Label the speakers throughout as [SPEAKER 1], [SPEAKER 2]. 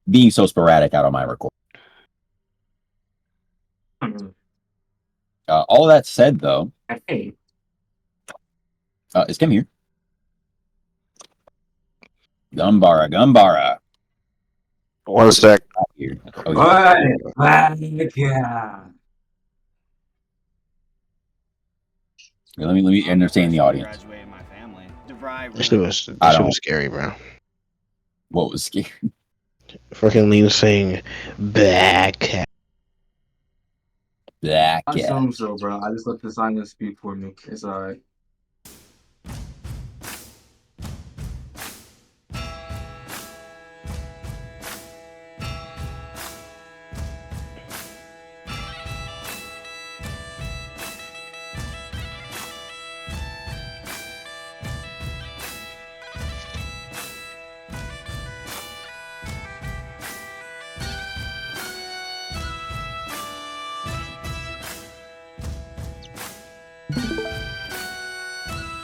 [SPEAKER 1] being so sporadic out on my record. All that said, though, is Kim here? Gumbara.
[SPEAKER 2] One sec.
[SPEAKER 1] Here. Let me entertain the audience.
[SPEAKER 2] This shit was scary, bro.
[SPEAKER 1] What was scary?
[SPEAKER 2] Fucking Lean saying back.
[SPEAKER 3] I assume so, bro. I just let the silence speak for me. It's alright.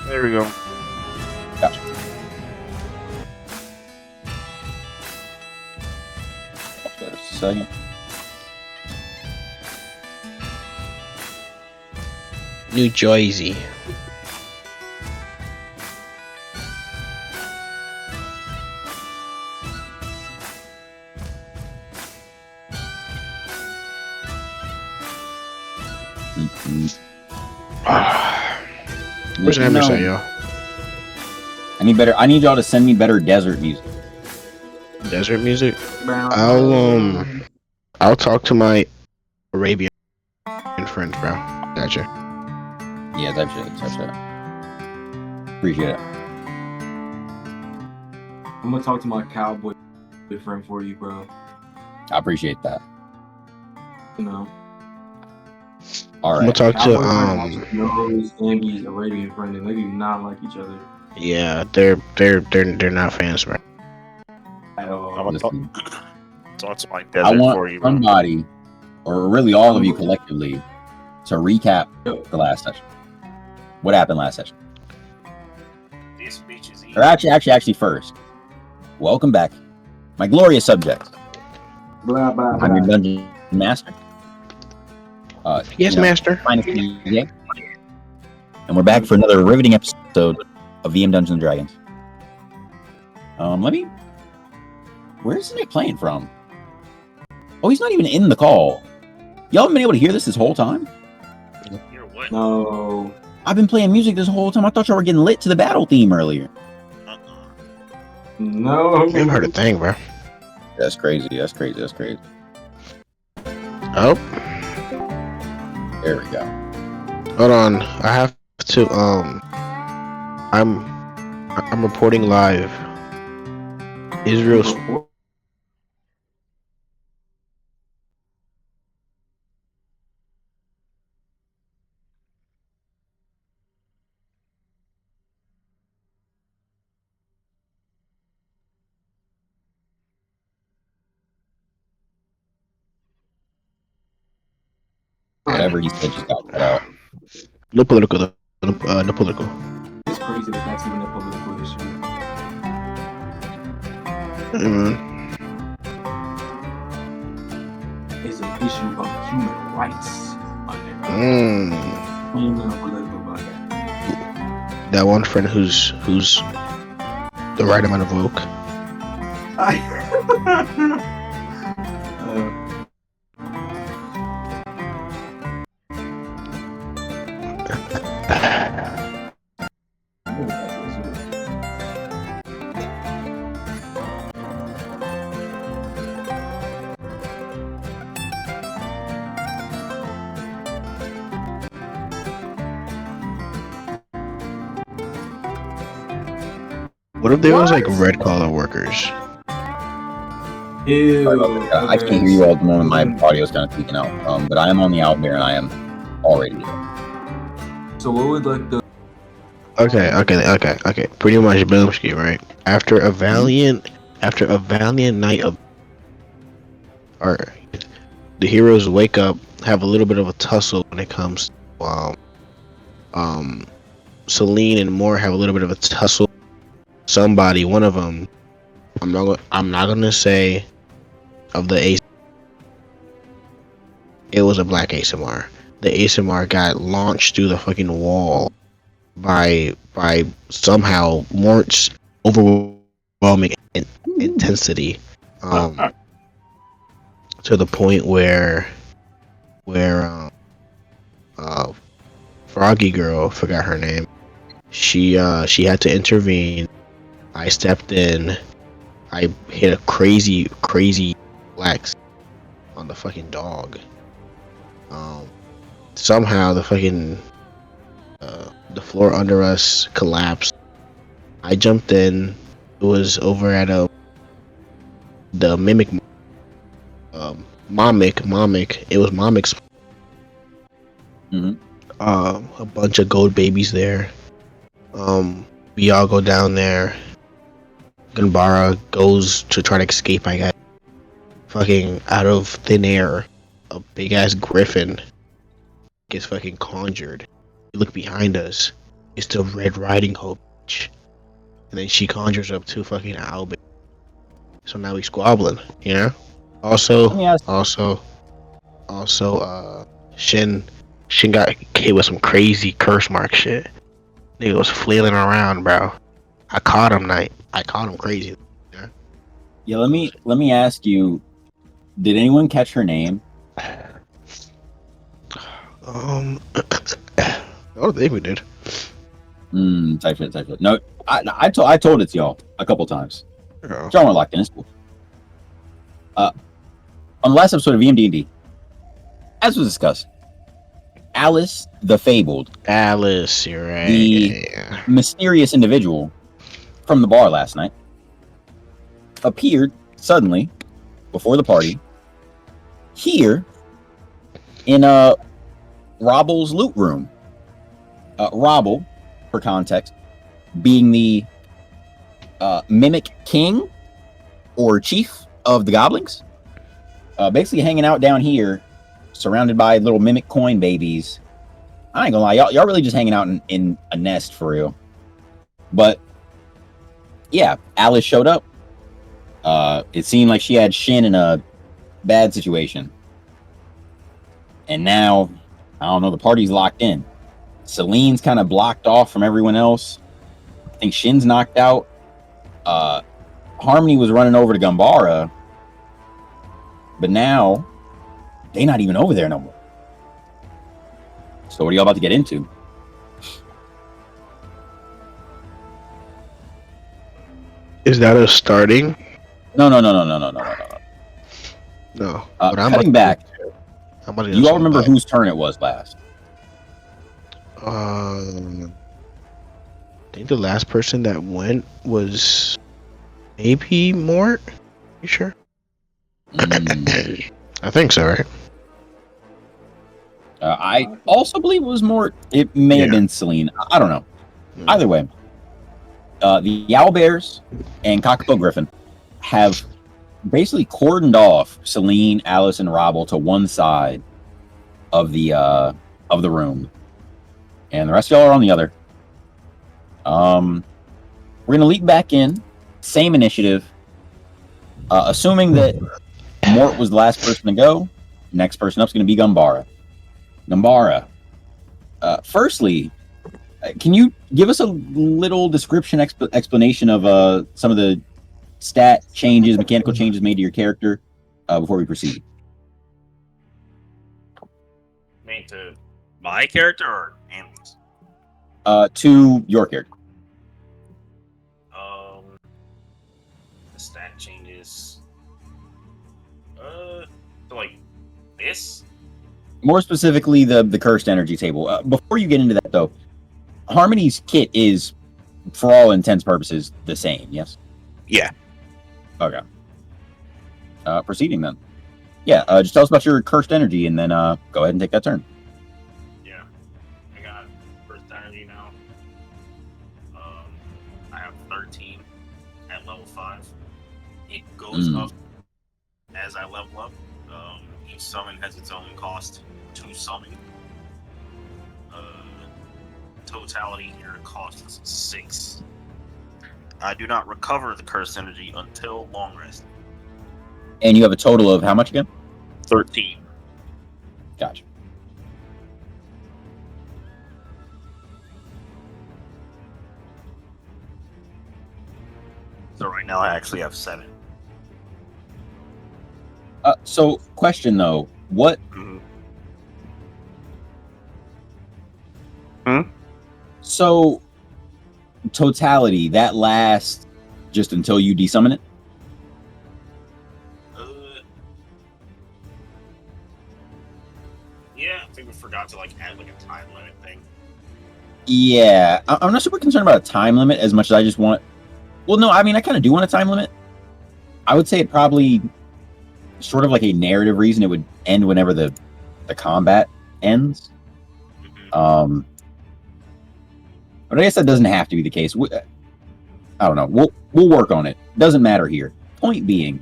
[SPEAKER 2] There we go.
[SPEAKER 1] Gotcha. Just a second.
[SPEAKER 2] New Jersey. Where's Emerson, yo?
[SPEAKER 1] I need y'all to send me better desert music.
[SPEAKER 2] Desert music? I'll talk to my Arabian friends, bro. Gotcha.
[SPEAKER 1] Yeah, type shit. Appreciate it.
[SPEAKER 3] I'm gonna talk to my cowboy friend for you, bro.
[SPEAKER 1] I appreciate that.
[SPEAKER 3] You know.
[SPEAKER 1] All right.
[SPEAKER 2] I'm gonna talk to
[SPEAKER 3] Andy's Arabian friend, and they do not like each other.
[SPEAKER 2] Yeah, they're not fans, bro.
[SPEAKER 3] At all.
[SPEAKER 4] I'm gonna talk to my desert
[SPEAKER 1] I want
[SPEAKER 4] for you, bro.
[SPEAKER 1] somebody, or really all of you collectively, to recap the last session. What happened last session?
[SPEAKER 4] This beach is easy.
[SPEAKER 1] Or actually, first, welcome back, my glorious subject.
[SPEAKER 3] Blah blah blah.
[SPEAKER 1] I'm your dungeon master.
[SPEAKER 2] Yes, master.
[SPEAKER 1] And we're back for another riveting episode of VM Dungeons and Dragons. Where's Nick playing from? Oh, he's not even in the call. Y'all haven't been able to hear this whole time?
[SPEAKER 4] You're what?
[SPEAKER 3] No.
[SPEAKER 1] I've been playing music this whole time. I thought y'all were getting lit to the battle theme earlier.
[SPEAKER 3] No.
[SPEAKER 2] I haven't heard a thing, bro.
[SPEAKER 1] That's crazy.
[SPEAKER 2] Oh.
[SPEAKER 1] There we go.
[SPEAKER 2] Hold on. I have to I'm reporting live. Israel's
[SPEAKER 1] Whatever he said just got cut out.
[SPEAKER 2] no political. No political.
[SPEAKER 3] It's crazy that that's even a political issue. It's an issue of human rights.
[SPEAKER 2] That one friend who's the right amount of woke. What if there was like red collar workers?
[SPEAKER 3] Ew.
[SPEAKER 1] I can't hear you all at the moment. My audio is kind of tweaking out. But I am on the out there and I am already there.
[SPEAKER 3] So what would like the
[SPEAKER 2] Okay. Pretty much Boomski, right? After a valiant night of, or the heroes wake up, have a little bit of a tussle when it comes to Celine and Moore have a little bit of a tussle. Somebody, one of them, I'm not gonna say of the ASMR. It was a black ASMR. The ASMR got launched through the fucking wall by somehow more overwhelming intensity, to the point where Froggy Girl, forgot her name. She had to intervene. I stepped in. I hit a crazy flex on the fucking dog. Somehow the fucking the floor under us collapsed. I jumped in. It was over at the mimic, Momic. It was Momic's.
[SPEAKER 1] Mhm.
[SPEAKER 2] A bunch of gold babies there. We all go down there. Ganbara goes to try to escape, I guess. Fucking out of thin air, a big ass griffin gets fucking conjured. We look behind us. It's the Red Riding Hood. And then she conjures up two fucking owl babies. So now we squabbling, you know?
[SPEAKER 1] Let me ask.
[SPEAKER 2] Also, Shin got hit with some crazy curse mark shit. Nigga was flailing around, bro. I caught him crazy.
[SPEAKER 1] Yeah, let me ask you. Did anyone catch her name?
[SPEAKER 2] I don't think we did.
[SPEAKER 1] Type shit. No, I told it to y'all a couple times.
[SPEAKER 2] Oh.
[SPEAKER 1] Y'all weren't locked in. It's cool. On the last episode of VMDnD, as was discussed, Alice the Fabled,
[SPEAKER 2] Alice, you're right.
[SPEAKER 1] the mysterious individual from the bar last night, appeared suddenly before the party here in Robble's loot room. Robble, for context, being the mimic king or chief of the goblins, basically hanging out down here, surrounded by little mimic coin babies. I ain't gonna lie, y'all really just hanging out in a nest for real. But yeah, Alice showed up. It seemed like she had Shin in a bad situation, and now I don't know. The party's locked in. Celine's kind of blocked off from everyone else. I think Shin's knocked out. Harmony was running over to Gumbara, but now they're not even over there no more. So what are y'all about to get into?
[SPEAKER 2] Is that a starting?
[SPEAKER 1] No.
[SPEAKER 2] No.
[SPEAKER 1] Cutting back. Do you all remember whose turn it was last?
[SPEAKER 2] I think the last person that went was maybe Mort. You sure? I think so, right?
[SPEAKER 1] I also believe it was Mort. It may have been Celine. I don't know. Either way, the Owlbears and Cockapoo Griffin have basically cordoned off Celine, Alice, and Robble to one side of the room, and the rest of y'all are on the other. We're gonna leap back in, same initiative, assuming that Mort was the last person to go. Next person up is gonna be Gumbara. Gumbara, firstly, can you give us a little description explanation of some of the stat changes, mechanical changes made to your character before we proceed?
[SPEAKER 4] Made to my character or Andy's?
[SPEAKER 1] To your character.
[SPEAKER 4] The stat changes. So like this.
[SPEAKER 1] More specifically, the cursed energy table. Before you get into that, though, Harmony's kit is, for all intents and purposes, the same. Yes.
[SPEAKER 4] Yeah.
[SPEAKER 1] Okay. Proceeding then. Yeah. Just tell us about your cursed energy, and then go ahead and take that turn.
[SPEAKER 4] Yeah. I got first energy now. I have 13 at level 5. It goes up as I level up. Each summon has its own cost to summon. Totality here cost is 6. I do not recover the cursed energy until long rest.
[SPEAKER 1] And you have a total of how much again?
[SPEAKER 4] 13.
[SPEAKER 1] Gotcha.
[SPEAKER 4] So right now I actually have 7.
[SPEAKER 1] So, question though, what? So, totality that lasts just until you desummon it.
[SPEAKER 4] Yeah, I think we forgot to like add like a time limit thing.
[SPEAKER 1] Yeah, I'm not super concerned about a time limit as much as I just want. Well, no, I mean I kind of do want a time limit. I would say it probably sort of like a narrative reason it would end whenever the combat ends. But I guess that doesn't have to be the case. I don't know. We'll work on it. Doesn't matter here. Point being,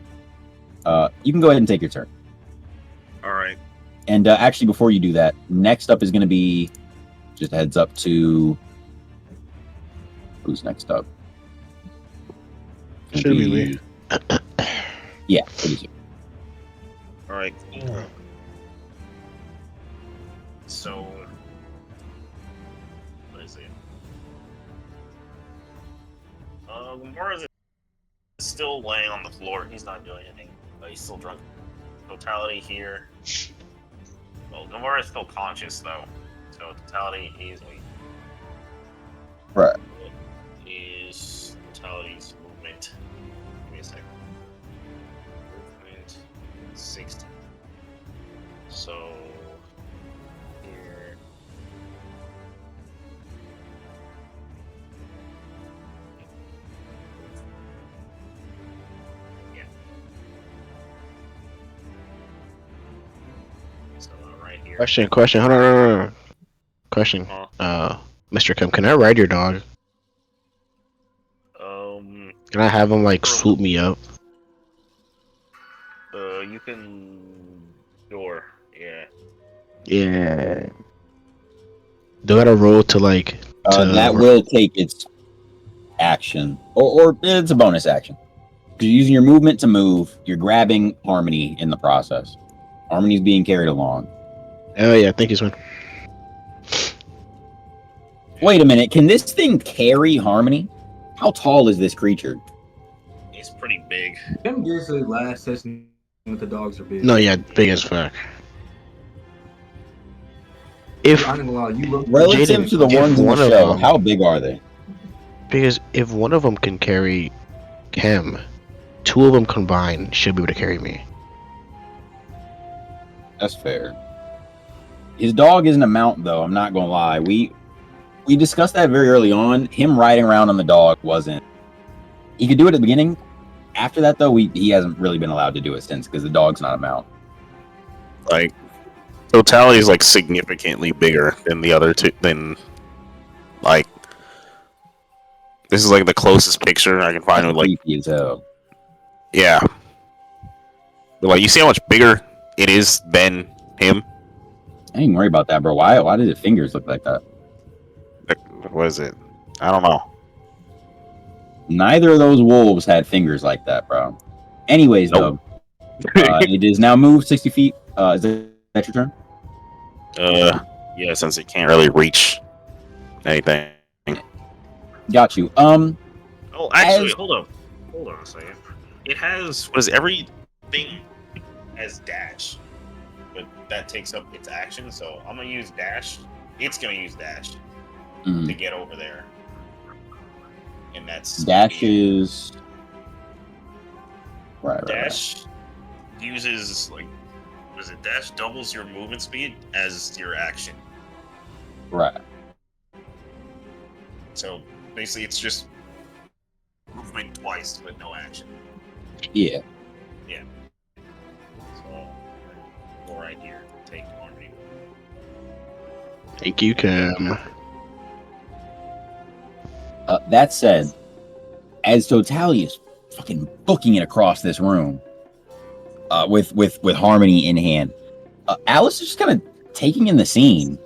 [SPEAKER 1] you can go ahead and take your turn.
[SPEAKER 4] All right.
[SPEAKER 1] And actually, before you do that, next up is going to be just a heads up to who's next up.
[SPEAKER 2] Should be me.
[SPEAKER 1] Yeah, it is you.
[SPEAKER 4] All right. So, what is it? Gamora is still laying on the floor. He's not doing anything, but he's still drunk. Totality here. Well, Gamora is still conscious though. So totality easily.
[SPEAKER 1] Right.
[SPEAKER 4] What is totality's movement? Give me a second. Movement 60. So here. Yeah. So right here.
[SPEAKER 2] Question. Hold on. Question. Mr. Kim, can I ride your dog? Can I have him like swoop me up?
[SPEAKER 4] You can. Sure. Yeah.
[SPEAKER 2] Yeah. Do I gotta roll to like?
[SPEAKER 1] That will take its action, or it's a bonus action. Because you're using your movement to move, you're grabbing Harmony in the process. Harmony's being carried along.
[SPEAKER 2] Oh yeah, thank you, son.
[SPEAKER 1] Wait a minute, can this thing carry Harmony? How tall is this creature?
[SPEAKER 4] It's pretty big.
[SPEAKER 3] Them gears the last session with the dogs are big.
[SPEAKER 2] No, yeah, big as fuck. If
[SPEAKER 3] I'm gonna lie, you look
[SPEAKER 1] Relative
[SPEAKER 2] Jaden,
[SPEAKER 1] to the
[SPEAKER 2] if
[SPEAKER 1] ones in the
[SPEAKER 2] one of
[SPEAKER 1] show,
[SPEAKER 2] them-
[SPEAKER 1] how big are they?
[SPEAKER 2] because if one of them can carry him, two of them combined should be able to carry me.
[SPEAKER 1] That's fair. His dog isn't a mount, though. I'm not gonna lie. We discussed that very early on. Him riding around on the dog wasn't. He could do it at the beginning. After that, though, he hasn't really been allowed to do it since because the dog's not a mount.
[SPEAKER 5] Like, totality is like significantly bigger than the other two. Than like, this is like the closest picture I can find with like,
[SPEAKER 1] Creepy as hell.
[SPEAKER 5] yeah. But like, you see how much bigger it is than him.
[SPEAKER 1] I ain't worry about that, bro. Why did his fingers look like that?
[SPEAKER 5] Like, what is it? I don't know.
[SPEAKER 1] Neither of those wolves had fingers like that, bro. Anyways,
[SPEAKER 5] Nope.
[SPEAKER 1] though, it is now moved 60 feet. Is that your turn?
[SPEAKER 5] Yeah, since it can't really reach anything.
[SPEAKER 1] Got you.
[SPEAKER 4] Oh, actually,
[SPEAKER 1] As-
[SPEAKER 4] hold on a second. It has what is everything has dash, but that takes up its action. So I'm gonna use dash. It's gonna use dash
[SPEAKER 1] Mhm.
[SPEAKER 4] to get over there, and that's
[SPEAKER 1] Dash is right.
[SPEAKER 4] dash uses like what is it? Dash doubles your movement speed as your action.
[SPEAKER 1] Right.
[SPEAKER 4] So basically, it's just movement twice but no action.
[SPEAKER 1] Yeah.
[SPEAKER 4] So go right here, take Harmony.
[SPEAKER 2] Thank you, Kim.
[SPEAKER 1] That said, as Totality is fucking booking it across this room, with Harmony in hand, Alice is just kind of taking in the scene,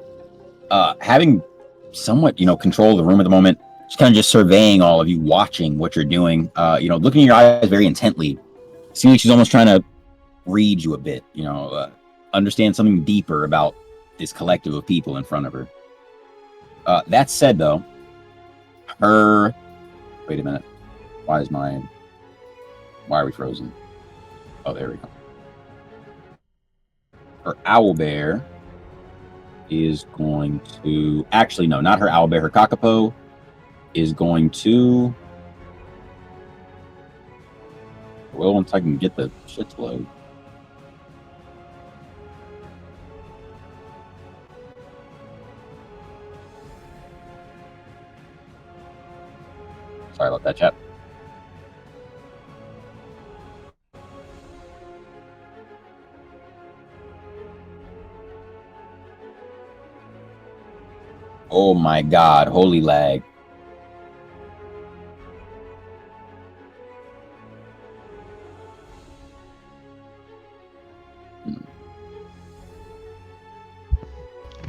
[SPEAKER 1] having somewhat control of the room at the moment. Just kind of just surveying all of you, watching what you're doing. Looking in your eyes very intently. Seems like she's almost trying to read you a bit, understand something deeper about this collective of people in front of her. That said, though, wait a minute. Why are we frozen? Oh, there we go. Her owlbear is going to... Actually, no, not her owlbear. Her kakapo is going to... Well, once I can get the shit to load. Sorry about that, chat. Oh my god, holy lag.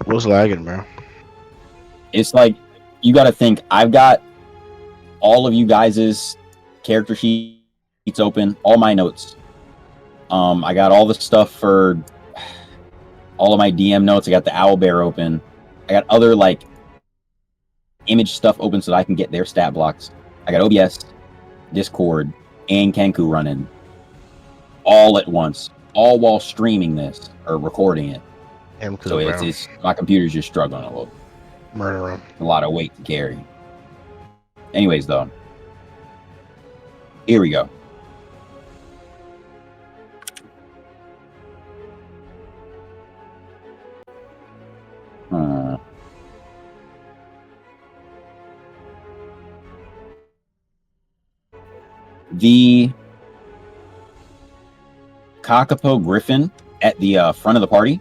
[SPEAKER 2] What's lagging, bro?
[SPEAKER 1] It's like, you gotta think, I've got all of you guys' character sheets open, all my notes. I got all the stuff for all of my DM notes. I got the owlbear open. I got other, like, image stuff open so that I can get their stat blocks. I got OBS, Discord, and Kenku running all at once, all while streaming this or recording it. So it's my computer's just struggling a little.
[SPEAKER 2] Murder him.
[SPEAKER 1] A lot of weight to carry. Anyways, though, here we go. The Kakapo Griffin at the front of the party,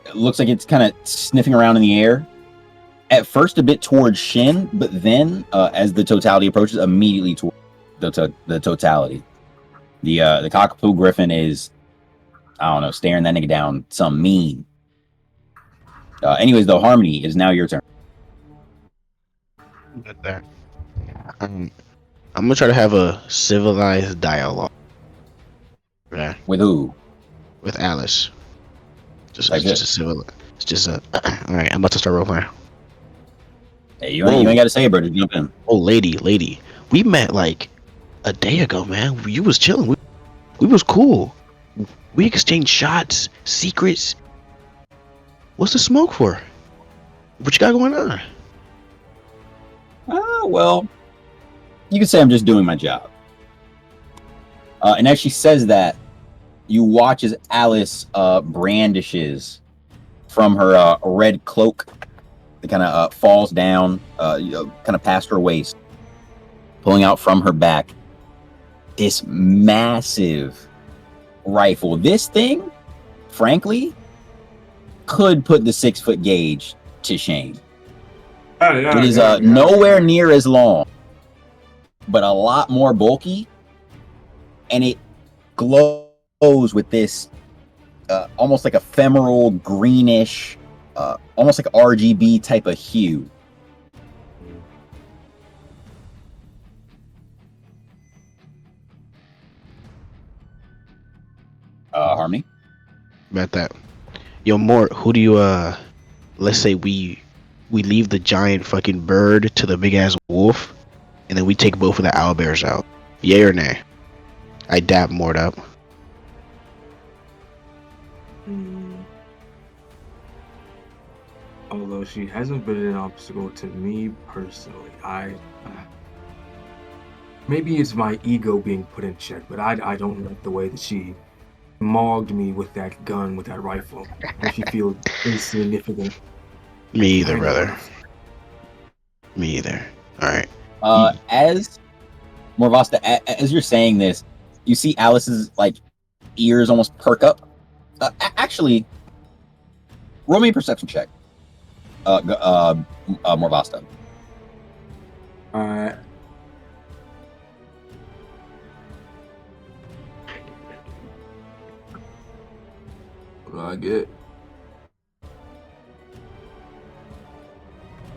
[SPEAKER 1] it looks like it's kind of sniffing around in the air. At first, a bit towards Shin, but then, as the totality approaches, immediately toward the totality. The Kakapo Griffin is, I don't know, staring that nigga down some mean. Anyways, though, Harmony, is now your turn.
[SPEAKER 2] Get there. I'm gonna try to have a civilized dialogue. Yeah.
[SPEAKER 1] With who?
[SPEAKER 2] With Alice. Just
[SPEAKER 1] Like
[SPEAKER 2] a civil. It's just a. All right, I'm about to start role playing.
[SPEAKER 1] Hey, you ain't got to say it, bro. Just jump in.
[SPEAKER 2] Oh, lady, we met like a day ago, man. You was chilling. We was cool. We exchanged shots, secrets. What's the smoke for? What you got going on?
[SPEAKER 1] Well, you could say I'm just doing my job. And as she says that, you watch as Alice brandishes from her red cloak. It kind of falls down, kind of past her waist, pulling out from her back this massive rifle. This thing, frankly, could put the 6-foot gauge to shame. It is nowhere near as long, but a lot more bulky, and it glows with this almost like ephemeral greenish, almost like RGB type of hue. Harmony?
[SPEAKER 2] About that. Yo, Mort, who do you let's say we leave the giant fucking bird to the big ass wolf, and then we take both of the owlbears out. Yay or nay? I dap Mort up.
[SPEAKER 3] Although she hasn't been an obstacle to me personally, maybe it's my ego being put in check, but I don't like the way that she mauled me with that gun, with that rifle. Makes me feel insignificant.
[SPEAKER 2] Me either, brother. Me either. All right.
[SPEAKER 1] As Morvasta, as you're saying this, you see Alice's like ears almost perk up. Actually, roll me a perception check. Morvasta.
[SPEAKER 3] Alright. What do I get?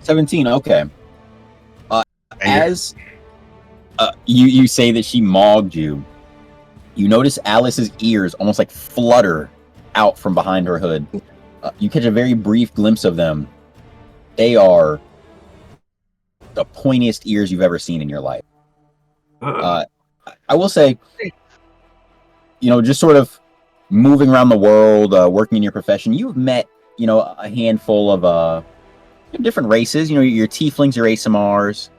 [SPEAKER 1] 17. Okay. As you say that she mauled you, You notice Alice's ears almost like flutter out from behind her hood. You catch a very brief glimpse of them. They are the pointiest ears you've ever seen in your life. I will say, just sort of moving around the world, working in your profession, you've met, a handful of different races. Your tieflings, your ASMRs,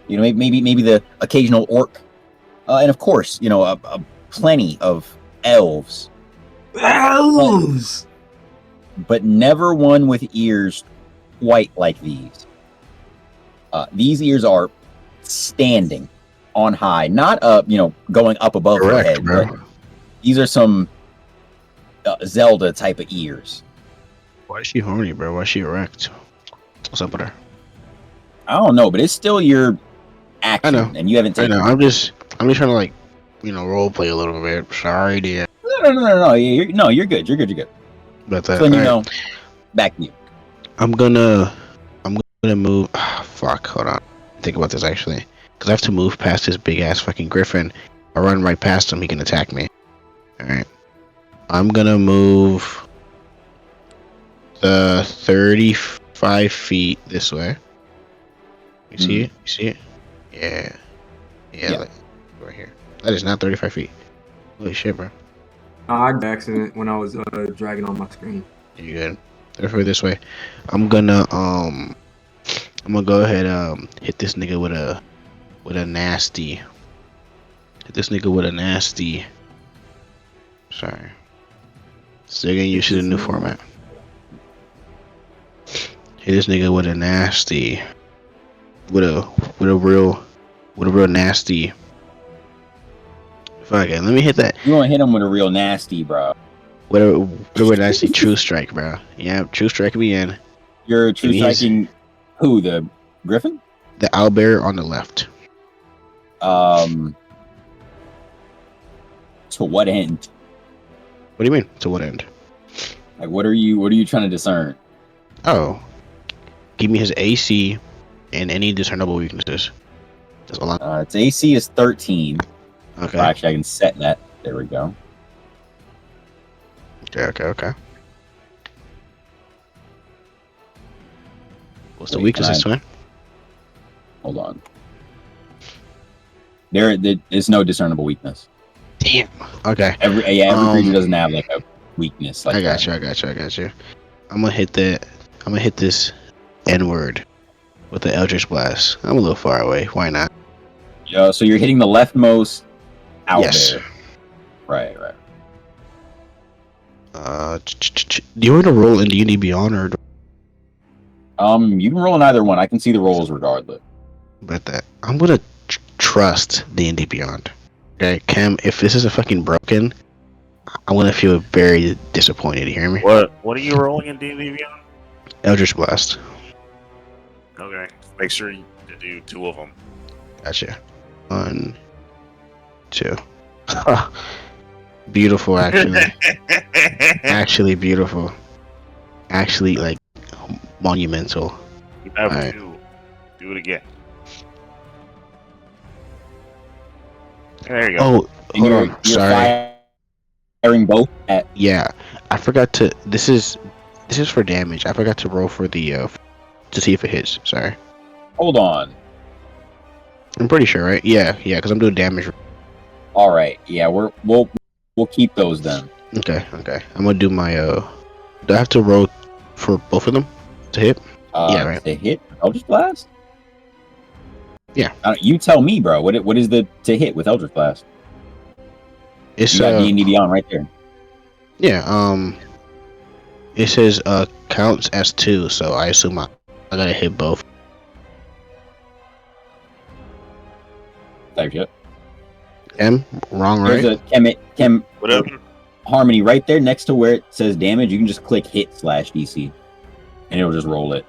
[SPEAKER 1] maybe the occasional orc, and of course, plenty of elves.
[SPEAKER 3] Elves!
[SPEAKER 1] But never one with ears quite like these. These ears are standing on high, not going up above your
[SPEAKER 2] Correct,
[SPEAKER 1] head,
[SPEAKER 2] bro.
[SPEAKER 1] but these are some Zelda type of ears.
[SPEAKER 2] Why is she horny, bro? Why is she erect? What's up with her?
[SPEAKER 1] I don't know, but it's still your action,
[SPEAKER 2] I know.
[SPEAKER 1] and you haven't
[SPEAKER 2] I
[SPEAKER 1] taken.
[SPEAKER 2] know. I'm just trying to like, role play a little bit. Sorry, dear.
[SPEAKER 1] No. You're good. You're good.
[SPEAKER 2] But
[SPEAKER 1] So then back to you.
[SPEAKER 2] I'm gonna move. Fuck. Hold on. Think about this actually, because I have to move past this big ass fucking griffin. I run right past him, he can attack me. All right. I'm gonna move 35 feet this way. You see it? You see it? Yeah. Like, right here. That is not 35 feet. Holy shit, bro.
[SPEAKER 3] I had an accident when I was dragging on my screen.
[SPEAKER 2] You good? 35 feet this way. I'm gonna go ahead hit this nigga with a nasty. Hit this nigga with a nasty. Sorry. Still getting used to the new format. Hit this nigga with a nasty. With a real nasty. Fuck it, let me hit that.
[SPEAKER 1] You want to hit him with a real nasty, bro.
[SPEAKER 2] With a real nasty true strike, bro. Yeah, true strike me in.
[SPEAKER 1] You're true striking who? The griffin?
[SPEAKER 2] The owlbear on the left.
[SPEAKER 1] To what end?
[SPEAKER 2] What do you mean? To what end?
[SPEAKER 1] Like, what are you trying to discern?
[SPEAKER 2] Oh, give me his AC and any discernible weaknesses. That's all.
[SPEAKER 1] Its AC is 13.
[SPEAKER 2] Okay.
[SPEAKER 1] Well, actually, I can set that. There we go.
[SPEAKER 2] Okay. What's the weaknesses, man?
[SPEAKER 1] Hold on. There is no discernible weakness.
[SPEAKER 2] Damn. Okay.
[SPEAKER 1] Every creature doesn't have like a weakness. Like
[SPEAKER 2] I got you. I'm gonna hit this N-word with the Eldritch Blast. I'm a little far away. Why not?
[SPEAKER 1] So you're hitting the leftmost out
[SPEAKER 2] Yes.
[SPEAKER 1] there. Right.
[SPEAKER 2] Do you want to roll in D&D Beyond or?
[SPEAKER 1] You can roll in either one. I can see the rolls regardless.
[SPEAKER 2] But that I'm gonna trust D&D Beyond. Okay, Cam. If this is a fucking broken, I'm gonna feel very disappointed. You hear me?
[SPEAKER 5] What are you rolling in D&D Beyond?
[SPEAKER 2] Eldritch Blast.
[SPEAKER 5] Okay, make sure you do 2 of them.
[SPEAKER 2] Gotcha. 1, 2. Beautiful, actually. Actually beautiful. Actually, like monumental.
[SPEAKER 5] You have
[SPEAKER 2] Alright.
[SPEAKER 5] 2. Do it again. There you go.
[SPEAKER 2] Oh,
[SPEAKER 1] And
[SPEAKER 2] hold
[SPEAKER 1] you're
[SPEAKER 2] on. Sorry.
[SPEAKER 1] firing both at.
[SPEAKER 2] Yeah, I forgot to. This is for damage. I forgot to roll for the to see if it hits. Sorry.
[SPEAKER 1] Hold on.
[SPEAKER 2] I'm pretty sure, right? Yeah, because I'm doing damage.
[SPEAKER 1] All right. Yeah, we'll keep those then.
[SPEAKER 2] Okay. I'm gonna do my Do I have to roll for both of them to hit? Yeah, right.
[SPEAKER 1] To hit Eldritch Blast.
[SPEAKER 2] Yeah.
[SPEAKER 1] You tell me, bro. What is the to hit with Eldritch Blast?
[SPEAKER 2] It's
[SPEAKER 1] You got D&D Beyond right there.
[SPEAKER 2] Yeah. It says counts as 2, so I assume I gotta hit both.
[SPEAKER 1] Type shit.
[SPEAKER 2] Wrong, right?
[SPEAKER 1] There's a chem
[SPEAKER 5] Whatever.
[SPEAKER 1] Harmony right there next to where it says damage. You can just click hit /DC, and it'll just roll it.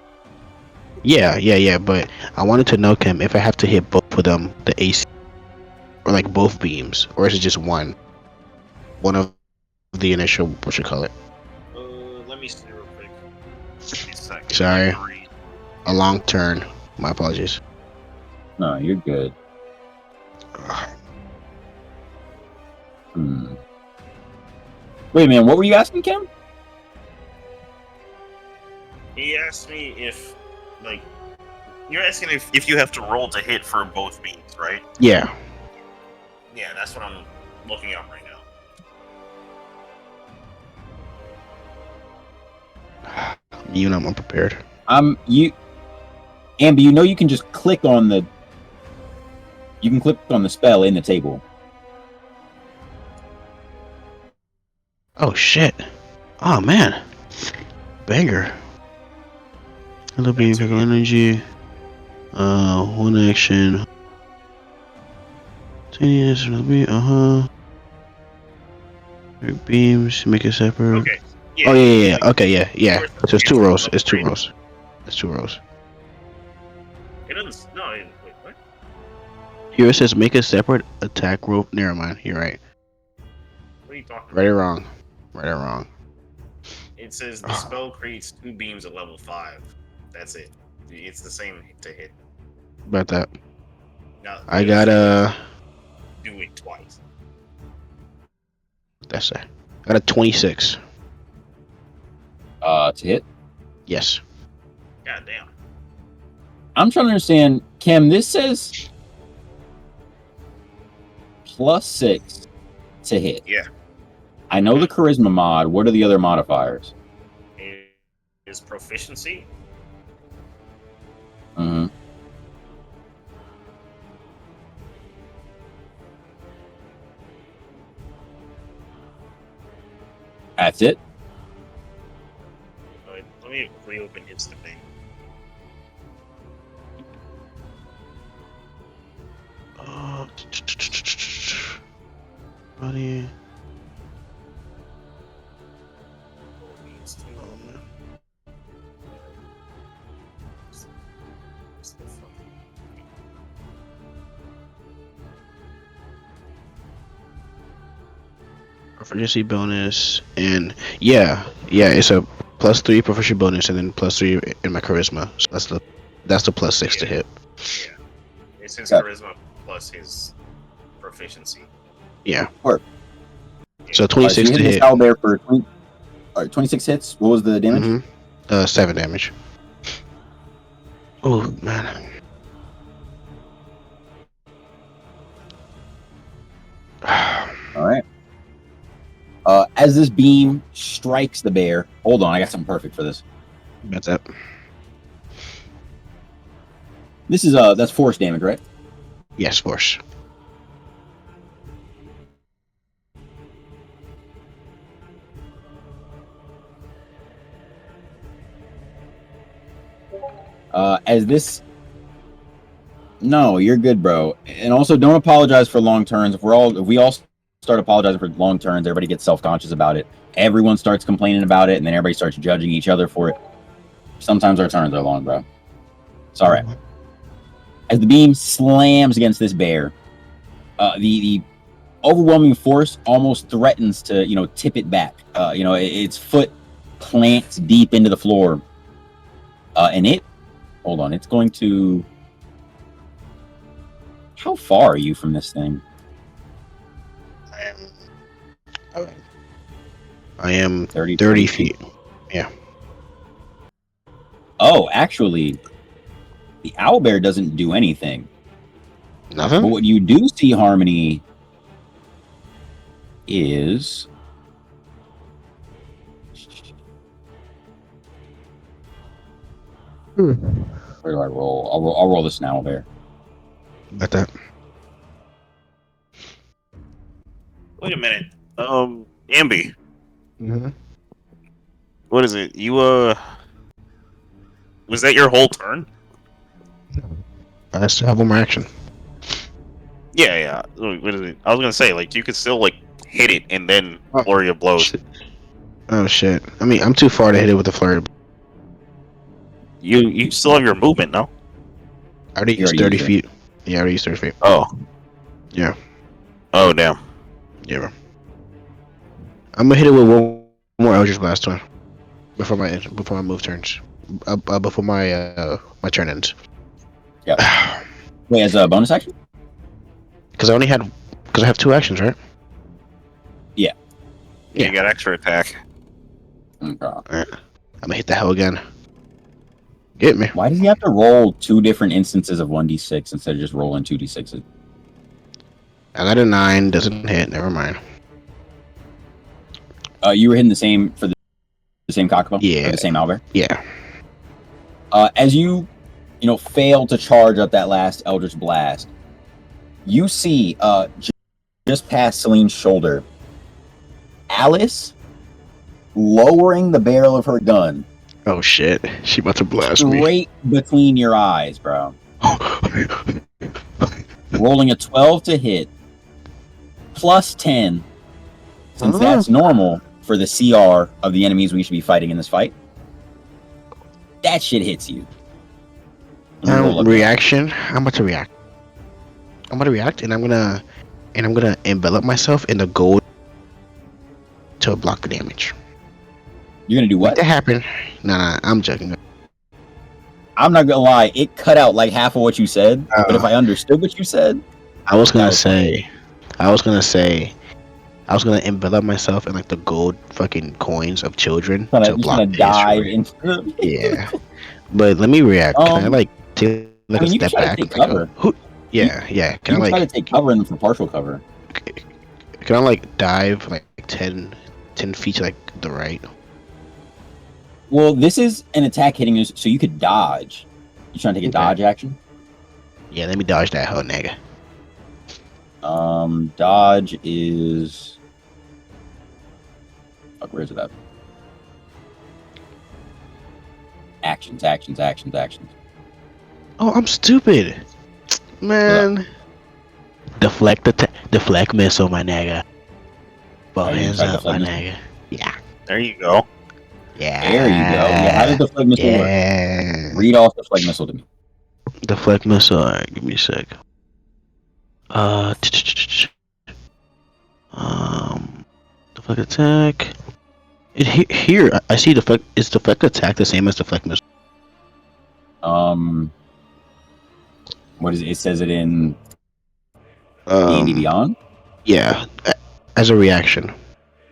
[SPEAKER 2] Yeah. But I wanted to know, Kim, if I have to hit both of them, the AC, or like both beams, or is it just one? One of the initial, what you call it?
[SPEAKER 4] Let me see real quick. Give me a second.
[SPEAKER 2] Sorry.
[SPEAKER 4] 3.
[SPEAKER 2] A long turn. My apologies.
[SPEAKER 1] No, you're good. Wait a minute, what were you asking, Kim?
[SPEAKER 4] He asked me if, like, you're asking if you have to roll to hit for both beams, right?
[SPEAKER 2] Yeah.
[SPEAKER 4] Yeah, that's what I'm looking up right now.
[SPEAKER 2] You know I'm unprepared.
[SPEAKER 1] Amber, you know you can just click on the. You can click on the spell in the table.
[SPEAKER 2] Oh shit. Oh man. Banger. Hello beam, physical energy. One action. 10 years, beams, make it separate.
[SPEAKER 4] Okay.
[SPEAKER 2] Oh yeah. Okay, yeah. So it's 2 rows. It's 2 rows. It's 2 rows.
[SPEAKER 4] It doesn't. No, wait, what?
[SPEAKER 2] Here it says make a separate attack rope. Never mind. You're right.
[SPEAKER 4] What are you talking
[SPEAKER 2] Right or
[SPEAKER 4] about?
[SPEAKER 2] wrong? Right or wrong?
[SPEAKER 4] It says the spell creates 2 beams at level 5. That's it. It's the same to hit.
[SPEAKER 2] About that.
[SPEAKER 4] Now,
[SPEAKER 2] I got
[SPEAKER 4] do it twice.
[SPEAKER 2] That's it. I got a 26.
[SPEAKER 1] To hit.
[SPEAKER 2] Yes.
[SPEAKER 4] God damn.
[SPEAKER 1] I'm trying to understand, Kim. This says +6 to hit.
[SPEAKER 4] Yeah.
[SPEAKER 1] I know the charisma mod. What are the other modifiers?
[SPEAKER 4] Is proficiency.
[SPEAKER 1] Mm-hmm. That's it.
[SPEAKER 4] Let me reopen his debate.
[SPEAKER 2] Buddy. Proficiency bonus, and yeah, it's a +3 proficiency bonus, and then +3 in my charisma. So that's the +6 to hit.
[SPEAKER 4] Yeah. It's his charisma plus his proficiency.
[SPEAKER 2] Yeah.
[SPEAKER 1] Work.
[SPEAKER 2] So 26
[SPEAKER 1] so
[SPEAKER 2] to hit.
[SPEAKER 1] Owlbear for 26 hits. What was the damage?
[SPEAKER 2] Mm-hmm. 7 damage. Oh man.
[SPEAKER 1] All right. As this beam strikes the bear, hold on, I got something perfect for this.
[SPEAKER 2] That's it.
[SPEAKER 1] This is that's force damage, right?
[SPEAKER 2] Yes, force.
[SPEAKER 1] As this. No, you're good, bro. And also, don't apologize for long turns. If we all start apologizing for long turns, everybody gets self-conscious about it. Everyone starts complaining about it, and then everybody starts judging each other for it. Sometimes our turns are long, bro. It's all right. As the beam slams against this bear, the overwhelming force almost threatens to, tip it back. Its foot plants deep into the floor, and it's going to. How far are you from this thing?
[SPEAKER 2] I am 30 feet. Yeah.
[SPEAKER 1] Oh, actually, the owlbear doesn't do anything.
[SPEAKER 2] Nothing?
[SPEAKER 1] But what you do see, Harmony, is... Where do I roll? I'll roll this now, owlbear.
[SPEAKER 2] Got that.
[SPEAKER 4] Wait a minute. Ambi.
[SPEAKER 2] Mm-hmm.
[SPEAKER 4] What is it? You, was that your whole turn?
[SPEAKER 2] I still have one more action.
[SPEAKER 4] Yeah. What is it? I was gonna say, like, you could still, like, hit it and then flurry of blows.
[SPEAKER 2] Shit. Oh, shit. I mean, I'm too far to hit it with the flurry.
[SPEAKER 4] You still have your movement, no?
[SPEAKER 2] I already used 30 feet. Yeah, I already used 30 feet.
[SPEAKER 4] Oh.
[SPEAKER 2] Yeah.
[SPEAKER 4] Oh, damn.
[SPEAKER 2] Yeah, bro. I'm gonna hit it with one more Eldritch Blast one before my move turns. Before my my turn ends.
[SPEAKER 1] Yeah. Wait, as a bonus action?
[SPEAKER 2] Because I have 2 actions, right?
[SPEAKER 5] You got extra attack.
[SPEAKER 1] Okay.
[SPEAKER 2] Alright. I'm gonna hit the hell again. Get me.
[SPEAKER 1] Why does he have to roll 2 different instances of 1d6 instead of just rolling 2d6s?
[SPEAKER 2] I got a 9. Doesn't hit. Never mind.
[SPEAKER 1] You were hitting the same for the same cockbow?
[SPEAKER 2] Yeah.
[SPEAKER 1] Or the same owlbear?
[SPEAKER 2] Yeah.
[SPEAKER 1] As you fail to charge up that last Eldritch Blast, you see just past Celine's shoulder, Alice lowering the barrel of her gun
[SPEAKER 2] Oh shit. She about to blast me.
[SPEAKER 1] straight between your eyes, bro. Rolling a 12 to hit, plus 10, since that's normal for the CR of the enemies we should be fighting in this fight. That shit hits you.
[SPEAKER 2] Reaction. I'm about to react. I'm gonna react, and I'm gonna envelop myself in the gold to block the damage.
[SPEAKER 1] You're gonna do
[SPEAKER 2] What
[SPEAKER 1] what?
[SPEAKER 2] that happen? Nah, I'm joking.
[SPEAKER 1] I'm not gonna lie, it cut out like half of what you said, but if I understood what you said,
[SPEAKER 2] I was gonna
[SPEAKER 1] That
[SPEAKER 2] envelop myself in like the gold fucking coins of children
[SPEAKER 1] I'm
[SPEAKER 2] to
[SPEAKER 1] just
[SPEAKER 2] block
[SPEAKER 1] gonna
[SPEAKER 2] the
[SPEAKER 1] dive
[SPEAKER 2] instrument.
[SPEAKER 1] into
[SPEAKER 2] Yeah, but let me react. Can I like take like
[SPEAKER 1] I mean,
[SPEAKER 2] a
[SPEAKER 1] you can
[SPEAKER 2] step
[SPEAKER 1] try to
[SPEAKER 2] back?
[SPEAKER 1] take
[SPEAKER 2] Like,
[SPEAKER 1] cover.
[SPEAKER 2] yeah.
[SPEAKER 1] You
[SPEAKER 2] Can I
[SPEAKER 1] try to
[SPEAKER 2] like
[SPEAKER 1] take cover and for partial cover.
[SPEAKER 2] can I like dive like 10 feet to like the right?
[SPEAKER 1] Well, this is an attack hitting you, so you could dodge. You trying to take a
[SPEAKER 2] Okay.
[SPEAKER 1] dodge action?
[SPEAKER 2] Yeah, let me dodge that hell nigga.
[SPEAKER 1] Dodge is. Fuck, where is it at? Actions.
[SPEAKER 2] Oh, I'm stupid, man. Deflect missile, my nigga. Both
[SPEAKER 1] Oh, you
[SPEAKER 2] hands
[SPEAKER 1] tried
[SPEAKER 2] up, my
[SPEAKER 1] deflect
[SPEAKER 2] nigga. Yeah.
[SPEAKER 5] There you go.
[SPEAKER 2] Yeah.
[SPEAKER 1] There you go. Yeah, how does the deflect missile work?
[SPEAKER 2] Yeah.
[SPEAKER 1] Read off the deflect missile to me.
[SPEAKER 2] Deflect missile. Alright, give me a sec. Deflect attack. Here, I see deflect. Is deflect attack the same as deflect missile?
[SPEAKER 1] What is it? It says it in D&D Beyond?
[SPEAKER 2] Yeah, as a reaction.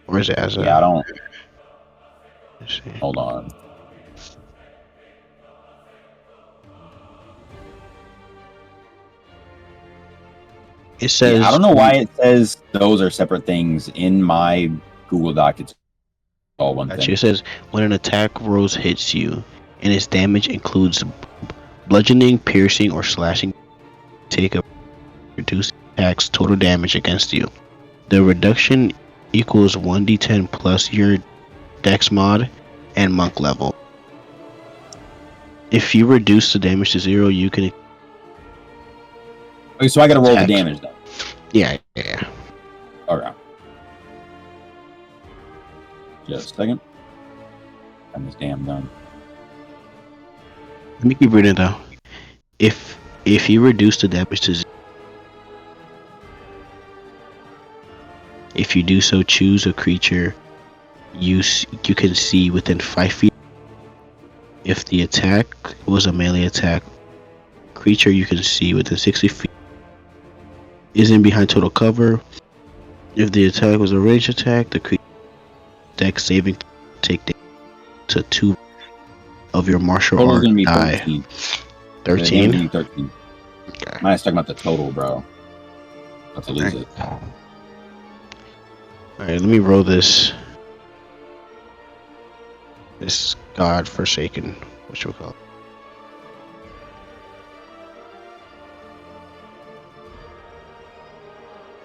[SPEAKER 2] Or is it as a?
[SPEAKER 1] Yeah, I don't.
[SPEAKER 2] Let's see.
[SPEAKER 1] Hold on.
[SPEAKER 2] It says.
[SPEAKER 1] Yeah, I don't know why it says those are separate things in my Google Doc. It's all one thing.
[SPEAKER 2] It says when an attack rolls hits you, and its damage includes bludgeoning, piercing, or slashing, take a reduced attack's total damage against you. The reduction equals 1d10 plus your dex mod and monk level. If you reduce the damage to 0, you can.
[SPEAKER 1] Okay, so I gotta roll the
[SPEAKER 2] Attack.
[SPEAKER 1] damage then.
[SPEAKER 2] Yeah.
[SPEAKER 1] Okay. Just a second. I'm this damn done.
[SPEAKER 2] Let me keep reading it though. If you reduce the damage to 0, if you do so, choose a creature you can see within 5 feet. If the attack was a melee attack, creature you can see within 60 feet isn't behind total cover. If the attack was a ranged attack, the creature dex saving take to 2 of your martial
[SPEAKER 1] Total's
[SPEAKER 2] art
[SPEAKER 1] gonna be
[SPEAKER 2] die.
[SPEAKER 1] 13.
[SPEAKER 2] 13?
[SPEAKER 1] 13.
[SPEAKER 2] Okay.
[SPEAKER 1] I'm talking about the total, bro. About to lose it.
[SPEAKER 2] Alright, let me roll this. This God-forsaken, what should we call it?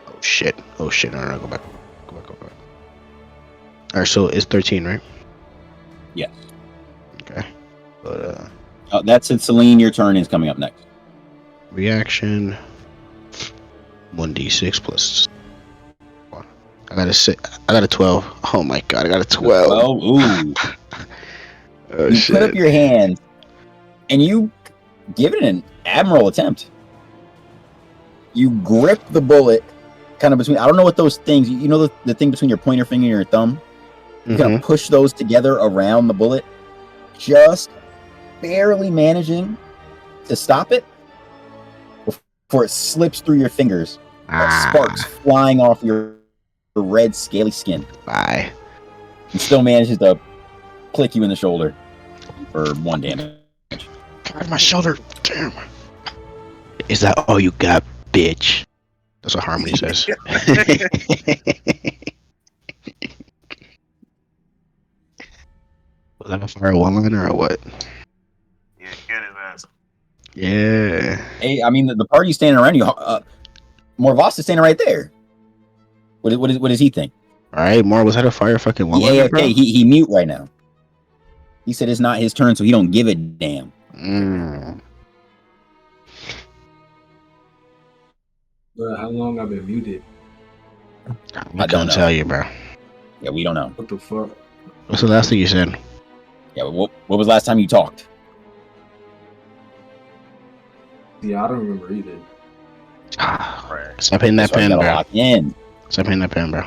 [SPEAKER 2] Oh shit, no, go back. Alright, so it's 13, right?
[SPEAKER 1] Yes.
[SPEAKER 2] Okay. But,
[SPEAKER 1] That's it, Celine. Your turn is coming up next.
[SPEAKER 2] reaction 1d6 plus 1. I got a 12. Oh my god, I got a 12.
[SPEAKER 1] Oh, ooh.
[SPEAKER 2] Oh
[SPEAKER 1] You
[SPEAKER 2] shit.
[SPEAKER 1] put up your hand and you give it an admirable attempt. You grip the bullet kind of between, I don't know what those things, you know, the thing between your pointer finger and your thumb? You kind of push those together around the bullet, just barely managing to stop it before it slips through your fingers. Sparks flying off your red, scaly skin.
[SPEAKER 2] Bye.
[SPEAKER 1] And still manages to click you in the shoulder for 1 damage.
[SPEAKER 2] God, my shoulder. Damn. Is that all you got, bitch? That's what Harmony says. Was that a fire one-liner or what?
[SPEAKER 4] Yeah, get his ass.
[SPEAKER 2] Yeah.
[SPEAKER 1] Hey, I mean, the party's standing around you. Morvoss is standing right there. What does he think?
[SPEAKER 2] All right, Mar, was that a fire fucking
[SPEAKER 1] He
[SPEAKER 2] one-liner, bro?
[SPEAKER 1] AFK. He mute right now. He said it's not his turn, so he don't give a damn.
[SPEAKER 3] Bro, how long I've been muted?
[SPEAKER 2] I don't tell you, bro.
[SPEAKER 1] Yeah, we don't know.
[SPEAKER 3] What the fuck?
[SPEAKER 2] What's the last thing you said?
[SPEAKER 1] Yeah, what was the last time you talked?
[SPEAKER 3] Yeah, I don't remember either.
[SPEAKER 2] Stop hitting that
[SPEAKER 1] That's why you
[SPEAKER 2] pen,
[SPEAKER 1] gotta
[SPEAKER 2] bro.
[SPEAKER 1] lock in.
[SPEAKER 2] Stop hitting that pen, bro.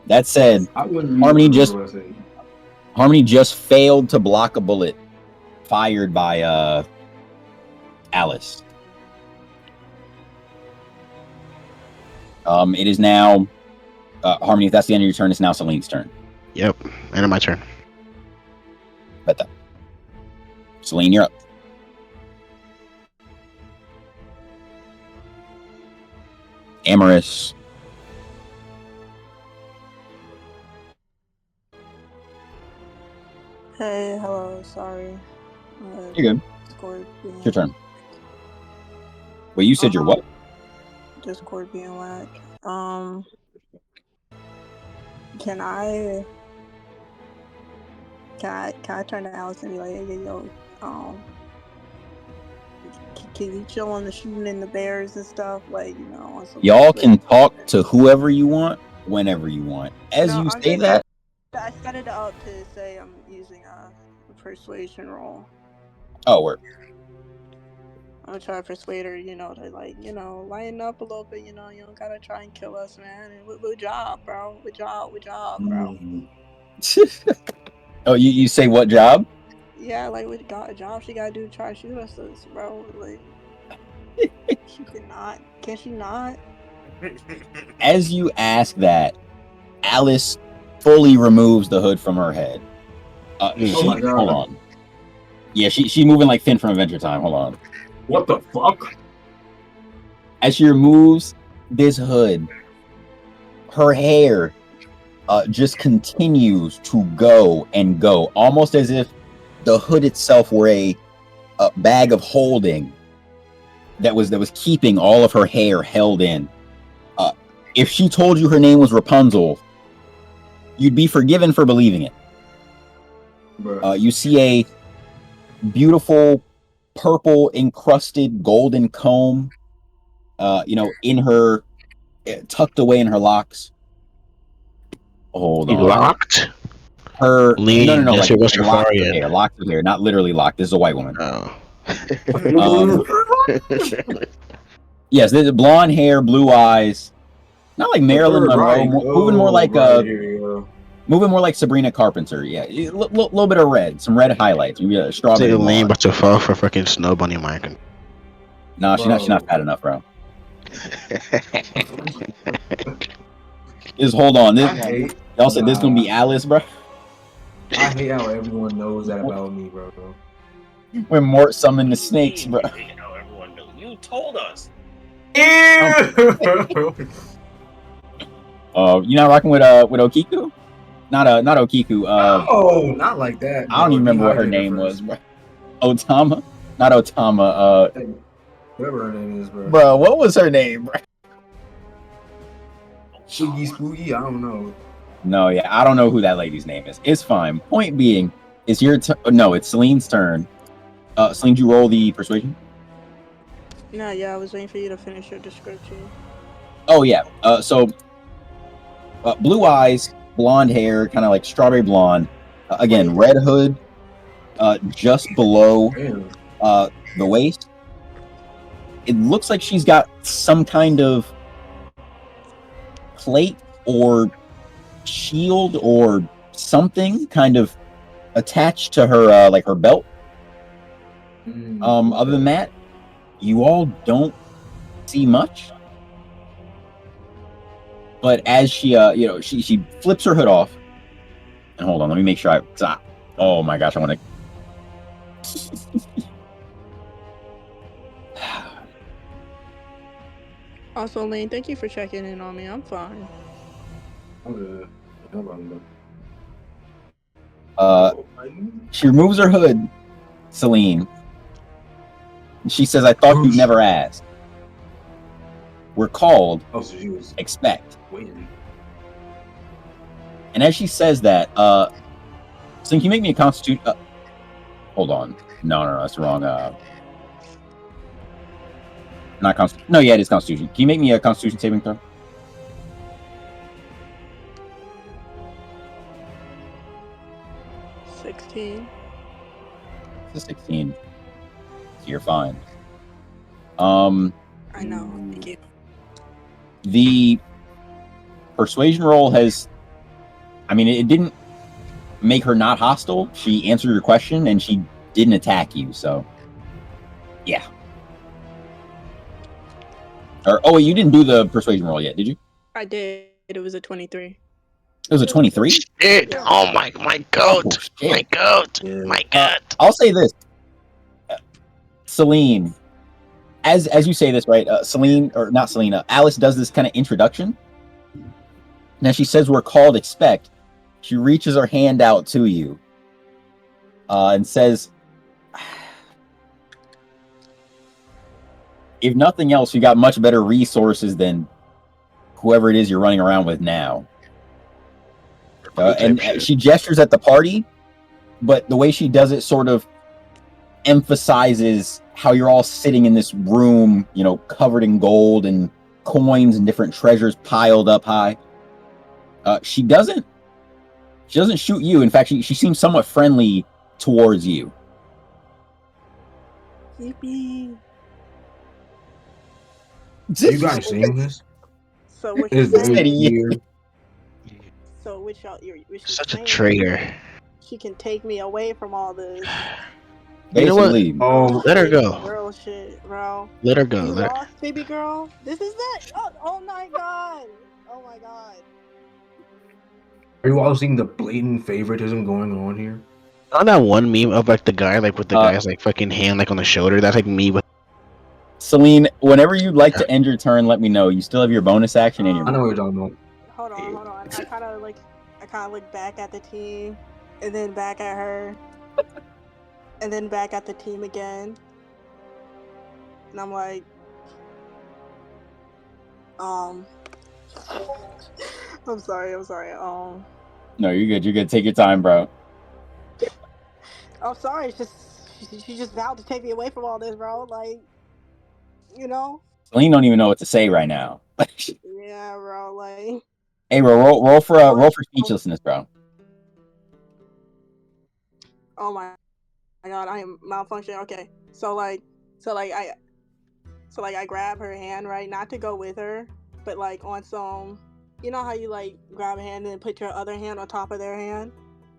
[SPEAKER 1] That said,
[SPEAKER 3] I wouldn't
[SPEAKER 1] Harmony
[SPEAKER 3] remember
[SPEAKER 1] just-
[SPEAKER 3] what I said.
[SPEAKER 1] Harmony just failed to block a bullet fired by Alice. It is now Harmony. If that's the end of your turn, it's now Celine's turn.
[SPEAKER 2] Yep, end of my turn.
[SPEAKER 1] But Celine, you're up. Amorous.
[SPEAKER 6] Hey, hello, sorry.
[SPEAKER 1] You're good.
[SPEAKER 6] Discord being
[SPEAKER 1] It's your turn. Wait, you said you're what?
[SPEAKER 6] Discord being whack. Can I turn to Alex and be like, hey, yo, can you chill on the shooting and the bears and stuff? Like, you know, on some
[SPEAKER 1] Y'all can talk to whoever you want, whenever you want. As
[SPEAKER 6] No,
[SPEAKER 1] you
[SPEAKER 6] I'm
[SPEAKER 1] say
[SPEAKER 6] just-
[SPEAKER 1] that,
[SPEAKER 6] I set it up to say I'm using a persuasion roll.
[SPEAKER 1] oh, we're
[SPEAKER 6] I'm gonna try to persuade her, you know, to like, you know, lighten up a little bit, you know, you don't gotta try and kill us, man. And with job, bro. With job, bro.
[SPEAKER 1] oh, you say what job?
[SPEAKER 6] Yeah, like with job she gotta do to try to shoot us, bro. Like she cannot. Can she not?
[SPEAKER 1] As you ask that, Alice fully removes the hood from her head.
[SPEAKER 3] Oh my God.
[SPEAKER 1] Hold on. Yeah, she moving like Finn from Adventure Time. Hold on.
[SPEAKER 3] What the fuck?
[SPEAKER 1] As she removes this hood, her hair just continues to go and go, almost as if the hood itself were a bag of holding that was keeping all of her hair held in. If she told you her name was Rapunzel, you'd be forgiven for believing it. You see a beautiful purple encrusted golden comb, in her, tucked away in her locks. Hold
[SPEAKER 2] You
[SPEAKER 1] on.
[SPEAKER 2] locked?
[SPEAKER 1] Her
[SPEAKER 2] Lean,
[SPEAKER 1] no,
[SPEAKER 2] that's
[SPEAKER 1] like
[SPEAKER 2] your
[SPEAKER 1] locked of
[SPEAKER 2] Rastafarian.
[SPEAKER 1] hair, locked of hair, not literally locked. This is a white woman.
[SPEAKER 2] Oh.
[SPEAKER 1] Yes, there's blonde hair, blue eyes. Not like Marilyn Monroe, moving more like moving more like Sabrina Carpenter. Yeah, a little bit of red, some red highlights. Maybe a strawberry.
[SPEAKER 2] Say Lean
[SPEAKER 1] blonde.
[SPEAKER 2] about to fall for fucking Snow Bunny Mike.
[SPEAKER 1] No, she's not fat enough, bro. Just hold on. Y'all said this gonna be Alice, bro.
[SPEAKER 3] I hate how everyone knows that about me, bro.
[SPEAKER 1] When Mort summoned the snakes, bro.
[SPEAKER 4] You know, everyone knows. You told us.
[SPEAKER 3] Ew!
[SPEAKER 1] You not rocking with Okiku? Not Okiku.
[SPEAKER 3] Oh, not like that.
[SPEAKER 1] I don't even remember what her name was, bro. Otama, not Otama.
[SPEAKER 3] Whatever her name is, bro.
[SPEAKER 1] Bro, what was her name, bro?
[SPEAKER 3] Spooky, I don't know.
[SPEAKER 1] No, yeah, I don't know who that lady's name is. It's fine. Point being, it's your turn. No, it's Celine's turn. Celine, you roll the persuasion?
[SPEAKER 6] No, yeah, I was waiting for you to finish your description.
[SPEAKER 1] Oh yeah. So blue eyes, blonde hair, kind of like strawberry blonde. Again, red hood, just below
[SPEAKER 3] Damn.
[SPEAKER 1] the waist. It looks like she's got some kind of plate or shield or something kind of attached to her, like her belt. Other than that, you all don't see much. But as she, she flips her hood off. And hold on, let me make sure oh my gosh, I want to.
[SPEAKER 6] Also, Lane, thank you for checking in on me. I'm fine.
[SPEAKER 3] Okay. Hold on,
[SPEAKER 1] She removes her hood, Celine. And she says, "I thought you'd never ask. We're called
[SPEAKER 3] Oh, so she was
[SPEAKER 1] expect."
[SPEAKER 3] waiting.
[SPEAKER 1] And as she says that, Celine, can you make me a constitution? Hold on, no, that's wrong. Not constitution. No, yeah, it is constitution. Can you make me a constitution saving throw?
[SPEAKER 6] 16.
[SPEAKER 1] It's a 16. So you're fine.
[SPEAKER 6] I know. Thank you.
[SPEAKER 1] The persuasion roll has, I mean, it didn't make her not hostile. She answered your question and she didn't attack you. So, yeah. Oh, wait, you didn't do the persuasion roll yet, did you?
[SPEAKER 6] I did. It was a 23.
[SPEAKER 1] It was a 23.
[SPEAKER 2] Shit. Oh my goat.
[SPEAKER 1] Oh,
[SPEAKER 2] My goat.
[SPEAKER 3] Yeah.
[SPEAKER 2] My god.
[SPEAKER 1] I'll say this, Celine. As you say this, right? Celine, or not Celine, Alice does this kind of introduction. Now she says we're called expect. She reaches her hand out to you and says, if nothing else, you got much better resources than whoever it is you're running around with now. And she gestures at the party, but the way she does it sort of emphasizes how you're all sitting in this room, covered in gold and coins and different treasures piled up high. She doesn't shoot you. In fact, she seems somewhat friendly towards you.
[SPEAKER 6] Yippee.
[SPEAKER 3] Are you guys seeing this?
[SPEAKER 6] So what
[SPEAKER 3] It's
[SPEAKER 6] you're
[SPEAKER 3] very
[SPEAKER 6] saying?
[SPEAKER 3] weird.
[SPEAKER 6] So which
[SPEAKER 2] Such a
[SPEAKER 6] saying,
[SPEAKER 2] traitor.
[SPEAKER 6] She can take me away from all this.
[SPEAKER 2] You know what?
[SPEAKER 1] Basically,
[SPEAKER 3] Oh,
[SPEAKER 2] Let her go.
[SPEAKER 6] Real shit, bro.
[SPEAKER 2] Let her go.
[SPEAKER 6] You
[SPEAKER 2] Let her...
[SPEAKER 6] lost, baby girl. This is it. Oh my god. Oh my god.
[SPEAKER 3] are you all seeing the blatant favoritism going on here?
[SPEAKER 2] On that one meme of like the guy like with the guy's like fucking hand like on the shoulder, that's like me with
[SPEAKER 1] Celine, whenever you'd like to end your turn, let me know. You still have your bonus action and your
[SPEAKER 3] I know what you're talking about.
[SPEAKER 6] Hold on. I kind of look back at the team, and then back at her, and then back at the team again, and I'm like, I'm sorry.
[SPEAKER 1] No, you're good. Take your time, bro.
[SPEAKER 6] I'm sorry. It's just she just vowed to take me away from all this, bro. Like,
[SPEAKER 1] Celine don't even know what to say right now.
[SPEAKER 6] Yeah, bro. Like,
[SPEAKER 1] Hey, bro, roll for speechlessness, bro.
[SPEAKER 6] oh my god, I am malfunctioning. Okay, so I grab her hand, right, not to go with her, but like on some, you know how you like grab a hand and then put your other hand on top of their hand,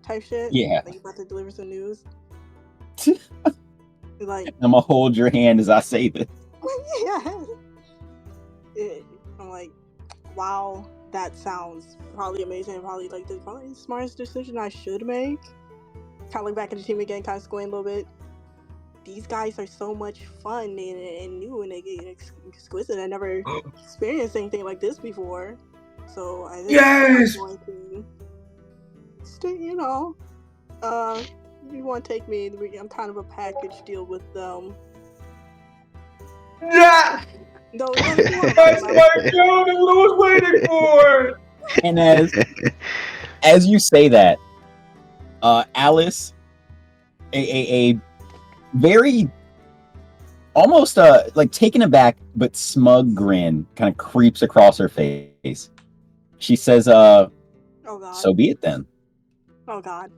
[SPEAKER 6] type shit.
[SPEAKER 1] Yeah.
[SPEAKER 6] Like you about to deliver some news. Like
[SPEAKER 1] I'm gonna hold your hand as I say this.
[SPEAKER 6] yeah. I'm like, wow, that sounds probably amazing. Probably the smartest decision I should make. Kind of look back at the team again, kind of squint a little bit. These guys are so much fun and new and exquisite. I never experienced anything like this before. So I think
[SPEAKER 3] Yes!
[SPEAKER 6] I'm going to stay, you want to take me, I'm kind of a package deal with them.
[SPEAKER 3] Yeah!
[SPEAKER 6] No,
[SPEAKER 3] That's my god, that's what I was waiting for!
[SPEAKER 1] And as you say that, Alice, a very almost like taken aback but smug grin kind of creeps across her face. She says,
[SPEAKER 6] oh god.
[SPEAKER 1] So be it then.
[SPEAKER 6] Oh god.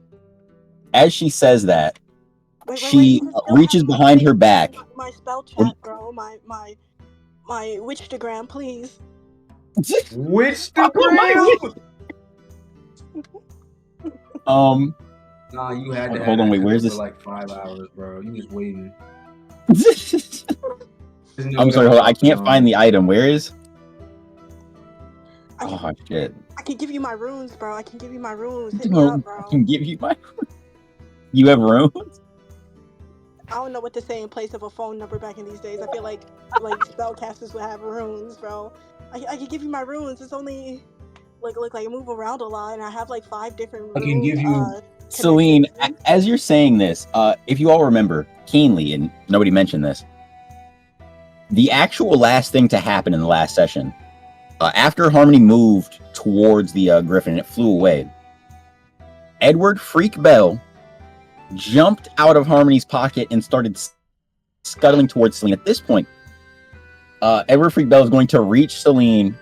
[SPEAKER 1] As she says that,
[SPEAKER 6] Wait,
[SPEAKER 1] she reaches behind her back.
[SPEAKER 6] My spell chat, bro. My Witchtagram, please.
[SPEAKER 3] Witchtagram? Nah, you had to
[SPEAKER 1] hold on, wait, where's
[SPEAKER 3] for
[SPEAKER 1] this?
[SPEAKER 3] like 5 hours, bro. You just waiting.
[SPEAKER 1] I'm sorry, hold on. I can't find the item. Where is? Oh shit!
[SPEAKER 6] I can give you my runes, bro. I can give you my runes. Hit me up, bro.
[SPEAKER 1] I can give you my. You have runes?
[SPEAKER 6] I don't know what to say in place of a phone number back in these days. I feel like spellcasters would have runes, bro. I can give you my runes. It's only like I move around a lot, and I have like 5 different
[SPEAKER 3] I can give you.
[SPEAKER 1] Celine,
[SPEAKER 6] connections.
[SPEAKER 1] as you're saying this, if you all remember keenly, and nobody mentioned this, the actual last thing to happen in the last session, after Harmony moved towards the Griffin and it flew away, Edward Freak Bell jumped out of Harmony's pocket and started scuttling towards Celine. At this point, Edward Freak Bell is going to reach Celine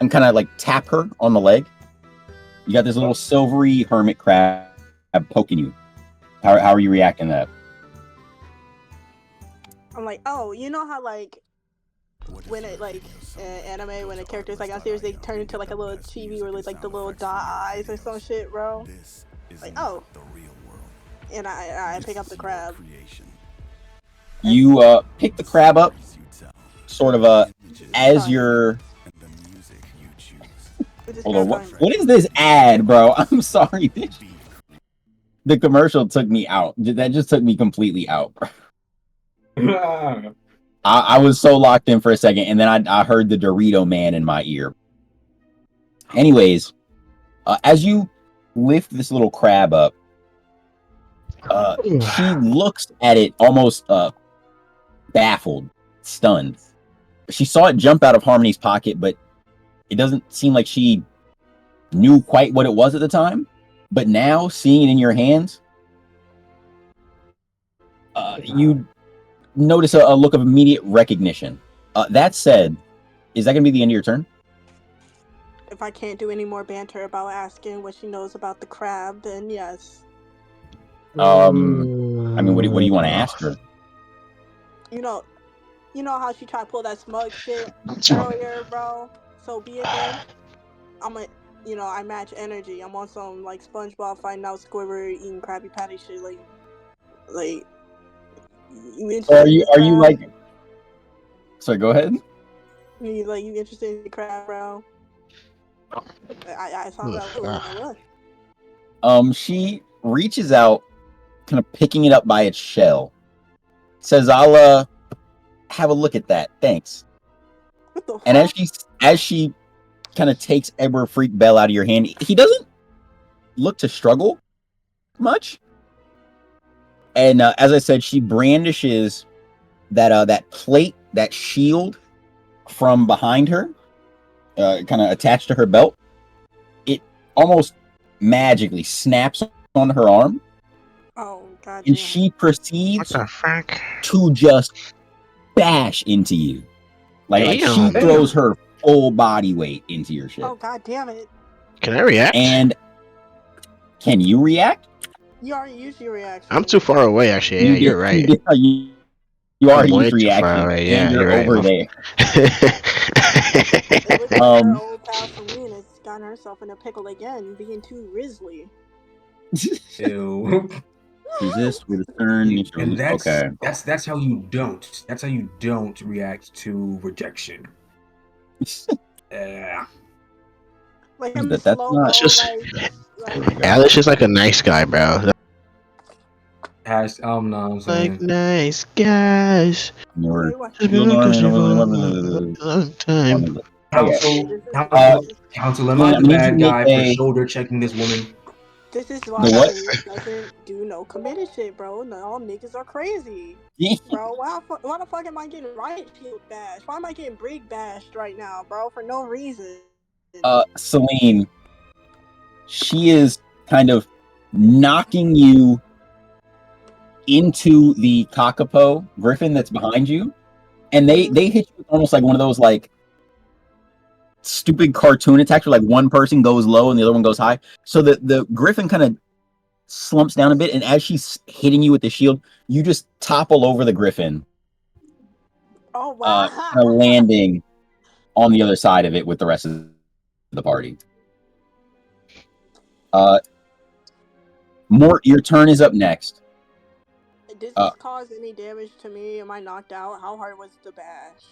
[SPEAKER 1] and kind of like tap her on the leg. You got this little silvery hermit crab poking you. How are you reacting to that?
[SPEAKER 6] I'm like, oh, you know how like when it like anime when a character's like on series they turn into like a little chibi or like the little dot eyes or some shit, bro. Like, oh, and I pick up the crab.
[SPEAKER 1] You pick the crab up, sort of as you're. Hold on, what is this ad, bro? I'm sorry. The commercial took me out. That just took me completely out, bro. I was so locked in for a second, and then I heard the Dorito Man in my ear. Anyways, as you lift this little crab up, she looks at it almost baffled, stunned. She saw it jump out of Harmony's pocket, but it doesn't seem like she knew quite what it was at the time. But now, seeing it in your hands, you notice a look of immediate recognition. That said, is that going to be the end of your turn?
[SPEAKER 6] If I can't do any more banter about asking what she knows about the crab, then yes.
[SPEAKER 1] I mean, what do you want to ask her?
[SPEAKER 6] You know how she tried to pull that smug shit earlier, bro. So be it then. I match energy. I'm on some like SpongeBob fighting out Squidward eating Krabby Patty shit. Like you interested?
[SPEAKER 1] Are you like? Sorry, go ahead.
[SPEAKER 6] You interested in the crab, bro? I saw that.
[SPEAKER 1] She reaches out, kind of picking it up by its shell. Says, "I'll have a look at that. Thanks."
[SPEAKER 6] What the fuck?
[SPEAKER 1] And as she kind of takes Edward Freak Bell out of your hand, he doesn't look to struggle much. And as I said, she brandishes that plate, that shield from behind her, kind of attached to her belt. It almost magically snaps on her arm.
[SPEAKER 6] Oh, God.
[SPEAKER 1] And she proceeds
[SPEAKER 2] What the fuck?
[SPEAKER 1] to just bash into you. Like she throws her full body weight into your shit.
[SPEAKER 6] Oh, God damn it.
[SPEAKER 2] Can I react?
[SPEAKER 1] And can you react?
[SPEAKER 6] You already used your reaction.
[SPEAKER 2] I'm too far away, actually. Yeah, you're right.
[SPEAKER 1] You already
[SPEAKER 2] way
[SPEAKER 1] used
[SPEAKER 2] too far
[SPEAKER 1] reaction.
[SPEAKER 2] away. Yeah,
[SPEAKER 1] and you're
[SPEAKER 2] right.
[SPEAKER 1] over there.
[SPEAKER 6] It looks like her old pal Celine has gotten herself in a pickle again, being too Risley.
[SPEAKER 3] Ew.
[SPEAKER 1] Resist with a turn.
[SPEAKER 3] And
[SPEAKER 1] Okay.
[SPEAKER 3] that's how you don't. That's how you don't react to rejection. Yeah.
[SPEAKER 6] Like him
[SPEAKER 1] That's
[SPEAKER 6] slow
[SPEAKER 1] not
[SPEAKER 2] just-
[SPEAKER 6] like
[SPEAKER 2] Alex is like a nice guy, bro.
[SPEAKER 3] Has no, I'm saying.
[SPEAKER 2] Like nice guys.
[SPEAKER 1] You're
[SPEAKER 2] Just been looking for a long time.
[SPEAKER 3] Counsel, am I the bad guy for shoulder checking this woman?
[SPEAKER 6] This is why Celine doesn't do no committed shit, bro. No, all niggas are crazy. Bro, why the fuck am I getting riot shield bashed? Why am I getting brig bashed right now, bro? For no reason.
[SPEAKER 1] Celine, she is kind of knocking you into the Kakapo Griffin that's behind you, and they hit you with almost like one of those like stupid cartoon attacks where like one person goes low and the other one goes high. So the Griffin kind of slumps down a bit, and as she's hitting you with the shield, you just topple over the Griffin.
[SPEAKER 6] Oh wow!
[SPEAKER 1] Kind of landing on the other side of it with the rest of the party. Your turn is up next.
[SPEAKER 6] Did this cause any damage to me? Am I knocked out? How hard was the bash?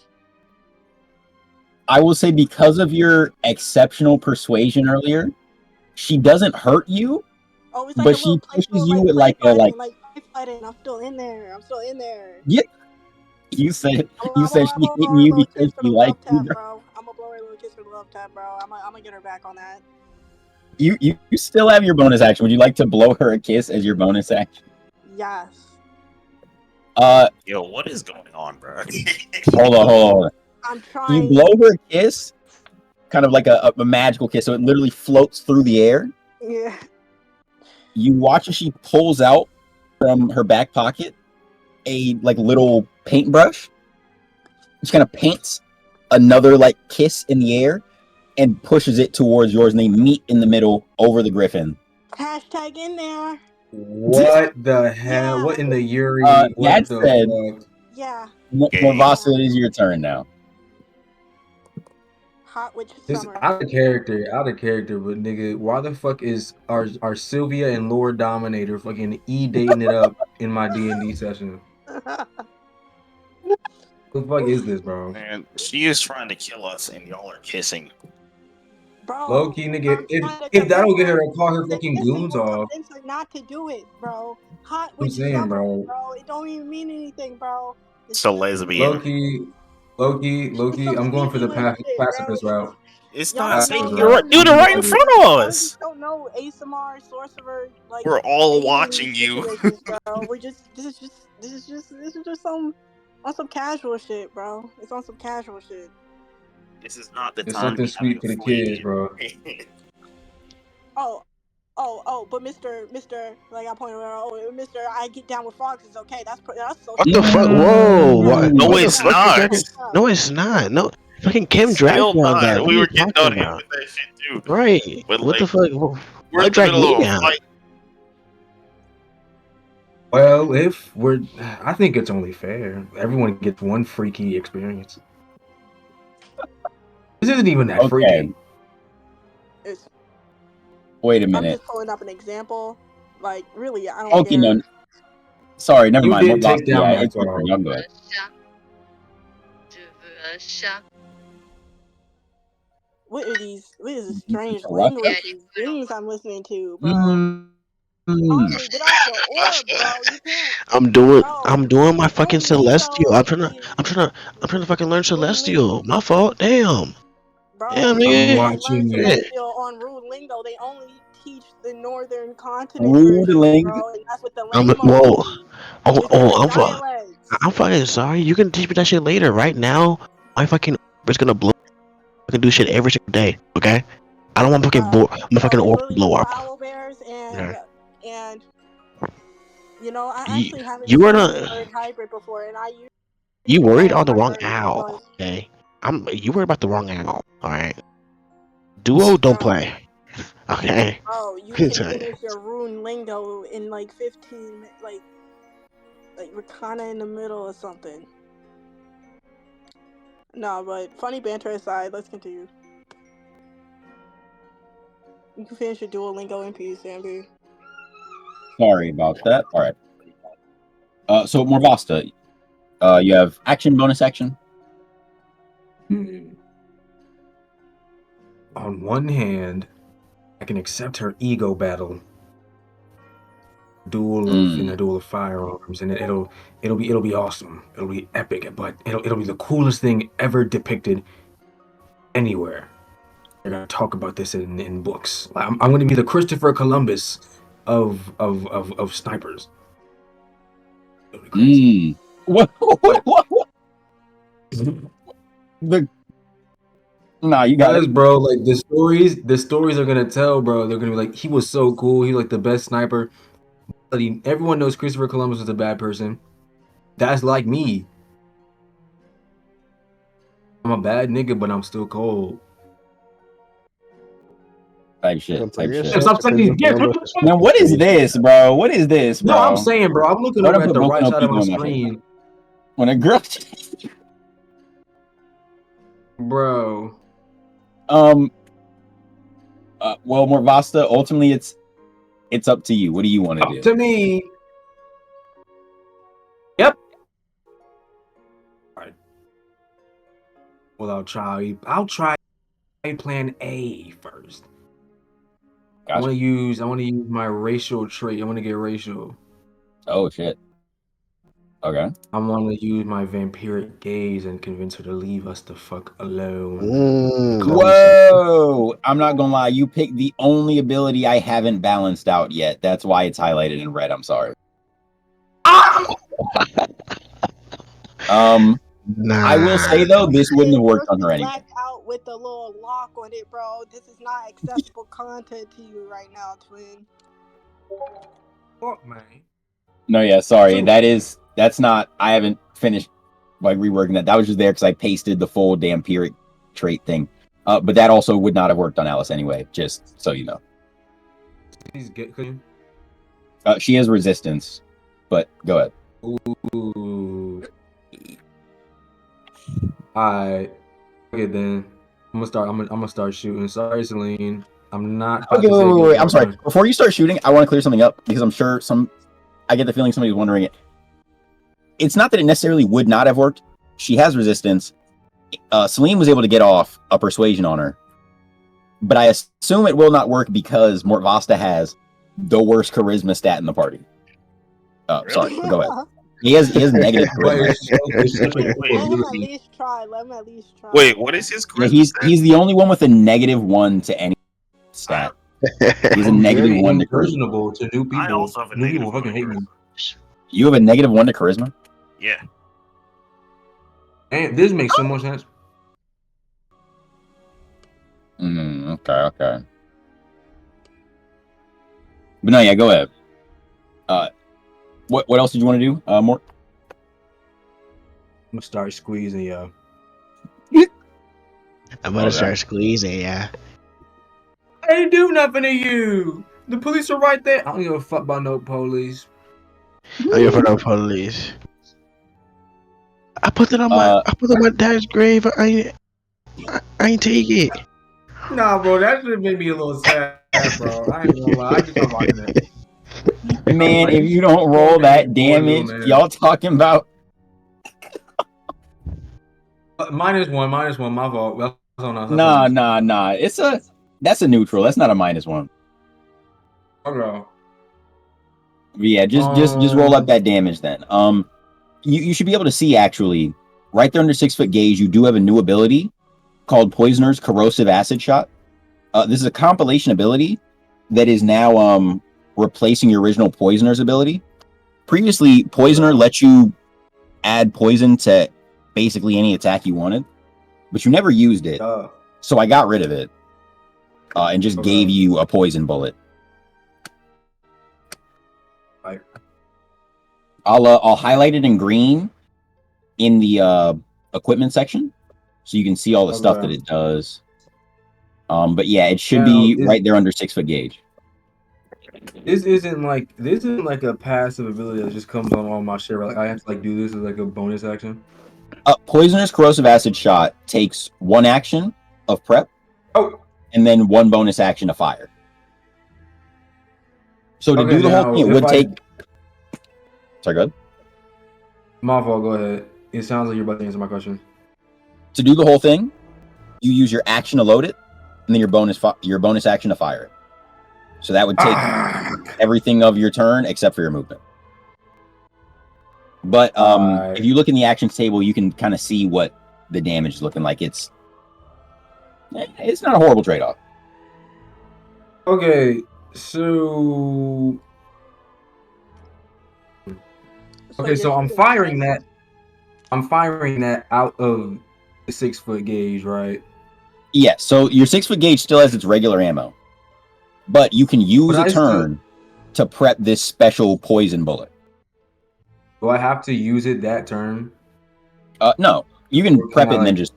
[SPEAKER 1] I will say because of your exceptional persuasion earlier, she doesn't hurt you,
[SPEAKER 6] Oh, it's like
[SPEAKER 1] but
[SPEAKER 6] a little
[SPEAKER 1] she pushes
[SPEAKER 6] playful,
[SPEAKER 1] you
[SPEAKER 6] like
[SPEAKER 1] with
[SPEAKER 6] play
[SPEAKER 1] like a
[SPEAKER 6] fighting, like play fighting. I'm still in there. I'm still in there.
[SPEAKER 1] yeah. You said
[SPEAKER 6] I'm
[SPEAKER 1] you said
[SPEAKER 6] gonna
[SPEAKER 1] she's
[SPEAKER 6] blow
[SPEAKER 1] hitting
[SPEAKER 6] her a
[SPEAKER 1] you
[SPEAKER 6] little
[SPEAKER 1] because
[SPEAKER 6] kiss for the
[SPEAKER 1] she likes
[SPEAKER 6] love
[SPEAKER 1] you,
[SPEAKER 6] tap,
[SPEAKER 1] bro.
[SPEAKER 6] bro. I'm gonna blow her a little kiss for the love tap, bro. I'm gonna get her back on that.
[SPEAKER 1] You still have your bonus action. Would you like to blow her a kiss as your bonus action?
[SPEAKER 6] Yes.
[SPEAKER 4] Yo, what is going on, bro?
[SPEAKER 1] Hold on.
[SPEAKER 6] I'm
[SPEAKER 1] You
[SPEAKER 6] trying.
[SPEAKER 1] blow her a kiss, kind of like a magical kiss, so it literally floats through the air.
[SPEAKER 6] Yeah.
[SPEAKER 1] You watch as she pulls out from her back pocket a like little paintbrush. She kind of paints another like kiss in the air and pushes it towards yours, and they meet in the middle over the griffin.
[SPEAKER 6] Hashtag in there.
[SPEAKER 3] What the hell?
[SPEAKER 6] Yeah.
[SPEAKER 3] What in the Yuri?
[SPEAKER 1] That
[SPEAKER 3] What the
[SPEAKER 1] said,
[SPEAKER 3] fuck?
[SPEAKER 6] Yeah.
[SPEAKER 1] Morvasa, it is your turn now.
[SPEAKER 6] Hot witch
[SPEAKER 3] This
[SPEAKER 6] summer.
[SPEAKER 3] out of character, but nigga, why the fuck is our Sylvia and Lord Dominator fucking dating it up in my D&D session? What the fuck is this, bro?
[SPEAKER 4] Man, she is trying to kill us, and y'all are kissing.
[SPEAKER 6] Bro,
[SPEAKER 3] Low key, nigga,
[SPEAKER 6] I'm trying to
[SPEAKER 3] if that'll get
[SPEAKER 6] convince
[SPEAKER 3] her to call her
[SPEAKER 6] the
[SPEAKER 3] fucking
[SPEAKER 6] kissing
[SPEAKER 3] goons
[SPEAKER 6] will
[SPEAKER 3] off,
[SPEAKER 6] convince her not to do it, bro. Hot
[SPEAKER 3] I'm
[SPEAKER 6] witch
[SPEAKER 3] saying,
[SPEAKER 6] summer,
[SPEAKER 3] bro.
[SPEAKER 6] bro. It don't even mean anything, bro. It's
[SPEAKER 4] So
[SPEAKER 6] just,
[SPEAKER 4] lesbian.
[SPEAKER 6] it's some
[SPEAKER 3] I'm going for the
[SPEAKER 6] sneaky link shit, bro.
[SPEAKER 3] pacifist route.
[SPEAKER 4] It's
[SPEAKER 6] Y'all
[SPEAKER 4] not
[SPEAKER 6] don't know.
[SPEAKER 3] Pacifist
[SPEAKER 4] sneaky.
[SPEAKER 6] Y'all
[SPEAKER 3] route.
[SPEAKER 6] don't
[SPEAKER 4] Dude,
[SPEAKER 6] know.
[SPEAKER 4] it
[SPEAKER 3] I'm
[SPEAKER 4] right in
[SPEAKER 3] going
[SPEAKER 4] front of
[SPEAKER 6] Y'all
[SPEAKER 4] us.
[SPEAKER 6] just don't know ASMR sorcerer like
[SPEAKER 4] We're all
[SPEAKER 6] dating
[SPEAKER 4] watching you.
[SPEAKER 6] situations, bro. This is just some on some casual shit, bro. It's on some casual shit.
[SPEAKER 4] This is not the
[SPEAKER 3] There's
[SPEAKER 4] time to
[SPEAKER 3] something
[SPEAKER 4] be having
[SPEAKER 3] sweet
[SPEAKER 4] a
[SPEAKER 3] for the kids, bro.
[SPEAKER 6] But Mr. Like I pointed out, Mr. I get down with frogs is okay. That's social.
[SPEAKER 2] What the fuck?
[SPEAKER 1] Mm.
[SPEAKER 2] Whoa! What?
[SPEAKER 4] No,
[SPEAKER 2] What the
[SPEAKER 4] it's
[SPEAKER 2] fuck you
[SPEAKER 4] not.
[SPEAKER 2] dragging? No, it's not. No, fucking Kim
[SPEAKER 4] It's
[SPEAKER 2] dragged
[SPEAKER 4] still
[SPEAKER 2] me on that.
[SPEAKER 4] not.
[SPEAKER 2] What
[SPEAKER 4] We
[SPEAKER 2] are you
[SPEAKER 4] were getting
[SPEAKER 2] talking
[SPEAKER 4] on him
[SPEAKER 2] about?
[SPEAKER 4] with that shit too.
[SPEAKER 2] Right.
[SPEAKER 4] But
[SPEAKER 2] What the
[SPEAKER 4] like,
[SPEAKER 2] fuck?
[SPEAKER 4] we're
[SPEAKER 2] Why
[SPEAKER 4] in the
[SPEAKER 2] drag
[SPEAKER 4] middle
[SPEAKER 2] me
[SPEAKER 4] of a
[SPEAKER 2] down?
[SPEAKER 4] fight.
[SPEAKER 3] Well, I think it's only fair. Everyone gets one freaky experience. This isn't even that
[SPEAKER 1] Okay.
[SPEAKER 3] freaky.
[SPEAKER 6] It's,
[SPEAKER 1] Wait a
[SPEAKER 6] I'm
[SPEAKER 1] minute.
[SPEAKER 6] just pulling up an example. Like really, I don't
[SPEAKER 1] Okay,
[SPEAKER 6] care.
[SPEAKER 1] no. Sorry, never
[SPEAKER 3] You
[SPEAKER 1] mind.
[SPEAKER 3] did
[SPEAKER 1] Morvasa,
[SPEAKER 3] take down
[SPEAKER 1] yeah,
[SPEAKER 3] my
[SPEAKER 1] it's your turn.
[SPEAKER 3] phone.
[SPEAKER 1] I'm good.
[SPEAKER 6] What are these? What is this strange
[SPEAKER 1] It's a rough
[SPEAKER 6] language? These dreams I'm listening to, bro.
[SPEAKER 1] Mm.
[SPEAKER 6] Andre, get off your orb, bro. You can't,
[SPEAKER 2] I'm
[SPEAKER 6] bro.
[SPEAKER 2] doing my fucking
[SPEAKER 6] Rune
[SPEAKER 2] celestial.
[SPEAKER 6] lingo is
[SPEAKER 2] I'm trying to fucking learn
[SPEAKER 6] Rune lingo.
[SPEAKER 2] celestial. My fault. Damn.
[SPEAKER 6] Bro,
[SPEAKER 2] Damn,
[SPEAKER 6] you
[SPEAKER 3] I'm
[SPEAKER 2] nigga.
[SPEAKER 6] can't learn
[SPEAKER 3] watching you.
[SPEAKER 2] Shit.
[SPEAKER 6] Celestial on Rude Lingo. They only teach the Northern Continent
[SPEAKER 1] Rude
[SPEAKER 6] version,
[SPEAKER 1] ling.
[SPEAKER 6] bro, and that's with the
[SPEAKER 2] I'm
[SPEAKER 6] Lamos
[SPEAKER 2] whoa.
[SPEAKER 6] do
[SPEAKER 2] Oh,
[SPEAKER 6] with their
[SPEAKER 2] I'm
[SPEAKER 6] dialects.
[SPEAKER 2] fucking sorry. You can teach me that shit later. Right now, my fucking orb is gonna blow. I can do shit every single day. Okay. I don't want my fucking
[SPEAKER 6] It's
[SPEAKER 2] orb to
[SPEAKER 6] literally
[SPEAKER 2] blow
[SPEAKER 6] four
[SPEAKER 2] up.
[SPEAKER 6] owl bears
[SPEAKER 2] Yeah.
[SPEAKER 6] and you know I
[SPEAKER 2] You,
[SPEAKER 6] actually haven't
[SPEAKER 2] you are
[SPEAKER 6] seen the
[SPEAKER 2] not.
[SPEAKER 6] word hybrid before, and I use
[SPEAKER 2] You
[SPEAKER 6] the
[SPEAKER 2] worried
[SPEAKER 6] word
[SPEAKER 2] on the wrong
[SPEAKER 6] hybrid,
[SPEAKER 2] owl.
[SPEAKER 6] but
[SPEAKER 2] Okay. You worried about the wrong owl. All right. Duo don't
[SPEAKER 6] bro,
[SPEAKER 2] play. Okay.
[SPEAKER 6] you can finish your Rune Lingo in like 15 minutes, like we're kind of in the middle or something. No, but funny banter aside, let's continue. You can finish your Duolingo in peace, Amber.
[SPEAKER 1] Sorry about that. All right. So Morvasta, you have action, bonus action.
[SPEAKER 3] On one hand, I can accept her ego battle, in a duel of firearms, and it'll be awesome. It'll be epic, but it'll be the coolest thing ever depicted anywhere. They're gonna talk about this in books. I'm gonna be the Christopher Columbus of snipers. It'll be crazy.
[SPEAKER 1] What?
[SPEAKER 3] But
[SPEAKER 1] The Nah, you got
[SPEAKER 3] Because,
[SPEAKER 1] it.
[SPEAKER 3] bro, like the stories are gonna tell, bro. They're gonna be like, he was so cool. He was like the best sniper. But everyone knows Christopher Columbus was a bad person. That's like me. I'm a bad nigga, but I'm still cold.
[SPEAKER 1] Type shit.
[SPEAKER 2] Compare
[SPEAKER 1] Type shit.
[SPEAKER 2] yourself
[SPEAKER 3] Stop
[SPEAKER 2] to
[SPEAKER 3] sucking these
[SPEAKER 2] Christopher
[SPEAKER 3] gifts. What
[SPEAKER 2] Columbus
[SPEAKER 3] the
[SPEAKER 2] is
[SPEAKER 3] fuck?
[SPEAKER 1] Now, what is this, bro? What is this, bro?
[SPEAKER 3] No, I'm saying, bro. I'm looking
[SPEAKER 1] Don't
[SPEAKER 3] over
[SPEAKER 1] put
[SPEAKER 3] at the
[SPEAKER 1] Boku
[SPEAKER 3] right
[SPEAKER 1] no
[SPEAKER 3] side of
[SPEAKER 1] Pico
[SPEAKER 3] my
[SPEAKER 1] in my face.
[SPEAKER 3] screen,
[SPEAKER 1] When a girl,
[SPEAKER 3] bro.
[SPEAKER 1] well, Morvasta, ultimately, it's up to you. What do you want to
[SPEAKER 3] Up
[SPEAKER 1] do?
[SPEAKER 3] to me. Yep. All right. Well, I'll try plan A first. I
[SPEAKER 1] Gotcha.
[SPEAKER 3] want to use my racial trait. I want to get racial.
[SPEAKER 1] Oh shit. Okay.
[SPEAKER 3] I want to use my vampiric gaze and convince her to leave us the fuck alone.
[SPEAKER 2] Mm.
[SPEAKER 1] Whoa! I'm not gonna lie. You picked the only ability I haven't balanced out yet. That's why it's highlighted in red. I'm sorry.
[SPEAKER 2] Nah.
[SPEAKER 1] I will say though, this wouldn't have worked on her anyway.
[SPEAKER 6] Black out with the little lock on it, bro. This is not accessible content to you right now, twin.
[SPEAKER 3] Fuck, man.
[SPEAKER 1] No, yeah, sorry.
[SPEAKER 3] So-
[SPEAKER 1] That's not. I haven't finished like reworking that. That was just there because I pasted the full vampiric trait thing. But that also would not have worked on Alice anyway. Just so you know.
[SPEAKER 3] Please get clean.
[SPEAKER 1] She has resistance, but go ahead.
[SPEAKER 3] Ooh. Alright. Okay then. I'm gonna start shooting. Sorry, Celine. I'm not. about
[SPEAKER 1] Okay,
[SPEAKER 3] to say
[SPEAKER 1] wait.
[SPEAKER 3] good
[SPEAKER 1] I'm sorry.
[SPEAKER 3] partner.
[SPEAKER 1] Before you start shooting, I want to clear something up because I'm sure I get the feeling somebody's wondering it. It's not that it necessarily would not have worked. She has resistance. Celine was able to get off a persuasion on her, but I assume it will not work because Mortvasta has the worst charisma stat in the party. Sorry, but go ahead. He has negative
[SPEAKER 3] But
[SPEAKER 1] charisma.
[SPEAKER 3] it's such a
[SPEAKER 4] Wait,
[SPEAKER 3] cool
[SPEAKER 4] wait.
[SPEAKER 6] Let him at
[SPEAKER 3] ability.
[SPEAKER 6] least try. Let him at least try.
[SPEAKER 4] Wait, what is his
[SPEAKER 1] Yeah,
[SPEAKER 4] charisma?
[SPEAKER 1] he's the only one with a -1 to any stat. He's a
[SPEAKER 3] I'm
[SPEAKER 1] negative
[SPEAKER 3] very
[SPEAKER 1] 1 to charisma.
[SPEAKER 3] impersonable to new people.
[SPEAKER 4] I also have a
[SPEAKER 3] New
[SPEAKER 4] negative
[SPEAKER 3] people fucking hate me.
[SPEAKER 1] You have a -1 to charisma?
[SPEAKER 4] Yeah.
[SPEAKER 3] And this makes so much sense.
[SPEAKER 1] Okay. But no, yeah, go ahead. What else did you want to do, Mort?
[SPEAKER 3] I'm gonna start squeezing, yo.
[SPEAKER 2] I'm gonna start squeezing, yeah.
[SPEAKER 3] I didn't do nothing to you. The police are right there. I don't give a fuck about no police.
[SPEAKER 2] I'm here for no police. I put it on my dad's grave. I ain't take it.
[SPEAKER 3] Nah, bro, that should make me a little sad, bro. I ain't gonna lie. I just not watching it.
[SPEAKER 1] Man, if you don't roll that damage, y'all talking about
[SPEAKER 3] -1, my fault. That's on us.
[SPEAKER 1] Nah. That's a neutral. That's not a -1.
[SPEAKER 3] Okay.
[SPEAKER 1] But yeah, just roll up that damage then. You should be able to see actually right there under 6-foot gauge. You do have a new ability called Poisoner's Corrosive Acid Shot. This is a compilation ability that is now replacing your original Poisoner's ability. Previously, Poisoner let you add poison to basically any attack you wanted, but you never used it. So I got rid of it and just gave you a poison bullet.
[SPEAKER 3] Right.
[SPEAKER 1] I'll highlight it in green in the equipment section so you can see all the stuff that it does. But yeah, it should be right there under 6-foot gauge.
[SPEAKER 3] This isn't like a passive ability that just comes on all my shit. Like I have to do this as like a bonus action.
[SPEAKER 1] Poisoner's Corrosive Acid Shot takes 1 action of prep, and then 1 bonus action of fire. So to do the whole thing, it would take. Sorry, go ahead.
[SPEAKER 3] My fault. Go ahead. It sounds like you're about to answer my question.
[SPEAKER 1] To do the whole thing, you use your action to load it, and then your bonus action to fire it. So that would take everything of your turn except for your movement. But if you look in the actions table, you can kind of see what the damage is looking like. It's not a horrible trade-off.
[SPEAKER 3] Okay, so I'm firing that. I'm firing that out of the 6-foot gauge, right?
[SPEAKER 1] Yeah. So your 6-foot gauge still has its regular ammo, but you can use a turn to prep this special poison bullet.
[SPEAKER 3] Do I have to use it that turn?
[SPEAKER 1] No, you can prep it and then just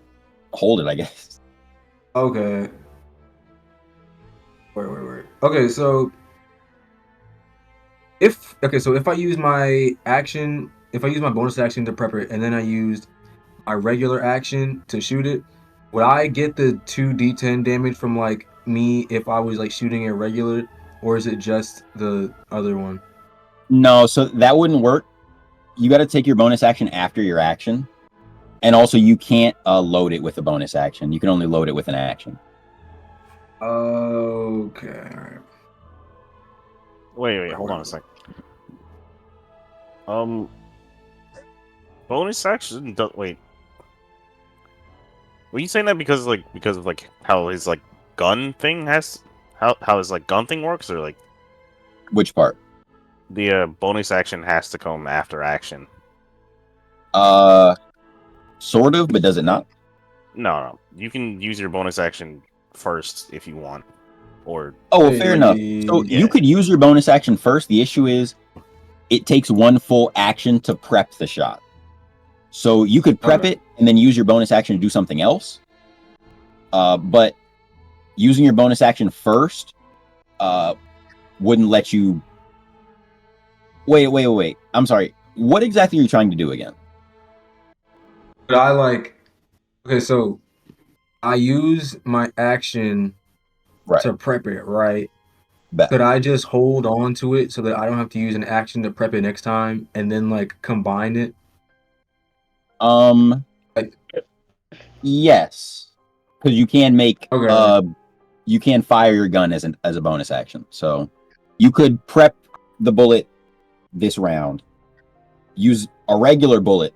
[SPEAKER 1] hold it, I guess.
[SPEAKER 3] Okay. Wait. Okay, so if I use my action, if I use my bonus action to prep it, and then I used my regular action to shoot it, would I get the 2d10 damage from me if I was shooting it regular, or is it just the other one?
[SPEAKER 1] No, so that wouldn't work. You got to take your bonus action after your action. And also, you can't load it with a bonus action. You can only load it with an action.
[SPEAKER 3] Okay. All right.
[SPEAKER 5] Wait, hold on a second. Bonus action. Wait. Were you saying that because of how his gun thing has how his gun thing works, or
[SPEAKER 1] Which part?
[SPEAKER 5] the bonus action has to come after action?
[SPEAKER 1] Sort of, but does it not?
[SPEAKER 5] No. You can use your bonus action first if you want, or
[SPEAKER 1] Oh, well, fair enough. So
[SPEAKER 5] yeah.
[SPEAKER 1] you could use your bonus action first. The issue is, it takes one full action to prep the shot. So you could prep it and then use your bonus action to do something else. But using your bonus action first wouldn't let you. Wait. I'm sorry. What exactly are you trying to do again?
[SPEAKER 3] But okay, so I use my action to prep it, right?
[SPEAKER 1] Bet.
[SPEAKER 3] Could I just hold on to it so that I don't have to use an action to prep it next time and then combine it?
[SPEAKER 1] Yes, because you can make
[SPEAKER 3] Okay.
[SPEAKER 1] you can fire your gun as a bonus action. So you could prep the bullet this round, use a regular bullet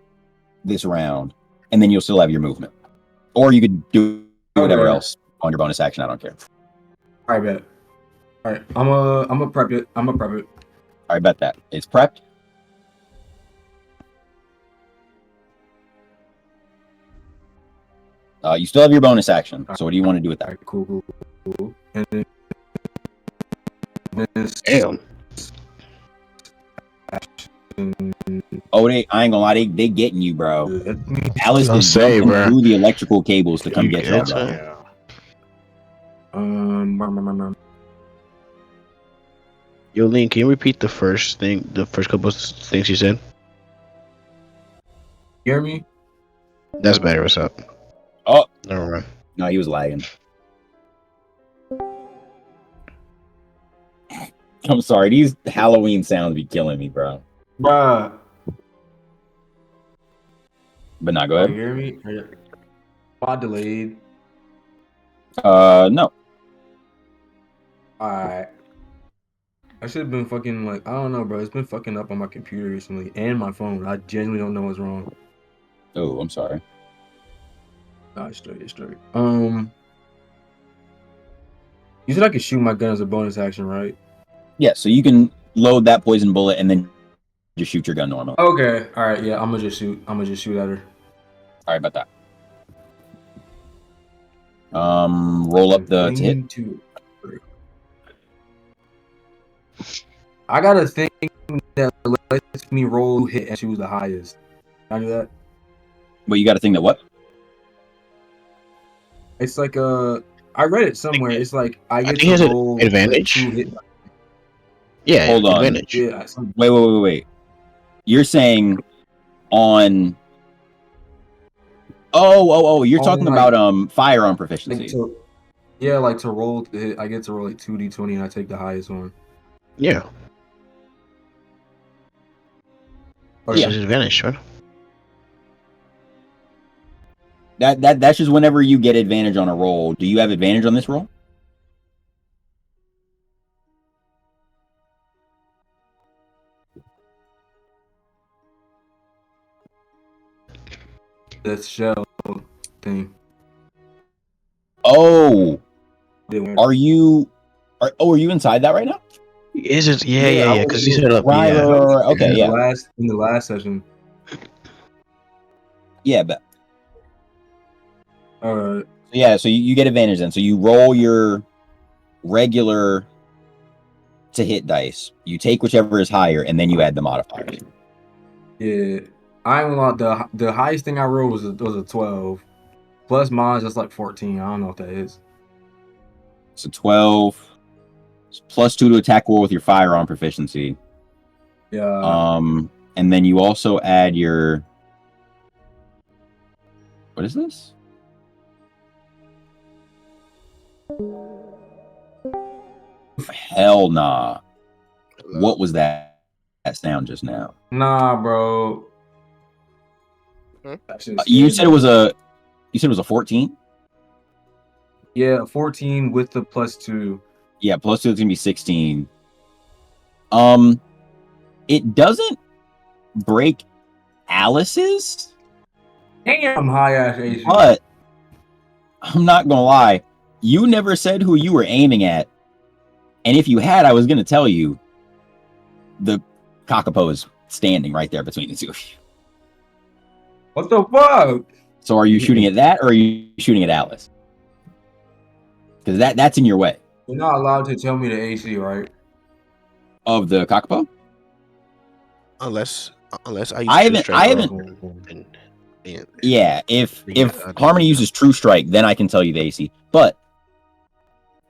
[SPEAKER 1] this round, and then you'll still have your movement. Or you could do whatever else on your bonus action. I don't care.
[SPEAKER 3] All right, bet. All right, I'm a prep it. I'm a prep it.
[SPEAKER 1] All right, bet that it's prepped. You still have your bonus action. So what do you want to do with that?
[SPEAKER 3] All right, cool. And then
[SPEAKER 2] Damn.
[SPEAKER 1] Oh, I ain't gonna lie, they getting you, bro. Alice
[SPEAKER 2] Don't
[SPEAKER 1] is
[SPEAKER 2] say,
[SPEAKER 1] jumping
[SPEAKER 2] bro.
[SPEAKER 1] through the electrical cables to come
[SPEAKER 2] You
[SPEAKER 1] get y'all,
[SPEAKER 2] good,
[SPEAKER 1] bro.
[SPEAKER 2] son?
[SPEAKER 3] Yeah.
[SPEAKER 2] Yo, Link, can you repeat the first couple of things you said?
[SPEAKER 3] Hear me?
[SPEAKER 2] That's better. What's up?
[SPEAKER 1] Oh,
[SPEAKER 2] Never mind.
[SPEAKER 1] no, he was lagging. I'm sorry, these Halloween sounds be killing me, bro.
[SPEAKER 3] Bruh.
[SPEAKER 1] But not go
[SPEAKER 3] You
[SPEAKER 1] ahead.
[SPEAKER 3] hear me? Quad delayed.
[SPEAKER 1] No.
[SPEAKER 3] Alright. I should have been fucking I don't know, bro. It's been fucking up on my computer recently and my phone. I genuinely don't know what's wrong.
[SPEAKER 1] Oh, I'm sorry.
[SPEAKER 3] Nah, it's straight. You said I could shoot my gun as a bonus action, right?
[SPEAKER 1] Yeah, so you can load that poison bullet and then just shoot your gun normally.
[SPEAKER 3] Okay. Alright, yeah, I'm gonna just shoot at her.
[SPEAKER 1] Sorry about that. Roll up the to hit.
[SPEAKER 3] I got a thing that lets me roll hit and choose the highest. Can I do that?
[SPEAKER 1] But you got a thing that what?
[SPEAKER 3] It's I read it somewhere. It's I get
[SPEAKER 2] think
[SPEAKER 3] to
[SPEAKER 2] it's
[SPEAKER 3] roll
[SPEAKER 2] advantage.
[SPEAKER 3] 2 hit.
[SPEAKER 2] Yeah,
[SPEAKER 1] Hold on.
[SPEAKER 2] advantage.
[SPEAKER 3] Yeah.
[SPEAKER 1] Wait. You're saying on. Oh! You're talking about firearm proficiency.
[SPEAKER 3] To roll to hit, I get to roll 2d20 and I take the highest one.
[SPEAKER 2] Yeah.
[SPEAKER 3] Okay.
[SPEAKER 2] Yeah, it's advantage, man.
[SPEAKER 1] That's just whenever you get advantage on a roll. Do you have advantage on this roll?
[SPEAKER 3] That shell thing.
[SPEAKER 1] Oh, are you inside that right now?
[SPEAKER 2] Is it? Yeah. Because you set it up.
[SPEAKER 1] Right. Okay, yeah.
[SPEAKER 3] In the last session.
[SPEAKER 1] Yeah, but
[SPEAKER 3] Alright.
[SPEAKER 1] yeah, so you get advantage then. So you roll your regular to hit dice. You take whichever is higher, and then you add the modifiers.
[SPEAKER 3] Yeah. I ain't gonna lie, the highest thing I rolled was a 12. Plus mine's just 14. I don't know what that is.
[SPEAKER 1] So 12 plus 2 to attack roll with your firearm proficiency.
[SPEAKER 3] Yeah.
[SPEAKER 1] And then you also add your. What is this? Hell nah. What was that sound just now?
[SPEAKER 3] Nah, bro.
[SPEAKER 1] You said it was a 14.
[SPEAKER 3] Yeah, 14 with the +2.
[SPEAKER 1] Yeah, +2 is gonna be 16. It doesn't break Alice's,
[SPEAKER 3] Damn, high ass AC.
[SPEAKER 1] but I'm not gonna lie. You never said who you were aiming at, and if you had, I was gonna tell you. The Kakapo is standing right there between the two of you.
[SPEAKER 3] What the fuck?
[SPEAKER 1] So are you shooting at that, or are you shooting at Alice? Because that's in your way
[SPEAKER 3] You're not allowed to tell me the AC, right?
[SPEAKER 1] of the Kakapo.
[SPEAKER 2] Unless I
[SPEAKER 1] I
[SPEAKER 2] use
[SPEAKER 1] haven't. Yeah, if Harmony uses True Strike, then I can tell you the AC. But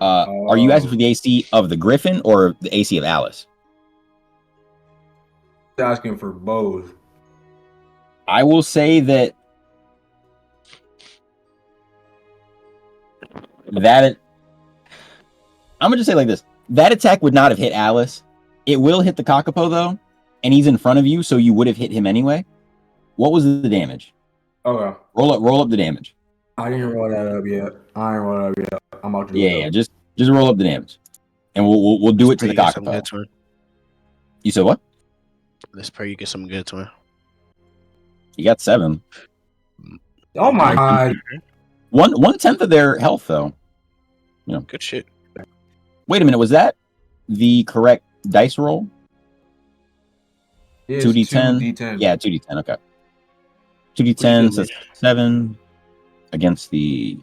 [SPEAKER 1] are you asking for the AC of the Griffin or the AC of Alice?
[SPEAKER 3] Asking for both.
[SPEAKER 1] I will say that I'm gonna just say it like this: that attack would not have hit Alice. It will hit the Kakapo though, and he's in front of you, so you would have hit him anyway. What was the damage?
[SPEAKER 3] Okay.
[SPEAKER 1] Roll up the damage.
[SPEAKER 3] I didn't roll that up yet. I'm about to do it.
[SPEAKER 1] Yeah, just roll up the damage, and we'll do it to the Kakapo. You said what?
[SPEAKER 2] Let's pray you get some good to him.
[SPEAKER 1] You got 7.
[SPEAKER 3] Oh my god.
[SPEAKER 1] 1/10 of their health though. You know.
[SPEAKER 2] Good shit.
[SPEAKER 1] Wait a minute, was that the correct dice roll? 2d10.
[SPEAKER 3] 2d10.
[SPEAKER 1] Yeah, 2d10. Okay. 2d10 says 7 against the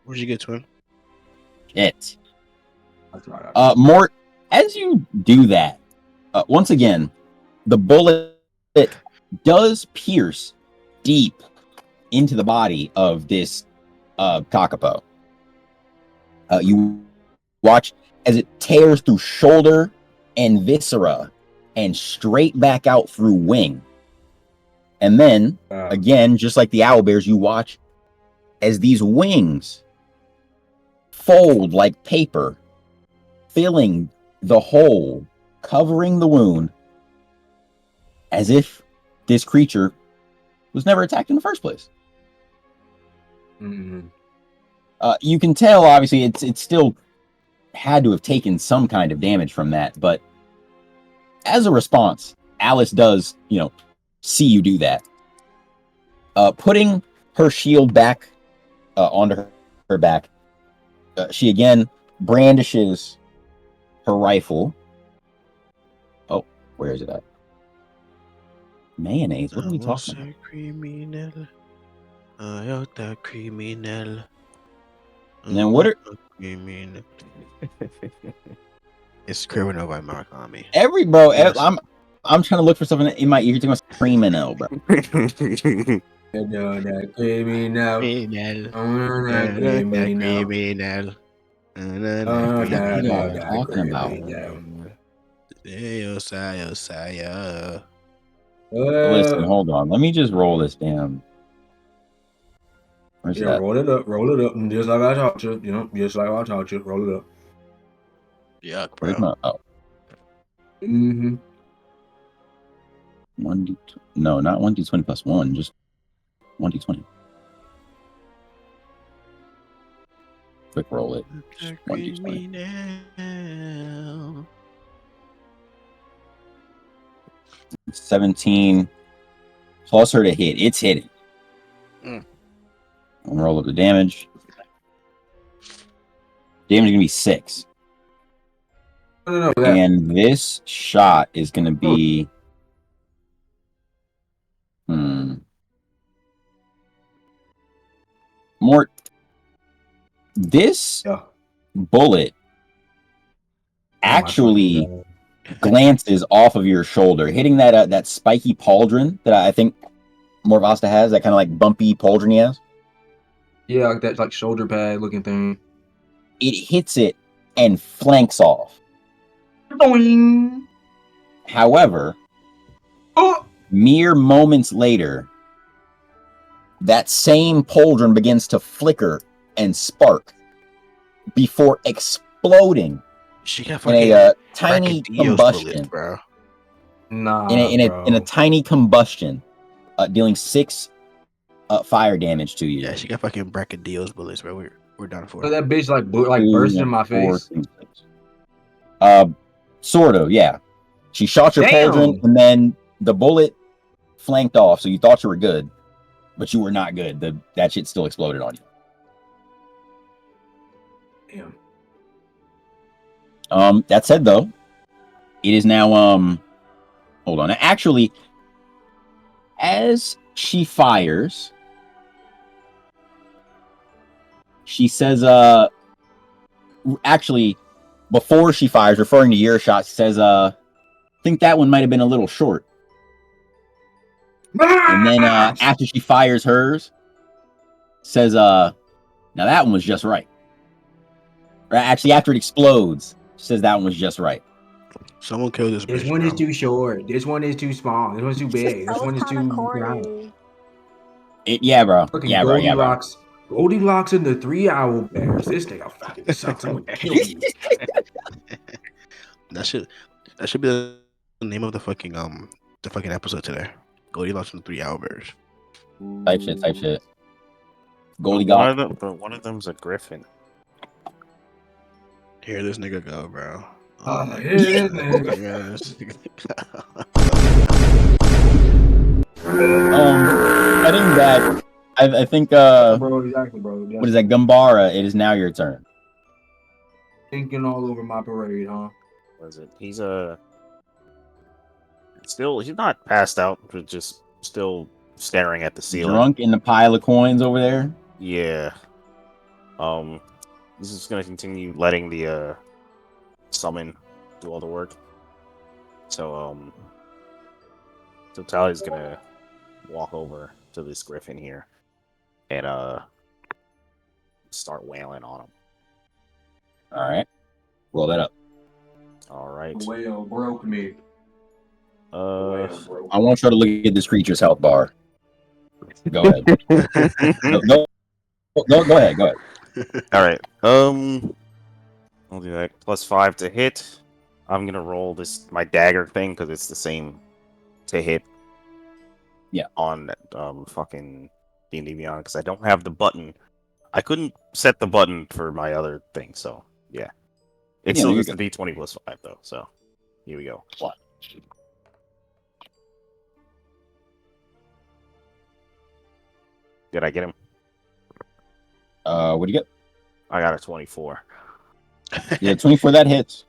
[SPEAKER 2] Where'd you get to him?
[SPEAKER 1] it.
[SPEAKER 3] That's right.
[SPEAKER 1] Mort, as you do that, once again, the bullet does pierce deep into the body of this Kakapo. You watch as it tears through shoulder and viscera and straight back out through wing. And then, again, just like the owlbears, you watch as these wings fold like paper, filling the hole, covering the wound, as if this creature was never attacked in the first place.
[SPEAKER 3] Mm-hmm.
[SPEAKER 1] You can tell, obviously, it's still had to have taken some kind of damage from that, but as a response, Alice does, see you do that. Putting her shield back onto her back, she again brandishes her rifle. Oh, where is it at? Mayonnaise. What are we talking about?
[SPEAKER 2] Criminal. Iota criminal.
[SPEAKER 1] And then what are
[SPEAKER 2] It's criminal by Mark Army.
[SPEAKER 1] Yes. I'm trying to look for something in my ear to go criminal, bro.
[SPEAKER 3] Criminal.
[SPEAKER 1] Talking about. Listen, hold on. Let me just roll this down. Where's that?
[SPEAKER 3] Roll it up, just like I taught you. Just like I taught you. Roll it up.
[SPEAKER 2] Yuck,
[SPEAKER 1] Where's
[SPEAKER 2] bro.
[SPEAKER 1] my
[SPEAKER 3] Mm-hmm.
[SPEAKER 1] 1d20. No, not 1d20 plus 1, just 1d20. Quick roll it. Just 1d20. 17 plus her to hit. It's hitting. I'll roll up the damage. Damage is gonna be 6.
[SPEAKER 3] No,
[SPEAKER 1] and this shot is gonna be Mort. This bullet actually glances off of your shoulder, hitting that spiky pauldron that I think Morvasta has, that kind of like bumpy pauldron he has.
[SPEAKER 3] Yeah, like that shoulder pad looking thing.
[SPEAKER 1] It hits it and flanks off.
[SPEAKER 3] Boing.
[SPEAKER 1] However, mere moments later, that same pauldron begins to flicker and spark before exploding
[SPEAKER 2] She got
[SPEAKER 1] in a tiny combustion.
[SPEAKER 2] Bullets, bro.
[SPEAKER 3] Nah,
[SPEAKER 1] in a
[SPEAKER 3] bro.
[SPEAKER 1] tiny combustion, dealing 6 fire damage to you.
[SPEAKER 2] Yeah, she got fucking bracket deals bullets, bro. We're done for.
[SPEAKER 3] So that bitch like
[SPEAKER 1] Two,
[SPEAKER 3] bursted in my
[SPEAKER 1] 4,
[SPEAKER 3] face.
[SPEAKER 1] 2, 6. Sort of, yeah. She shot your
[SPEAKER 3] Damn.
[SPEAKER 1] pauldron, and then the bullet flanked off, so you thought you were good, but you were not good. That shit still exploded on you.
[SPEAKER 3] Damn.
[SPEAKER 1] That said, though, it is now hold on. Actually, as she fires, she says, actually, before she fires, referring to your shot, she says, I think that one might have been a little short. And then after she fires hers, says, now that one was just right. Or actually, after it explodes, she says that one was just right.
[SPEAKER 2] Someone killed this
[SPEAKER 3] This
[SPEAKER 2] bitch.
[SPEAKER 3] one
[SPEAKER 2] bro.
[SPEAKER 3] is too short. This one is too small. This one's too big.
[SPEAKER 6] That
[SPEAKER 3] This
[SPEAKER 6] was
[SPEAKER 3] one is
[SPEAKER 6] kind of
[SPEAKER 3] too round.
[SPEAKER 6] corny.
[SPEAKER 1] Yeah, bro.
[SPEAKER 3] Fucking
[SPEAKER 1] Yeah, bro. Yeah, bro.
[SPEAKER 3] Goldilocks. Goldilocks and the 3 owl bears. This nigga fucking sucks. I'm gonna kill you.
[SPEAKER 2] That should be the name of the fucking episode today. Goldilocks and the 3 Owlbears.
[SPEAKER 1] Type shit. Goldie
[SPEAKER 5] But
[SPEAKER 1] got.
[SPEAKER 5] one of them's a griffin.
[SPEAKER 2] Here this nigga go, bro.
[SPEAKER 3] Here this nigga.
[SPEAKER 1] Heading back, I think
[SPEAKER 3] Bro, exactly, bro.
[SPEAKER 1] what is that, Gumbara? It is now your turn.
[SPEAKER 3] Thinking all over my parade, huh?
[SPEAKER 5] What is it? He's he's not passed out, but just still staring at the ceiling.
[SPEAKER 1] Drunk in the pile of coins over there.
[SPEAKER 5] Yeah. This is gonna continue letting the summon do all the work. So Totality's gonna walk over to this griffin here and start wailing on him.
[SPEAKER 1] All right, roll that up.
[SPEAKER 5] All right.
[SPEAKER 3] The whale broke me. The whale broke
[SPEAKER 1] I want you to look at this creature's health bar. Go ahead. Go ahead.
[SPEAKER 5] All right. I'll do that. +5 to hit. I'm gonna roll my dagger thing because it's the same to hit.
[SPEAKER 1] Yeah.
[SPEAKER 5] On fucking D&D Beyond because I don't have the button. I couldn't set the button for my other thing, so yeah. It's still just a D20 +5 though. So here we go.
[SPEAKER 1] What?
[SPEAKER 5] Did I get him?
[SPEAKER 1] What do you get?
[SPEAKER 5] I got a 24.
[SPEAKER 1] Yeah, 24. That hits.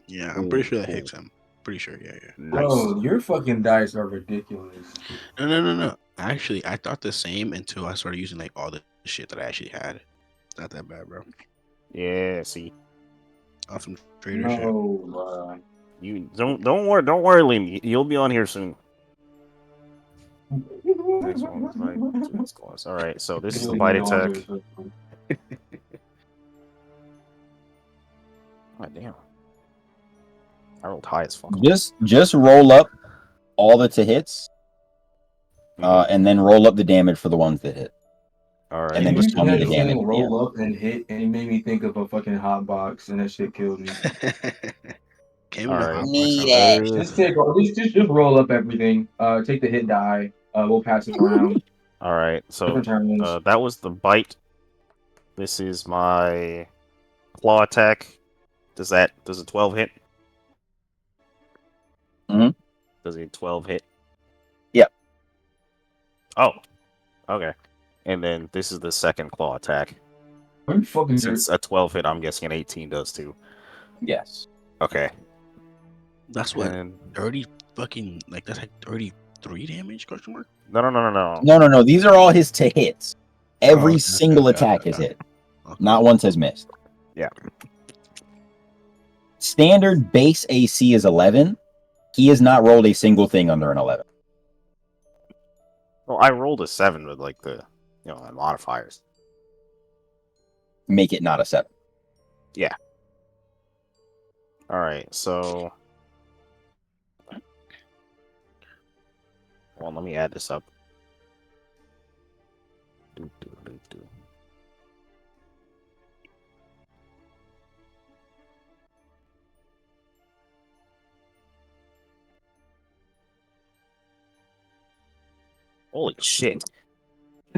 [SPEAKER 2] Yeah, I'm pretty sure that hits him. Pretty sure, yeah.
[SPEAKER 5] Nice.
[SPEAKER 3] Bro, your fucking dice are ridiculous.
[SPEAKER 2] No. Actually, I thought the same until I started using like all the shit that I actually had. Not that bad, bro.
[SPEAKER 5] Yeah. See,
[SPEAKER 2] Awesome trader shit.
[SPEAKER 3] No, bro.
[SPEAKER 5] you don't worry, Liam. You'll be on here soon. Next one was bite. Two claws. All right, so this is the bite attack. God damn. I rolled high as fuck.
[SPEAKER 1] Just roll up all the to hits, and then roll up the damage for the ones that hit.
[SPEAKER 5] All right.
[SPEAKER 1] And then just tell me the
[SPEAKER 3] saying
[SPEAKER 1] damage.
[SPEAKER 3] roll up and hit, and it made me think of a fucking hot box, and that shit killed me.
[SPEAKER 2] Came
[SPEAKER 5] All
[SPEAKER 2] with a
[SPEAKER 5] right.
[SPEAKER 2] hot box
[SPEAKER 1] Need
[SPEAKER 2] out.
[SPEAKER 3] Just roll up everything. Take the hit die. We'll pass it around.
[SPEAKER 5] All right. So
[SPEAKER 3] Different turns.
[SPEAKER 5] that was the bite. This is my claw attack. Does a 12 hit?
[SPEAKER 1] Mhm.
[SPEAKER 5] Does a 12 hit?
[SPEAKER 1] Yep.
[SPEAKER 5] Oh. Okay. And then this is the second claw attack.
[SPEAKER 3] Are you fucking
[SPEAKER 5] Since a 12 hit, I'm guessing an 18 does too.
[SPEAKER 1] Yes.
[SPEAKER 5] Okay.
[SPEAKER 2] That's what
[SPEAKER 5] And
[SPEAKER 2] 30 fucking like that's like 33 damage question mark.
[SPEAKER 5] no.
[SPEAKER 1] No. These are all his to hits. Every
[SPEAKER 2] okay,
[SPEAKER 1] single
[SPEAKER 2] okay,
[SPEAKER 1] attack
[SPEAKER 2] okay,
[SPEAKER 1] is
[SPEAKER 2] okay.
[SPEAKER 1] hit.
[SPEAKER 2] Okay.
[SPEAKER 1] Not once has missed.
[SPEAKER 5] Yeah.
[SPEAKER 1] Standard base AC is 11. He has not rolled a single thing under an 11.
[SPEAKER 5] Well, I rolled a 7 with like the modifiers.
[SPEAKER 1] Make it not a 7.
[SPEAKER 5] All right, so well, let me add this up. Do. Holy shit.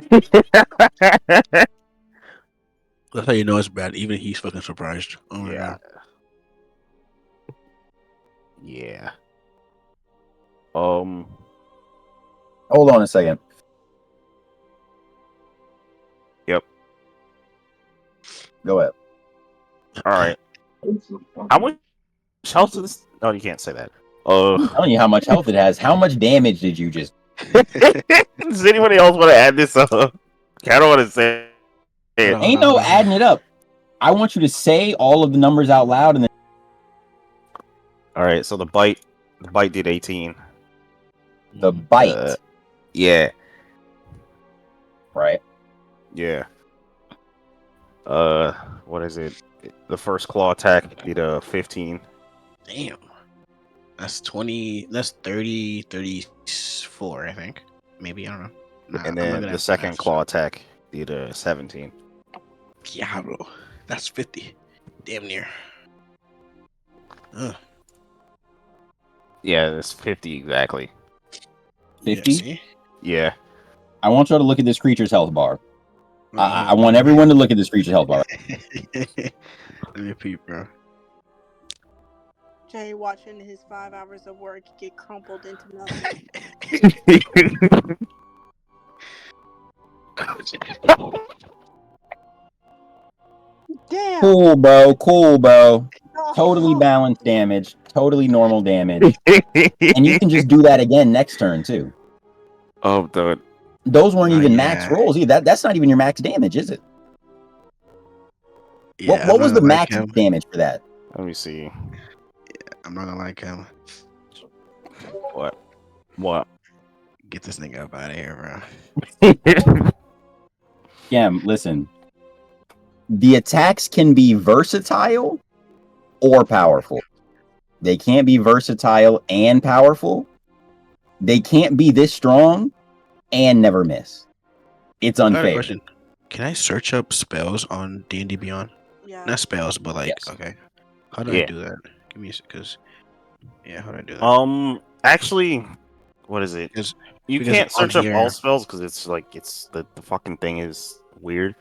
[SPEAKER 2] That's how you know it's bad. Even he's fucking surprised. Oh my
[SPEAKER 5] Yeah.
[SPEAKER 2] god.
[SPEAKER 5] Yeah.
[SPEAKER 1] Hold on a second.
[SPEAKER 5] Yep.
[SPEAKER 1] Go ahead.
[SPEAKER 5] All right. How much health is this? No, you can't say that.
[SPEAKER 1] I'm telling you how much health it has. How much damage did you just?
[SPEAKER 5] Does anybody else want to add this up? I don't want to say it.
[SPEAKER 1] Ain't no adding it up. I want you to say all of the numbers out loud, and then
[SPEAKER 5] All right, so the bite did 18.
[SPEAKER 1] the bite,
[SPEAKER 5] Yeah,
[SPEAKER 1] right?
[SPEAKER 5] yeah. What is it? The first claw attack did 15.
[SPEAKER 2] Damn. That's 20. That's 30, 34, I think. Maybe, I don't know. Nah,
[SPEAKER 5] And
[SPEAKER 2] I'm not
[SPEAKER 5] then
[SPEAKER 2] gonna
[SPEAKER 5] the second claw attack did 17.
[SPEAKER 2] Diablo. That's 50. Damn near. Ugh.
[SPEAKER 5] Yeah, it's 50 exactly.
[SPEAKER 1] 50?
[SPEAKER 2] Yeah, see?
[SPEAKER 5] Yeah.
[SPEAKER 1] I want y'all to look at this creature's health bar. I want everyone to look at this creature's health bar.
[SPEAKER 2] Let me peep, bro.
[SPEAKER 6] Jay watching his 5 hours of work get crumpled into nothing. Damn.
[SPEAKER 1] Cool, bro. Cool, bro.
[SPEAKER 6] Oh.
[SPEAKER 1] Totally balanced damage. Totally normal damage. And you can just do that again next turn too.
[SPEAKER 5] Oh, dude.
[SPEAKER 1] Those weren't even max
[SPEAKER 2] yeah.
[SPEAKER 1] rolls either. That's not even your max damage, is it?
[SPEAKER 2] Yeah,
[SPEAKER 1] What was
[SPEAKER 2] I'm
[SPEAKER 1] the
[SPEAKER 2] not gonna
[SPEAKER 1] max
[SPEAKER 2] like him.
[SPEAKER 1] damage for that?
[SPEAKER 5] Let me see.
[SPEAKER 2] I'm not gonna like him.
[SPEAKER 5] What?
[SPEAKER 2] Get this nigga up out of here, bro.
[SPEAKER 1] Gam, listen. The attacks can be versatile or powerful. They can't be versatile and powerful. They can't be this strong and never miss. It's
[SPEAKER 2] I got a
[SPEAKER 1] unfair.
[SPEAKER 2] question. Can I search up spells on D&D Beyond?
[SPEAKER 6] Yeah.
[SPEAKER 2] Not spells, but like,
[SPEAKER 1] Yes.
[SPEAKER 2] okay. How do
[SPEAKER 5] Yeah.
[SPEAKER 2] I do that? Give me a second, because how do I do that?
[SPEAKER 5] Actually, what is it?
[SPEAKER 2] Because
[SPEAKER 5] You
[SPEAKER 2] because
[SPEAKER 5] can't
[SPEAKER 2] on
[SPEAKER 5] search up all
[SPEAKER 2] here-
[SPEAKER 5] spells because it's like the fucking thing is weird.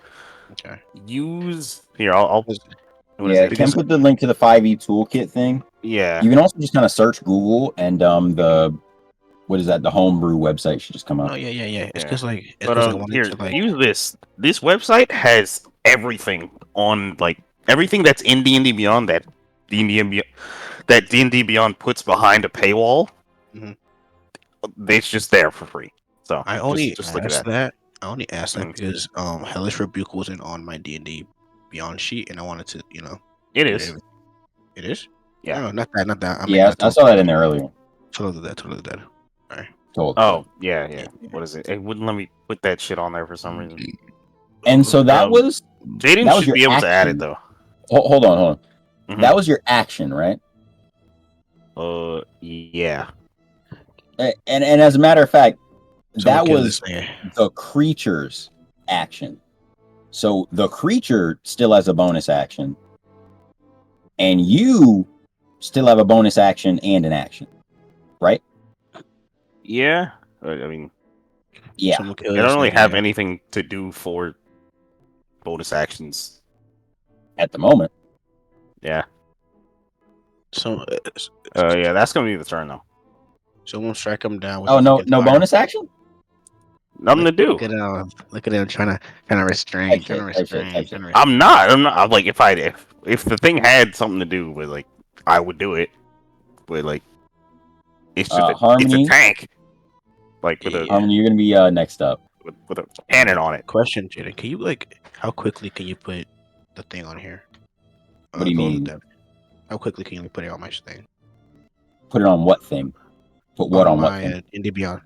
[SPEAKER 2] okay.
[SPEAKER 5] Use here. I'll what is
[SPEAKER 1] Yeah,
[SPEAKER 5] it?
[SPEAKER 1] Ken put the link to the 5e toolkit thing.
[SPEAKER 5] Yeah.
[SPEAKER 1] You can also just kind of search Google and the what is that? The homebrew website should just come up.
[SPEAKER 2] Oh yeah. It's
[SPEAKER 5] Yeah.
[SPEAKER 2] because like it's
[SPEAKER 5] But
[SPEAKER 2] 'cause I wanted
[SPEAKER 5] here,
[SPEAKER 2] to like.
[SPEAKER 5] use this. This website has everything on like everything that's in D&D Beyond that D&D Beyond puts behind a paywall.
[SPEAKER 2] Mhm.
[SPEAKER 5] It's just there for free. So
[SPEAKER 2] I only
[SPEAKER 5] just look at
[SPEAKER 2] asked
[SPEAKER 5] that.
[SPEAKER 2] that. I only asked that
[SPEAKER 5] Mhm.
[SPEAKER 2] because Hellish Rebuke wasn't on my D&D Beyond sheet, and I wanted to
[SPEAKER 5] It
[SPEAKER 2] get
[SPEAKER 5] is.
[SPEAKER 2] It is.
[SPEAKER 5] Yeah.
[SPEAKER 2] No, not that. I'm
[SPEAKER 1] Yeah,
[SPEAKER 2] making a
[SPEAKER 1] I saw that in there earlier.
[SPEAKER 2] Totally that. Alright.
[SPEAKER 1] Totally.
[SPEAKER 5] Oh, yeah. What is it? It wouldn't let me put that shit on there for some reason.
[SPEAKER 1] And so that
[SPEAKER 5] Um,
[SPEAKER 1] was
[SPEAKER 5] Jaden
[SPEAKER 1] that was
[SPEAKER 5] should
[SPEAKER 1] your
[SPEAKER 5] be able to add it
[SPEAKER 1] action.
[SPEAKER 5] though.
[SPEAKER 1] Hold on.
[SPEAKER 5] Mhm.
[SPEAKER 1] That was your action, right?
[SPEAKER 5] Yeah.
[SPEAKER 1] And as a matter of fact,
[SPEAKER 2] So
[SPEAKER 1] that
[SPEAKER 2] look at
[SPEAKER 1] was
[SPEAKER 2] this here.
[SPEAKER 1] the creature's action. So the creature still has a bonus action, and you still have a bonus action and an action, right?
[SPEAKER 5] Yeah. I mean,
[SPEAKER 1] Yeah.
[SPEAKER 2] So look at
[SPEAKER 5] I don't
[SPEAKER 2] this
[SPEAKER 5] really
[SPEAKER 2] nigga
[SPEAKER 5] have
[SPEAKER 2] here.
[SPEAKER 5] anything to do for bonus actions.
[SPEAKER 1] At the moment.
[SPEAKER 5] Yeah.
[SPEAKER 2] So
[SPEAKER 5] Yeah, that's gonna be the turn though.
[SPEAKER 2] someone strike him down with
[SPEAKER 1] Oh
[SPEAKER 2] a
[SPEAKER 1] no,
[SPEAKER 2] fucking
[SPEAKER 1] no
[SPEAKER 2] fire.
[SPEAKER 1] bonus action?
[SPEAKER 5] Nothing to do.
[SPEAKER 2] Look at him trying to restrain.
[SPEAKER 1] Type shit.
[SPEAKER 5] I'm not. I'm like if the thing had something to do with like I would do it. But like it's just it's a
[SPEAKER 1] Harmony.
[SPEAKER 5] tank. Like with
[SPEAKER 1] Harmony, you're gonna be next up.
[SPEAKER 5] with a cannon on it.
[SPEAKER 2] Question, Jaden. Can you how quickly can you put the thing on here?
[SPEAKER 1] What do you
[SPEAKER 2] Total
[SPEAKER 1] mean?
[SPEAKER 2] Death. How quickly can you put it on my thing?
[SPEAKER 1] Put it on what thing? Put what on what
[SPEAKER 2] my
[SPEAKER 1] thing?
[SPEAKER 2] D&D Beyond.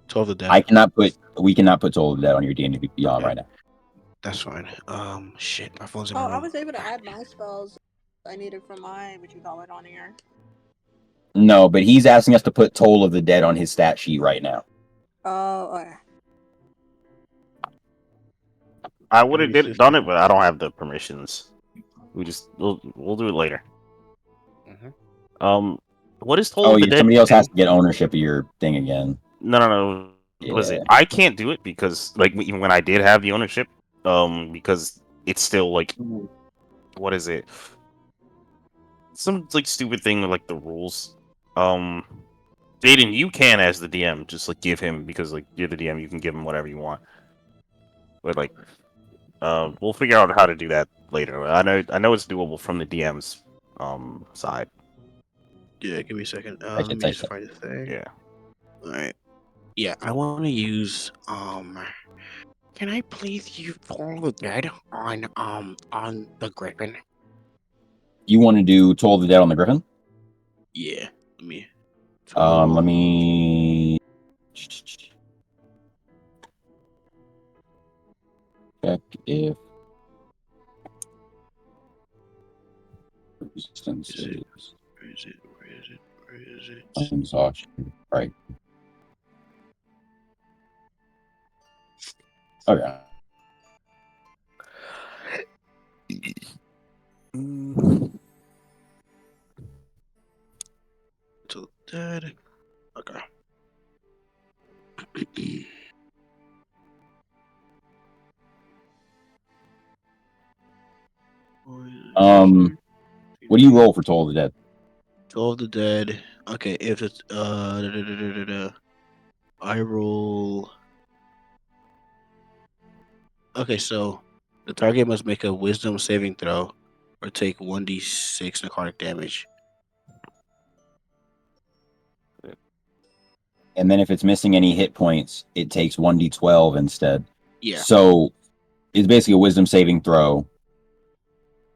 [SPEAKER 2] 12 of the Dead.
[SPEAKER 1] We cannot put Toll of the Dead on your D&D Beyond right now.
[SPEAKER 2] That's fine. Shit, my phone's in
[SPEAKER 6] Oh,
[SPEAKER 2] the
[SPEAKER 6] I
[SPEAKER 2] room.
[SPEAKER 6] was able to add my spells I needed for my on here.
[SPEAKER 1] No, but he's asking us to put Toll of the Dead on his stat sheet right now.
[SPEAKER 6] Oh, okay.
[SPEAKER 5] I would have done it, but I don't have the permissions. We'll do it later.
[SPEAKER 2] Mhm.
[SPEAKER 5] What is Toll of the Dead?
[SPEAKER 1] Somebody else has to get ownership of your thing again.
[SPEAKER 5] No. Was it? I can't do it because like even when I did have the ownership, because it's still like, what is it? Some like stupid thing with like the rules. Jaden, you can as the DM just like give him, because like you're the DM, you can give him whatever you want. But like, we'll figure out how to do that later. I know it's doable from the DM's side.
[SPEAKER 2] Yeah, give me a second.
[SPEAKER 1] I
[SPEAKER 2] Let
[SPEAKER 1] should
[SPEAKER 2] me
[SPEAKER 1] say
[SPEAKER 2] just
[SPEAKER 1] so.
[SPEAKER 2] find the thing.
[SPEAKER 5] Yeah.
[SPEAKER 2] All right. Yeah, I want to use Can I please use Toll the Dead on the Griffin?
[SPEAKER 1] You want to do Toll of the Dead on the Griffin?
[SPEAKER 2] Yeah. Let me.
[SPEAKER 1] Let me check if resistance
[SPEAKER 2] Is it?
[SPEAKER 1] is
[SPEAKER 2] Where is it? Where is it? Where is it?
[SPEAKER 1] exhaustion. Right. Okay.
[SPEAKER 2] Toll the Dead. Okay.
[SPEAKER 1] What do you roll for Toll of the Dead?
[SPEAKER 2] Toll of the Dead. Okay, if it's I roll. Okay, so the target must make a Wisdom saving throw, or take 1d6 necrotic damage.
[SPEAKER 1] And then if it's missing any hit points, it takes 1d12 instead.
[SPEAKER 2] Yeah.
[SPEAKER 1] So it's basically a wisdom saving throw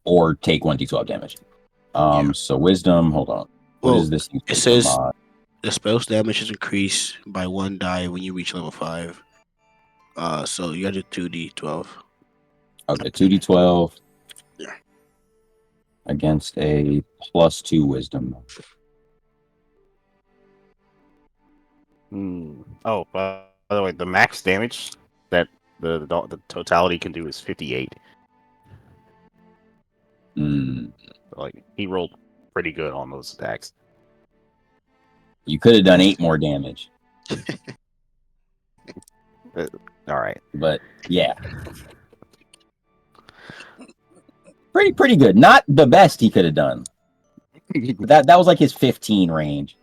[SPEAKER 1] or take 1d12 damage. So wisdom, hold on. What is this?
[SPEAKER 2] It says the spell's damage is increased by 1 die when you reach level 5. So you gotta do 2d12.
[SPEAKER 1] Okay, 2d12.
[SPEAKER 2] Yeah.
[SPEAKER 1] Against a +2 wisdom.
[SPEAKER 5] Oh, by the way, the max damage that the totality can do is 58. Like he rolled pretty good on those attacks.
[SPEAKER 1] You could have done 8 more damage.
[SPEAKER 5] All right,
[SPEAKER 1] but yeah, pretty good. Not the best he could have done. But that was like his 15 range.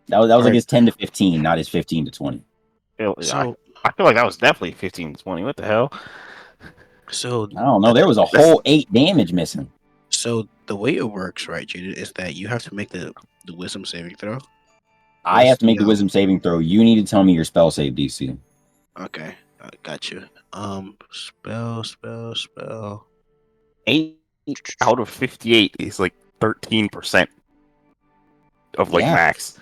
[SPEAKER 1] That was like his 10 to 15, not his 15 to 20.
[SPEAKER 2] So
[SPEAKER 5] I feel like that was definitely 15 to 20. What the hell?
[SPEAKER 2] So
[SPEAKER 1] I don't know. There was a whole 8 damage missing.
[SPEAKER 2] So the way it works, right, Jaden, is that you have to make the wisdom saving throw.
[SPEAKER 1] I have to make the wisdom saving throw. You need to tell me your spell save DC.
[SPEAKER 2] Okay, got you. Spell.
[SPEAKER 5] 8 out of 58 is like 13% of like max.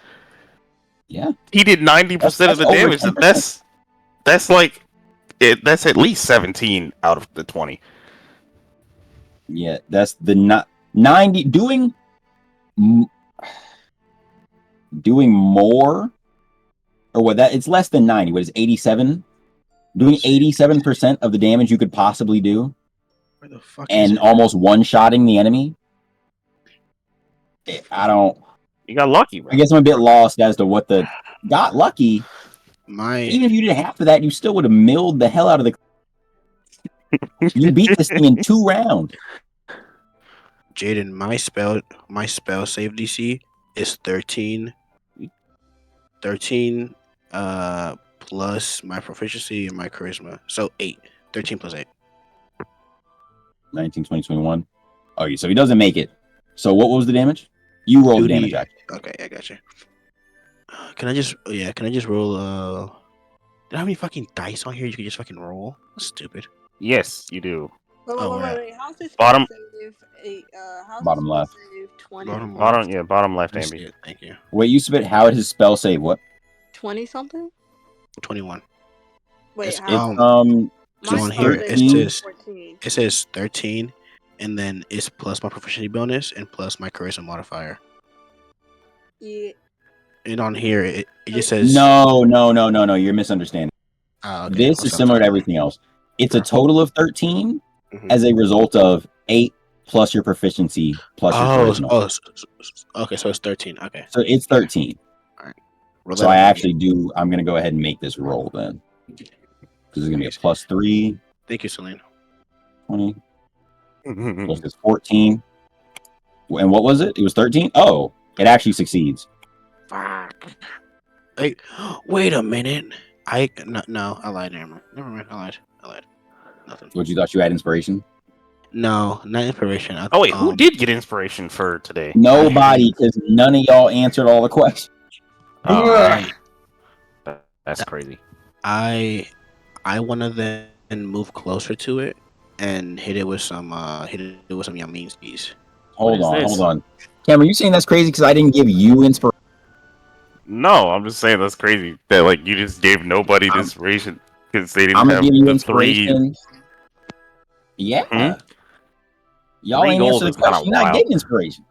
[SPEAKER 1] Yeah.
[SPEAKER 5] He did 90% of the damage. 10%. That's like that's at least 17 out of the 20.
[SPEAKER 1] Yeah, that's the 90 doing more, or what? That it's less than 90. What is 87? Doing 87% of the damage you could possibly do,
[SPEAKER 2] where the fuck
[SPEAKER 1] and almost one-shotting the enemy. I don't.
[SPEAKER 5] You got lucky, bro.
[SPEAKER 1] I guess I'm a bit lost as to what the got lucky.
[SPEAKER 2] Even
[SPEAKER 1] if you did half of that, you still would have milled the hell out of the. You beat this thing in 2 rounds.
[SPEAKER 2] Jaden, my spell save DC is 13. 13 plus my proficiency and my charisma. So 8. 13 plus 8.
[SPEAKER 1] 19, 20, 21. Okay, so he doesn't make it. So what was the damage? You rolled the damage, actually.
[SPEAKER 2] Okay, I got you. Can I just roll do you have any fucking dice on here you can just fucking roll? That's stupid.
[SPEAKER 5] Yes, you do.
[SPEAKER 6] Wait. How's this
[SPEAKER 5] bottom
[SPEAKER 6] save?
[SPEAKER 1] Bottom left.
[SPEAKER 6] Save 20.
[SPEAKER 5] Bottom left, Amby.
[SPEAKER 2] Thank you.
[SPEAKER 1] Wait, you submit how is his spell save? What?
[SPEAKER 6] 20 something?
[SPEAKER 2] 21.
[SPEAKER 6] Wait,
[SPEAKER 2] how? So on here it says 13, and then it's plus my proficiency bonus and plus my charisma modifier.
[SPEAKER 6] Yeah.
[SPEAKER 2] And on here it just says
[SPEAKER 1] No. You're misunderstanding.
[SPEAKER 2] Okay.
[SPEAKER 1] This is similar to everything else. It's a total of 13 as a result of 8 plus your proficiency plus your charisma.
[SPEAKER 2] Okay, so it's 13. Okay.
[SPEAKER 1] So it's 13.
[SPEAKER 2] All right.
[SPEAKER 1] So I actually do. I'm gonna go ahead and make this roll then, because it's gonna be a +3.
[SPEAKER 2] Thank you, Celine.
[SPEAKER 1] 20 plus this 14. And what was it? It was 13. Oh, it actually succeeds.
[SPEAKER 2] Fuck. Hey, wait a minute. I lied. Never mind. I lied. Nothing.
[SPEAKER 1] What, you thought you had inspiration?
[SPEAKER 2] No, not inspiration.
[SPEAKER 5] Oh wait, who did get inspiration for today?
[SPEAKER 1] Nobody, because none of y'all answered all the questions.
[SPEAKER 5] Oh, that's crazy.
[SPEAKER 2] I want to then move closer to it and hit it with some Yaminskis.
[SPEAKER 1] Hold on. Cam, are you saying that's crazy because I didn't give you inspiration?
[SPEAKER 5] No, I'm just saying that's crazy that like you just gave nobody the inspiration because they didn't
[SPEAKER 1] I'm
[SPEAKER 5] have
[SPEAKER 1] gonna give you
[SPEAKER 5] the
[SPEAKER 1] inspiration.
[SPEAKER 5] 3.
[SPEAKER 1] Yeah. Y'all
[SPEAKER 5] 3
[SPEAKER 1] ain't
[SPEAKER 5] goals
[SPEAKER 1] answered
[SPEAKER 5] is
[SPEAKER 1] the
[SPEAKER 5] kind
[SPEAKER 1] question.
[SPEAKER 5] of
[SPEAKER 1] You're not
[SPEAKER 5] wild.
[SPEAKER 1] getting inspiration.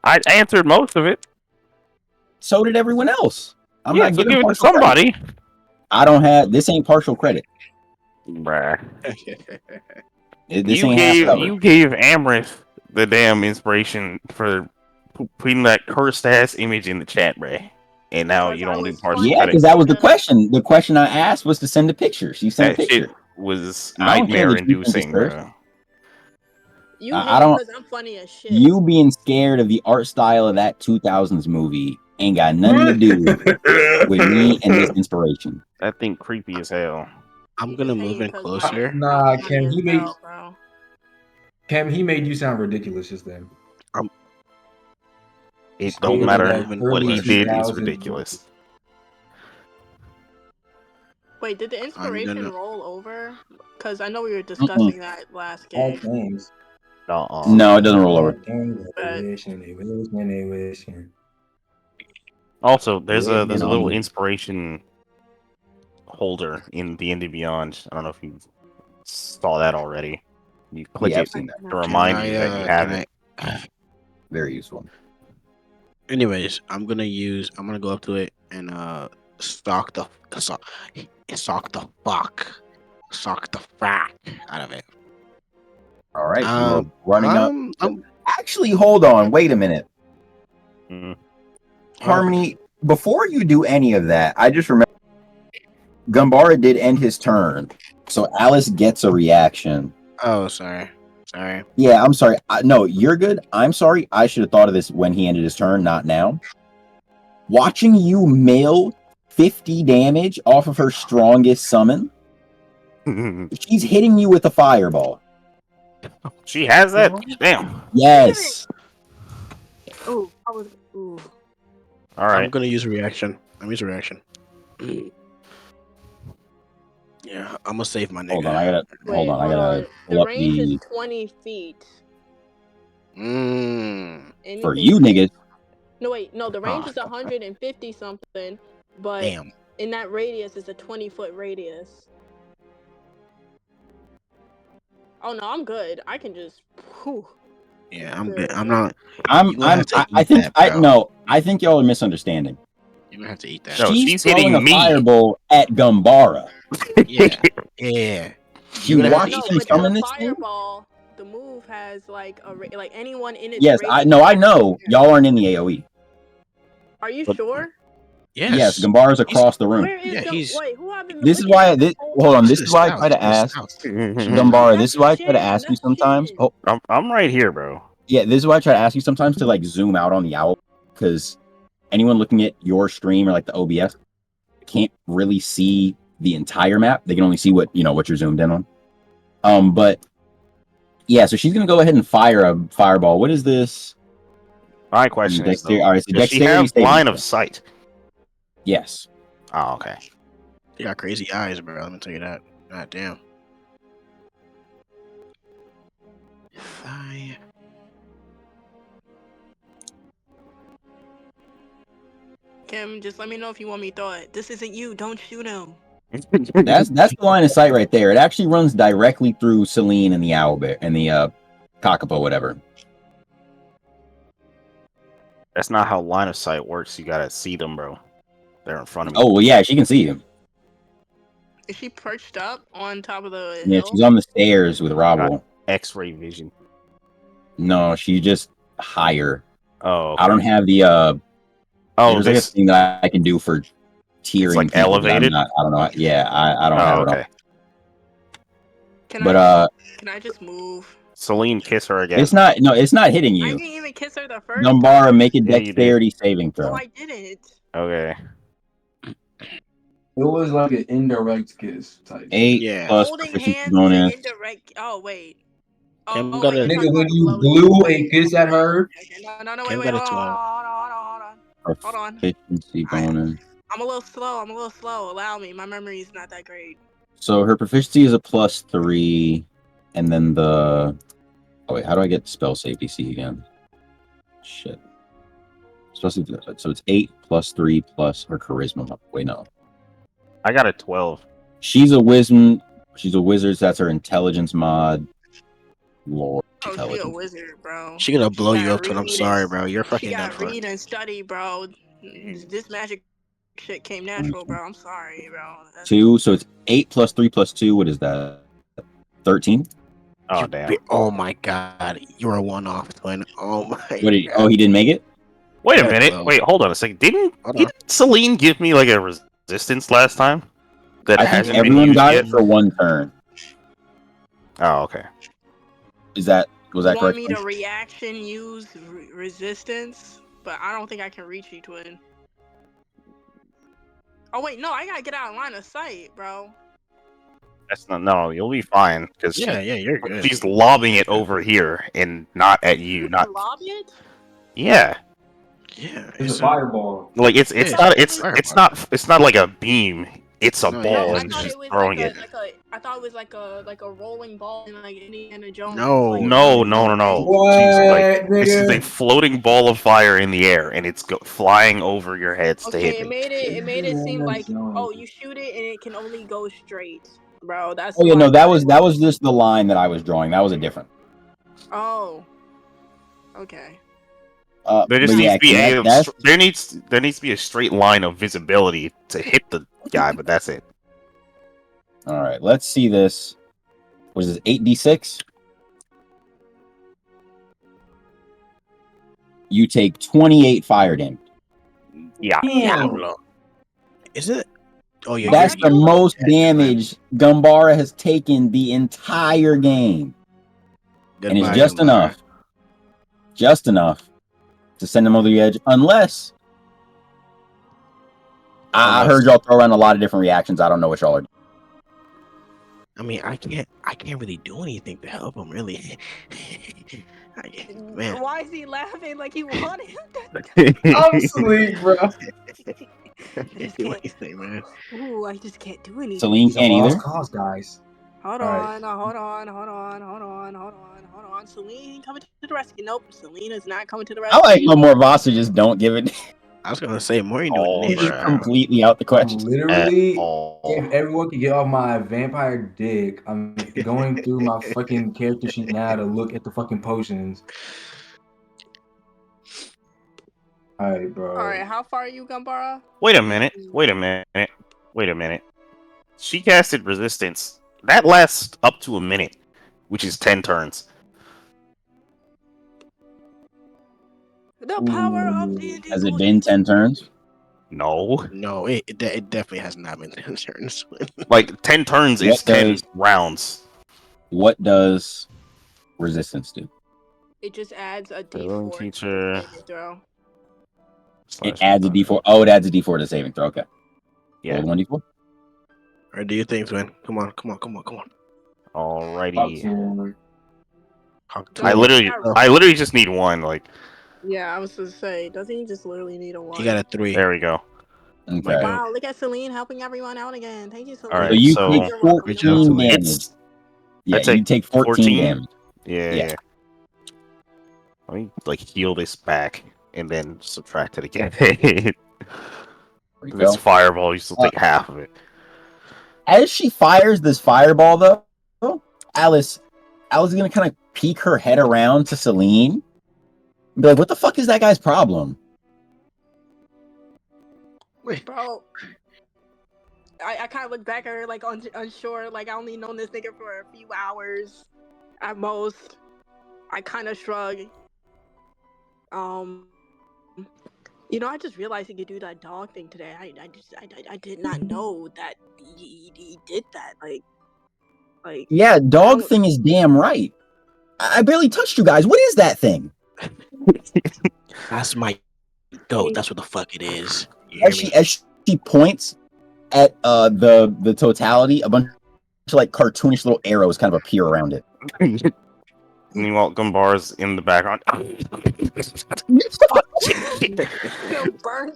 [SPEAKER 5] I answered most of it.
[SPEAKER 1] So did everyone else. I'm
[SPEAKER 5] Yeah,
[SPEAKER 1] not
[SPEAKER 5] so
[SPEAKER 1] giving
[SPEAKER 5] give it to
[SPEAKER 1] partial credit.
[SPEAKER 5] somebody.
[SPEAKER 1] I don't have. This ain't partial credit.
[SPEAKER 5] Bruh.
[SPEAKER 1] This ain't half covered.
[SPEAKER 5] You gave Amrith the damn inspiration for putting that cursed ass image in the chat, bruh. And now
[SPEAKER 6] Because
[SPEAKER 5] you
[SPEAKER 6] I
[SPEAKER 5] don't do
[SPEAKER 6] was
[SPEAKER 5] partial
[SPEAKER 6] funny.
[SPEAKER 1] Yeah,
[SPEAKER 5] credit.
[SPEAKER 1] because that was the question. The question I asked was to send a picture. She sent a
[SPEAKER 5] That shit
[SPEAKER 1] picture.
[SPEAKER 5] was
[SPEAKER 1] I don't care
[SPEAKER 5] nightmare
[SPEAKER 1] that you think it's
[SPEAKER 5] inducing,
[SPEAKER 1] cursed.
[SPEAKER 5] bro.
[SPEAKER 6] You
[SPEAKER 1] I
[SPEAKER 6] hate
[SPEAKER 1] don't.
[SPEAKER 6] because I'm funny as shit.
[SPEAKER 1] You being scared of the art style of that 2000s movie ain't got nothing to do with me and this inspiration.
[SPEAKER 5] That thing creepy as hell.
[SPEAKER 2] I'm
[SPEAKER 6] You
[SPEAKER 2] gonna
[SPEAKER 6] just
[SPEAKER 2] move
[SPEAKER 6] hating
[SPEAKER 2] in
[SPEAKER 6] 'cause
[SPEAKER 2] closer.
[SPEAKER 6] I'm
[SPEAKER 3] Nah,
[SPEAKER 6] funny
[SPEAKER 3] Cam,
[SPEAKER 6] as
[SPEAKER 3] he made
[SPEAKER 6] hell, bro.
[SPEAKER 3] you sound ridiculous just then.
[SPEAKER 5] It
[SPEAKER 3] Straight
[SPEAKER 5] don't
[SPEAKER 3] up
[SPEAKER 5] matter.
[SPEAKER 3] that
[SPEAKER 5] What he
[SPEAKER 3] early
[SPEAKER 5] did is
[SPEAKER 3] 2000s
[SPEAKER 5] ridiculous.
[SPEAKER 6] Wait, did the inspiration
[SPEAKER 2] gonna-
[SPEAKER 6] roll over? Because I know we were discussing that last
[SPEAKER 3] All
[SPEAKER 6] game.
[SPEAKER 3] things.
[SPEAKER 1] No, it doesn't roll over.
[SPEAKER 5] Also, there's
[SPEAKER 3] Yeah,
[SPEAKER 5] a
[SPEAKER 1] you know,
[SPEAKER 5] little inspiration holder in D&D Beyond. I don't know if you saw that already. You click
[SPEAKER 1] Yeah, I've
[SPEAKER 5] it
[SPEAKER 1] seen that.
[SPEAKER 5] to remind you that you have it.
[SPEAKER 1] Very useful.
[SPEAKER 2] Anyways, I'm gonna go up to it and stalk the fuck out of it.
[SPEAKER 1] All right, you're running up.
[SPEAKER 2] I'm
[SPEAKER 1] Actually, hold on. Wait a minute.
[SPEAKER 5] Mm.
[SPEAKER 1] Harmony, before you do any of that, I just remember Gumbara did end his turn. So Alice gets a reaction.
[SPEAKER 2] Oh, sorry.
[SPEAKER 1] Yeah, I'm sorry. No, you're good. I'm sorry. I should have thought of this when he ended his turn, not now. Watching you mail 50 damage off of her strongest summon, she's hitting you with a fireball.
[SPEAKER 5] She has that? Damn.
[SPEAKER 1] Yes.
[SPEAKER 6] Ooh, I was. Ooh.
[SPEAKER 5] All right.
[SPEAKER 2] I'm gonna use a reaction. Yeah, I'm gonna save my nigga.
[SPEAKER 1] Hold on, I gotta
[SPEAKER 6] Wait,
[SPEAKER 1] I gotta
[SPEAKER 6] the
[SPEAKER 1] pull up
[SPEAKER 6] range
[SPEAKER 1] the
[SPEAKER 6] is 20 feet.
[SPEAKER 1] for
[SPEAKER 6] Anything
[SPEAKER 1] you niggas.
[SPEAKER 6] No, wait, no, the range
[SPEAKER 2] Oh,
[SPEAKER 6] is 150 something, but
[SPEAKER 2] Damn.
[SPEAKER 6] in that radius is a 20-foot radius. Oh no, I'm good. I can just. Whew.
[SPEAKER 2] Yeah, I'm good. I'm not.
[SPEAKER 1] I think y'all are misunderstanding.
[SPEAKER 2] You're gonna have to eat that.
[SPEAKER 5] No,
[SPEAKER 1] She's
[SPEAKER 5] she's
[SPEAKER 1] throwing
[SPEAKER 5] hitting
[SPEAKER 1] a
[SPEAKER 5] me.
[SPEAKER 1] fireball at Gumbara.
[SPEAKER 2] Yeah.
[SPEAKER 1] You watch
[SPEAKER 6] No,
[SPEAKER 1] him
[SPEAKER 6] but
[SPEAKER 1] summon
[SPEAKER 6] the
[SPEAKER 1] this thing?
[SPEAKER 6] fireball, the move has like like anyone in its
[SPEAKER 1] Yes,
[SPEAKER 6] radius.
[SPEAKER 1] I know. Y'all aren't in the AoE.
[SPEAKER 6] Are you
[SPEAKER 5] But-
[SPEAKER 6] sure?
[SPEAKER 1] Yes, Gumbara's across the room.
[SPEAKER 6] Where is wait, who have been
[SPEAKER 1] This is
[SPEAKER 6] looking
[SPEAKER 1] why
[SPEAKER 6] at this whole
[SPEAKER 1] hold on,
[SPEAKER 6] time?
[SPEAKER 1] this is why I try to ask Gumbara, this is why I try to ask you sometimes. Oh,
[SPEAKER 5] I'm right here, bro.
[SPEAKER 1] yeah, this is why I try to ask you sometimes to like zoom out on the owl, because anyone looking at your stream or like the OBS can't really see the entire map. They can only see what you're zoomed in on. But yeah, so she's gonna go ahead and fire a fireball. What is this?
[SPEAKER 5] My question is, though,
[SPEAKER 1] all right, so
[SPEAKER 5] does she
[SPEAKER 1] dexterity
[SPEAKER 5] have line of sight?
[SPEAKER 1] Yes.
[SPEAKER 5] Oh, okay.
[SPEAKER 2] You got crazy eyes, bro. Let me tell you that. God damn. Fire.
[SPEAKER 6] Kim, just let me know if you want me to throw it. This isn't you. Don't shoot him.
[SPEAKER 1] That's the line of sight right there. It actually runs directly through Celine and the owlbear and the Kakapo, whatever.
[SPEAKER 5] That's not how line of sight works. You gotta see them, bro. They're in front of me.
[SPEAKER 1] Oh well, yeah, she can see him.
[SPEAKER 6] Is she perched up on top of the
[SPEAKER 1] Yeah,
[SPEAKER 6] hill?
[SPEAKER 1] she's on the stairs with Robble.
[SPEAKER 5] X-ray vision.
[SPEAKER 1] No, she's just higher.
[SPEAKER 5] Oh, okay.
[SPEAKER 1] I don't have the there's like a thing that I can do for tiering
[SPEAKER 5] like
[SPEAKER 1] people that
[SPEAKER 5] elevated?
[SPEAKER 1] I don't know. Yeah, I don't
[SPEAKER 5] Oh,
[SPEAKER 1] have it
[SPEAKER 5] okay.
[SPEAKER 1] on.
[SPEAKER 6] Can
[SPEAKER 1] But
[SPEAKER 6] I just move?
[SPEAKER 5] Celine, kiss her again.
[SPEAKER 1] it's not hitting
[SPEAKER 6] I
[SPEAKER 1] you.
[SPEAKER 6] didn't even kiss her the first
[SPEAKER 1] Gumbara,
[SPEAKER 6] time.
[SPEAKER 1] make a
[SPEAKER 5] Yeah, you did.
[SPEAKER 1] dexterity saving
[SPEAKER 6] No,
[SPEAKER 1] throw.
[SPEAKER 6] I didn't.
[SPEAKER 5] Okay.
[SPEAKER 3] It was like an indirect kiss type.
[SPEAKER 1] 8
[SPEAKER 2] Yeah.
[SPEAKER 1] plus
[SPEAKER 6] Holding
[SPEAKER 1] proficiency
[SPEAKER 6] hands
[SPEAKER 1] bonus.
[SPEAKER 6] is indirect. Oh wait.
[SPEAKER 2] Cam
[SPEAKER 6] Oh
[SPEAKER 2] got
[SPEAKER 6] wait,
[SPEAKER 2] a-
[SPEAKER 6] you're
[SPEAKER 3] Nigga,
[SPEAKER 6] talking
[SPEAKER 3] when
[SPEAKER 6] about the
[SPEAKER 3] you
[SPEAKER 6] blowy.
[SPEAKER 3] blew a
[SPEAKER 6] Okay,
[SPEAKER 3] kiss at her,
[SPEAKER 6] okay. No,
[SPEAKER 2] Cam
[SPEAKER 6] wait,
[SPEAKER 2] got a
[SPEAKER 6] hold
[SPEAKER 2] 12.
[SPEAKER 6] on. Hold on.
[SPEAKER 1] Proficiency bonus.
[SPEAKER 6] I'm a little slow. Allow me. My memory is not that great.
[SPEAKER 1] So her proficiency is a +3, and then the. Oh wait, how do I get spell save DC again? Shit. So it's 8 +3 plus her charisma. Wait, no.
[SPEAKER 5] I got a 12.
[SPEAKER 1] She's a wisdom. She's a wizard. So that's her intelligence mod. Lord,
[SPEAKER 6] Oh, she a
[SPEAKER 1] intelligence.
[SPEAKER 6] wizard, bro.
[SPEAKER 2] She gonna blow you
[SPEAKER 6] gotta
[SPEAKER 2] up, and I'm
[SPEAKER 6] read
[SPEAKER 2] sorry,
[SPEAKER 6] and-
[SPEAKER 2] bro. You're
[SPEAKER 6] She
[SPEAKER 2] fucking
[SPEAKER 6] got
[SPEAKER 2] done
[SPEAKER 6] to
[SPEAKER 2] for.
[SPEAKER 6] read and study, bro. This magic shit came natural, bro. I'm sorry, bro.
[SPEAKER 1] 2. So it's 8 +3 +2. What is that? 13.
[SPEAKER 5] Oh, damn.
[SPEAKER 2] Oh my god, you're a one-off twin. Oh my.
[SPEAKER 1] What did?
[SPEAKER 2] God.
[SPEAKER 1] Oh, he didn't make it.
[SPEAKER 5] Wait a
[SPEAKER 2] got a
[SPEAKER 5] minute.
[SPEAKER 2] 12.
[SPEAKER 5] Wait, hold on a second.
[SPEAKER 2] Hold on.
[SPEAKER 5] Didn't Celine give me like a resistance last time? That
[SPEAKER 1] I think
[SPEAKER 5] hasn't been
[SPEAKER 1] everyone
[SPEAKER 5] used
[SPEAKER 1] got
[SPEAKER 5] yet?
[SPEAKER 1] it for 1 turn.
[SPEAKER 5] Oh, okay.
[SPEAKER 1] Was that
[SPEAKER 6] You
[SPEAKER 1] correct?
[SPEAKER 6] want me to reaction use resistance? But I don't think I can reach you, twin. Oh wait, no, I gotta get out of line of sight, bro.
[SPEAKER 5] That's not. No, you'll be fine because
[SPEAKER 2] Yeah, you're good.
[SPEAKER 5] she's lobbing it over here and not at you. Not.
[SPEAKER 6] Lob it?
[SPEAKER 5] Yeah.
[SPEAKER 2] Yeah,
[SPEAKER 3] it's a fireball.
[SPEAKER 5] Like it's
[SPEAKER 2] Yeah,
[SPEAKER 5] not
[SPEAKER 6] it's
[SPEAKER 5] it's not like a beam. It's a
[SPEAKER 2] No,
[SPEAKER 5] ball
[SPEAKER 2] yeah,
[SPEAKER 6] I
[SPEAKER 5] and
[SPEAKER 6] thought
[SPEAKER 5] she's
[SPEAKER 6] it was
[SPEAKER 5] throwing
[SPEAKER 6] like
[SPEAKER 5] it.
[SPEAKER 6] I thought it was like a rolling ball in like Indiana Jones.
[SPEAKER 2] No,
[SPEAKER 6] like,
[SPEAKER 5] No,
[SPEAKER 2] no.
[SPEAKER 5] no.
[SPEAKER 3] What,
[SPEAKER 5] She's like this is a
[SPEAKER 3] nigga?
[SPEAKER 5] floating ball of fire in the air and it's flying over your heads to hit
[SPEAKER 6] Okay,
[SPEAKER 5] me.
[SPEAKER 6] it made it seem
[SPEAKER 3] Indiana
[SPEAKER 6] like
[SPEAKER 3] Jones.
[SPEAKER 6] you shoot it and it can only go straight, bro. That's
[SPEAKER 1] Oh yeah,
[SPEAKER 6] why
[SPEAKER 1] no,
[SPEAKER 6] I
[SPEAKER 1] that
[SPEAKER 6] thought
[SPEAKER 1] was just the line that I was drawing. That was a different.
[SPEAKER 6] Oh, okay.
[SPEAKER 5] There
[SPEAKER 1] But
[SPEAKER 5] just
[SPEAKER 1] yeah,
[SPEAKER 5] needs to be
[SPEAKER 1] that's
[SPEAKER 5] there needs to be a straight line of visibility to hit the guy, but that's it.
[SPEAKER 1] all right. Let's see this. Was this 8d6? You take 28 fire damage.
[SPEAKER 5] Yeah.
[SPEAKER 2] Diablo. Is it? Oh yeah,
[SPEAKER 1] That's the
[SPEAKER 2] you're
[SPEAKER 1] most
[SPEAKER 2] dead, man.
[SPEAKER 1] damage Gumbara has taken the entire game, and it's
[SPEAKER 2] Goodbye,
[SPEAKER 1] just
[SPEAKER 2] Gumbara.
[SPEAKER 1] enough to send him over the edge. Unless I heard y'all throw around a lot of different reactions. I don't know what y'all are.
[SPEAKER 2] I mean, I can't really do anything to help him, really. Man,
[SPEAKER 6] Why is he laughing like he wanted him?
[SPEAKER 3] I'm asleep, bro.
[SPEAKER 2] I can't do anything, man.
[SPEAKER 6] Ooh, I just can't do anything.
[SPEAKER 1] Celine
[SPEAKER 3] It's a
[SPEAKER 1] can't
[SPEAKER 3] lost
[SPEAKER 1] either.
[SPEAKER 3] cause, guys.
[SPEAKER 6] Hold
[SPEAKER 3] Alright.
[SPEAKER 6] on. Celine coming to the rescue. Nope, Celine is not coming to the
[SPEAKER 1] I
[SPEAKER 6] rescue.
[SPEAKER 1] like how Morvasa just don't give it.
[SPEAKER 2] I was gonna say more you
[SPEAKER 5] Oh,
[SPEAKER 2] doing
[SPEAKER 1] It's
[SPEAKER 2] this,
[SPEAKER 5] bruh.
[SPEAKER 2] bro.
[SPEAKER 1] completely out the
[SPEAKER 3] I'm
[SPEAKER 1] question.
[SPEAKER 3] literally,
[SPEAKER 5] all.
[SPEAKER 3] if everyone could get off my vampire dick, I'm going through my fucking character sheet now to look at the fucking potions. Alright, bro.
[SPEAKER 6] All right, how far are you, Gumbara?
[SPEAKER 5] Wait a minute. She casted resistance. That lasts up to a minute, which is 10 turns.
[SPEAKER 6] The power of D&D.
[SPEAKER 1] Has it been 10 turns?
[SPEAKER 5] No.
[SPEAKER 2] No, it definitely has not been 10 turns.
[SPEAKER 5] Like 10 turns is
[SPEAKER 1] What
[SPEAKER 5] 10
[SPEAKER 1] does-
[SPEAKER 5] rounds.
[SPEAKER 1] What does resistance do?
[SPEAKER 6] It just adds a
[SPEAKER 5] Healing
[SPEAKER 6] D4
[SPEAKER 5] teacher.
[SPEAKER 6] to the saving throw.
[SPEAKER 1] It adds a d4. Oh, it adds a d4 to saving throw. Okay.
[SPEAKER 5] Yeah.
[SPEAKER 1] Roll 1d4.
[SPEAKER 2] Or do you think, Twin? Come on.
[SPEAKER 5] Alrighty.
[SPEAKER 2] Talk
[SPEAKER 5] I
[SPEAKER 2] to
[SPEAKER 5] literally just need one. Like,
[SPEAKER 6] Yeah, I was gonna say, doesn't he just literally need a 1?
[SPEAKER 2] He got a 3.
[SPEAKER 5] there we go.
[SPEAKER 1] Okay.
[SPEAKER 6] Wow, look at Celine helping everyone out again. Thank you, Celine.
[SPEAKER 5] All
[SPEAKER 1] So
[SPEAKER 5] right,
[SPEAKER 1] you
[SPEAKER 5] so-
[SPEAKER 1] take
[SPEAKER 6] You're welcome, you're
[SPEAKER 1] 14
[SPEAKER 6] welcome.
[SPEAKER 1] damage.
[SPEAKER 5] It's
[SPEAKER 1] Yeah,
[SPEAKER 5] I take
[SPEAKER 1] you take 14 damage.
[SPEAKER 5] yeah. Let me like heal this back and then subtract it again.
[SPEAKER 1] There you
[SPEAKER 5] This
[SPEAKER 1] go.
[SPEAKER 5] fireball, you still take half of it.
[SPEAKER 1] As she fires this fireball, though, Alice is gonna kind of peek her head around to Celine and be like, "What the fuck is that guy's problem?"
[SPEAKER 6] Bro, I kind of look back at her like unsure. Like I only known this nigga for a few hours at most. I kind of shrug. You know, I just realized he could do that dog thing today. I did not know that he did that. Like
[SPEAKER 1] Yeah,
[SPEAKER 6] I
[SPEAKER 1] dog
[SPEAKER 6] don't.
[SPEAKER 1] thing is damn right. I barely touched you guys. What is that thing?
[SPEAKER 2] That's my goat. That's what the fuck it is. You
[SPEAKER 1] As
[SPEAKER 2] hear me?
[SPEAKER 1] she points at the totality, a bunch of like cartoonish little arrows kind of appear around it.
[SPEAKER 5] Meanwhile, Gumbar's in the background.
[SPEAKER 6] Yo, burn,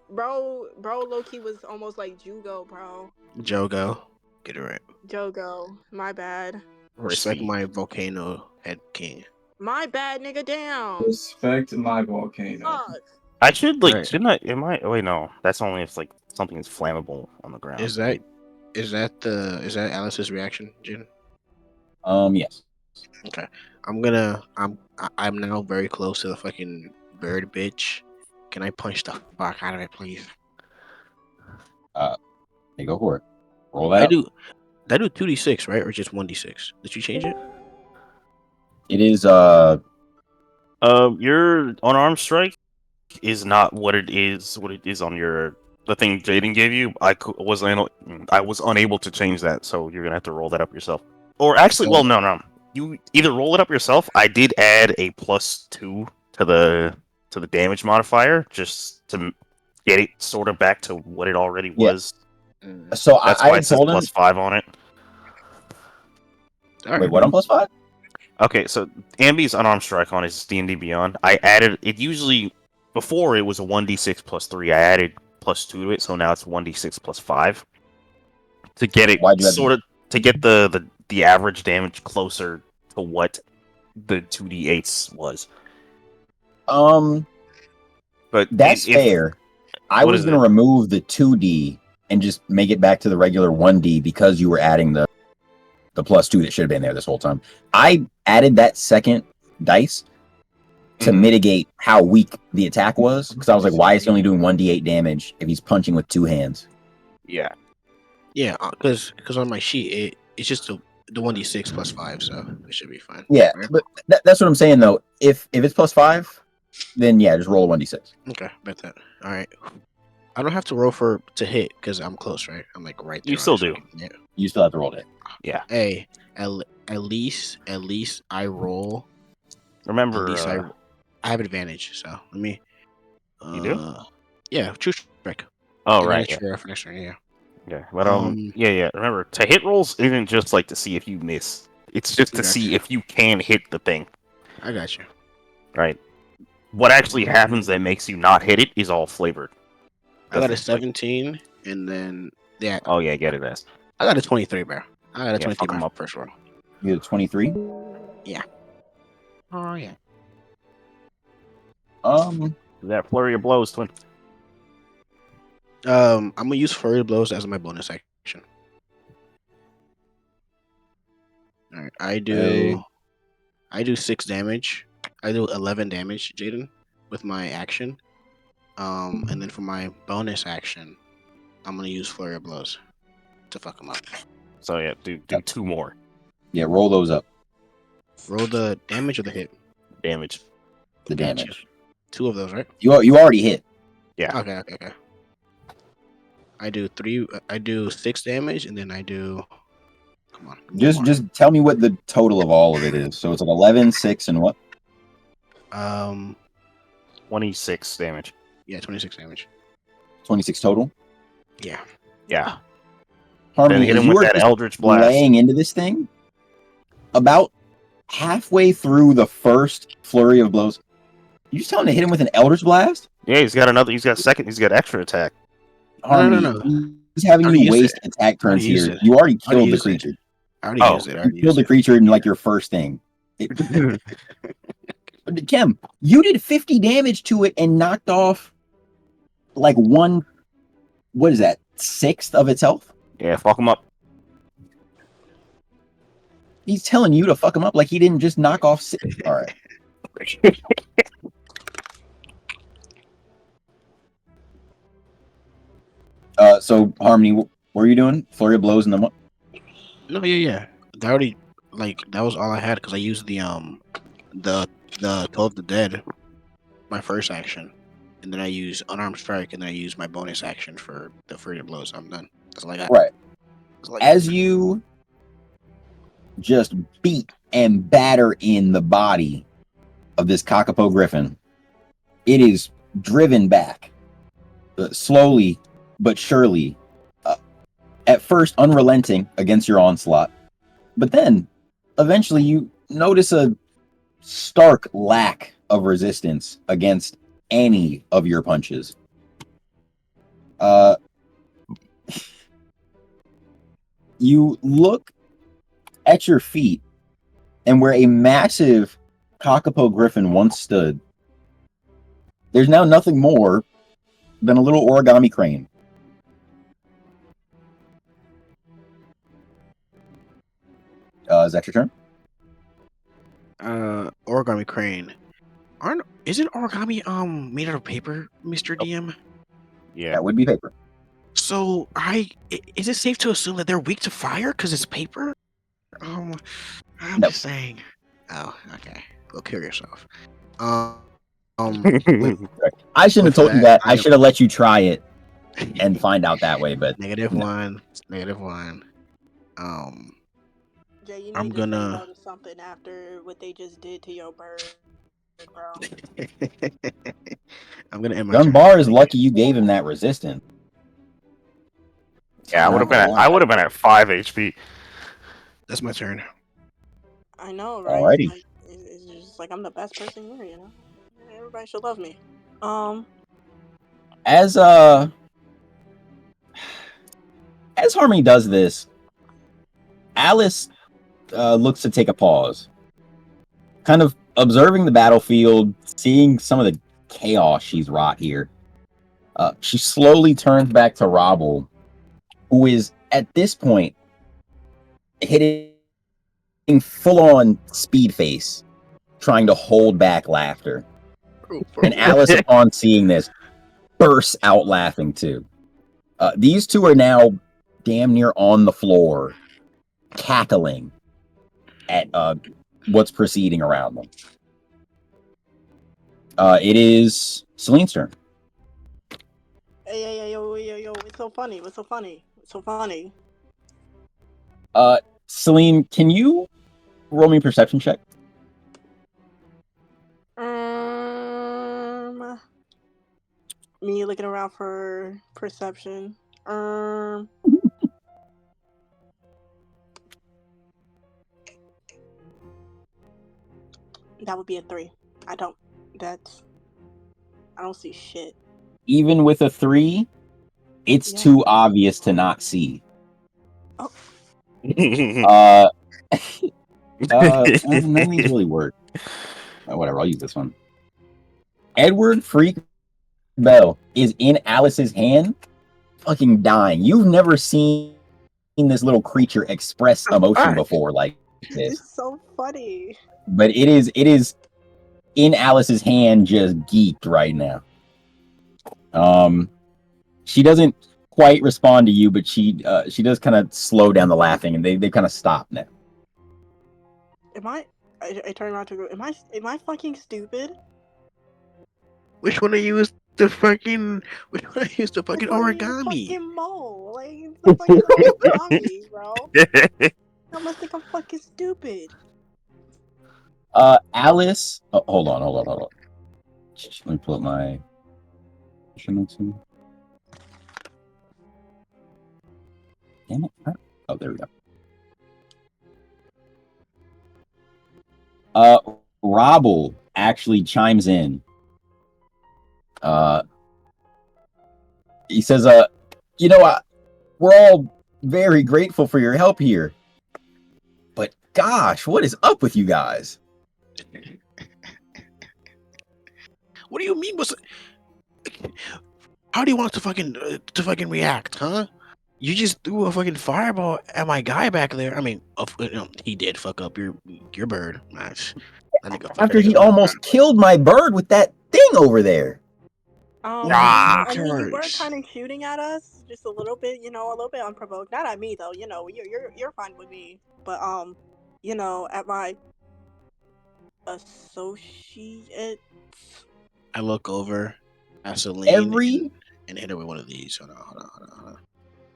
[SPEAKER 6] bro. Loki was almost like Jugo, bro.
[SPEAKER 2] Jogo. Get it right.
[SPEAKER 6] Jogo, my bad.
[SPEAKER 2] Respect my volcano head king.
[SPEAKER 6] My bad, nigga. Damn.
[SPEAKER 3] Respect my volcano.
[SPEAKER 6] Fuck.
[SPEAKER 5] I should like,
[SPEAKER 2] Right.
[SPEAKER 5] shouldn't I? Am I? Wait, no. That's only if like something is flammable on the ground.
[SPEAKER 2] Is that Alice's reaction, Jin?
[SPEAKER 1] Yes.
[SPEAKER 2] Okay. I'm now very close to the fucking bird bitch. Can I punch the fuck out of it, please?
[SPEAKER 1] Hey, go for it. Roll that.
[SPEAKER 2] I
[SPEAKER 1] up.
[SPEAKER 2] do 2d6, right? Or just 1d6? Did you change it?
[SPEAKER 1] It is
[SPEAKER 5] Your unarmed strike is not what it is. What it is on the thing Jaden gave you. I was unable to change that, so you're gonna have to roll that up yourself. Or actually, well, no. You either roll it up yourself. I did add a +2 to the damage modifier just to get it sort of back to what it already was.
[SPEAKER 1] So
[SPEAKER 5] That's
[SPEAKER 1] I
[SPEAKER 5] why it says
[SPEAKER 1] told him.
[SPEAKER 5] +5 on it.
[SPEAKER 1] Wait, what on +5?
[SPEAKER 5] Okay, so Ambi's unarmed strike on is D&D Beyond. I added it. Usually before it was a 1d6 +3. I added +2 to it, so now it's 1d6 +5 to get it to get the average damage closer to what the 2d8s was. But
[SPEAKER 1] that's fair. I was gonna remove the 2d and just make it back to the regular 1d because you were adding the +2 that should have been there this whole time. I added that second dice to mitigate how weak the attack was, because I was like, why is he only doing 1d8 damage if he's punching with 2 hands?
[SPEAKER 2] Yeah, because on my sheet it's just the 1d6 +5, so it should be fine.
[SPEAKER 1] Yeah,
[SPEAKER 2] right?
[SPEAKER 1] but that's what I'm saying though. If it's +5, then yeah, just roll a 1d6.
[SPEAKER 2] Okay, bet that. All right. I don't have to roll to hit because I'm close, right? I'm like right there.
[SPEAKER 5] You still do.
[SPEAKER 2] Yeah.
[SPEAKER 1] You still have to roll it.
[SPEAKER 5] Yeah.
[SPEAKER 2] Hey, at least I roll.
[SPEAKER 5] Remember,
[SPEAKER 2] At least I have advantage. So let me.
[SPEAKER 5] You do?
[SPEAKER 2] Yeah, true trick.
[SPEAKER 5] Oh right.
[SPEAKER 2] Yeah. For next turn, yeah.
[SPEAKER 5] Yeah, but yeah. Remember, to hit rolls isn't just like to see if you miss. It's just to see if you can hit the thing.
[SPEAKER 2] I got you.
[SPEAKER 5] Right. What actually happens that makes you not hit it is all flavored.
[SPEAKER 2] I got a 17, and then yeah.
[SPEAKER 5] Oh yeah, get it as.
[SPEAKER 2] I got a 23, bro. I got a 23
[SPEAKER 5] fuck 'em
[SPEAKER 2] my
[SPEAKER 5] up.
[SPEAKER 2] first roll.
[SPEAKER 1] You had a 23.
[SPEAKER 2] Yeah. Oh yeah.
[SPEAKER 5] That flurry of blows, twin.
[SPEAKER 2] I'm gonna use flurry of blows as my bonus action. All right, I do 6 damage. I do 11 damage, Jaden, with my action. And then for my bonus action, I'm gonna use flurry of blows to fuck him up.
[SPEAKER 5] So yeah, do 2 more
[SPEAKER 1] Yeah, roll those up.
[SPEAKER 2] Roll the damage or the hit?
[SPEAKER 5] damage.
[SPEAKER 1] The damage.
[SPEAKER 2] 2 of those, right?
[SPEAKER 1] You already hit.
[SPEAKER 5] Yeah.
[SPEAKER 2] Okay. I do 6 damage, and then I do. Come on.
[SPEAKER 1] Just tell me what the total of all of it is. So it's like 11, 6, and what?
[SPEAKER 5] 26 damage.
[SPEAKER 2] Yeah, 26 damage.
[SPEAKER 1] 26 total.
[SPEAKER 2] Yeah.
[SPEAKER 5] Yeah.
[SPEAKER 1] Harmony,
[SPEAKER 5] Then hit
[SPEAKER 1] as
[SPEAKER 5] him
[SPEAKER 1] you
[SPEAKER 5] with
[SPEAKER 1] were
[SPEAKER 5] that
[SPEAKER 1] just
[SPEAKER 5] Eldritch Blast.
[SPEAKER 1] laying into this thing, about halfway through the first flurry of blows, you just tell him to hit him with an Eldritch Blast?
[SPEAKER 5] Yeah, he's got extra attack.
[SPEAKER 2] No.
[SPEAKER 1] He's having you waste attack turns
[SPEAKER 2] use
[SPEAKER 1] here.
[SPEAKER 2] it.
[SPEAKER 1] You already killed the creature.
[SPEAKER 2] I already used it.
[SPEAKER 1] You killed the creature in like your first thing. Kim, you did 50 damage to it and knocked off like what is that, 1/6 of its health?
[SPEAKER 5] Yeah, fuck him up.
[SPEAKER 1] He's telling you to fuck him up like he didn't just knock off 6. All right. So Harmony, what were you doing? Flurry of blows and then what?
[SPEAKER 2] No, yeah. That already that was all I had because I used the Call of the Dead, my first action. and then I use unarmed strike, and then I use my bonus action for the freedom blows. I'm done. That's all I got.
[SPEAKER 1] Right.
[SPEAKER 2] That's all I got.
[SPEAKER 1] As you just beat and batter in the body of this Kakapo Griffin, it is driven back slowly but surely. At first, unrelenting against your onslaught, but then eventually you notice a stark lack of resistance against any of your punches. You look at your feet, and where a massive Kakapo Griffin once stood, there's now nothing more than a little origami crane. Is that your turn?
[SPEAKER 2] Origami crane. Isn't origami made out of paper, Mr. DM?
[SPEAKER 5] Yeah.
[SPEAKER 1] That would be paper.
[SPEAKER 2] So is it safe to assume that they're weak to fire because it's paper? I'm
[SPEAKER 1] No.
[SPEAKER 2] just saying. Oh, okay. Go kill yourself. Wait,
[SPEAKER 1] I shouldn't have
[SPEAKER 2] for
[SPEAKER 1] told you
[SPEAKER 2] that,
[SPEAKER 1] that. I should have let you try it and find out that way, but
[SPEAKER 2] negative
[SPEAKER 1] no.
[SPEAKER 2] one. Negative one.
[SPEAKER 6] Jay, you
[SPEAKER 2] I'm
[SPEAKER 6] need to say
[SPEAKER 2] gonna-
[SPEAKER 6] no to something after what they just did to your bird, bro.
[SPEAKER 2] I'm gonna end my
[SPEAKER 1] Gun
[SPEAKER 2] turn.
[SPEAKER 1] Bar is lucky you gave him that resistance.
[SPEAKER 5] Yeah, I would have been.
[SPEAKER 1] Not
[SPEAKER 5] I would have been at 5 HP.
[SPEAKER 2] That's my turn.
[SPEAKER 6] I know, right?
[SPEAKER 1] Alrighty.
[SPEAKER 6] Like, it's just like I'm the best person here, you know. Everybody should love me.
[SPEAKER 1] As Harmony does this, Alice looks to take a pause, kind of observing the battlefield, seeing some of the chaos she's wrought here. She slowly turns back to Robble, who is at this point hitting full-on speed face, trying to hold back laughter. And Alice, upon seeing this, bursts out laughing too. These two are now damn near on the floor, cackling at what's proceeding around them. It is Celine's turn.
[SPEAKER 6] Hey, yo, it's so funny. What's so funny? What's so funny?
[SPEAKER 1] Celine, can you roll me a perception check?
[SPEAKER 6] Me looking around for perception. That would be a 3. I don't see shit.
[SPEAKER 1] Even with a 3, it's
[SPEAKER 6] Yeah.
[SPEAKER 1] too obvious to not see.
[SPEAKER 6] Oh.
[SPEAKER 1] None of these really work. Whatever, I'll use this one. Edward Freak Bell is in Alice's hand, fucking dying. You've never seen this little creature express emotion before like this.
[SPEAKER 6] It's so funny.
[SPEAKER 1] But it is in Alice's hand, just geeked right now. She doesn't quite respond to you, but she does kind of slow down the laughing, and they kind of stop now.
[SPEAKER 6] I turn around to go. Am I fucking stupid?
[SPEAKER 2] Which one of you is the fucking? Which one of you is the fucking
[SPEAKER 6] It's like
[SPEAKER 2] origami?
[SPEAKER 6] the fucking mole. Like it's the fucking origami, bro. I must think I'm fucking stupid.
[SPEAKER 1] Alice. Oh, hold on. Let me pull up my. Damn it! Oh, there we go. Robble actually chimes in. He says, we're all very grateful for your help here. But gosh, what is up with you guys?
[SPEAKER 2] What do you mean? How do you want us to fucking react, huh? You just threw a fucking fireball at my guy back there. I mean, he did fuck up your bird.
[SPEAKER 1] After he almost killed my bird with that thing over there.
[SPEAKER 6] I mean, you were kind of shooting at us just a little bit, a little bit unprovoked. Not at me though, you're fine with me. But at my associates.
[SPEAKER 2] I look over Gasoline and hit her with one of these. Hold on.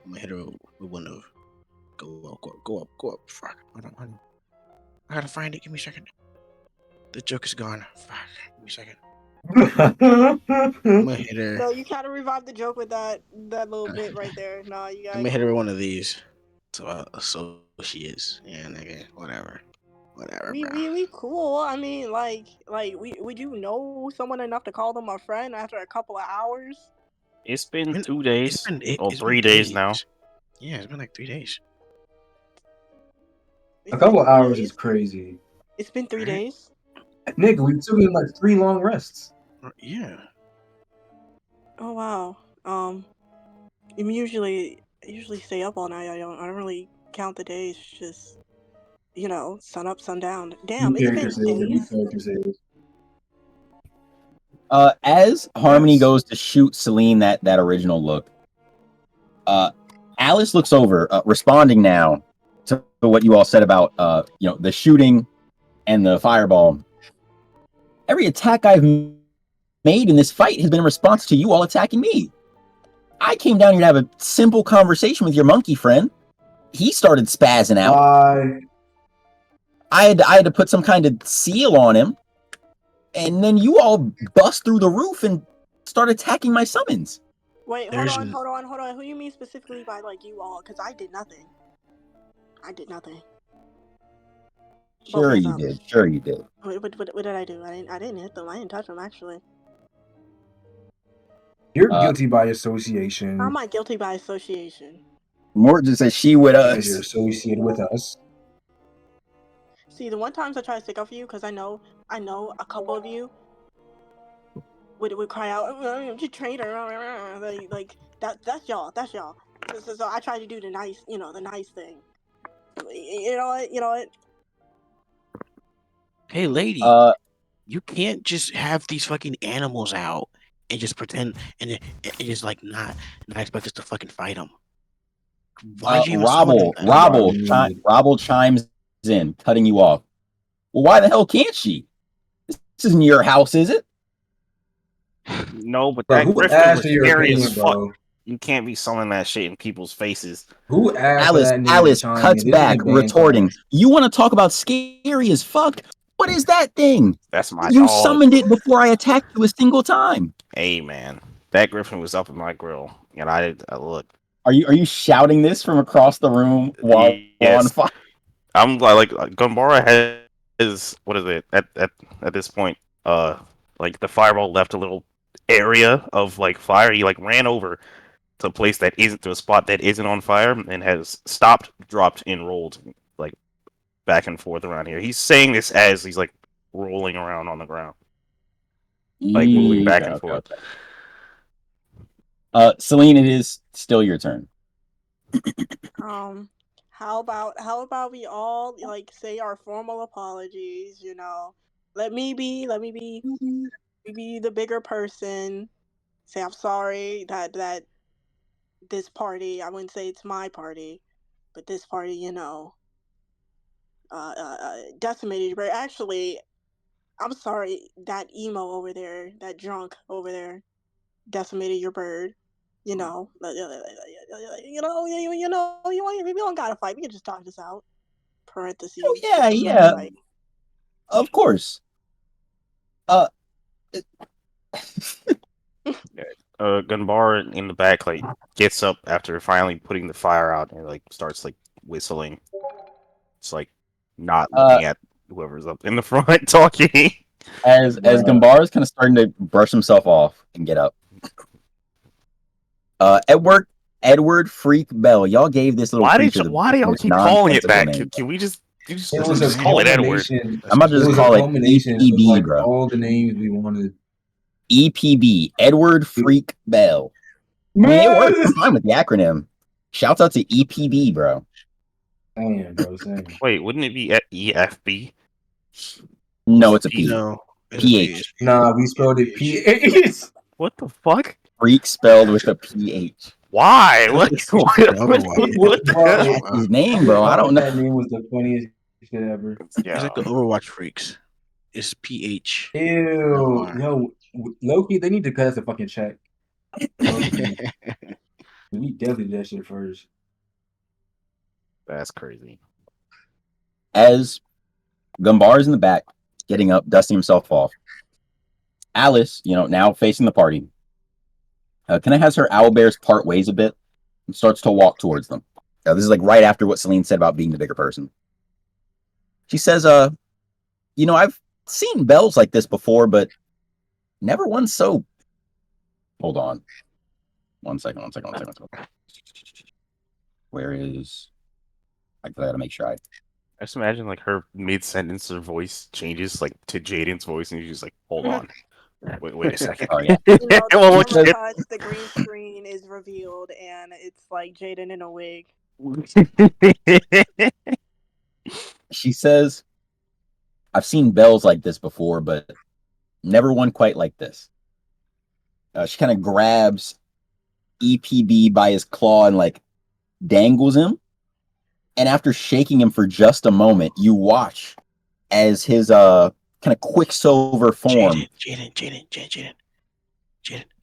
[SPEAKER 2] I'm gonna hit her with one of. Go up. Fuck. Hold on. I gotta find it. Give me a second. The joke is gone. Fuck. Give me a second. I'm gonna hit her.
[SPEAKER 6] No, you kind of revived the joke with that little bit right there. No, you got.
[SPEAKER 2] I'm gonna hit her with one of these. So she is. Yeah, nigga. Whatever,
[SPEAKER 6] We cool. I mean, like would you know someone enough to call them a friend after a couple of hours?
[SPEAKER 5] It's been 2 days.
[SPEAKER 2] It's
[SPEAKER 5] 3 days now.
[SPEAKER 2] Yeah, it's been like 3 days.
[SPEAKER 3] A couple of hours is crazy.
[SPEAKER 6] It's been 3 days.
[SPEAKER 3] Nigga, we took in like 3 long rests.
[SPEAKER 2] Yeah.
[SPEAKER 6] Oh wow. I usually stay up all night. I don't really count the days. Just sun up, sun down. Damn, it's been days.
[SPEAKER 1] As Harmony goes to shoot Celine that original look, Alice looks over, responding now to what you all said about the shooting and the fireball. Every attack I've made in this fight has been in response to you all attacking me. I came down here to have a simple conversation with your monkey friend. He started spazzing out. I had to put some kind of seal on him. And then you all bust through the roof and start attacking my summons.
[SPEAKER 6] Wait, hold on. Who you mean specifically by like you all? Because I did nothing.
[SPEAKER 1] Sure you did.
[SPEAKER 6] What did I do? I didn't hit them. I didn't touch them actually.
[SPEAKER 3] You're guilty by association.
[SPEAKER 6] How am I guilty by association?
[SPEAKER 1] Mort just said she with us.
[SPEAKER 3] Because you're associated with us.
[SPEAKER 6] See, the one times I try to stick up for you, because I know a couple of you would cry out, "You traitor!" Like that's y'all. So I try to do the nice thing. You know what?
[SPEAKER 2] Hey, lady, you can't just have these fucking animals out and just pretend and just like not expect us to fucking fight them.
[SPEAKER 1] Robble chimes in, cutting you off. Well, why the hell can't she? This isn't your house, is it?
[SPEAKER 5] No, but that griffin was scary as fuck. You can't be summoning that shit in people's faces.
[SPEAKER 3] Who asked
[SPEAKER 1] Alice cuts back, retorting, "You want to talk about scary as fuck? What is that thing?
[SPEAKER 5] That's my
[SPEAKER 1] You
[SPEAKER 5] dog.
[SPEAKER 1] summoned it before I attacked you a single time."
[SPEAKER 5] Hey, man. That griffin was up in my grill, and I look.
[SPEAKER 1] Are you shouting this from across the room while on fire?
[SPEAKER 5] I'm like Gumbara has, what is it at this point? Like the fireball left a little area of like fire. He like ran over to a spot that isn't on fire and has stopped, dropped, and rolled like back and forth around here. He's saying this as he's like rolling around on the ground, like moving back and forth.
[SPEAKER 1] Celine, it is still your turn.
[SPEAKER 6] How about we all like say our formal apologies? Let me be the bigger person. Say I'm sorry that this party. I wouldn't say it's my party, but this party, decimated. But actually, I'm sorry that emo over there, that drunk over there, decimated your bird. We don't gotta fight. We can just talk this out. Parentheses.
[SPEAKER 1] Oh yeah. Of course.
[SPEAKER 5] Gunbar in the back like gets up after finally putting the fire out and like starts like whistling. It's like not looking at whoever's up in the front talking.
[SPEAKER 1] As Gunbar is kind of starting to brush himself off and get up. Edward Freak Bell. Y'all gave this little creature
[SPEAKER 5] why do y'all keep calling it back? Can we just call it Edward?
[SPEAKER 1] I'm about to just call it EPB, bro.
[SPEAKER 3] All the names we wanted.
[SPEAKER 1] EPB, Edward Freak Bell. I mean, it works. I'm fine with the acronym. Shouts out to EPB, bro.
[SPEAKER 3] Damn, bro.
[SPEAKER 5] Wait, wouldn't it be at EFB?
[SPEAKER 1] No, it's a P.
[SPEAKER 2] No,
[SPEAKER 1] PH.
[SPEAKER 3] Nah, we spelled it PH.
[SPEAKER 5] What the fuck?
[SPEAKER 1] Freak spelled with a PH.
[SPEAKER 5] Why? What
[SPEAKER 1] That's his name, bro. I don't know.
[SPEAKER 3] That name was the funniest shit ever.
[SPEAKER 2] It's like the Overwatch freaks. It's PH.
[SPEAKER 3] Ew. Yo, Loki, they need to cut us a fucking check. Loki. We definitely did that shit first.
[SPEAKER 5] That's crazy.
[SPEAKER 1] As Gumbar's in the back, getting up, dusting himself off. Alice, now facing the party, kind of has her owlbears part ways a bit and starts to walk towards them. This is like right after what Celine said about being the bigger person. She says, I've seen bells like this before, but never one so... Hold on. One second. Where is... I gotta make sure
[SPEAKER 5] I just imagine like her mid-sentence, her voice changes like to Jaden's voice, and she's like, "Hold on, wait a second."
[SPEAKER 1] Oh, yeah.
[SPEAKER 6] You know, the
[SPEAKER 5] Well,
[SPEAKER 6] camera cuts, the green screen is revealed, and it's like Jaden in a wig.
[SPEAKER 1] She says, I've seen bells like this before, but never one quite like this. She kind of grabs EPB by his claw and like dangles him. And after shaking him for just a moment, you watch as his kind of quicksilver form.
[SPEAKER 2] Jaden,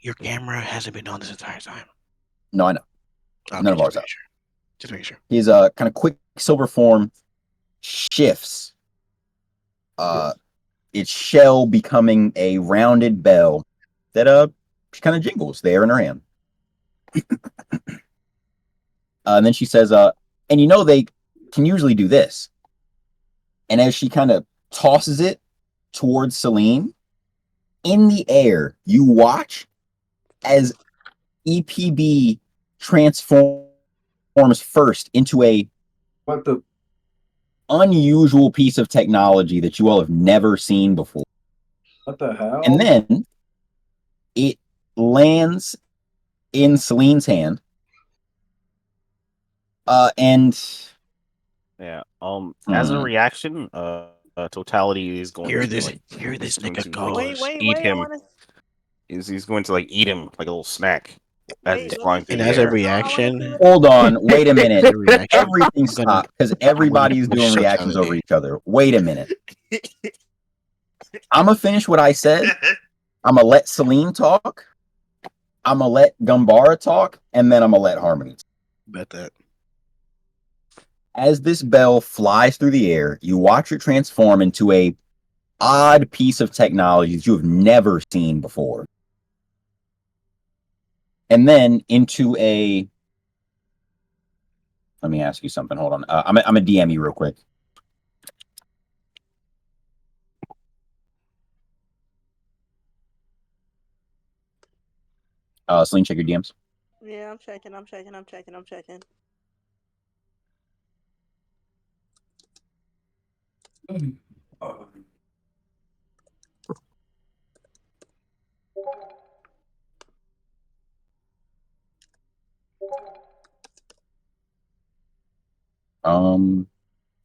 [SPEAKER 2] your camera hasn't been on this entire time.
[SPEAKER 1] No, I know.
[SPEAKER 2] Okay,
[SPEAKER 1] None of ours are.
[SPEAKER 2] Just make sure.
[SPEAKER 1] His kind of quicksilver form shifts. Its shell becoming a rounded bell that she kind of jingles there in her hand. And then she says, and they can usually do this. And as she kind of tosses it towards Celine, in the air, you watch as EPB transforms first into a
[SPEAKER 3] What the?
[SPEAKER 1] unusual piece of technology that you all have never seen before.
[SPEAKER 3] What the hell?
[SPEAKER 1] And then it lands in Celine's hand. And
[SPEAKER 5] yeah. As a reaction, Totality is going
[SPEAKER 2] hear
[SPEAKER 5] to
[SPEAKER 2] this
[SPEAKER 5] nigga
[SPEAKER 2] go.
[SPEAKER 6] Wait,
[SPEAKER 5] eat him.
[SPEAKER 6] I wanna...
[SPEAKER 5] He's going to like eat him like a little snack as he's
[SPEAKER 6] Wait,
[SPEAKER 5] flying through
[SPEAKER 2] And
[SPEAKER 5] the
[SPEAKER 2] as a
[SPEAKER 5] air.
[SPEAKER 2] reaction,
[SPEAKER 1] hold on, wait a minute.
[SPEAKER 2] Your reaction.
[SPEAKER 1] Everything stopped because everybody's
[SPEAKER 2] push
[SPEAKER 1] doing reactions
[SPEAKER 2] Totality.
[SPEAKER 1] over each other. Wait a minute. I'm gonna finish what I said. I'm gonna let Celine talk. I'm gonna let Gumbara talk, and then I'm gonna let Harmony talk.
[SPEAKER 2] Bet that.
[SPEAKER 1] As this bell flies through the air, you watch it transform into a odd piece of technology that you have never seen before. And then into a... Let me ask you something. Hold on. I'm a DM you real quick. Celine, check your DMs.
[SPEAKER 6] Yeah, I'm checking.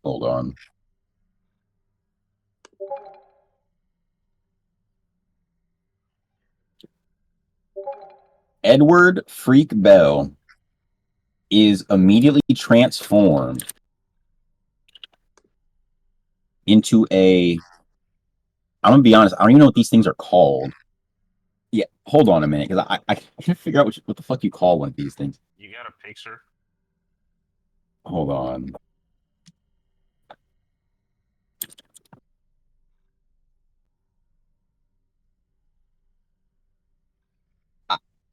[SPEAKER 1] Hold on. Edward Freak Bell is immediately transformed into a... I'm gonna be honest, I don't even know what these things are called. Yeah, hold on a minute, because I can't figure out what the fuck you call one of these things.
[SPEAKER 4] You got a picture?
[SPEAKER 1] Hold on.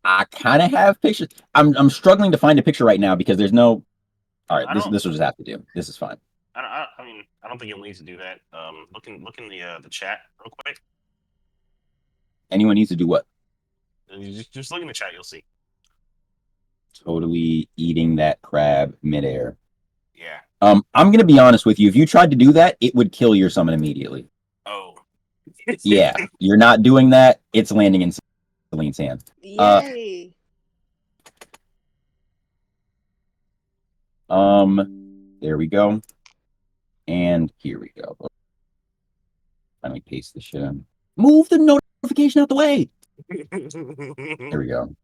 [SPEAKER 1] I kind of have pictures. I'm struggling to find a picture right now because there's no... All right, this will just have to do. This is fine.
[SPEAKER 4] I mean, I don't think you'll need to do that. Look in the chat real quick.
[SPEAKER 1] Anyone needs to do what?
[SPEAKER 4] Just look in the chat, you'll see.
[SPEAKER 1] Totally eating that crab midair.
[SPEAKER 4] Yeah.
[SPEAKER 1] I'm gonna be honest with you. If you tried to do that, it would kill your summon immediately.
[SPEAKER 4] Oh.
[SPEAKER 1] Yeah, you're not doing that. It's landing in Celine's hand.
[SPEAKER 6] Yay!
[SPEAKER 1] There we go. And here we go. Let me paste this shit in. Move the notification out the way. There we go.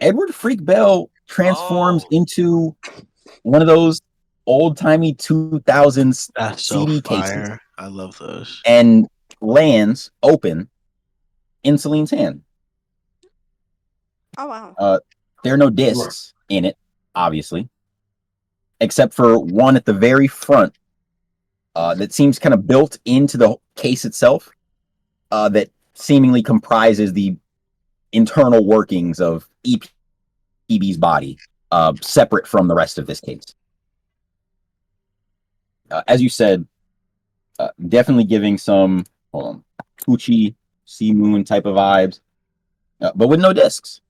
[SPEAKER 1] Edward Freak Bell transforms into one of those old-timey 2000s
[SPEAKER 2] That's so
[SPEAKER 1] CD
[SPEAKER 2] fire.
[SPEAKER 1] cases
[SPEAKER 2] I love those.
[SPEAKER 1] and lands open in Celine's hand.
[SPEAKER 6] Oh wow.
[SPEAKER 1] There are no discs in it, obviously, except for one at the very front that seems kind of built into the case itself, that seemingly comprises the internal workings of EPB's body, separate from the rest of this case. As you said, definitely giving some Uchi, Sea Moon type of vibes, but with no discs.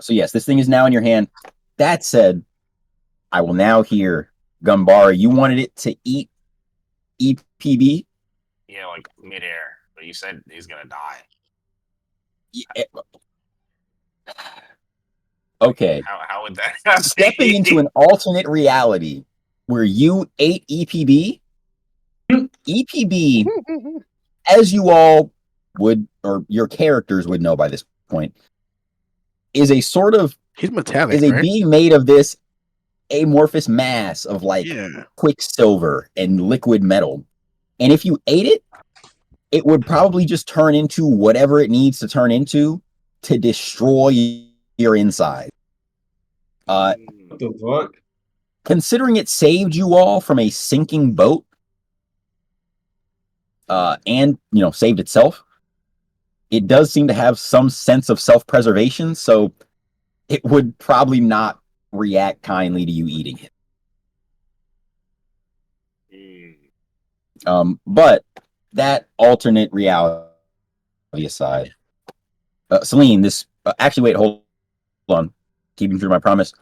[SPEAKER 1] So yes, this thing is now in your hand. That said, I will now hear Gumbara. You wanted it to eat EPB?
[SPEAKER 4] Yeah, like midair. But you said he's gonna die.
[SPEAKER 1] Yeah. Okay.
[SPEAKER 4] How would that happen?
[SPEAKER 1] Stepping into an alternate reality where you ate EPB? EPB, as you all would, or your characters would know by this point, is a sort of
[SPEAKER 2] He's metallic,
[SPEAKER 1] is a
[SPEAKER 2] right?
[SPEAKER 1] being made of this amorphous mass of like
[SPEAKER 2] Yeah.
[SPEAKER 1] quicksilver and liquid metal. And if you ate it, it would probably just turn into whatever it needs to turn into to destroy your inside.
[SPEAKER 3] What the fuck?
[SPEAKER 1] Considering it saved you all from a sinking boat, and saved itself, it does seem to have some sense of self-preservation, so it would probably not react kindly to you eating it. But that alternate reality aside, Celine, this actually wait, hold on, keeping true to my promise.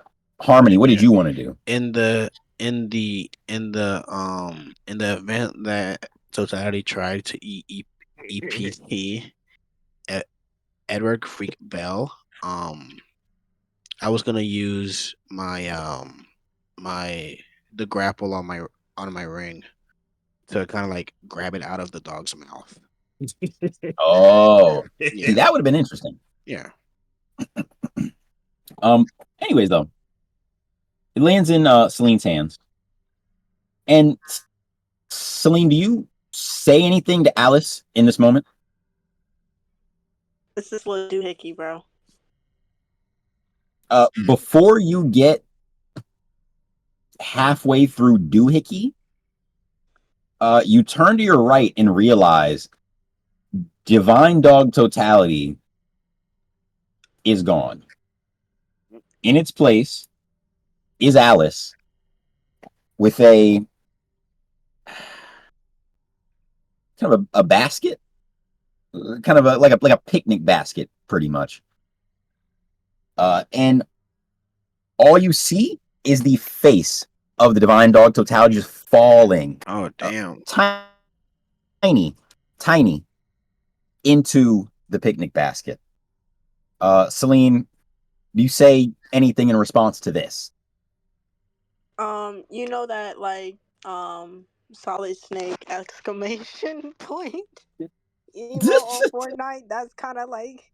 [SPEAKER 1] Harmony, what did you want to do?
[SPEAKER 2] In the event that Totality tried to eat EPT at Edward Freak Bell, I was gonna use my the grapple on my ring to kind of like grab it out of the dog's mouth.
[SPEAKER 1] Oh,
[SPEAKER 2] Yeah.
[SPEAKER 1] see, that would have been interesting.
[SPEAKER 2] Yeah.
[SPEAKER 1] Anyways, though, it lands in Celine's hands. And Celine, do you say anything to Alice in this moment?
[SPEAKER 6] This is little doohickey, bro.
[SPEAKER 1] Before you get halfway through doohickey, you turn to your right and realize Divine Dog Totality is gone. In its place is Alice with a kind of a basket, kind of like a picnic basket, pretty much. And all you see is the face of the Divine Dog Totality just falling.
[SPEAKER 2] Oh damn!
[SPEAKER 1] Tiny into the picnic basket. Celine, do you say anything in response to this?
[SPEAKER 6] You know that like Solid Snake exclamation point emote on Fortnite? That's kind of like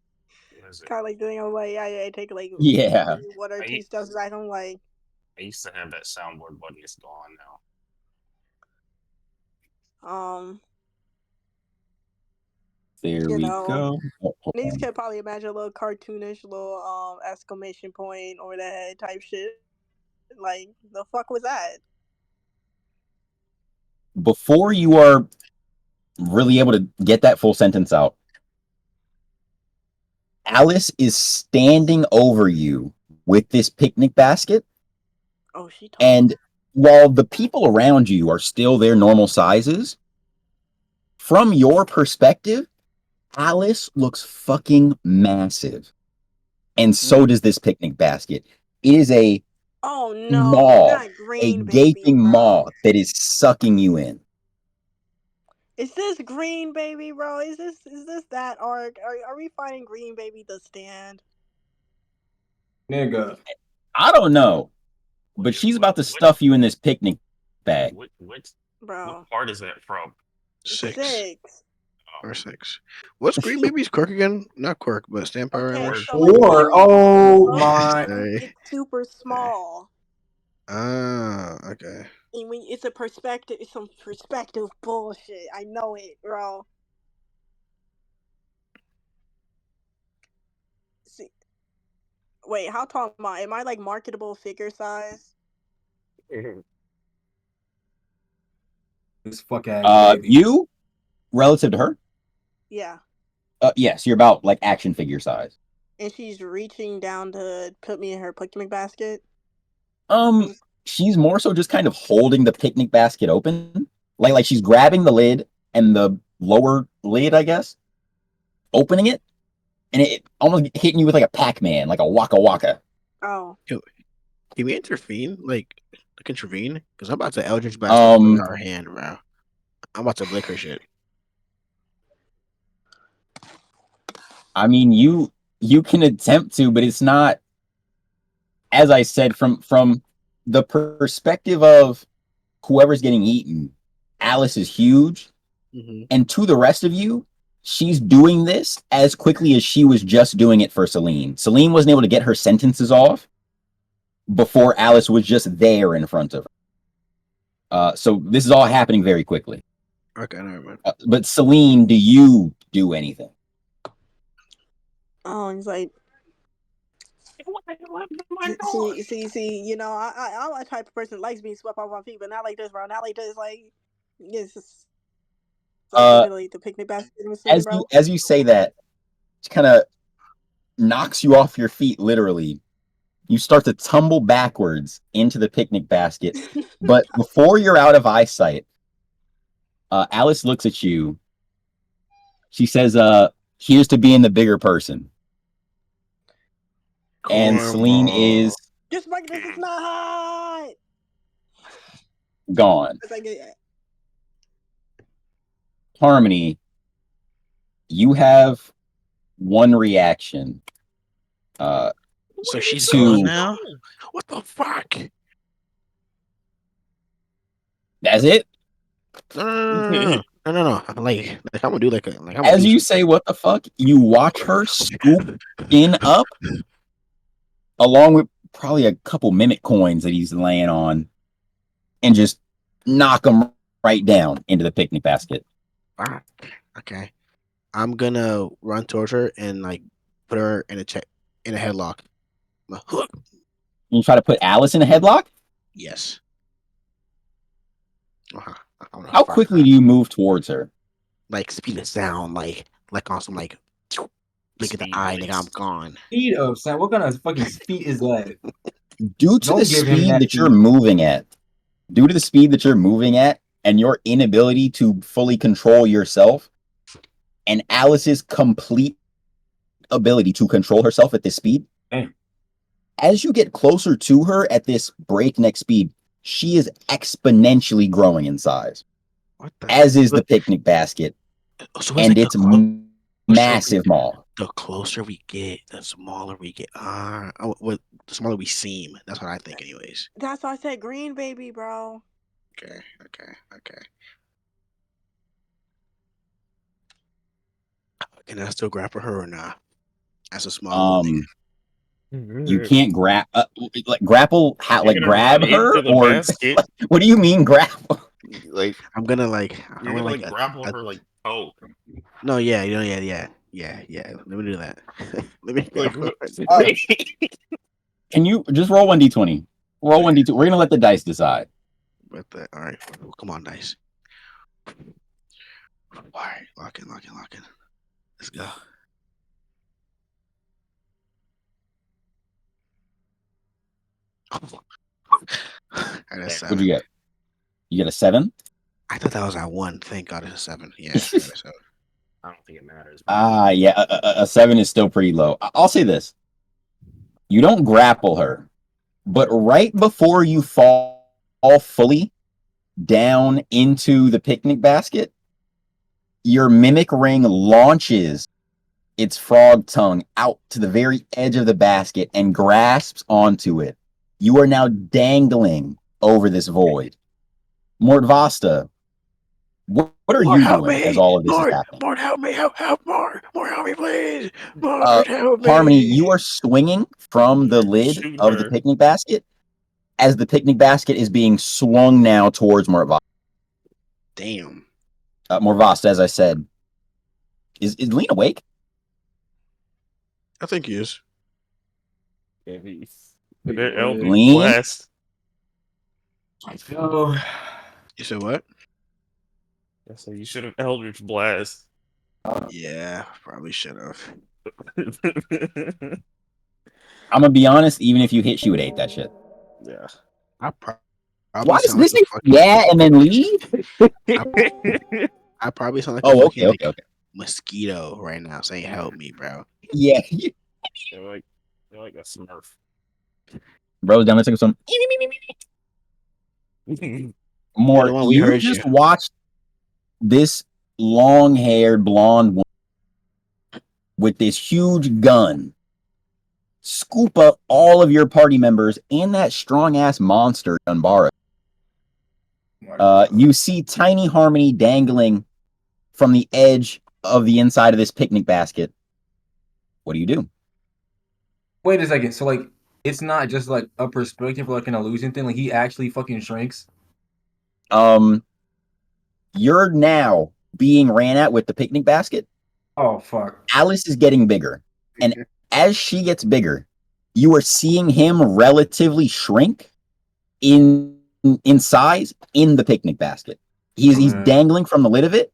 [SPEAKER 6] the thing. I'm like, I take like
[SPEAKER 1] Yeah.
[SPEAKER 6] 1 or 2 steps back. I'm like,
[SPEAKER 4] I used to have that soundboard button. It's gone now.
[SPEAKER 1] There we go.
[SPEAKER 6] Niggas can probably imagine a little cartoonish little exclamation point over the head type shit. Like, the fuck was that?
[SPEAKER 1] Before you are really able to get that full sentence out, Alice is standing over you with this picnic basket.
[SPEAKER 6] Oh, she talking.
[SPEAKER 1] And while the people around you are still their normal sizes, from your perspective, Alice looks fucking massive. And so does this picnic basket. It is a maw, a gaping maw that is sucking you in.
[SPEAKER 6] Is this Green Baby, bro? Is this that arc? Are we fighting Green Baby the stand?
[SPEAKER 3] Nigga.
[SPEAKER 1] I don't know, but she's about to stuff you in this picnic bag.
[SPEAKER 6] Bro.
[SPEAKER 4] What part is that from?
[SPEAKER 6] 6.
[SPEAKER 2] Or 6. What's Green Baby's quirk again? Not quirk, but stand power.
[SPEAKER 6] Okay,
[SPEAKER 2] Alice?
[SPEAKER 6] so like,
[SPEAKER 3] Oh my!
[SPEAKER 6] It's super small.
[SPEAKER 2] Ah, okay.
[SPEAKER 6] And when it's a perspective, it's some perspective bullshit. I know it, bro. Wait, how tall am I? Am I like marketable figure size?
[SPEAKER 3] This fuck ass baby.
[SPEAKER 1] You relative to her?
[SPEAKER 6] Yeah.
[SPEAKER 1] Yes, you're about like action figure size.
[SPEAKER 6] And she's reaching down to put me in her picnic basket.
[SPEAKER 1] She's more so just kind of holding the picnic basket open, like she's grabbing the lid and the lower lid, I guess, opening it, and it almost hitting you with like a Pac-Man, like a Waka Waka.
[SPEAKER 6] Oh.
[SPEAKER 2] Can we intervene? Like intervene? Because I'm about to Eldritch Blast her hand, bro. I'm about to blick her shit.
[SPEAKER 1] I mean, you can attempt to, but it's not. As I said, from the perspective of whoever's getting eaten, Alice is huge, and to the rest of you, she's doing this as quickly as she was just doing it for Celine. Celine wasn't able to get her sentences off before Alice was just there in front of her. So this is all happening very quickly.
[SPEAKER 2] Okay, never mind.
[SPEAKER 1] But Celine, do you do anything?
[SPEAKER 6] Oh, he's like, see, you know, I'm a type of person that likes being swept off my feet, but not like this, bro. Not like this, like, it's just like the picnic basket.
[SPEAKER 1] As you say that, it kind of knocks you off your feet, literally. You start to tumble backwards into the picnic basket, but before you're out of eyesight, Alice looks at you. She says, here's to being the bigger person. And Celine is
[SPEAKER 6] just like this is not hot.
[SPEAKER 1] Gone. Harmony, you have one reaction.
[SPEAKER 2] So she's gone now? What the fuck?
[SPEAKER 1] That's it?
[SPEAKER 2] No. Like I'm gonna do like
[SPEAKER 1] as you say, what the fuck? You watch her scoop in up, along with probably a couple mimic coins that he's laying on, and just knock them right down into the picnic basket.
[SPEAKER 2] Okay, I'm gonna run towards her and like put her in a headlock.
[SPEAKER 1] You try to put Alice in a headlock?
[SPEAKER 2] Yes.
[SPEAKER 1] How quickly do you move towards her?
[SPEAKER 2] Like speed of sound, like on some like look at the eye, nigga, I'm gone.
[SPEAKER 3] Speed of sound. What kind of fucking speed is that?
[SPEAKER 1] Due to the speed that you're moving at, and your inability to fully control yourself, and Alice's complete ability to control herself at this speed, as you get closer to her at this breakneck speed, she is exponentially growing in size. As is the picnic basket, and its massive maw.
[SPEAKER 2] The closer we get, the smaller we get. The smaller we seem. That's what I think, anyways.
[SPEAKER 6] That's why I said green baby, bro.
[SPEAKER 2] Okay. Can I still grapple her or not? As a small thing.
[SPEAKER 1] You can't grab grapple. How like grab her or what do you mean grapple?
[SPEAKER 5] Like
[SPEAKER 2] I'm gonna
[SPEAKER 5] you're gonna like grapple her like oh
[SPEAKER 2] no yeah. Let me do that. Let me
[SPEAKER 1] Can you just roll 1d20? Roll 1d2. We're gonna let the dice decide.
[SPEAKER 2] All right, come on, dice. All right, lock in. Let's go.
[SPEAKER 1] What'd you get? You get a 7?
[SPEAKER 2] I thought that was at 1. Thank God it's a 7. Yeah, I got a 7.
[SPEAKER 5] I don't think it matters.
[SPEAKER 1] Yeah, a 7 is still pretty low. I'll say this. You don't grapple her, but right before you fall fully down into the picnic basket, your mimic ring launches its frog tongue out to the very edge of the basket and grasps onto it. You are now dangling over this void. Mortvasta, what are you doing as all of this is happening?
[SPEAKER 2] Mort, help me, Mort, help me, please. Mort, help me.
[SPEAKER 1] Harmony, you are swinging from the lid of the picnic basket as the picnic basket is being swung now towards Mortvasta.
[SPEAKER 2] Damn.
[SPEAKER 1] Mortvasta, as I said, is Lean awake?
[SPEAKER 2] I think he is.
[SPEAKER 1] Lean.
[SPEAKER 5] Blast.
[SPEAKER 3] Oh,
[SPEAKER 2] You said what?
[SPEAKER 5] So you should have Eldritch Blast.
[SPEAKER 2] Yeah, probably should have.
[SPEAKER 1] I'm gonna be honest. Even if you hit, she would hate that shit.
[SPEAKER 5] Yeah.
[SPEAKER 2] I probably
[SPEAKER 1] Why does
[SPEAKER 2] sound like
[SPEAKER 1] this
[SPEAKER 2] a
[SPEAKER 1] thing
[SPEAKER 2] fucking.
[SPEAKER 1] yeah and then leave?
[SPEAKER 2] I probably sound like a
[SPEAKER 1] Oh,
[SPEAKER 2] fucking
[SPEAKER 1] okay.
[SPEAKER 2] mosquito right now saying "Help me, bro."
[SPEAKER 1] Yeah,
[SPEAKER 5] You're like a Smurf.
[SPEAKER 1] bro, down there some more.
[SPEAKER 2] You're the one we
[SPEAKER 1] You
[SPEAKER 2] heard you.
[SPEAKER 1] just watched this long-haired blonde woman with this huge gun scoop up all of your party members and that strong-ass monster Dunbara. You see Tiny Harmony dangling from the edge of the inside of this picnic basket. What do you do?
[SPEAKER 3] wait a second. So like, it's not just like a perspective or like an illusion thing. Like he actually fucking shrinks.
[SPEAKER 1] You're now being ran at with the picnic basket.
[SPEAKER 3] Oh fuck.
[SPEAKER 1] Alice is getting bigger, and as she gets bigger, you are seeing him relatively shrink in size in the picnic basket. He's dangling from the lid of it,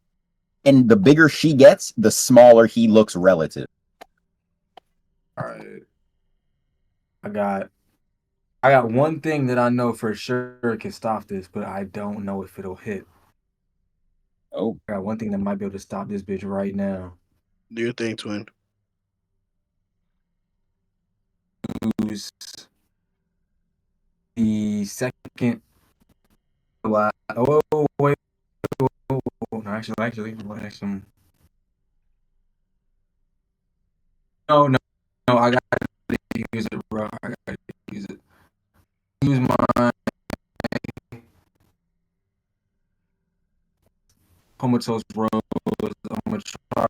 [SPEAKER 1] and the bigger she gets, the smaller he looks relative.
[SPEAKER 3] All right. I got one thing that I know for sure can stop this, but I don't know if it'll hit.
[SPEAKER 1] Oh,
[SPEAKER 3] I got one thing that might be able to stop this bitch right now.
[SPEAKER 2] Do your thing, twin.
[SPEAKER 3] Use the second. Oh wait. No, actually, no. I got to use it, bro. I got to use it. Use my comatose rose. I'm gonna try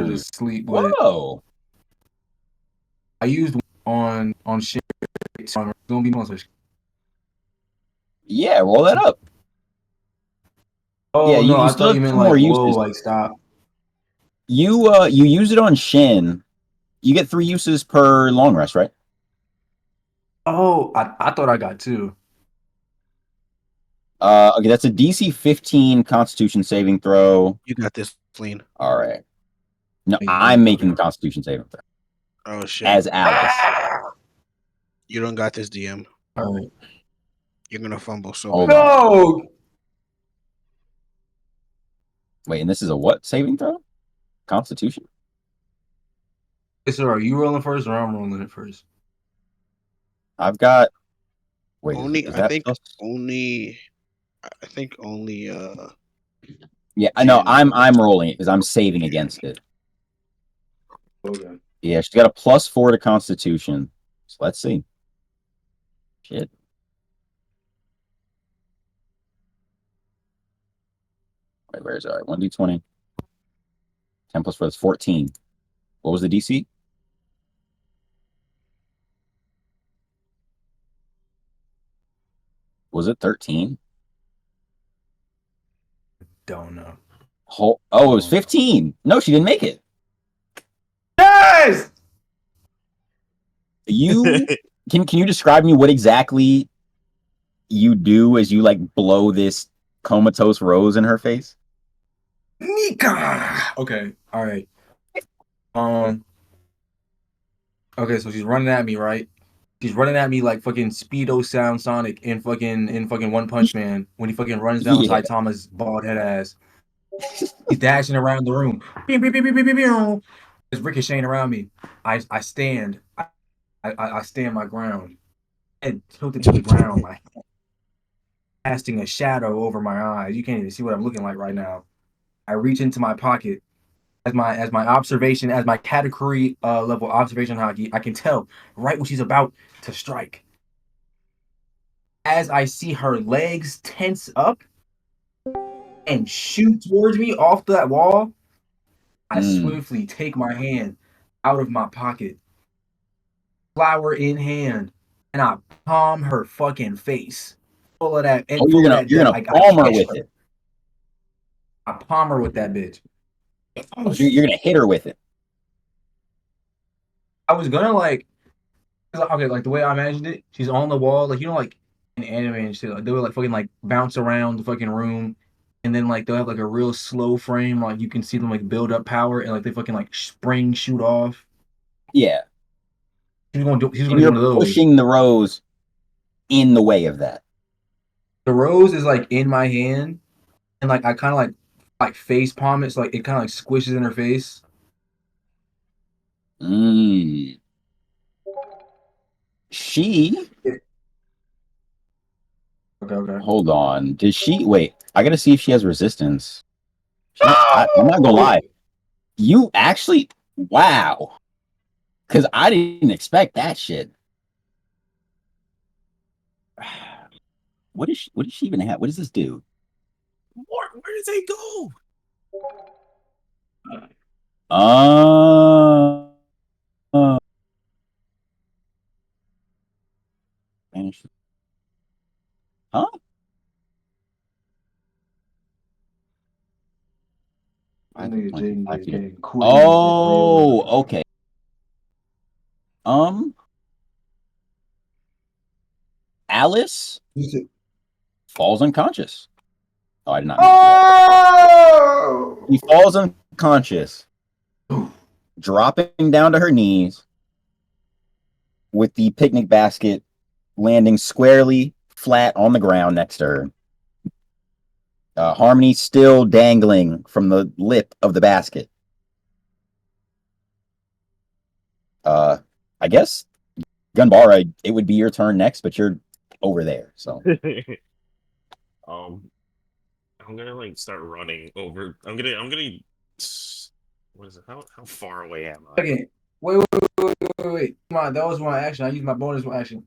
[SPEAKER 3] to sleep with it.
[SPEAKER 1] whoa!
[SPEAKER 3] I used on shit. So it's gonna be monster.
[SPEAKER 1] Yeah, roll that up.
[SPEAKER 3] Oh
[SPEAKER 1] Yeah,
[SPEAKER 3] no,
[SPEAKER 1] you
[SPEAKER 3] I
[SPEAKER 1] still
[SPEAKER 3] thought you
[SPEAKER 1] have
[SPEAKER 3] meant
[SPEAKER 1] two
[SPEAKER 3] like
[SPEAKER 1] more
[SPEAKER 3] whoa,
[SPEAKER 1] uses.
[SPEAKER 3] like stop.
[SPEAKER 1] You use it on Shin. You get 3 uses per long rest, right?
[SPEAKER 3] Oh, I thought I got 2.
[SPEAKER 1] Okay, that's a DC 15 Constitution saving throw.
[SPEAKER 2] You got this, Lean.
[SPEAKER 1] All right. No,
[SPEAKER 3] Yeah,
[SPEAKER 1] I'm making
[SPEAKER 3] okay.
[SPEAKER 1] the Constitution saving throw
[SPEAKER 2] Oh shit.
[SPEAKER 1] as Alice.
[SPEAKER 2] You don't got this, DM.
[SPEAKER 3] All right.
[SPEAKER 2] You're gonna fumble so
[SPEAKER 1] Hold
[SPEAKER 2] bad.
[SPEAKER 1] on.
[SPEAKER 3] No.
[SPEAKER 1] Wait, and this is a what saving throw? Constitution?
[SPEAKER 3] So are you rolling first or I'm rolling it first?
[SPEAKER 1] I've got. Wait,
[SPEAKER 2] Only
[SPEAKER 1] is
[SPEAKER 2] I
[SPEAKER 1] that
[SPEAKER 2] think
[SPEAKER 1] plus?
[SPEAKER 2] only
[SPEAKER 1] Yeah, I know.
[SPEAKER 2] Jen
[SPEAKER 1] I'm rolling it because I'm saving against it.
[SPEAKER 3] Okay.
[SPEAKER 1] Yeah, she's got a +4 to Constitution. So let's see. Shit. Wait, where is it? All right, 1d20. 10 plus 4 is 14. What was the DC? Was it 13?
[SPEAKER 3] Don't know.
[SPEAKER 1] Oh, it was 15. No, she didn't make it.
[SPEAKER 3] Yes.
[SPEAKER 1] You can you describe me what exactly you do as you like blow this comatose rose in her face?
[SPEAKER 3] Nika. Okay. All right. Okay, so she's running at me, right? She's running at me like fucking Speedo Sound Sonic in fucking One Punch Man when he fucking runs down
[SPEAKER 1] Yeah.
[SPEAKER 3] Saitama's bald head ass. He's dashing around the room. Pew, pew, pew, pew, pew, pew, pew. There's ricocheting around me. I stand. I stand my ground. Head tilted to the ground, my casting a shadow over my eyes. You can't even see what I'm looking like right now. I reach into my pocket as my observation, as my category level observation hockey. I can tell right when she's about to strike. As I see her legs tense up and shoot towards me off that wall, I swiftly take my hand out of my pocket, flower in hand, and I palm her fucking face. Full of that, and
[SPEAKER 1] Oh,
[SPEAKER 3] full of that
[SPEAKER 1] you're
[SPEAKER 3] death.
[SPEAKER 1] gonna
[SPEAKER 3] I
[SPEAKER 1] palm her
[SPEAKER 3] catch
[SPEAKER 1] with
[SPEAKER 3] her.
[SPEAKER 1] it.
[SPEAKER 3] I palm her with that bitch.
[SPEAKER 1] Oh, you're gonna hit her with it.
[SPEAKER 3] I was gonna like Okay, like the way I imagined it, she's on the wall, like like in anime and shit, like they would like fucking like bounce around the fucking room, and then like they'll have like a real slow frame, like you can see them like build up power, and like they fucking like spring shoot off.
[SPEAKER 1] Yeah.
[SPEAKER 3] She's gonna do
[SPEAKER 1] And you're
[SPEAKER 3] one of those.
[SPEAKER 1] pushing the rose in the way of that.
[SPEAKER 3] The rose is like in my hand, and like I kind of like face palm it, so like it kind of like squishes in her face.
[SPEAKER 1] She.
[SPEAKER 3] Okay.
[SPEAKER 1] Hold on. Did she wait? I gotta see if she has resistance. I'm not gonna lie. You actually, wow. Because I didn't expect that shit. What does she even have? What does this do?
[SPEAKER 5] Where does it go?
[SPEAKER 1] Uh, Spanish. Huh?
[SPEAKER 3] Nigga Jaden is getting crazy.
[SPEAKER 1] Oh, okay. Alice falls unconscious. Oh, I did not mean to do that. He falls unconscious, dropping down to her knees with the picnic basket landing squarely flat on the ground next to her. Harmony still dangling from the lip of the basket. I guess, Gunbara, it would be your turn next, but you're over there, so.
[SPEAKER 5] I'm gonna like start running over. I'm gonna. What is it? How far away am I?
[SPEAKER 3] Okay. Wait. Come on, that was one action. I used my bonus action.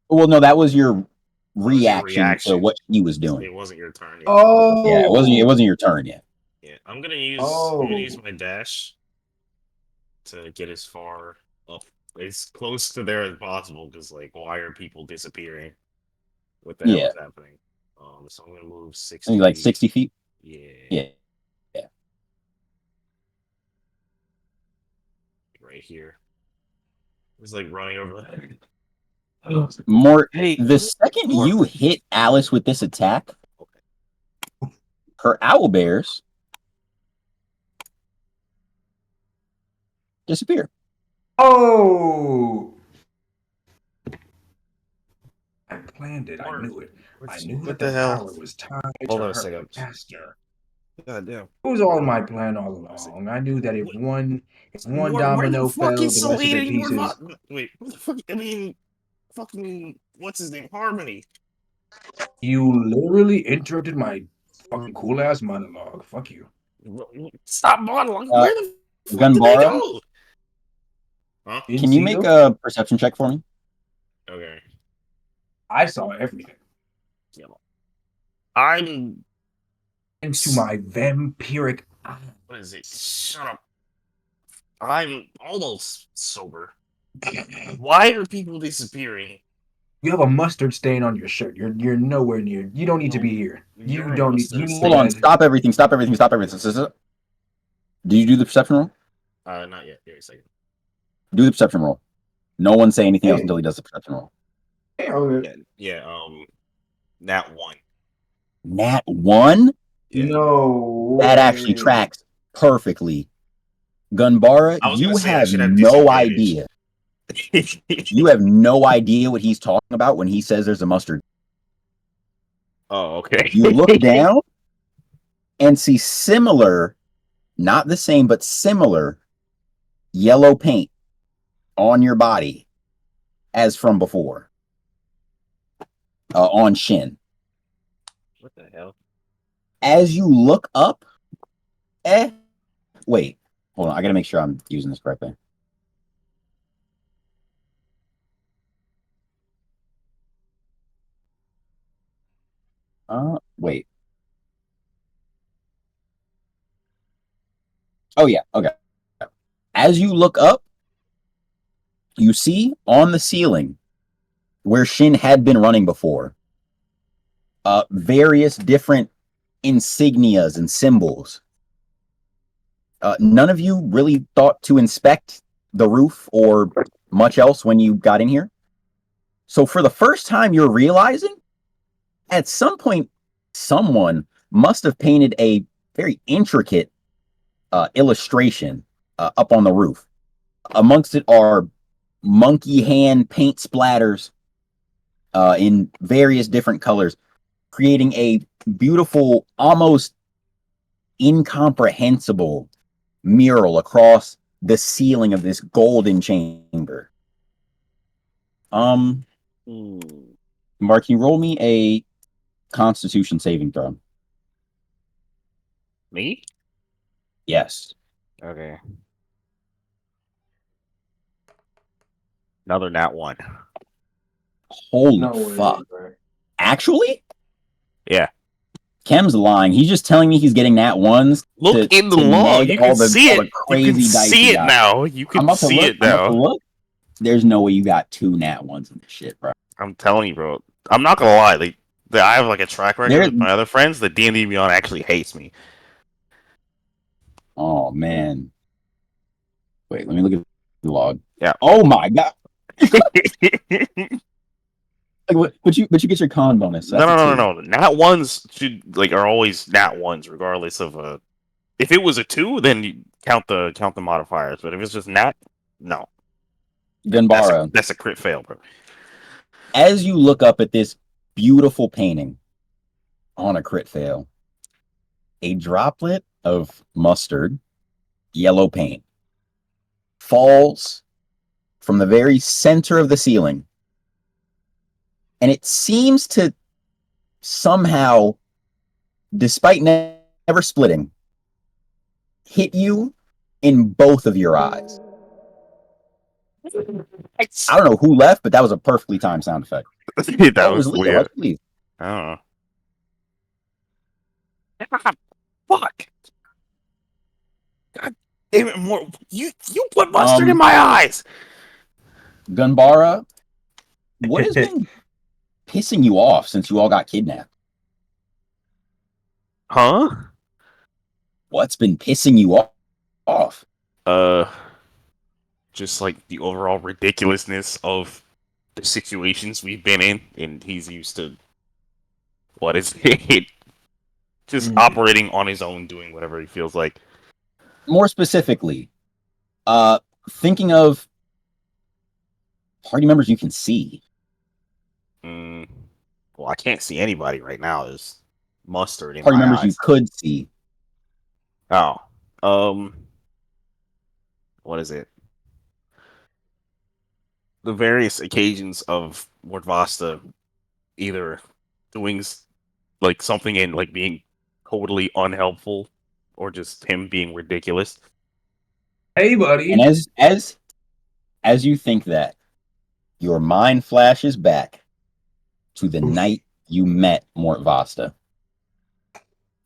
[SPEAKER 1] Well, no, that was your reaction to what he was doing.
[SPEAKER 5] It wasn't your turn yet.
[SPEAKER 3] Oh,
[SPEAKER 1] yeah, it wasn't your turn yet.
[SPEAKER 5] Yeah, I'm gonna use my dash to get as far up, as close to there as possible. Because like, why are people disappearing? What the hell is happening? So I'm gonna move 60.
[SPEAKER 1] Like 60 feet.
[SPEAKER 5] Yeah. Right here. It's like running over there.
[SPEAKER 1] The second you hit Alice with this attack, her owlbears disappear.
[SPEAKER 3] Oh! I planned it. I knew it. I knew that the power was tied to her faster.
[SPEAKER 5] God damn.
[SPEAKER 3] It was all my plan all along. I knew that if one domino fell, the rest of the pieces.
[SPEAKER 5] Wait, what the fuck? I mean, fucking, what's his name? Harmony.
[SPEAKER 3] You literally interrupted my fucking cool ass monologue. Fuck you.
[SPEAKER 5] Stop monologue. Where the fuck did they go? Huh?
[SPEAKER 1] Can you make a perception check for me?
[SPEAKER 5] Okay.
[SPEAKER 3] I saw everything.
[SPEAKER 5] I'm
[SPEAKER 3] into my vampiric eye.
[SPEAKER 5] What is it? Shut up. I'm almost sober. Why are people disappearing?
[SPEAKER 3] You have a mustard stain on your shirt. You're nowhere near. You don't need to be here. You don't need.
[SPEAKER 1] Hold on. Stop everything. Do you do the perception roll?
[SPEAKER 5] Not yet. Give me a second.
[SPEAKER 1] Do the perception roll. No one say anything else until he does the perception roll.
[SPEAKER 5] Yeah. Nat 1.
[SPEAKER 1] Nat 1?
[SPEAKER 5] Yeah.
[SPEAKER 3] No.
[SPEAKER 1] That actually tracks perfectly. Gunbara, you have no idea. You have no idea what he's talking about when he says there's a mustard.
[SPEAKER 5] Oh, okay.
[SPEAKER 1] You look down and see similar, not the same, but similar yellow paint on your body as from before. On Shin.
[SPEAKER 5] What the hell?
[SPEAKER 1] As you look up, wait, hold on. I gotta make sure I'm using this correctly. Wait. Oh yeah, okay. As you look up, you see on the ceiling where Shin had been running before, various different insignias and symbols. None of you really thought to inspect the roof or much else when you got in here. So for the first time, you're realizing at some point, someone must have painted a very intricate illustration up on the roof. Amongst it are monkey hand paint splatters in various different colors, creating a beautiful, almost incomprehensible mural across the ceiling of this golden chamber. Mark, can you roll me a Constitution saving throw?
[SPEAKER 5] Me?
[SPEAKER 1] Yes.
[SPEAKER 5] Okay. Another nat 1.
[SPEAKER 1] Holy
[SPEAKER 3] No way,
[SPEAKER 1] fuck.
[SPEAKER 3] bro.
[SPEAKER 1] Actually?
[SPEAKER 5] Yeah.
[SPEAKER 1] Kem's lying. He's just telling me he's getting nat ones.
[SPEAKER 5] Look in the log.
[SPEAKER 1] neg
[SPEAKER 5] You can see
[SPEAKER 1] all
[SPEAKER 5] it.
[SPEAKER 1] the crazy
[SPEAKER 5] You can
[SPEAKER 1] dice
[SPEAKER 5] see
[SPEAKER 1] he
[SPEAKER 5] it
[SPEAKER 1] got.
[SPEAKER 5] now. You
[SPEAKER 1] I'm
[SPEAKER 5] can
[SPEAKER 1] about to
[SPEAKER 5] see
[SPEAKER 1] look.
[SPEAKER 5] it
[SPEAKER 1] I'm about to
[SPEAKER 5] now.
[SPEAKER 1] look. There's no way you got 2 nat ones in this shit, bro.
[SPEAKER 5] I'm telling you, bro. I'm not gonna lie. I have like a track record with my other friends. The D&D Beyond actually hates me.
[SPEAKER 1] Oh man. Wait, let me look at the log.
[SPEAKER 5] Yeah.
[SPEAKER 1] Oh my god. Like, but you get your con bonus. So
[SPEAKER 5] No. Nat ones are always nat ones, regardless of If it was a 2, then you count the modifiers. But if it's just nat, no.
[SPEAKER 1] Gunbara,
[SPEAKER 5] That's a crit fail, bro.
[SPEAKER 1] as you look up at this beautiful painting on a crit fail, a droplet of mustard, yellow paint, falls from the very center of the ceiling. And it seems to somehow, despite never splitting, hit you in both of your eyes. I don't know who left, but that was a perfectly timed sound effect.
[SPEAKER 5] That was
[SPEAKER 1] Leah.
[SPEAKER 5] weird.
[SPEAKER 1] Let's leave.
[SPEAKER 5] I don't know. Fuck. God damn it, more. You put mustard in my eyes.
[SPEAKER 1] Gunbara, what has been pissing you off since you all got kidnapped?
[SPEAKER 5] Huh?
[SPEAKER 1] What's been pissing you off?
[SPEAKER 5] Just like the overall ridiculousness of the situations we've been in, and he's used to what is it? Just operating on his own, doing whatever he feels like.
[SPEAKER 1] More specifically, thinking of party members you can see.
[SPEAKER 5] Well, I can't see anybody right now. There's mustard in
[SPEAKER 1] party
[SPEAKER 5] my
[SPEAKER 1] members
[SPEAKER 5] eyes.
[SPEAKER 1] you could see.
[SPEAKER 5] Oh, what is it? The various occasions of Mordvasta either doing like something and like being totally unhelpful, or just him being ridiculous.
[SPEAKER 3] Hey, buddy.
[SPEAKER 1] And as you think that, your mind flashes back to the night you met Mort Vasta.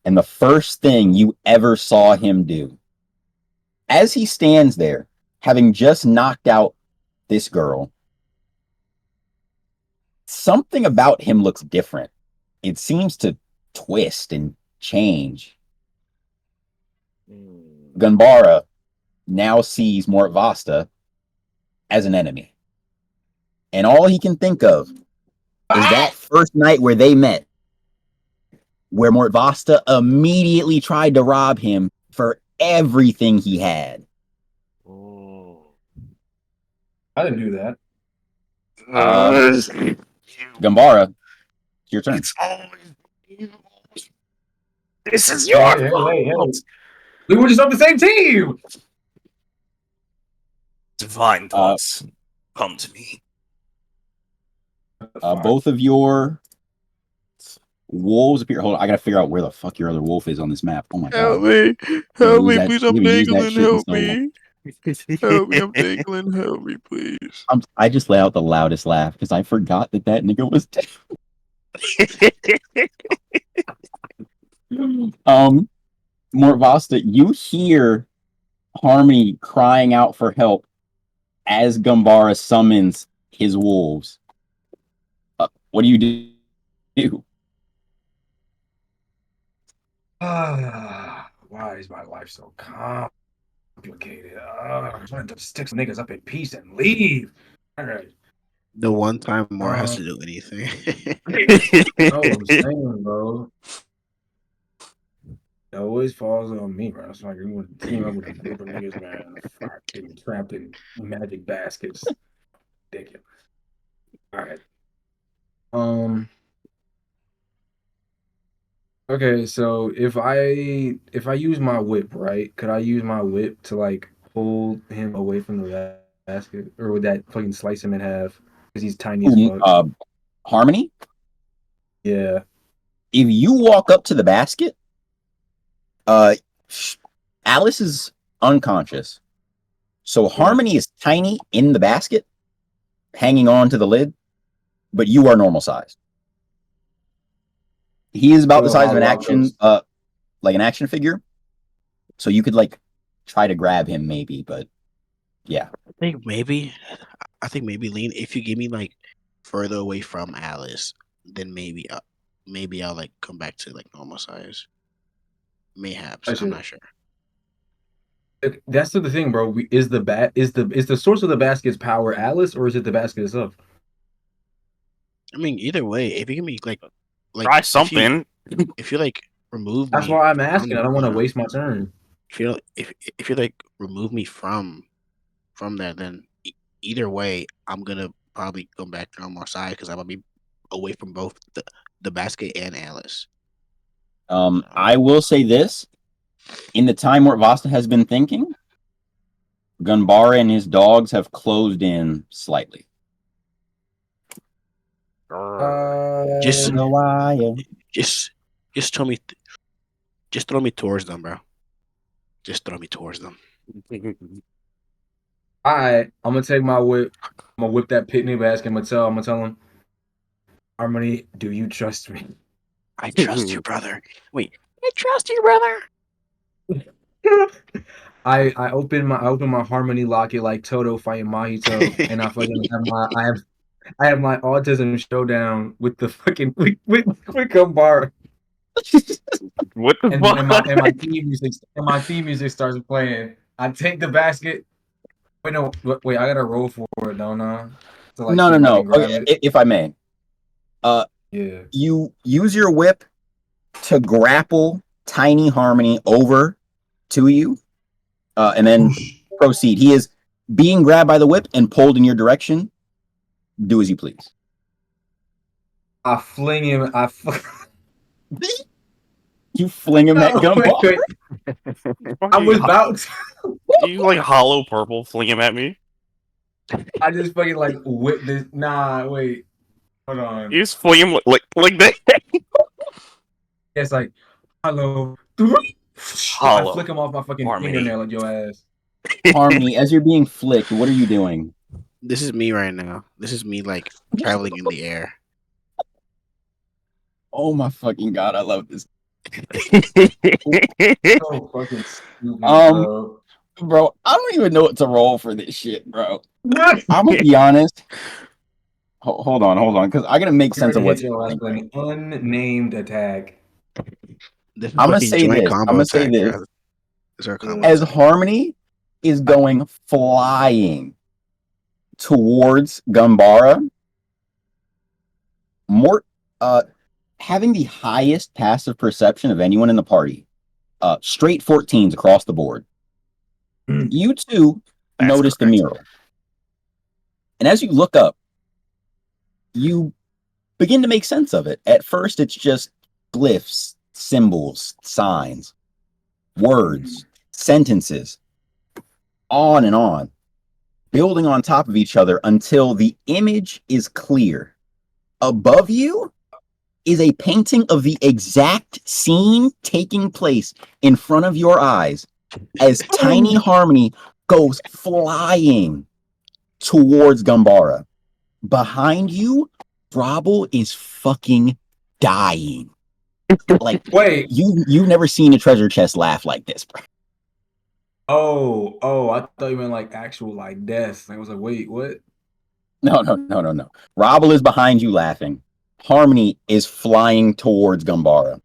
[SPEAKER 1] And the first thing you ever saw him do, as he stands there, having just knocked out this girl, something about him looks different. It seems to twist and change. Gunbara now sees Mort Vasta as an enemy. And all he can think of is that first night where they met, where Mort Vasta immediately tried to rob him for everything he had.
[SPEAKER 3] I didn't do that.
[SPEAKER 1] Gunbara, it's your turn.
[SPEAKER 5] It's always you. This is your fault.
[SPEAKER 3] We were just on the same team.
[SPEAKER 5] Divine thoughts come to me.
[SPEAKER 1] Both of your wolves appear. Hold on, I gotta figure out where the fuck your other wolf is on this map. Oh my god!
[SPEAKER 2] Help me, please! I'm dangling. Help me, I'm dangling. Help me, please.
[SPEAKER 1] I just let out the loudest laugh because I forgot that nigga was dead. Mort Vasta, you hear Harmony crying out for help as Gumbara summons his wolves. What do you do?
[SPEAKER 3] Why is my life so complicated? complicated. I'm trying to stick some niggas up in peace and leave. All right.
[SPEAKER 2] The one time Mar has to do anything.
[SPEAKER 3] No, I'm saying, bro. It always falls on me, bro. It's like you want to team up with a group of niggas, man. Fucking trapped in magic baskets. Ridiculous. All right. Okay, so if I use my whip, right? Could I use my whip to like hold him away from the basket, or would that fucking slice him in half? Because he's tiny as fuck.
[SPEAKER 1] Harmony,
[SPEAKER 3] Yeah.
[SPEAKER 1] if you walk up to the basket, Alice is unconscious. So Harmony is tiny in the basket, hanging on to the lid, but you are normal sized. He is about the size of an action, like an action figure. So you could like try to grab him, maybe, but yeah.
[SPEAKER 2] I think maybe Lean. If you give me like further away from Alice, then maybe I'll like come back to like normal size. Mayhaps, I'm not sure.
[SPEAKER 3] That's the thing, bro. Is the source of the basket's power Alice, or is it the basket itself?
[SPEAKER 2] I mean, either way, if you give me like
[SPEAKER 5] try something.
[SPEAKER 2] If you like remove
[SPEAKER 3] That's
[SPEAKER 2] me,
[SPEAKER 3] why I'm asking. I don't want to waste my turn.
[SPEAKER 2] If you like remove me from that, then either way, I'm gonna probably go back to normal side because I'm gonna be away from both the basket and Alice.
[SPEAKER 1] I will say this: in the time where Vasta has been thinking, Gunbara and his dogs have closed in slightly.
[SPEAKER 2] Just throw me, just throw me towards them, bro. Just throw me towards them.
[SPEAKER 3] All right, I'm gonna take my whip. I'm gonna whip that picnic basket. I'm gonna tell him, Harmony, do you trust me?
[SPEAKER 2] I trust you, brother. Wait, I trust you, brother.
[SPEAKER 3] I open my Harmony locket like Toto fighting Mahito, and I fucking I have my autism showdown with the fucking with Gambara.
[SPEAKER 5] What the
[SPEAKER 3] and,
[SPEAKER 5] fuck?
[SPEAKER 3] And my theme music starts playing. I take the basket. Wait, no, wait, I gotta roll for it, don't I? To, like,
[SPEAKER 1] No. Okay, if I may,
[SPEAKER 3] yeah.
[SPEAKER 1] You use your whip to grapple Tiny Harmony over to you, and then proceed. He is being grabbed by the whip and pulled in your direction. Do as you please.
[SPEAKER 3] I fling him.
[SPEAKER 1] You fling him at Gumball.
[SPEAKER 3] Wait. I was about to.
[SPEAKER 5] You like hollow purple fling him at me?
[SPEAKER 3] I just fucking like whip this. Nah, wait. Hold on.
[SPEAKER 5] You just fling him like that?
[SPEAKER 3] It's like, hello.
[SPEAKER 5] Hollow.
[SPEAKER 3] I flick him off my fucking
[SPEAKER 5] Harmony.
[SPEAKER 3] fingernail at your ass.
[SPEAKER 1] Harmony, as you're being flicked, what are you doing?
[SPEAKER 2] This is me right now. This is me like traveling in the air.
[SPEAKER 1] Oh my fucking god, I love this.
[SPEAKER 3] So fucking stupid,
[SPEAKER 1] bro, I don't even know what to roll for this shit, bro. I'm gonna be honest. Hold on, because I gotta make sense of what's
[SPEAKER 3] happening. An unnamed attack.
[SPEAKER 2] I'm
[SPEAKER 1] gonna say this. I'm gonna say this. As Harmony is going flying towards Gumbara, having the highest passive perception of anyone in the party, straight 14s across the board. You two notice the mural. And as you look up, you begin to make sense of it. At first, it's just glyphs, symbols, signs, words, sentences, on and on, building on top of each other until the image is clear. Above you is a painting of the exact scene taking place in front of your eyes as Tiny Harmony goes flying towards Gumbara. Behind you, Brabble is fucking dying. Like,
[SPEAKER 3] wait,
[SPEAKER 1] you've never seen a treasure chest laugh like this, bro.
[SPEAKER 3] Oh, I thought you meant like actual like death. I was like, wait, what?
[SPEAKER 1] No. Brabble is behind you laughing. Harmony is flying towards Gumbara.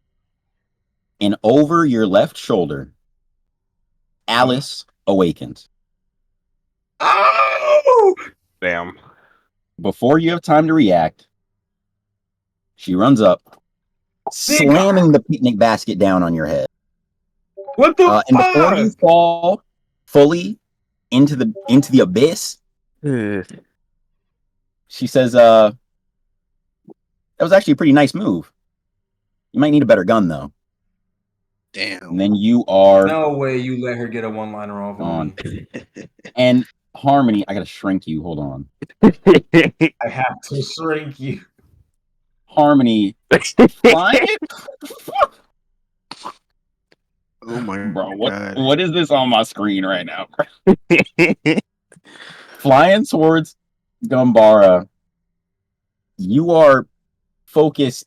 [SPEAKER 1] And over your left shoulder, Alice awakens.
[SPEAKER 3] Oh!
[SPEAKER 5] Damn.
[SPEAKER 1] Before you have time to react, she runs up, slamming the picnic basket down on your head.
[SPEAKER 3] What the
[SPEAKER 1] And before you
[SPEAKER 3] fuck?
[SPEAKER 1] fall fully into the abyss, she says, "That was actually a pretty nice move. You might need a better gun, though."
[SPEAKER 2] Damn.
[SPEAKER 1] And then you are
[SPEAKER 3] No way you let her get a one-liner off on me.
[SPEAKER 1] And Harmony, I gotta shrink you. Hold on.
[SPEAKER 3] I have to shrink you.
[SPEAKER 1] Harmony, flying?
[SPEAKER 2] Oh my
[SPEAKER 1] Bro,
[SPEAKER 2] god.
[SPEAKER 1] what is this on my screen right now? Flying towards Gumbara. You are focused.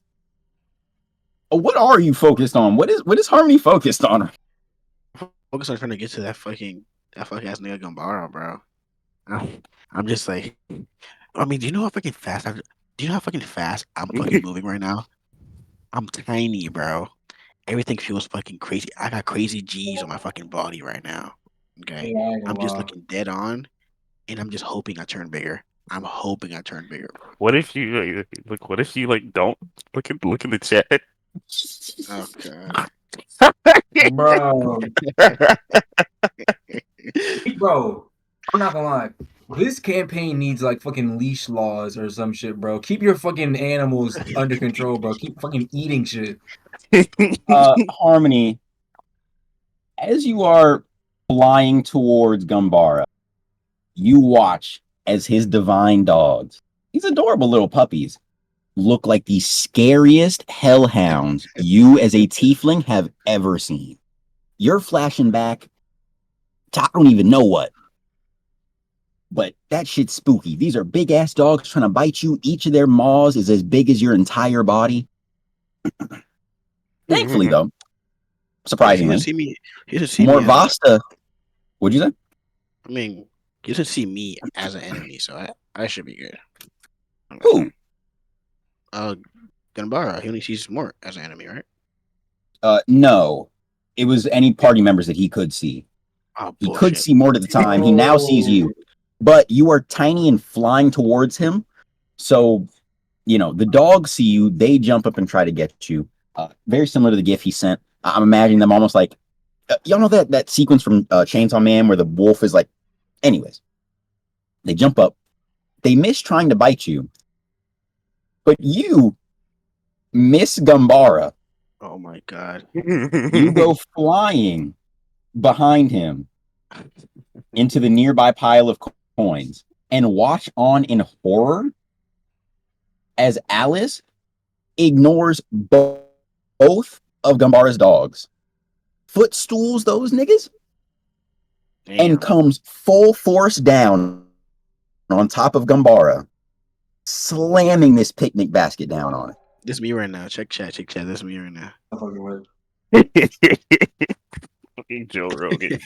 [SPEAKER 1] What are you focused on? What is Harmony focused on?
[SPEAKER 2] Focus on trying to get to that fucking ass nigga Gambara, bro. I'm just like, I mean, do you know how fucking fast I'm fucking moving right now? I'm tiny, bro. Everything feels fucking crazy. I got crazy G's on my fucking body right now. Okay.
[SPEAKER 3] Yeah, I ain't
[SPEAKER 2] I'm
[SPEAKER 3] gonna
[SPEAKER 2] just
[SPEAKER 3] lie.
[SPEAKER 2] looking dead on, and I'm just hoping I turn bigger. I'm hoping I turn bigger.
[SPEAKER 5] What if you look? What if you like don't look in the chat?
[SPEAKER 2] Oh god.
[SPEAKER 3] Bro. Bro, I'm not gonna lie. This campaign needs like fucking leash laws or some shit, bro. Keep your fucking animals under control, bro. Keep fucking eating shit.
[SPEAKER 1] Harmony, as you are flying towards Gumbara, you watch as his divine dogs, these adorable little puppies, look like the scariest hellhounds you as a tiefling have ever seen. You're flashing back. I don't even know what. But that shit's spooky. These are big ass dogs trying to bite you. Each of their maws is as big as your entire body. Thankfully, though, surprisingly,
[SPEAKER 2] He doesn't see
[SPEAKER 1] more
[SPEAKER 2] me
[SPEAKER 1] Vasta. What'd you say?
[SPEAKER 2] I mean, he doesn't see me as an enemy, so I should be good.
[SPEAKER 1] Who?
[SPEAKER 2] Ganbara, he only sees Mort as an enemy, right?
[SPEAKER 1] No. It was any party members that he could see.
[SPEAKER 2] Oh,
[SPEAKER 1] He
[SPEAKER 2] bullshit.
[SPEAKER 1] could see Mort at the time. He now sees you. But you are tiny and flying towards him. So, the dogs see you. They jump up and try to get you. Very similar to the GIF he sent. I'm imagining them almost like, y'all know that sequence from Chainsaw Man where the wolf is like, anyways. They jump up. They miss trying to bite you. But you miss Gumbara.
[SPEAKER 2] Oh my god.
[SPEAKER 1] You go flying behind him into the nearby pile of coins and watch on in horror as Alice ignores both of Gumbara's dogs, footstools those niggas,
[SPEAKER 2] Damn.
[SPEAKER 1] and comes full force down on top of Gumbara, slamming this picnic basket down on it.
[SPEAKER 2] This is me right now. Check chat. This is me right now.
[SPEAKER 5] Fucking Joe Rogan.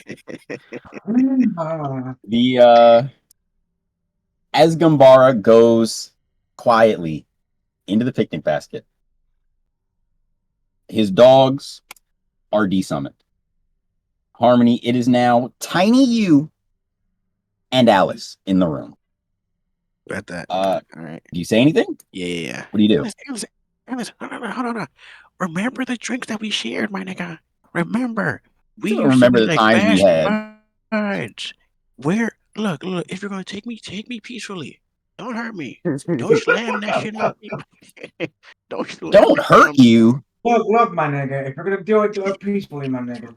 [SPEAKER 1] As Gumbara goes quietly into the picnic basket, his dogs are desummoned. Harmony, it is now Tiny you and Alice in the room.
[SPEAKER 2] Bet that.
[SPEAKER 1] All
[SPEAKER 2] right.
[SPEAKER 1] Do you say anything?
[SPEAKER 2] Yeah.
[SPEAKER 1] What do you do?
[SPEAKER 2] Alice, hold on. Remember the drinks that we shared, my nigga. Remember. We
[SPEAKER 1] Still
[SPEAKER 2] used
[SPEAKER 1] remember
[SPEAKER 2] to
[SPEAKER 1] the
[SPEAKER 2] be
[SPEAKER 1] times we
[SPEAKER 2] like
[SPEAKER 1] had.
[SPEAKER 2] buds. Look, if you're gonna take me peacefully. Don't hurt me. Don't slam that shit on me.
[SPEAKER 1] Don't hurt you.
[SPEAKER 3] Look, my nigga. If you're gonna do it peacefully, my nigga.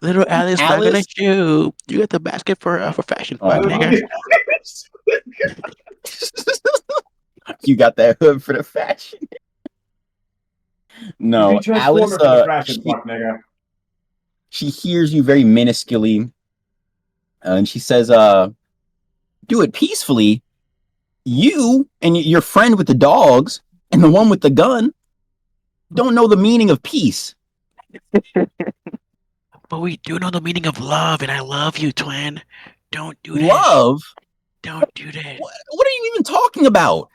[SPEAKER 2] Little Alice, not gonna shoot. You got the basket for fashion fight, nigga.
[SPEAKER 1] You got that hood for the fashion. No, Alice. She hears you very minusculely, and she says, "Do it peacefully. You and your friend with the dogs and the one with the gun don't know the meaning of peace."
[SPEAKER 2] But we do know the meaning of love, and I love you, twin. Don't do this.
[SPEAKER 1] Love?
[SPEAKER 2] Don't do this.
[SPEAKER 1] What are you even talking about?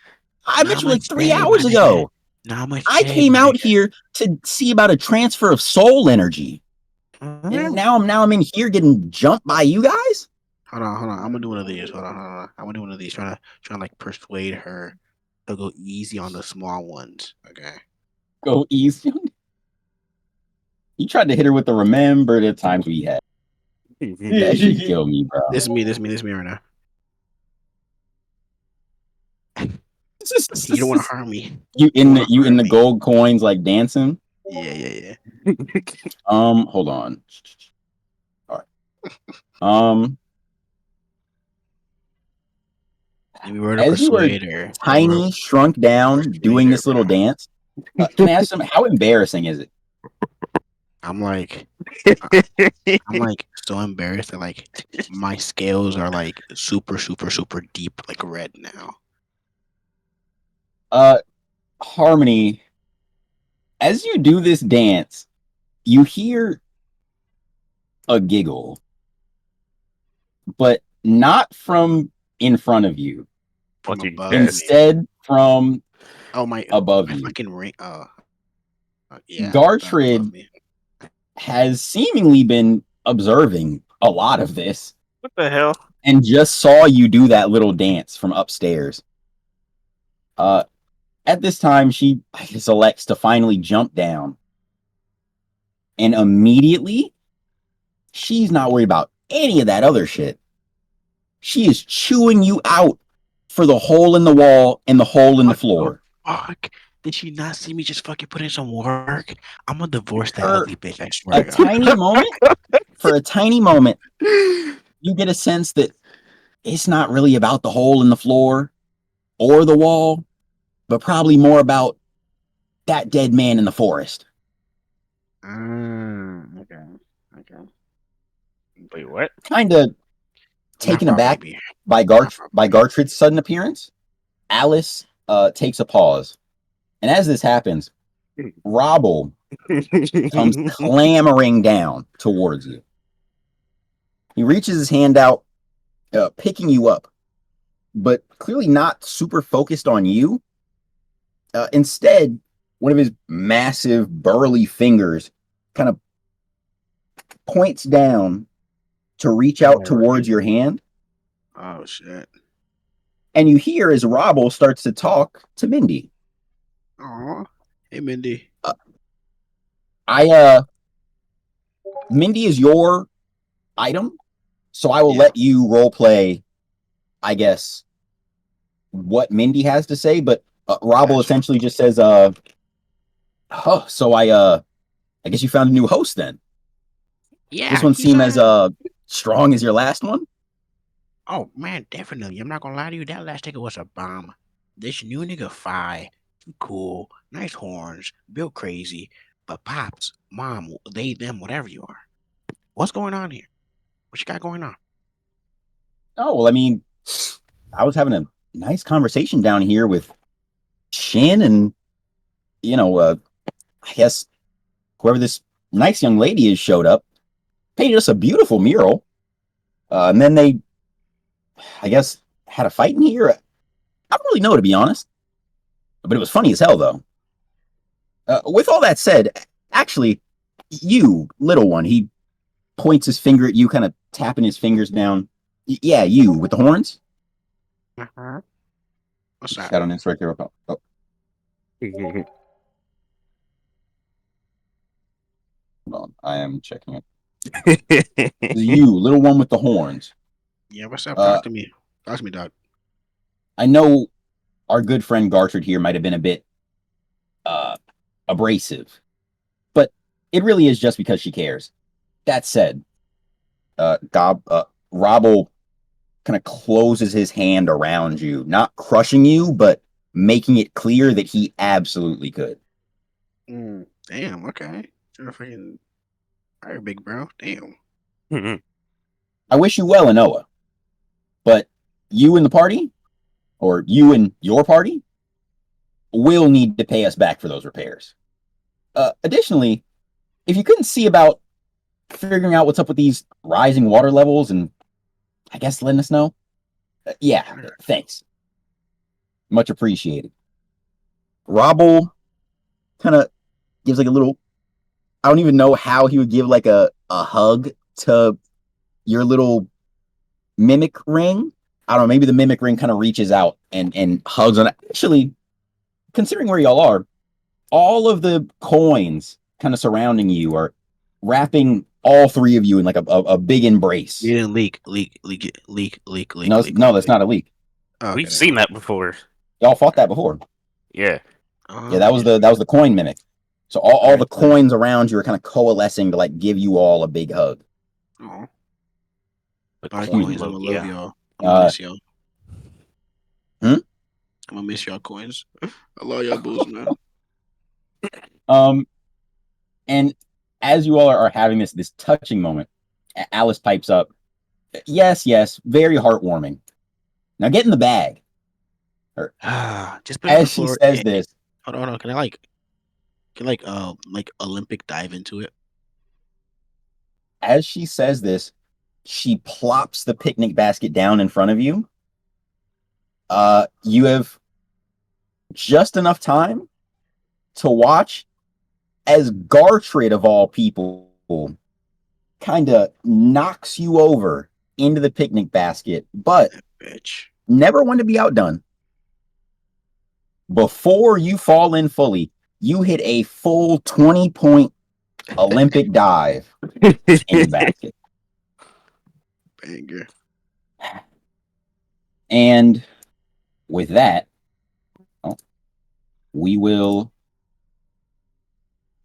[SPEAKER 1] I met you like 3 hours ago. I came out here to see about a transfer of soul energy. And now I'm in here getting jumped by you guys.
[SPEAKER 2] Hold on. I'm gonna do one of these. Hold on. I'm gonna do one of these. Trying to like persuade her to go easy on the small ones. Okay.
[SPEAKER 1] Go easy. You tried to hit her with the remember the times we had. That should kill me, bro.
[SPEAKER 2] This is me right now. You don't want to harm me.
[SPEAKER 1] You in the gold coins like dancing?
[SPEAKER 2] Yeah.
[SPEAKER 1] Hold on. All right. As you were tiny, shrunk down, doing this little dance, can I ask him how embarrassing is it?
[SPEAKER 2] I'm like so embarrassed that like my scales are like super deep, like red now.
[SPEAKER 1] Harmony, as you do this dance, you hear a giggle, but not from in front of you.
[SPEAKER 2] From above
[SPEAKER 1] Instead, from
[SPEAKER 2] my
[SPEAKER 1] above you.
[SPEAKER 2] fucking ring. Yeah.
[SPEAKER 1] Gartrid has seemingly been observing a lot of this.
[SPEAKER 5] What the hell?
[SPEAKER 1] And just saw you do that little dance from upstairs. At this time, she elects to finally jump down. And immediately, she's not worried about any of that other shit. She is chewing you out for the hole in the wall and the hole in the floor.
[SPEAKER 2] Fuck. Did she not see me just fucking put in some work? I'm gonna divorce that ugly bitch, I swear.
[SPEAKER 1] For a tiny moment, you get a sense that it's not really about the hole in the floor or the wall, but probably more about that dead man in the forest.
[SPEAKER 2] Okay.
[SPEAKER 5] Wait, what?
[SPEAKER 1] Kind of taken aback by Gartrid's sudden appearance, Alice takes a pause. And as this happens, Robble comes clamoring down towards you. He reaches his hand out, picking you up, but clearly not super focused on you. Instead, one of his massive, burly fingers kind of points down to reach out towards your hand.
[SPEAKER 2] Oh, shit.
[SPEAKER 1] And you hear as Robble starts to talk to Mindy.
[SPEAKER 2] Oh, hey, Mindy.
[SPEAKER 1] Mindy is your item, so I will let you roleplay, I guess, what Mindy has to say, but Robble essentially just says, so I guess you found a new host then.
[SPEAKER 2] Yeah.
[SPEAKER 1] This one seemed as strong as your last one?
[SPEAKER 2] Oh, man, definitely. I'm not gonna lie to you. That last nigga was a bomb. This new nigga, cool, nice horns, built crazy, but pops, mom, they, them, whatever you are. What's going on here? What you got going on?
[SPEAKER 1] Oh, well, I mean, I was having a nice conversation down here with Shin and, I guess whoever this nice young lady is showed up, painted us a beautiful mural. And then they, I guess, had a fight in here. I don't really know, to be honest. But it was funny as hell, though. With all that said, actually, you, little one, he points his finger at you, kind of tapping his fingers down. Yeah, you, with the horns.
[SPEAKER 2] Uh-huh. What's that?
[SPEAKER 1] Got on this right here. Oh. Hold on, I am checking it. You, little one with the horns.
[SPEAKER 2] Yeah, what's up? Talk to me. Talk to me, dog.
[SPEAKER 1] I know our good friend Gartrid here might have been a bit abrasive, but it really is just because she cares. That said, Robble kind of closes his hand around you, not crushing you, but making it clear that he absolutely could.
[SPEAKER 2] Damn, okay. You're freaking, all right, big bro. Damn.
[SPEAKER 1] I wish you well, Anoa, but you and the party, or you and your party, will need to pay us back for those repairs. Additionally, if you couldn't see about figuring out what's up with these rising water levels and I guess letting us know, thanks. Much appreciated. Robble kind of gives like a little I don't even know how he would give like a hug to your little mimic ring. I don't know. Maybe the mimic ring kind of reaches out and hugs on it. Actually, considering where y'all are, all of the coins kind of surrounding you are wrapping all three of you in like a big embrace.
[SPEAKER 2] You didn't leak.
[SPEAKER 1] No, that's not a leak.
[SPEAKER 2] Okay.
[SPEAKER 5] We've seen that before.
[SPEAKER 1] Y'all fought that before.
[SPEAKER 5] Yeah.
[SPEAKER 1] Yeah, that was the coin mimic. So all the coins around you are kind of coalescing to like give you all a big hug.
[SPEAKER 2] Oh.
[SPEAKER 5] The
[SPEAKER 2] All right,
[SPEAKER 5] coin
[SPEAKER 2] coins. I'm gonna love
[SPEAKER 5] Logia.
[SPEAKER 2] y'all. I'm gonna miss y'all.
[SPEAKER 1] Hmm?
[SPEAKER 2] I'm gonna miss y'all coins. I love y'all bulls, man.
[SPEAKER 1] And as you all are having this touching moment, Alice pipes up, yes, very heartwarming. Now get in the bag.
[SPEAKER 2] Just put it on the
[SPEAKER 1] As she
[SPEAKER 2] floor.
[SPEAKER 1] says this,
[SPEAKER 2] Hold on. Can I Olympic dive into it?
[SPEAKER 1] as she says this, she plops the picnic basket down in front of you. You have just enough time to watch as Gartrid of all people kind of knocks you over into the picnic basket, but
[SPEAKER 2] Bitch.
[SPEAKER 1] never one to be outdone. Before you fall in fully, you hit a full 20-point Olympic dive in the basket.
[SPEAKER 2] Banger.
[SPEAKER 1] And with that, we will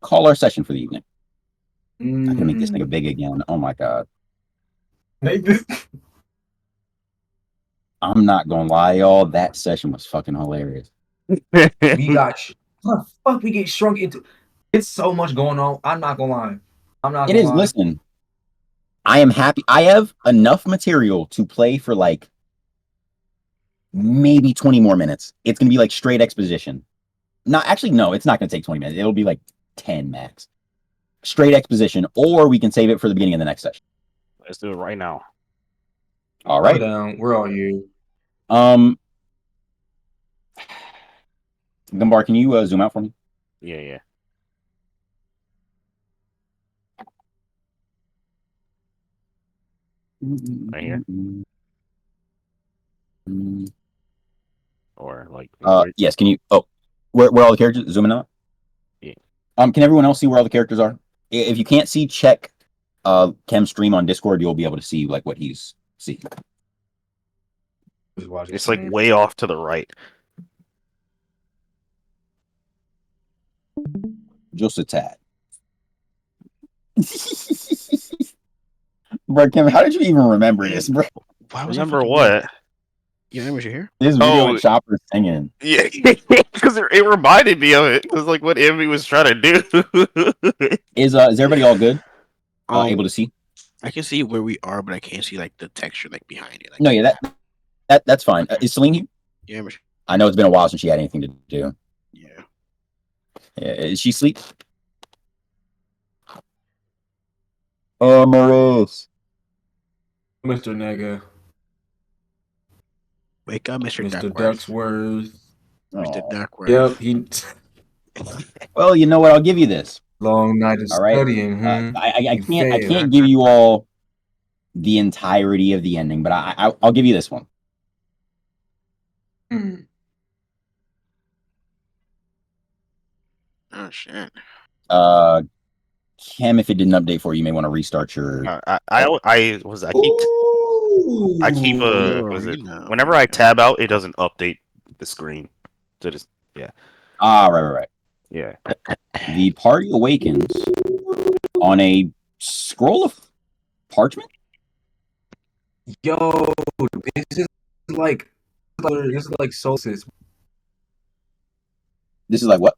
[SPEAKER 1] call our session for the evening. I can make this thing big again. Oh my god. I'm not gonna lie, y'all. That session was fucking hilarious.
[SPEAKER 3] We got what the fuck we get shrunk into. It's so much going on. I'm not gonna lie.
[SPEAKER 1] It is. Listen, I am happy. I have enough material to play for like maybe 20 more minutes. It's gonna be like straight exposition. Not actually, no, it's not gonna take 20 minutes. It'll be like 10 max. Straight exposition, or we can save it for the beginning of the next session.
[SPEAKER 5] Let's do it right now.
[SPEAKER 1] All right.
[SPEAKER 3] Down. Where are you?
[SPEAKER 1] Gumbar, can you zoom out for me?
[SPEAKER 5] Yeah. Right here. Or like.
[SPEAKER 1] Yes. Can you? Oh, where all the characters? Zooming out.
[SPEAKER 5] Yeah.
[SPEAKER 1] Can everyone else see where all the characters are? If you can't see, check Kem's stream on Discord. You'll be able to see like what he's seeing.
[SPEAKER 5] It's like way off to the right.
[SPEAKER 1] Just a tad. Bro, Kim, how did you even remember this, bro?
[SPEAKER 5] Remember what?
[SPEAKER 2] You remember you here?
[SPEAKER 1] This video with Chopper singing.
[SPEAKER 5] Yeah, because it reminded me of it. Because like what Envy was trying to do.
[SPEAKER 1] Is everybody all good? Able to see?
[SPEAKER 2] I can see where we are, but I can't see like the texture like behind it. Like,
[SPEAKER 1] no, yeah, that's fine. Is Celine here?
[SPEAKER 2] Yeah,
[SPEAKER 1] I know it's been a while since she had anything to do.
[SPEAKER 2] Yeah.
[SPEAKER 1] Is she asleep? Maurice.
[SPEAKER 3] Mr. Nega.
[SPEAKER 2] Wake up, Mr.
[SPEAKER 3] Ducksworth.
[SPEAKER 2] Mr. Duckworth.
[SPEAKER 3] Yep, he.
[SPEAKER 1] Well, you know what? I'll give you this.
[SPEAKER 3] Long night of
[SPEAKER 1] all right?
[SPEAKER 3] studying.
[SPEAKER 1] I can't give you all the entirety of the ending, but I'll give you this one.
[SPEAKER 2] Oh shit.
[SPEAKER 1] Cam, if it didn't update for you, you may want to restart your.
[SPEAKER 5] Whenever I tab out, it doesn't update the screen. So just yeah.
[SPEAKER 1] Right.
[SPEAKER 5] Yeah.
[SPEAKER 1] The party awakens on a scroll of parchment.
[SPEAKER 3] Yo, this is like Solstice.
[SPEAKER 1] This is like what?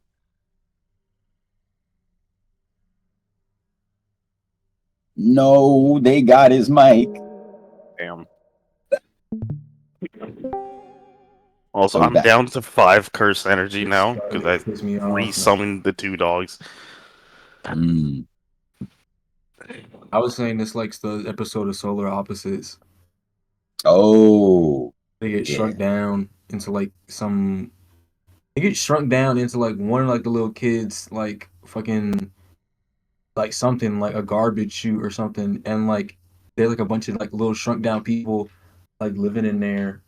[SPEAKER 1] No, they got his mic.
[SPEAKER 5] Damn. Also, I'm down to 5 curse energy now because I re-summoned the 2 dogs.
[SPEAKER 3] I was saying this like the episode of Solar Opposites.
[SPEAKER 1] Oh.
[SPEAKER 3] They get shrunk down into like some. They get shrunk down into like one of like the little kids like fucking like something like a garbage chute or something, and like they're like a bunch of like little shrunk down people like living in there.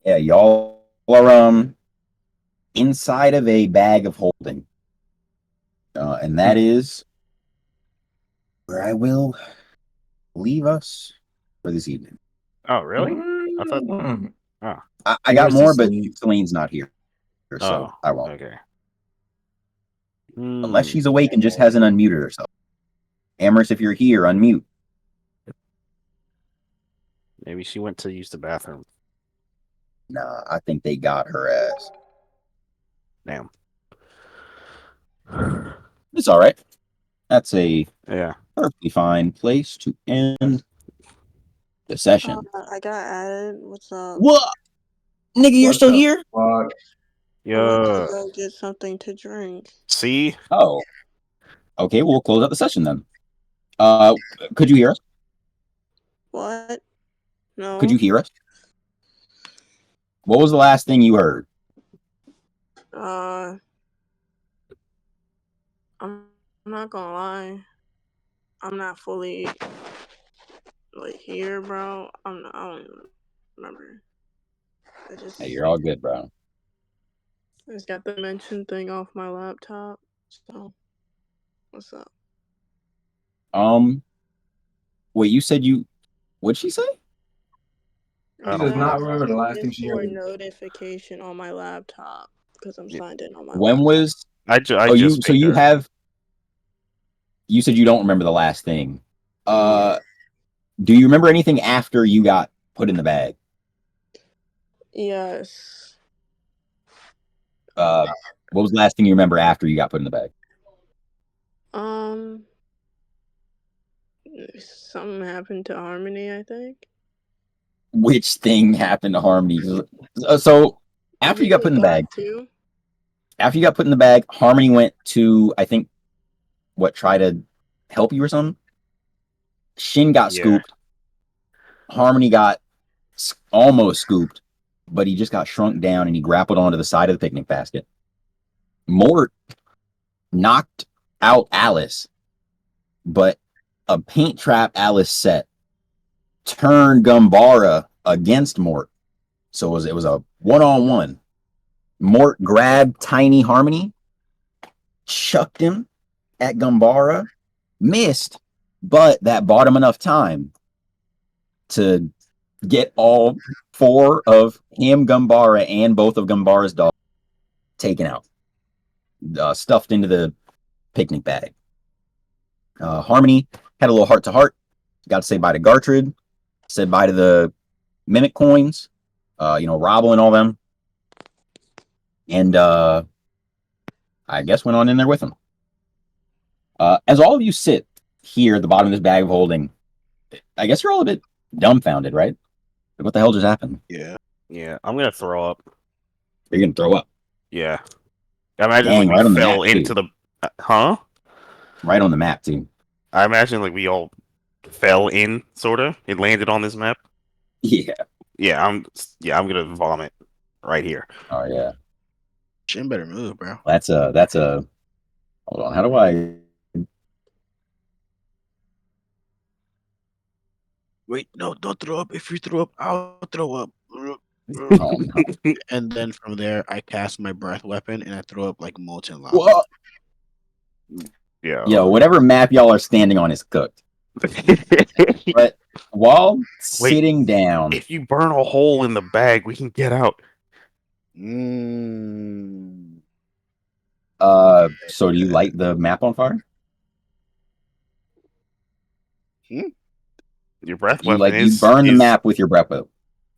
[SPEAKER 1] Yeah, y'all are inside of a bag of holding, and that is where I will leave us for this evening.
[SPEAKER 5] Oh, really? I thought.
[SPEAKER 3] Mm.
[SPEAKER 5] Oh.
[SPEAKER 1] I got
[SPEAKER 3] Where's the
[SPEAKER 1] more, but
[SPEAKER 3] sleep?
[SPEAKER 1] Celine's not here, so
[SPEAKER 5] Oh.
[SPEAKER 1] I won't.
[SPEAKER 5] Okay.
[SPEAKER 1] Unless she's awake and just hasn't unmuted herself. Amherst, if you're here, unmute.
[SPEAKER 5] Maybe she went to use the bathroom.
[SPEAKER 1] Nah, I think they got her ass.
[SPEAKER 5] Damn.
[SPEAKER 1] It's all right. That's a
[SPEAKER 5] Yeah.
[SPEAKER 1] perfectly fine place to end the session.
[SPEAKER 6] I got added. What's up?
[SPEAKER 1] What? Nigga, you're
[SPEAKER 3] What
[SPEAKER 1] still
[SPEAKER 3] the
[SPEAKER 1] here?
[SPEAKER 3] fuck?
[SPEAKER 6] I went to
[SPEAKER 5] Yeah.
[SPEAKER 6] go get something to drink.
[SPEAKER 5] See?
[SPEAKER 1] Oh. Okay, we'll close out the session then. Could you hear us?
[SPEAKER 6] What? No.
[SPEAKER 1] Could you hear us? What was the last thing you heard?
[SPEAKER 6] I'm not gonna lie. I'm not fully like here, bro. I don't even remember.
[SPEAKER 1] Hey, you're all good, bro.
[SPEAKER 6] I just got the mention thing off my laptop. So, what's up?
[SPEAKER 1] Wait, you said you. What'd she say?
[SPEAKER 3] She does not remember the last thing she
[SPEAKER 6] Discord
[SPEAKER 3] heard.
[SPEAKER 6] notification on my laptop because I'm signed in on my
[SPEAKER 1] When
[SPEAKER 6] laptop.
[SPEAKER 1] was?
[SPEAKER 5] I
[SPEAKER 1] you
[SPEAKER 5] just
[SPEAKER 1] so you have. You said you don't remember the last thing. Do you remember anything after you got put in the bag?
[SPEAKER 6] Yes.
[SPEAKER 1] What was the last thing you remember after you got put in the bag?
[SPEAKER 6] Something happened to Harmony, I think.
[SPEAKER 1] Which thing happened to Harmony? So after you got put in the bag, Harmony went to, I think, try to help you or something. Shin got scooped. Harmony got almost scooped, but he just got shrunk down and he grappled onto the side of the picnic basket. Mort knocked out Alice, but a paint trap Alice set turned Gumbara against Mort. So it was a one-on-one. Mort grabbed Tiny Harmony, chucked him at Gumbara, missed, but that bought him enough time to get all four of him, Gumbara, and both of Gumbara's dogs taken out, stuffed into the picnic bag. Harmony had a little heart-to-heart. Got to say bye to Gartrude, said bye to the Mimic coins, Robble and all them. And I guess went on in there with him. As all of you sit here at the bottom of this bag of holding, I guess you're all a bit dumbfounded, right? What the hell just happened?
[SPEAKER 5] Yeah. I'm gonna throw up.
[SPEAKER 1] You're gonna throw up.
[SPEAKER 5] Yeah. I imagine
[SPEAKER 1] Dang,
[SPEAKER 5] like
[SPEAKER 1] right
[SPEAKER 5] we
[SPEAKER 1] on the
[SPEAKER 5] fell
[SPEAKER 1] map, too.
[SPEAKER 5] into the huh?
[SPEAKER 1] Right on the map too.
[SPEAKER 5] I imagine like we all fell in, sorta. It landed on this map.
[SPEAKER 1] Yeah.
[SPEAKER 5] I'm gonna vomit right here.
[SPEAKER 1] Oh yeah.
[SPEAKER 2] Shin better move, bro.
[SPEAKER 1] That's a. Hold on. How do I?
[SPEAKER 2] Wait, no, don't throw up. If you throw up, I'll throw up.
[SPEAKER 1] Oh no.
[SPEAKER 2] And then from there, I cast my breath weapon and I throw up like molten lava.
[SPEAKER 1] Whoa.
[SPEAKER 5] Yeah.
[SPEAKER 1] Yo, whatever map y'all are standing on is cooked. But while sitting down,
[SPEAKER 5] If you burn a hole in the bag, we can get out.
[SPEAKER 1] So do you light the map on fire?
[SPEAKER 5] Your breath
[SPEAKER 1] You
[SPEAKER 5] weapon
[SPEAKER 1] you burn the map with your breath weapon.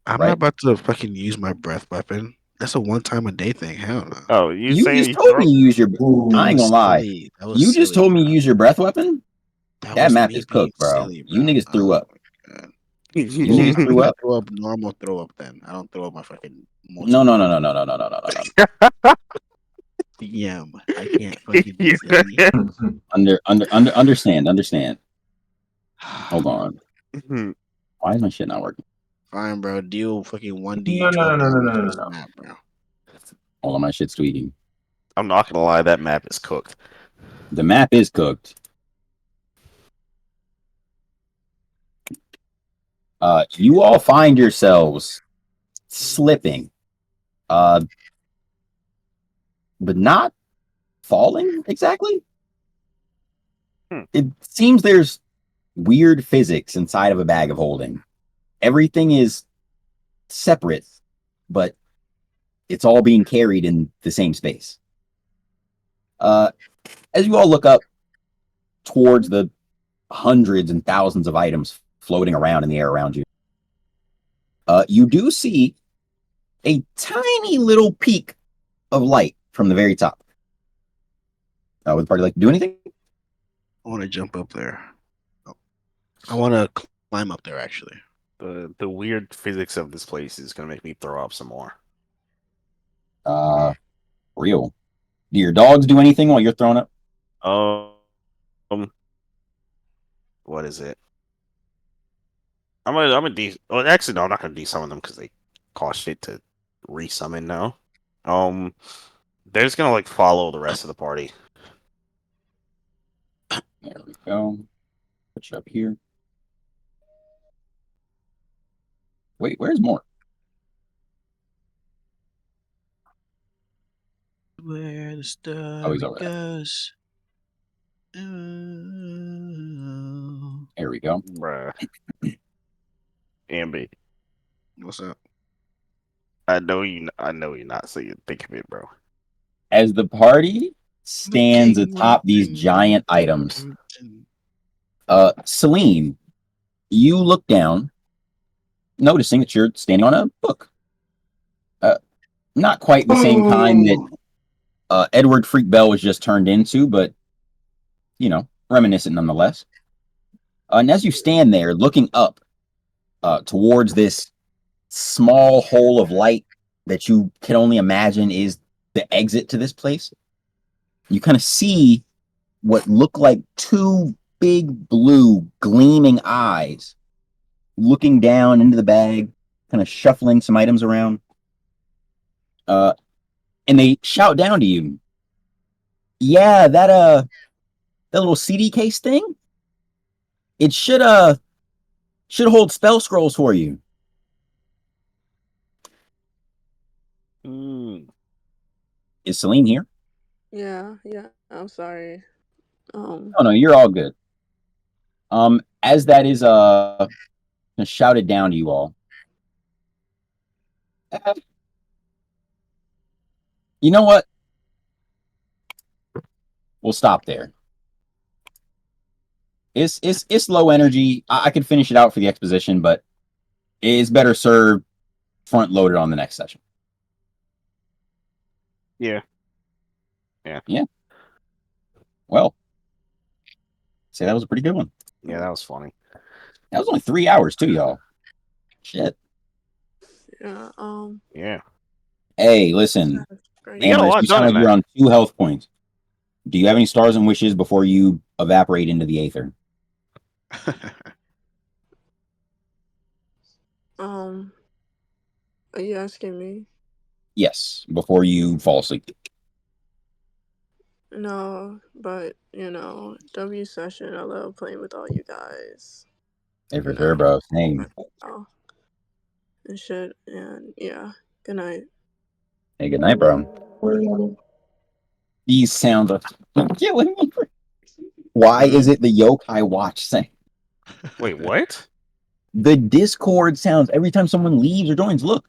[SPEAKER 2] I'm
[SPEAKER 1] right?
[SPEAKER 2] not about to fucking use my breath weapon. That's a one time a day thing. Hell no.
[SPEAKER 5] Oh,
[SPEAKER 1] You just told me you use your. I ain't gonna lie. You just told me you use your breath weapon. That map is cooked, bro.
[SPEAKER 2] Silly,
[SPEAKER 1] You niggas threw up. You
[SPEAKER 2] You
[SPEAKER 1] niggas threw up.
[SPEAKER 2] throw up normal throw up then. I don't throw up my fucking
[SPEAKER 1] No.
[SPEAKER 2] DM. I can't fucking be silly.
[SPEAKER 1] Understand. Hold on. Why is my shit not working?
[SPEAKER 2] Fine, bro. Deal fucking 1D.
[SPEAKER 3] No.
[SPEAKER 2] Map, bro.
[SPEAKER 1] Hold on, my shit's tweaking.
[SPEAKER 5] I'm not gonna lie, that map is cooked.
[SPEAKER 1] The map is cooked. You all find yourselves slipping, but not falling exactly. It seems there's weird physics inside of a bag of holding. Everything is separate, but it's all being carried in the same space. As you all look up towards the hundreds and thousands of items floating around in the air around you, you do see a tiny little peak of light from the very top. Would the party like to do anything?
[SPEAKER 2] I want to jump up there. I want to climb up there, actually.
[SPEAKER 5] The weird physics of this place is gonna make me throw up some more.
[SPEAKER 1] Real. Do your dogs do anything while you're throwing up?
[SPEAKER 5] What is it? I'm gonna well, actually, no, I'm not gonna desummon them because they cost shit to resummon now. They're just gonna like follow the rest of the party.
[SPEAKER 1] There we go. Put you up here. Wait, where's more?
[SPEAKER 2] Where the star
[SPEAKER 1] Oh, he's over there.
[SPEAKER 2] goes.
[SPEAKER 1] There we go.
[SPEAKER 5] Bruh. Ambi,
[SPEAKER 2] What's up?
[SPEAKER 5] I know you're not, so you think of it, bro.
[SPEAKER 1] As the party stands atop these giant items, Celine, you look down, noticing that you're standing on a book. Not quite the same kind that Edward Freak Bell was just turned into, but, you know, reminiscent nonetheless. And as you stand there looking up towards this small hole of light that you can only imagine is the exit to this place, you kind of see what look like two big blue gleaming eyes looking down into the bag, kind of shuffling some items around. And they shout down to you. Yeah, that little CD case thing, it should hold spell scrolls for you. Is Celine here?
[SPEAKER 6] Yeah, I'm sorry.
[SPEAKER 1] Oh no, you're all good. As that is shouted down to you all. You know what? We'll stop there. It's low energy. I could finish it out for the exposition, but it's better served front loaded on the next session.
[SPEAKER 5] Yeah.
[SPEAKER 1] Well, say that was a pretty good one.
[SPEAKER 5] Yeah, that was funny.
[SPEAKER 1] That was only 3 hours too, y'all. Shit.
[SPEAKER 6] Yeah.
[SPEAKER 5] Yeah.
[SPEAKER 1] Hey, listen.
[SPEAKER 6] Great.
[SPEAKER 5] You got a lot
[SPEAKER 1] You
[SPEAKER 5] done
[SPEAKER 1] sound
[SPEAKER 5] in
[SPEAKER 1] like you're
[SPEAKER 5] that.
[SPEAKER 1] on 2 health points. Do you have any stars and wishes before you evaporate into the aether?
[SPEAKER 6] Are you asking me?
[SPEAKER 1] Yes, before you fall asleep.
[SPEAKER 6] No, but W session. I love playing with all you guys.
[SPEAKER 1] Hey, for sure, bro. Same.
[SPEAKER 6] Oh, and shit, and yeah. Good night.
[SPEAKER 1] Hey, good night, bro. These sounds are killing me. Why is it the yokai watch saying?
[SPEAKER 5] Wait, what?
[SPEAKER 1] The Discord sounds every time someone leaves or joins. Look.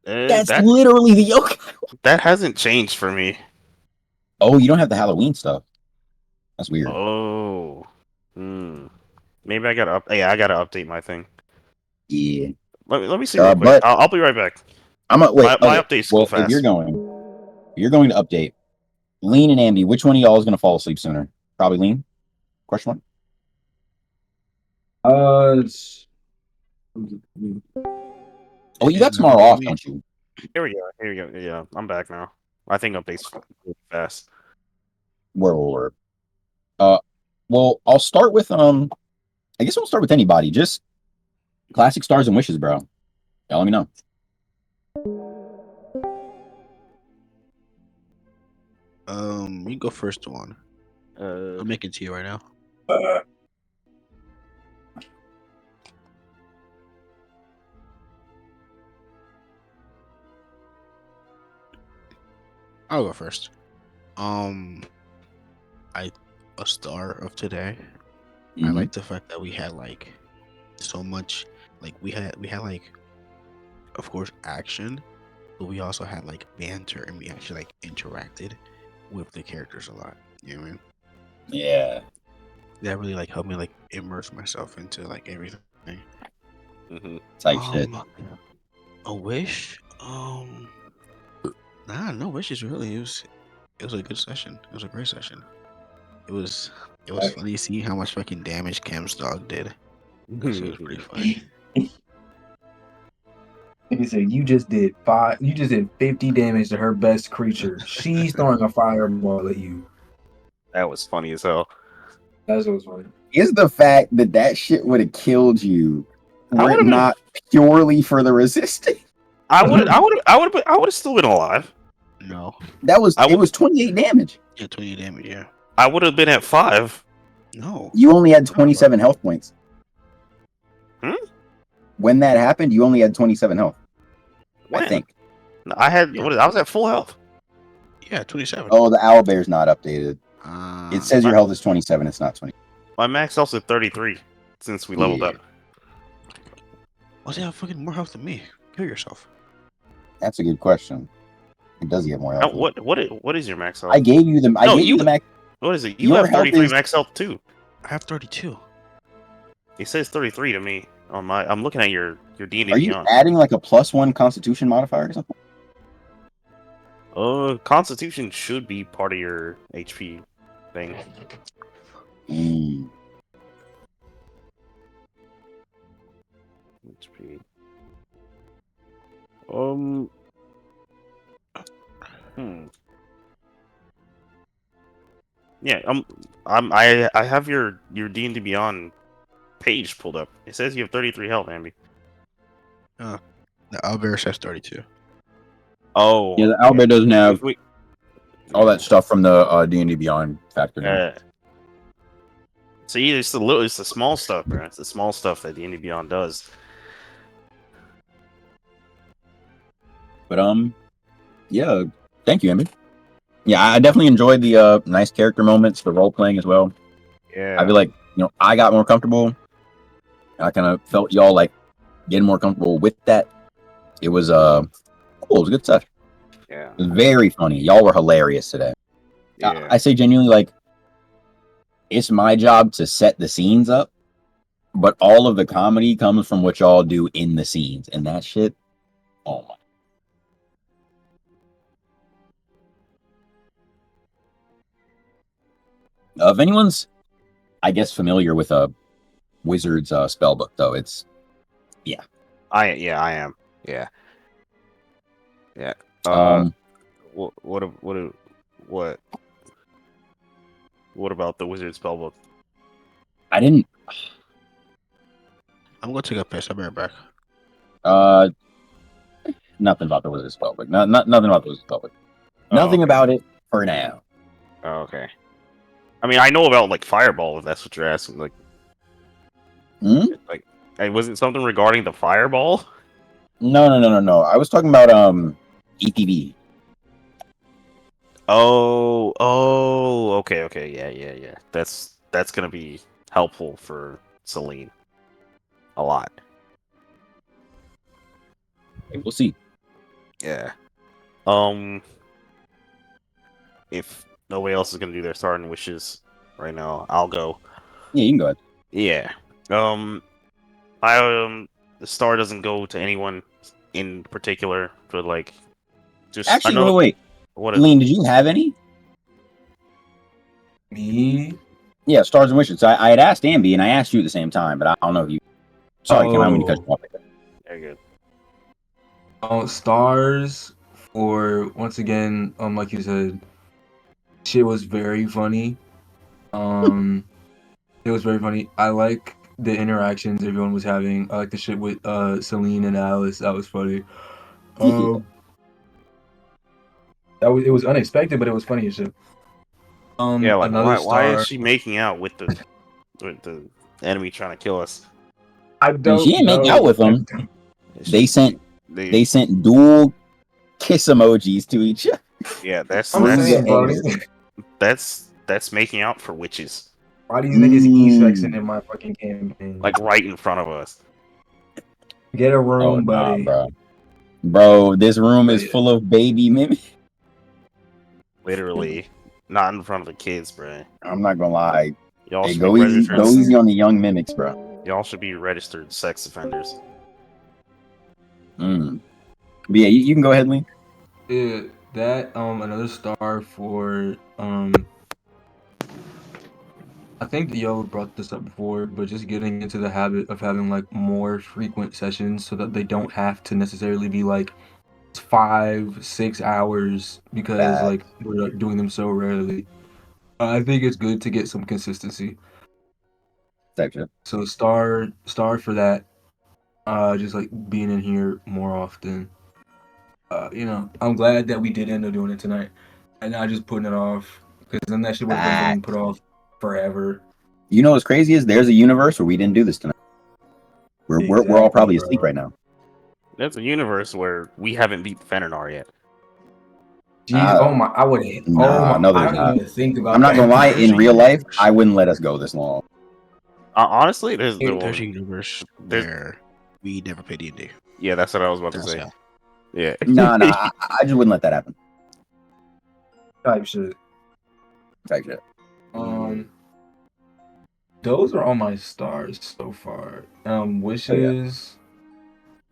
[SPEAKER 1] That's literally the yokai.
[SPEAKER 5] That hasn't changed for me.
[SPEAKER 1] Oh, you don't have the Halloween stuff. That's weird.
[SPEAKER 5] Oh. Maybe I gotta I gotta update my thing.
[SPEAKER 1] Yeah.
[SPEAKER 5] Let me see real quick. I'll be right back.
[SPEAKER 1] I'm gonna wait.
[SPEAKER 5] My updates go fast.
[SPEAKER 1] If you're going to update, Lean and Ambi, which one of y'all is gonna fall asleep sooner? Probably Lean. Question mark. Oh, you got tomorrow off, don't you?
[SPEAKER 5] Here we go. Yeah, I'm back now. I think updates really fast.
[SPEAKER 1] Word. Well, I'll start with I guess I'll start with anybody. Just classic stars and wishes, bro. Y'all let me know.
[SPEAKER 2] You go first one. I'm making tea right now. I'll go first. A star of today. I like the fact that we had like so much, like we had like, of course, action, but we also had like banter, and we actually like interacted with the characters a lot. You know what I mean?
[SPEAKER 1] Yeah.
[SPEAKER 2] That really like helped me like immerse myself into like everything.
[SPEAKER 1] Type shit.
[SPEAKER 2] A wish? Nah, no wishes really. It was a good session. It was a great session. It was funny to see how much fucking damage Cam's dog did. So it was pretty funny.
[SPEAKER 3] Like I said, you just did 50 damage to her best creature. She's throwing a fireball at you.
[SPEAKER 5] That was funny as hell.
[SPEAKER 3] That's what's funny.
[SPEAKER 1] Is the fact that shit would have killed you were it not purely for the resisting?
[SPEAKER 5] I would have still been alive.
[SPEAKER 2] No.
[SPEAKER 1] It was 28 damage.
[SPEAKER 2] Yeah, 28 damage, yeah.
[SPEAKER 5] I would have been at 5.
[SPEAKER 2] No.
[SPEAKER 1] You only had 27 health points. When that happened, you only had 27 health.
[SPEAKER 5] When?
[SPEAKER 1] I think.
[SPEAKER 5] No, I was at full health.
[SPEAKER 2] Yeah, 27.
[SPEAKER 1] Oh, the owlbear's not updated. It says your health is 27, it's not 20.
[SPEAKER 5] My max health is 33 since we leveled up.
[SPEAKER 2] Why does he have fucking more health than me? Kill yourself.
[SPEAKER 1] That's a good question. It does get more health.
[SPEAKER 5] What is your max health?
[SPEAKER 1] I gave you the max.
[SPEAKER 5] What is it? You have 33 max health too.
[SPEAKER 2] I have 32.
[SPEAKER 5] It says 33 to me on my. I'm looking at your D&D
[SPEAKER 1] Are you
[SPEAKER 5] Beyond.
[SPEAKER 1] adding like a +1 Constitution modifier or something?
[SPEAKER 5] Constitution should be part of your HP thing. HP. Yeah, I have your D&D Beyond page pulled up. It says you have 33 health, Ambi.
[SPEAKER 2] The owlbear says 32.
[SPEAKER 5] Oh.
[SPEAKER 1] Yeah, the owlbear doesn't have all that stuff from the D&D Beyond factor.
[SPEAKER 5] See, it's the small stuff, bro. It's the small stuff that D&D Beyond does.
[SPEAKER 1] But yeah, thank you, Ambi. Yeah, I definitely enjoyed the nice character moments, the role playing as well.
[SPEAKER 5] Yeah,
[SPEAKER 1] I feel like I got more comfortable. I kind of felt y'all like getting more comfortable with that. It was cool. It was a good stuff.
[SPEAKER 5] Yeah,
[SPEAKER 1] it was very funny. Y'all were hilarious today.
[SPEAKER 5] Yeah,
[SPEAKER 1] I say genuinely, like, it's my job to set the scenes up, but all of the comedy comes from what y'all do in the scenes, and that shit. Oh my. If anyone's, I guess, familiar with a wizard's spell book, though, it's
[SPEAKER 5] I am. Yeah. What about the wizard spellbook?
[SPEAKER 1] I didn't.
[SPEAKER 2] I'm gonna take a piss. I'll be right back.
[SPEAKER 1] Nothing about the wizard spellbook. Nothing about the wizard spellbook. Nothing about it for now.
[SPEAKER 5] Oh, okay. I mean, I know about like Fireball. If that's what you're asking, like, like, was it something regarding the Fireball?
[SPEAKER 1] No. I was talking about EPB.
[SPEAKER 5] Oh, okay, yeah. That's gonna be helpful for Celine. A lot.
[SPEAKER 1] We'll see.
[SPEAKER 5] Yeah. If nobody else is gonna do their starting wishes right now, I'll go.
[SPEAKER 1] Yeah, you can go ahead.
[SPEAKER 5] Yeah. The star doesn't go to anyone in particular, but like, just
[SPEAKER 1] actually, wait. Lean, did you have any?
[SPEAKER 3] Me?
[SPEAKER 1] Yeah, stars and wishes. I had asked Ambi, and I asked you at the same time, but I don't know if you. Sorry, Kim, I don't mean to cut you off.
[SPEAKER 5] Very
[SPEAKER 3] good. Stars for once again, like you said, shit was very funny. It was very funny. I like the interactions everyone was having. I like the shit with Celine and Alice. That was funny. It was unexpected, but it was funny as shit.
[SPEAKER 5] Yeah, like
[SPEAKER 3] Another
[SPEAKER 5] why is
[SPEAKER 3] star.
[SPEAKER 5] she making out with the enemy trying to kill us?
[SPEAKER 3] I
[SPEAKER 1] I mean,
[SPEAKER 3] don't
[SPEAKER 1] she didn't make out
[SPEAKER 3] know.
[SPEAKER 1] with them. They sent
[SPEAKER 5] they
[SPEAKER 1] dual kiss emojis to each other.
[SPEAKER 5] yeah,
[SPEAKER 3] I'm saying, bro,
[SPEAKER 1] air.
[SPEAKER 5] that's making out for witches,
[SPEAKER 3] why these niggas e-sexing in my fucking campaign?
[SPEAKER 5] like right in front of us.
[SPEAKER 3] Get a
[SPEAKER 1] Oh
[SPEAKER 3] room,
[SPEAKER 1] nah,
[SPEAKER 3] buddy.
[SPEAKER 1] bro. This room is
[SPEAKER 3] Yeah.
[SPEAKER 1] full of baby mimics.
[SPEAKER 5] Literally, not in front of the kids, bro.
[SPEAKER 1] I'm not gonna lie.
[SPEAKER 5] Y'all
[SPEAKER 1] Hey,
[SPEAKER 5] should
[SPEAKER 1] go
[SPEAKER 5] be
[SPEAKER 1] easy
[SPEAKER 5] registered.
[SPEAKER 1] on the young mimics, bro.
[SPEAKER 5] Y'all should be registered sex offenders.
[SPEAKER 1] But yeah, you can go ahead, Lee.
[SPEAKER 3] Yeah, that another star for I think Yo brought this up before, but just getting into the habit of having like more frequent sessions so that they don't have to necessarily be like 5-6 hours because
[SPEAKER 1] Bad.
[SPEAKER 3] like we're like, doing them so rarely. I think it's good to get some consistency.
[SPEAKER 1] Type shit.
[SPEAKER 3] So star for that. Just like being in here more often. I'm glad that we did end up doing it tonight, and not just putting it off because then that shit would have been getting put off forever.
[SPEAKER 1] You know what's crazy is there's a universe where we didn't do this tonight. We're all probably asleep right now.
[SPEAKER 5] There's a universe where we haven't beat Fenrir yet.
[SPEAKER 3] Jeez, oh my! I would.
[SPEAKER 1] Nah, no,
[SPEAKER 3] I
[SPEAKER 1] there's
[SPEAKER 3] don't
[SPEAKER 1] not.
[SPEAKER 3] even think about.
[SPEAKER 1] I'm not gonna lie.
[SPEAKER 2] There's
[SPEAKER 1] In
[SPEAKER 2] a
[SPEAKER 1] real life,
[SPEAKER 2] universe.
[SPEAKER 1] I wouldn't let us go this long.
[SPEAKER 5] Honestly, there's
[SPEAKER 2] There's a universe where we never play D&D.
[SPEAKER 5] yeah, that's what I was about to say. Yeah.
[SPEAKER 1] Nah, I just wouldn't let that happen.
[SPEAKER 3] Type shit.
[SPEAKER 1] Type shit.
[SPEAKER 3] Those are all my stars so far. Wishes.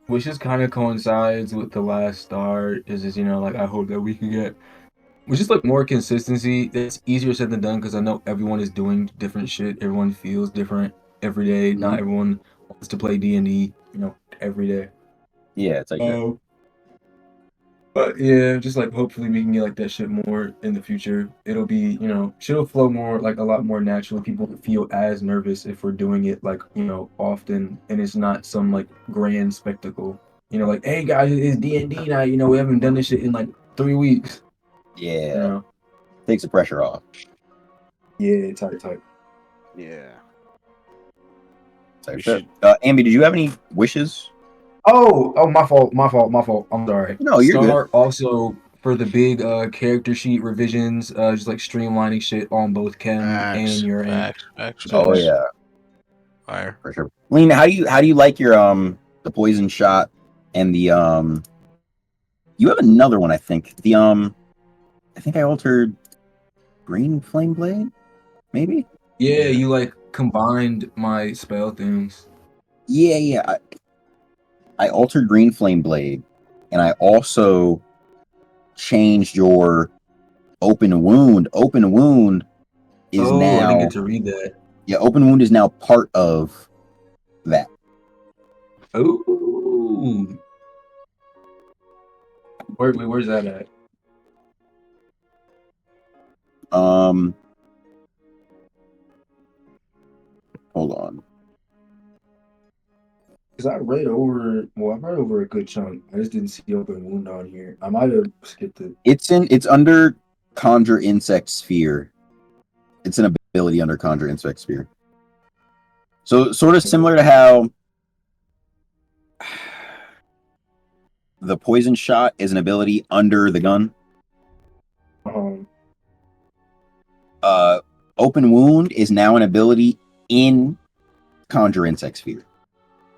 [SPEAKER 3] Wishes kind of coincides with the last star. Is just like I hope that we can get. It's just like more consistency. It's easier said than done because I know everyone is doing different shit. Everyone feels different every day. Not everyone wants to play D&D, every day.
[SPEAKER 1] Yeah, it's like that.
[SPEAKER 3] But yeah, just like hopefully we can get like that shit more in the future. It'll be, shit'll flow more like a lot more naturally. People don't feel as nervous if we're doing it like, often and it's not some like grand spectacle. Like, hey guys, it's D&D night, we haven't done this shit in like 3 weeks.
[SPEAKER 1] Yeah. Takes the pressure off.
[SPEAKER 3] Yeah, tight.
[SPEAKER 5] Yeah.
[SPEAKER 1] Type shit. Ambi, did you have any wishes?
[SPEAKER 3] Oh, my fault. I'm sorry.
[SPEAKER 1] No, you're
[SPEAKER 3] Star
[SPEAKER 1] good.
[SPEAKER 3] also for the big character sheet revisions, just like streamlining shit on both Chem and your end.
[SPEAKER 1] Oh yeah.
[SPEAKER 2] Fire.
[SPEAKER 1] For sure. Lena, how do you like your the poison shot and the you have another one, I think. The I think I altered green flame blade, maybe?
[SPEAKER 3] Yeah, you like combined my spell things.
[SPEAKER 1] Yeah. I altered green flame blade, and I also changed your open wound. Open wound is now.
[SPEAKER 3] I didn't get to read that.
[SPEAKER 1] Yeah, open wound is now part of that.
[SPEAKER 3] Ooh. Where's that at?
[SPEAKER 1] Hold on.
[SPEAKER 3] Because I read over a good chunk. I just didn't see open wound on here. I might have skipped it.
[SPEAKER 1] It's under Conjure Insect Sphere. It's an ability under Conjure Insect Sphere. So sort of similar to how the poison shot is an ability under the gun. Open wound is now an ability in Conjure Insect Sphere.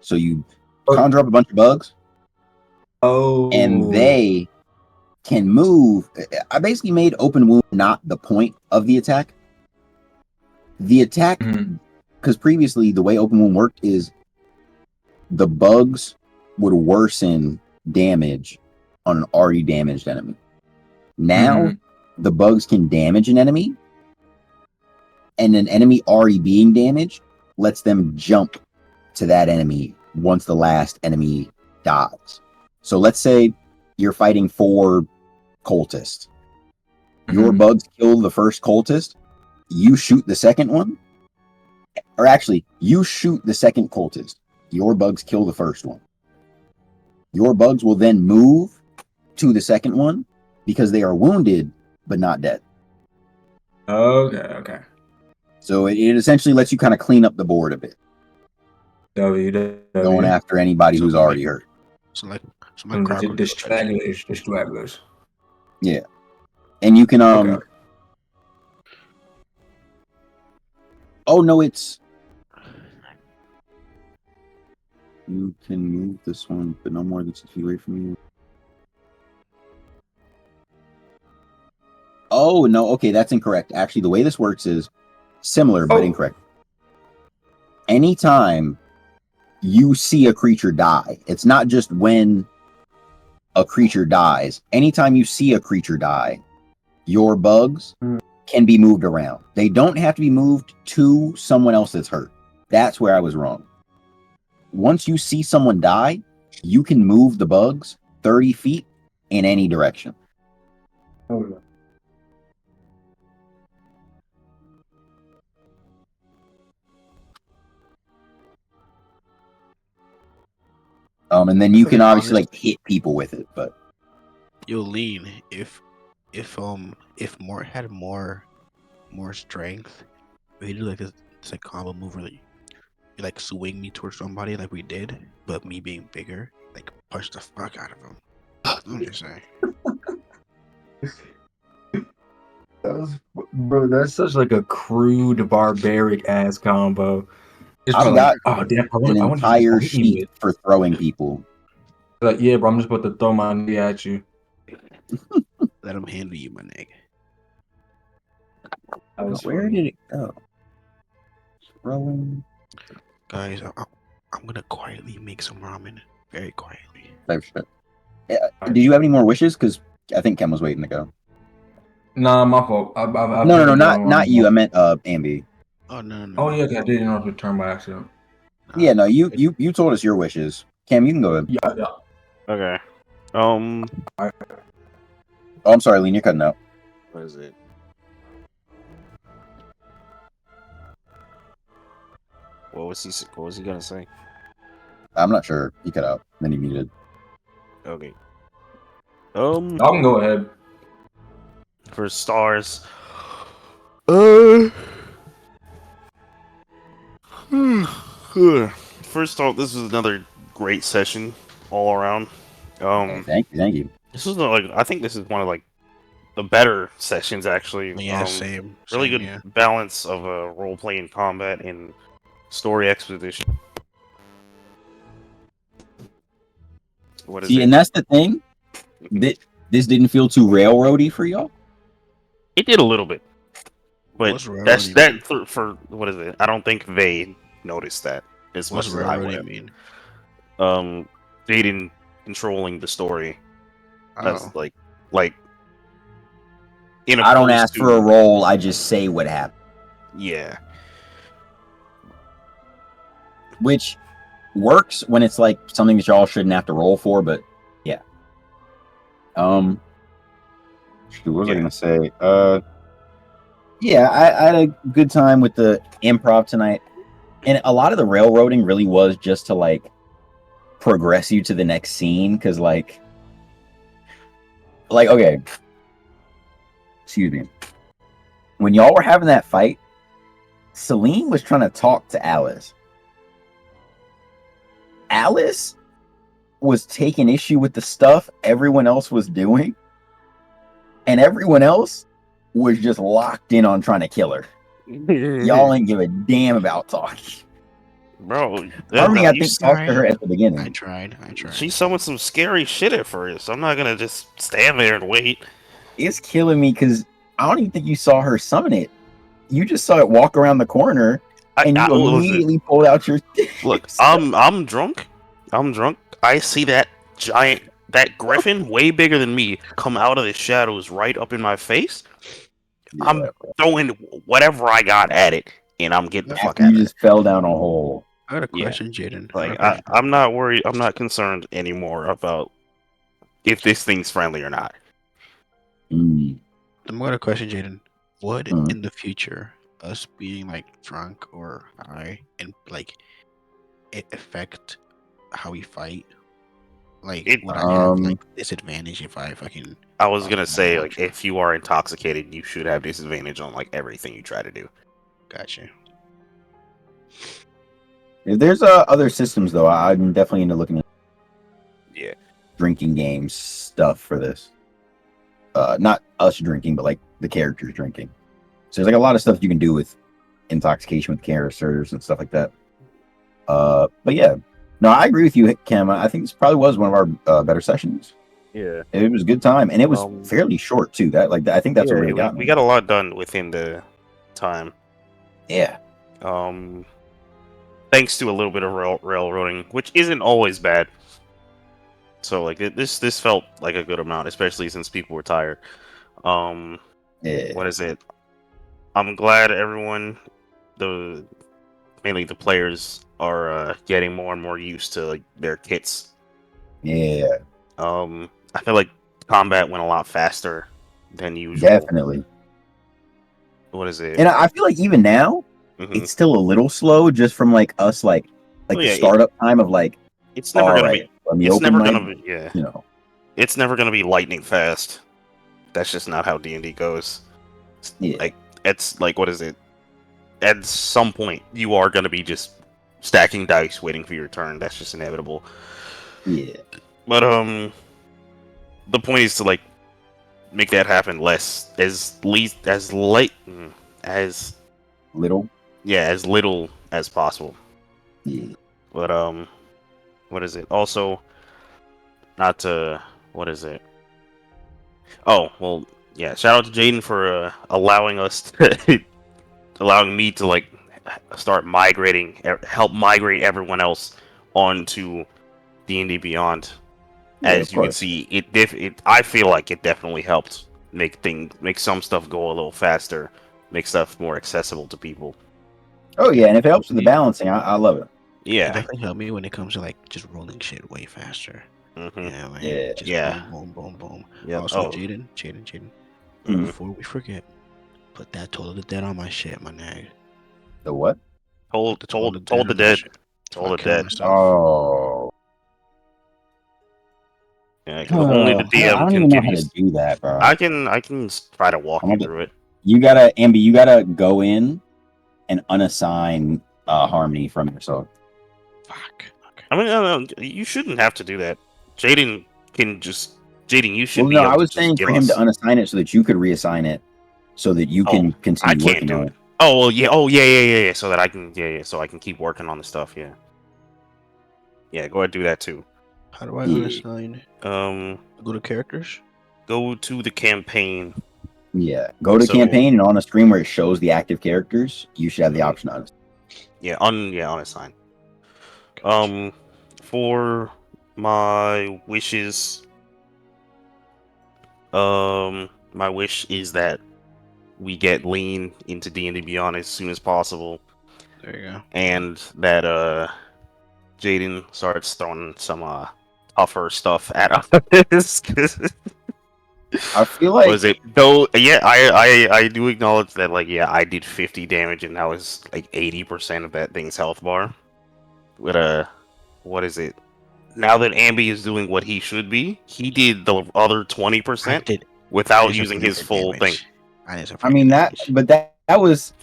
[SPEAKER 1] So you conjure up a bunch of bugs.
[SPEAKER 3] Oh.
[SPEAKER 1] And they can move. I basically made open wound not the point of the attack. The attack, because previously the way open wound worked is the bugs would worsen damage on an already damaged enemy. Now the bugs can damage an enemy, and an enemy already being damaged lets them jump to that enemy once the last enemy dies. So let's say you're fighting 4 cultists. Your bugs kill the first cultist. You shoot the second one. Or actually, you shoot the second cultist. Your bugs kill the first one. Your bugs will then move to the second one because they are wounded but not dead.
[SPEAKER 3] Okay.
[SPEAKER 1] So it essentially lets you kind of clean up the board a bit,
[SPEAKER 3] WW.
[SPEAKER 1] going after anybody who's
[SPEAKER 2] So
[SPEAKER 1] already
[SPEAKER 2] like-
[SPEAKER 1] hurt.
[SPEAKER 2] So like crocodile.
[SPEAKER 3] The stragglers.
[SPEAKER 1] Yeah, and you can
[SPEAKER 3] Okay.
[SPEAKER 1] Oh no, it's you can move this one, but no more than 6 feet away from you. Oh no, okay, that's incorrect. Actually, the way this works is similar but
[SPEAKER 3] Oh.
[SPEAKER 1] incorrect. Anytime you see a creature die, it's not just when a creature dies. Anytime you see a creature die, your bugs can be moved around. They don't have to be moved to someone else that's hurt. That's where I was wrong. Once you see someone die, you can move the bugs 30 feet in any direction.
[SPEAKER 3] Okay.
[SPEAKER 1] And then you
[SPEAKER 2] I
[SPEAKER 1] can
[SPEAKER 2] think
[SPEAKER 1] obviously like
[SPEAKER 2] honestly-
[SPEAKER 1] hit people with it, but
[SPEAKER 2] You'll lean if Mort had more strength. We do like this. It's like combo move where you like swing me towards somebody like we did, but me being bigger, like punch the fuck out of him. I'm just saying.
[SPEAKER 3] Bro, that's such like a crude, barbaric ass combo. It's
[SPEAKER 1] I've
[SPEAKER 3] probably
[SPEAKER 1] got
[SPEAKER 3] like, oh damn, I
[SPEAKER 1] an
[SPEAKER 3] want
[SPEAKER 1] entire
[SPEAKER 3] to
[SPEAKER 1] sheet for throwing people.
[SPEAKER 3] Like, yeah, bro, I'm just about to throw my knee at you.
[SPEAKER 2] Let him handle you, my nigga.
[SPEAKER 3] That was
[SPEAKER 1] Where
[SPEAKER 3] funny.
[SPEAKER 1] did it go? Throwing.
[SPEAKER 2] Guys, I'm gonna quietly make some ramen. Very quietly.
[SPEAKER 1] Type shit. Yeah, did you have any more wishes? Because I think Ken was waiting to go.
[SPEAKER 3] Nah, my fault. I've
[SPEAKER 1] No, not you. I meant Ambi.
[SPEAKER 2] Oh no.
[SPEAKER 3] Oh yeah, I did not return by accident.
[SPEAKER 1] Yeah, no, you told us your wishes. Cam, you can go ahead.
[SPEAKER 3] Yeah.
[SPEAKER 5] Okay.
[SPEAKER 1] Oh, I'm sorry, Lean, you're cutting out.
[SPEAKER 5] What is it? What was he gonna say?
[SPEAKER 1] I'm not sure. He cut out. Then he muted.
[SPEAKER 5] Okay.
[SPEAKER 3] I can go ahead.
[SPEAKER 5] For stars. First off, this was another great session all around.
[SPEAKER 1] Thank you.
[SPEAKER 5] This was I think this is one of like the better sessions actually.
[SPEAKER 2] Yeah, same.
[SPEAKER 5] Really
[SPEAKER 2] same,
[SPEAKER 5] good
[SPEAKER 2] yeah.
[SPEAKER 5] balance of role playing combat and story exposition. What is
[SPEAKER 1] See,
[SPEAKER 5] it?
[SPEAKER 1] and that's the thing. This didn't feel too railroady for y'all.
[SPEAKER 5] It did a little bit, but
[SPEAKER 2] What's
[SPEAKER 5] that's
[SPEAKER 2] railroady
[SPEAKER 5] that for what is it? I don't think they noticed that as
[SPEAKER 2] What's
[SPEAKER 5] much as I
[SPEAKER 2] railroady
[SPEAKER 5] would.
[SPEAKER 2] mean?
[SPEAKER 5] Jaden controlling the story. That's
[SPEAKER 2] Oh.
[SPEAKER 5] like
[SPEAKER 1] I don't ask for a role. I just say what happened.
[SPEAKER 5] Yeah.
[SPEAKER 1] Which works when it's like something that y'all shouldn't have to roll for, but yeah. What was I gonna say? Yeah, I had a good time with the improv tonight, and a lot of the railroading really was just to like progress you to the next scene, because like okay, excuse me, when y'all were having that fight, Celine was trying to talk to Alice. Alice was taking issue with the stuff everyone else was doing, and everyone else was just locked in on trying to kill her. Y'all ain't give a damn about talking.
[SPEAKER 5] Bro,
[SPEAKER 1] Harmony, I think, talked to her at the beginning.
[SPEAKER 2] I tried.
[SPEAKER 5] She summoned some scary shit at first. I'm not gonna just stand there and wait.
[SPEAKER 1] It's killing me because I don't even think you saw her summon it. You just saw it walk around the corner, and you immediately pulled out your.
[SPEAKER 5] Look, I'm drunk. I see that griffin way bigger than me come out of the shadows right up in my face.
[SPEAKER 1] Yeah,
[SPEAKER 5] I'm throwing whatever I got at it, and I'm getting the fuck
[SPEAKER 1] you
[SPEAKER 5] out of it.
[SPEAKER 1] just fell down a hole.
[SPEAKER 2] I got a question, Jaden.
[SPEAKER 5] Like I'm not worried. I'm not concerned anymore about if this thing's friendly or not.
[SPEAKER 1] Mm.
[SPEAKER 2] I'm got a question, Jaden. Would
[SPEAKER 1] Mhm.
[SPEAKER 2] in the future us being like drunk or high and like it affect how we fight? Like,
[SPEAKER 5] It-
[SPEAKER 2] would I have
[SPEAKER 1] Um,
[SPEAKER 2] like disadvantage if I fucking?
[SPEAKER 5] I was gonna
[SPEAKER 2] my
[SPEAKER 5] say, like,
[SPEAKER 2] mantra?
[SPEAKER 5] if you are intoxicated, you should have disadvantage on like everything you try to do.
[SPEAKER 2] Gotcha.
[SPEAKER 1] if there's other systems though, I'm definitely into looking at
[SPEAKER 5] Yeah.
[SPEAKER 1] drinking games stuff for this. Not us drinking, but like the characters drinking. So there's like a lot of stuff you can do with intoxication with characters and stuff like that. But yeah, no, I agree with you, Cam. I think this probably was one of our better sessions.
[SPEAKER 5] Yeah.
[SPEAKER 1] It was a good time, and it was
[SPEAKER 5] Um,
[SPEAKER 1] fairly short too. That I think that's what really got
[SPEAKER 5] we
[SPEAKER 1] me.
[SPEAKER 5] got a lot done within the time.
[SPEAKER 1] Yeah,
[SPEAKER 5] Thanks to a little bit of railroading, which isn't always bad. So like this felt like a good amount, especially since people were tired. Um,
[SPEAKER 1] yeah,
[SPEAKER 5] what is it? I'm glad everyone, mainly the players, are getting more and more used to like their kits.
[SPEAKER 1] yeah,
[SPEAKER 5] I feel like combat went a lot faster than usual.
[SPEAKER 1] definitely.
[SPEAKER 5] What is it?
[SPEAKER 1] And I feel like even now,
[SPEAKER 5] Mhm.
[SPEAKER 1] it's still a little slow, just from like us, like
[SPEAKER 5] Oh,
[SPEAKER 1] the
[SPEAKER 5] yeah,
[SPEAKER 1] startup time of like,
[SPEAKER 5] It's never
[SPEAKER 1] all
[SPEAKER 5] gonna
[SPEAKER 1] right,
[SPEAKER 5] be.
[SPEAKER 1] let me
[SPEAKER 5] It's
[SPEAKER 1] open
[SPEAKER 5] never
[SPEAKER 1] my,
[SPEAKER 5] gonna be. Yeah.
[SPEAKER 1] you know,
[SPEAKER 5] It's never gonna be lightning fast. That's just not how D&D goes.
[SPEAKER 1] yeah,
[SPEAKER 5] Like it's like what is it? At some point, you are gonna be just stacking dice, waiting for your turn. That's just inevitable.
[SPEAKER 1] yeah,
[SPEAKER 5] But the point is to like make that happen less, as least as late as
[SPEAKER 1] little,
[SPEAKER 5] as little as possible.
[SPEAKER 1] yeah,
[SPEAKER 5] But what is it? Also, not to what is it? Oh well, yeah. Shout out to Jaden for allowing us to allowing me to like start migrating, help migrate everyone else onto D&D Beyond.
[SPEAKER 1] yeah, of
[SPEAKER 5] As you can
[SPEAKER 1] course.
[SPEAKER 5] see, I feel like it definitely helped make some stuff go a little faster, make stuff more accessible to people.
[SPEAKER 1] Oh yeah, and if it helps with the balancing, I love it.
[SPEAKER 2] It
[SPEAKER 5] Yeah.
[SPEAKER 2] definitely helped me when it comes to like just rolling shit way faster.
[SPEAKER 5] Mm-hmm.
[SPEAKER 2] Yeah, man.
[SPEAKER 1] Yeah.
[SPEAKER 2] Just
[SPEAKER 5] Yeah.
[SPEAKER 2] boom, boom, boom, boom.
[SPEAKER 5] Yep.
[SPEAKER 2] Also,
[SPEAKER 5] Oh.
[SPEAKER 2] Jaden.
[SPEAKER 1] Mhm.
[SPEAKER 2] Before we forget, put that Toll of the Dead on my shit, my nigga.
[SPEAKER 1] The what?
[SPEAKER 5] Told
[SPEAKER 2] Put the Toll of
[SPEAKER 5] told
[SPEAKER 2] the Dead
[SPEAKER 5] told the
[SPEAKER 2] on my
[SPEAKER 5] dead.
[SPEAKER 2] shit.
[SPEAKER 5] Told the
[SPEAKER 2] If I kill
[SPEAKER 5] dead.
[SPEAKER 2] myself.
[SPEAKER 1] Oh,
[SPEAKER 5] Yeah, because only the
[SPEAKER 1] I
[SPEAKER 5] DM
[SPEAKER 1] don't
[SPEAKER 5] can
[SPEAKER 1] even know
[SPEAKER 5] give
[SPEAKER 1] how
[SPEAKER 5] you.
[SPEAKER 1] to do that, bro.
[SPEAKER 5] I can try to walk
[SPEAKER 1] I'm
[SPEAKER 5] you
[SPEAKER 1] gonna-
[SPEAKER 5] through it.
[SPEAKER 1] You gotta, Ambi, you gotta go in and unassign Harmony from yourself.
[SPEAKER 2] Fuck. Okay.
[SPEAKER 5] I mean, no, you shouldn't have to do that. Jaden can just. Jaden, you should
[SPEAKER 1] Well,
[SPEAKER 5] be
[SPEAKER 1] no,
[SPEAKER 5] able
[SPEAKER 1] I
[SPEAKER 5] to
[SPEAKER 1] was
[SPEAKER 5] just
[SPEAKER 1] saying
[SPEAKER 5] give
[SPEAKER 1] for him to
[SPEAKER 5] us.
[SPEAKER 1] unassign it so that you could reassign it, so that you can
[SPEAKER 5] I
[SPEAKER 1] continue
[SPEAKER 5] can't
[SPEAKER 1] working
[SPEAKER 5] do
[SPEAKER 1] on
[SPEAKER 5] it.
[SPEAKER 1] it.
[SPEAKER 5] Oh well, yeah. Oh yeah. So that I can, so I can keep working on the stuff. Yeah. Yeah. Go ahead, do that too.
[SPEAKER 2] How do I
[SPEAKER 1] Yeah.
[SPEAKER 2] unassign? Go to characters.
[SPEAKER 5] Go to the campaign.
[SPEAKER 1] Yeah, go to
[SPEAKER 5] So-
[SPEAKER 1] campaign, and on a screen where it shows the active characters, you should have the option on it.
[SPEAKER 5] Yeah, unassign. For my wishes, my wish is that we get lean into D&D Beyond as soon as possible,
[SPEAKER 2] There you go.
[SPEAKER 5] and that Jaden starts throwing some tougher stuff at us.
[SPEAKER 1] I feel like
[SPEAKER 5] Was it though? Yeah, I do acknowledge that. Like, yeah, I did 50 damage, and that was like 80% of that thing's health bar. But what is it? Now that Ambi is doing what he should be, he did the other 20%
[SPEAKER 2] I
[SPEAKER 5] without
[SPEAKER 2] did some
[SPEAKER 5] using
[SPEAKER 2] pretty
[SPEAKER 5] his
[SPEAKER 2] good
[SPEAKER 5] full thing.
[SPEAKER 2] damage. I did some
[SPEAKER 1] I
[SPEAKER 2] pretty
[SPEAKER 1] mean
[SPEAKER 2] good
[SPEAKER 1] that,
[SPEAKER 2] damage.
[SPEAKER 1] but that was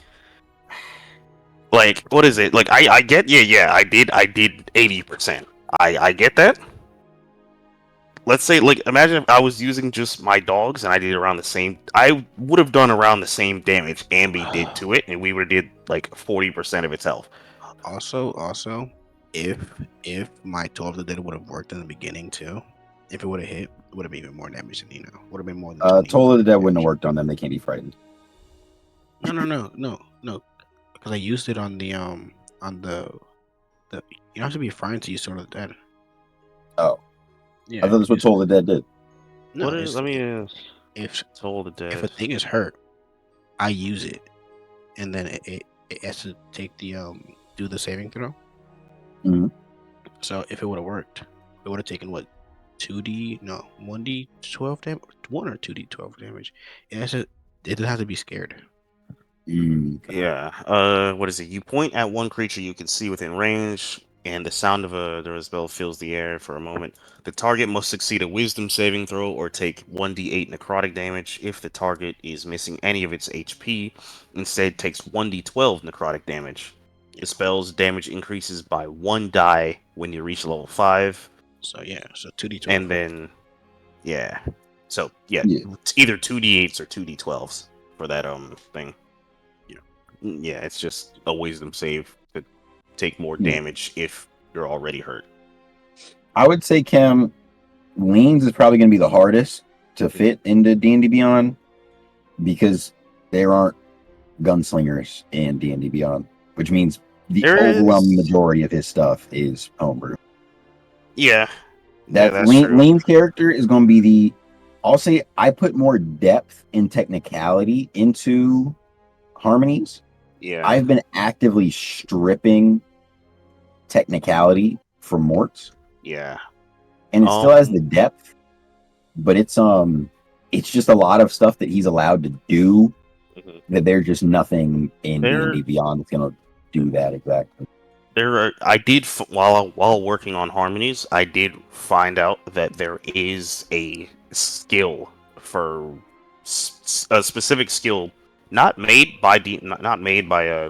[SPEAKER 5] Like, what is it? Like, I get, yeah, I did 80%. I get that. Let's say, like, imagine if I was using just my dogs and I did around the same. I would have done around the same damage Ambi did to it, and we would have did like 40% of its health.
[SPEAKER 2] Also, if my Toll of the Dead would have worked in the beginning too, if it would have hit, it would have been even more damage than Would have been more than 20.
[SPEAKER 1] Toll of the Dead wouldn't have worked on them. They can't be frightened.
[SPEAKER 2] No. Because I used it on the you don't have to be frightened to use Toll of the Dead.
[SPEAKER 1] Oh,
[SPEAKER 2] Yeah.
[SPEAKER 1] I thought that's what Toll of the Dead did.
[SPEAKER 2] No,
[SPEAKER 5] What is? Let me
[SPEAKER 2] if
[SPEAKER 5] Toll the Dead.
[SPEAKER 2] if a thing is hurt, I use it, and then it has to take the do the saving throw.
[SPEAKER 1] Mhm.
[SPEAKER 2] So if it would have worked, it would have taken what 1d12 damage, 1 or 2d12 damage. It doesn't have to be scared.
[SPEAKER 1] Mm.
[SPEAKER 5] Yeah. What is it? You point at one creature you can see within range. and the sound of the spell fills the air for a moment. The target must succeed a Wisdom saving throw or take 1d8 necrotic damage. If the target is missing any of its HP, instead takes 1d12 necrotic damage. The spell's damage increases by 1 die when you reach level 5.
[SPEAKER 2] So yeah, so 2d12.
[SPEAKER 5] And then, yeah. So, yeah,
[SPEAKER 1] Yeah.
[SPEAKER 5] it's either 2d8s or 2d12s for that thing. Yeah, it's just a wisdom save to take more damage if you're already hurt.
[SPEAKER 1] I would say, Cam, Leans is probably going to be the hardest to fit into D&D Beyond because there aren't gunslingers in D&D Beyond, which means the overwhelming majority of his stuff is homebrew.
[SPEAKER 5] Yeah.
[SPEAKER 1] That's
[SPEAKER 5] true.
[SPEAKER 1] Lean's character is going to be I'll say I put more depth and technicality into harmonies.
[SPEAKER 5] Yeah.
[SPEAKER 1] I've been actively stripping technicality from Mort's.
[SPEAKER 5] Yeah.
[SPEAKER 1] And it still has the depth, but it's just a lot of stuff that he's allowed to do that there's just nothing in D&D Beyond that's gonna do that exactly.
[SPEAKER 5] I did while working on harmonies, I did find out that there is a skill for a specific skill not made by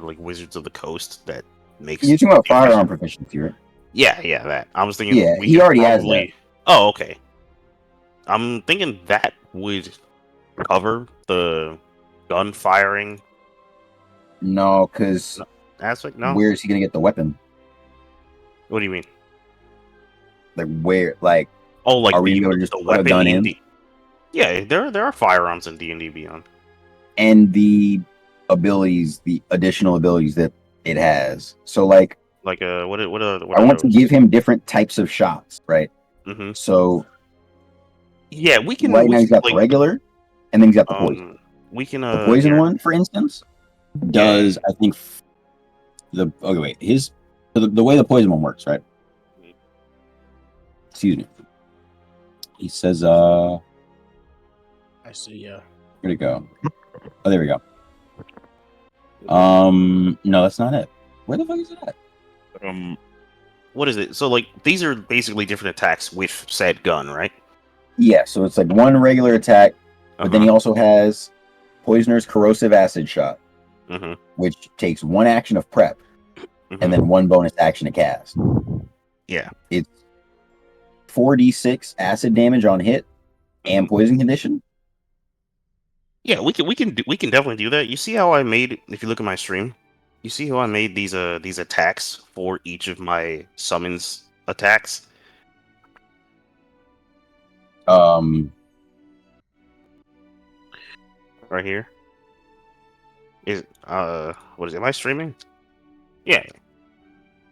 [SPEAKER 5] like Wizards of the Coast that makes.
[SPEAKER 1] You're talking about firearm proficiency, right?
[SPEAKER 5] Yeah, that. I was thinking.
[SPEAKER 1] Yeah, he already has that.
[SPEAKER 5] Oh, okay. I'm thinking that would cover the gun firing.
[SPEAKER 1] No, because
[SPEAKER 5] aspect. No.
[SPEAKER 1] Where is he gonna get the weapon?
[SPEAKER 5] What do you mean?
[SPEAKER 1] Like where? Like
[SPEAKER 5] are
[SPEAKER 1] we able to just put a gun in?
[SPEAKER 5] Yeah, there are firearms in D&D Beyond.
[SPEAKER 1] And the abilities, the additional abilities that it has. So what
[SPEAKER 5] I
[SPEAKER 1] want to give him different types of shots, right?
[SPEAKER 5] Mm-hmm.
[SPEAKER 1] So
[SPEAKER 5] yeah, we can.
[SPEAKER 1] Right now he's got the regular, and then he's got the poison.
[SPEAKER 5] We can.
[SPEAKER 1] The poison one, for instance, does I think the way the poison one works, right? Excuse me. He says,
[SPEAKER 2] I see. Yeah.
[SPEAKER 1] Where'd it go? Oh, there we go. No, that's not it. Where the fuck is it at?
[SPEAKER 5] What is it? So these are basically different attacks with said gun, right?
[SPEAKER 1] Yeah, so it's like one regular attack, but then he also has Poisoner's Corrosive Acid Shot, which takes one action of prep, and then one bonus action to cast.
[SPEAKER 5] Yeah.
[SPEAKER 1] It's 4d6 acid damage on hit and poison condition.
[SPEAKER 5] Yeah, we can definitely do that. You see how I made, if you look at my stream, you see how I made these attacks for each of my summons attacks? Right here. What is it? Am I streaming? Yeah.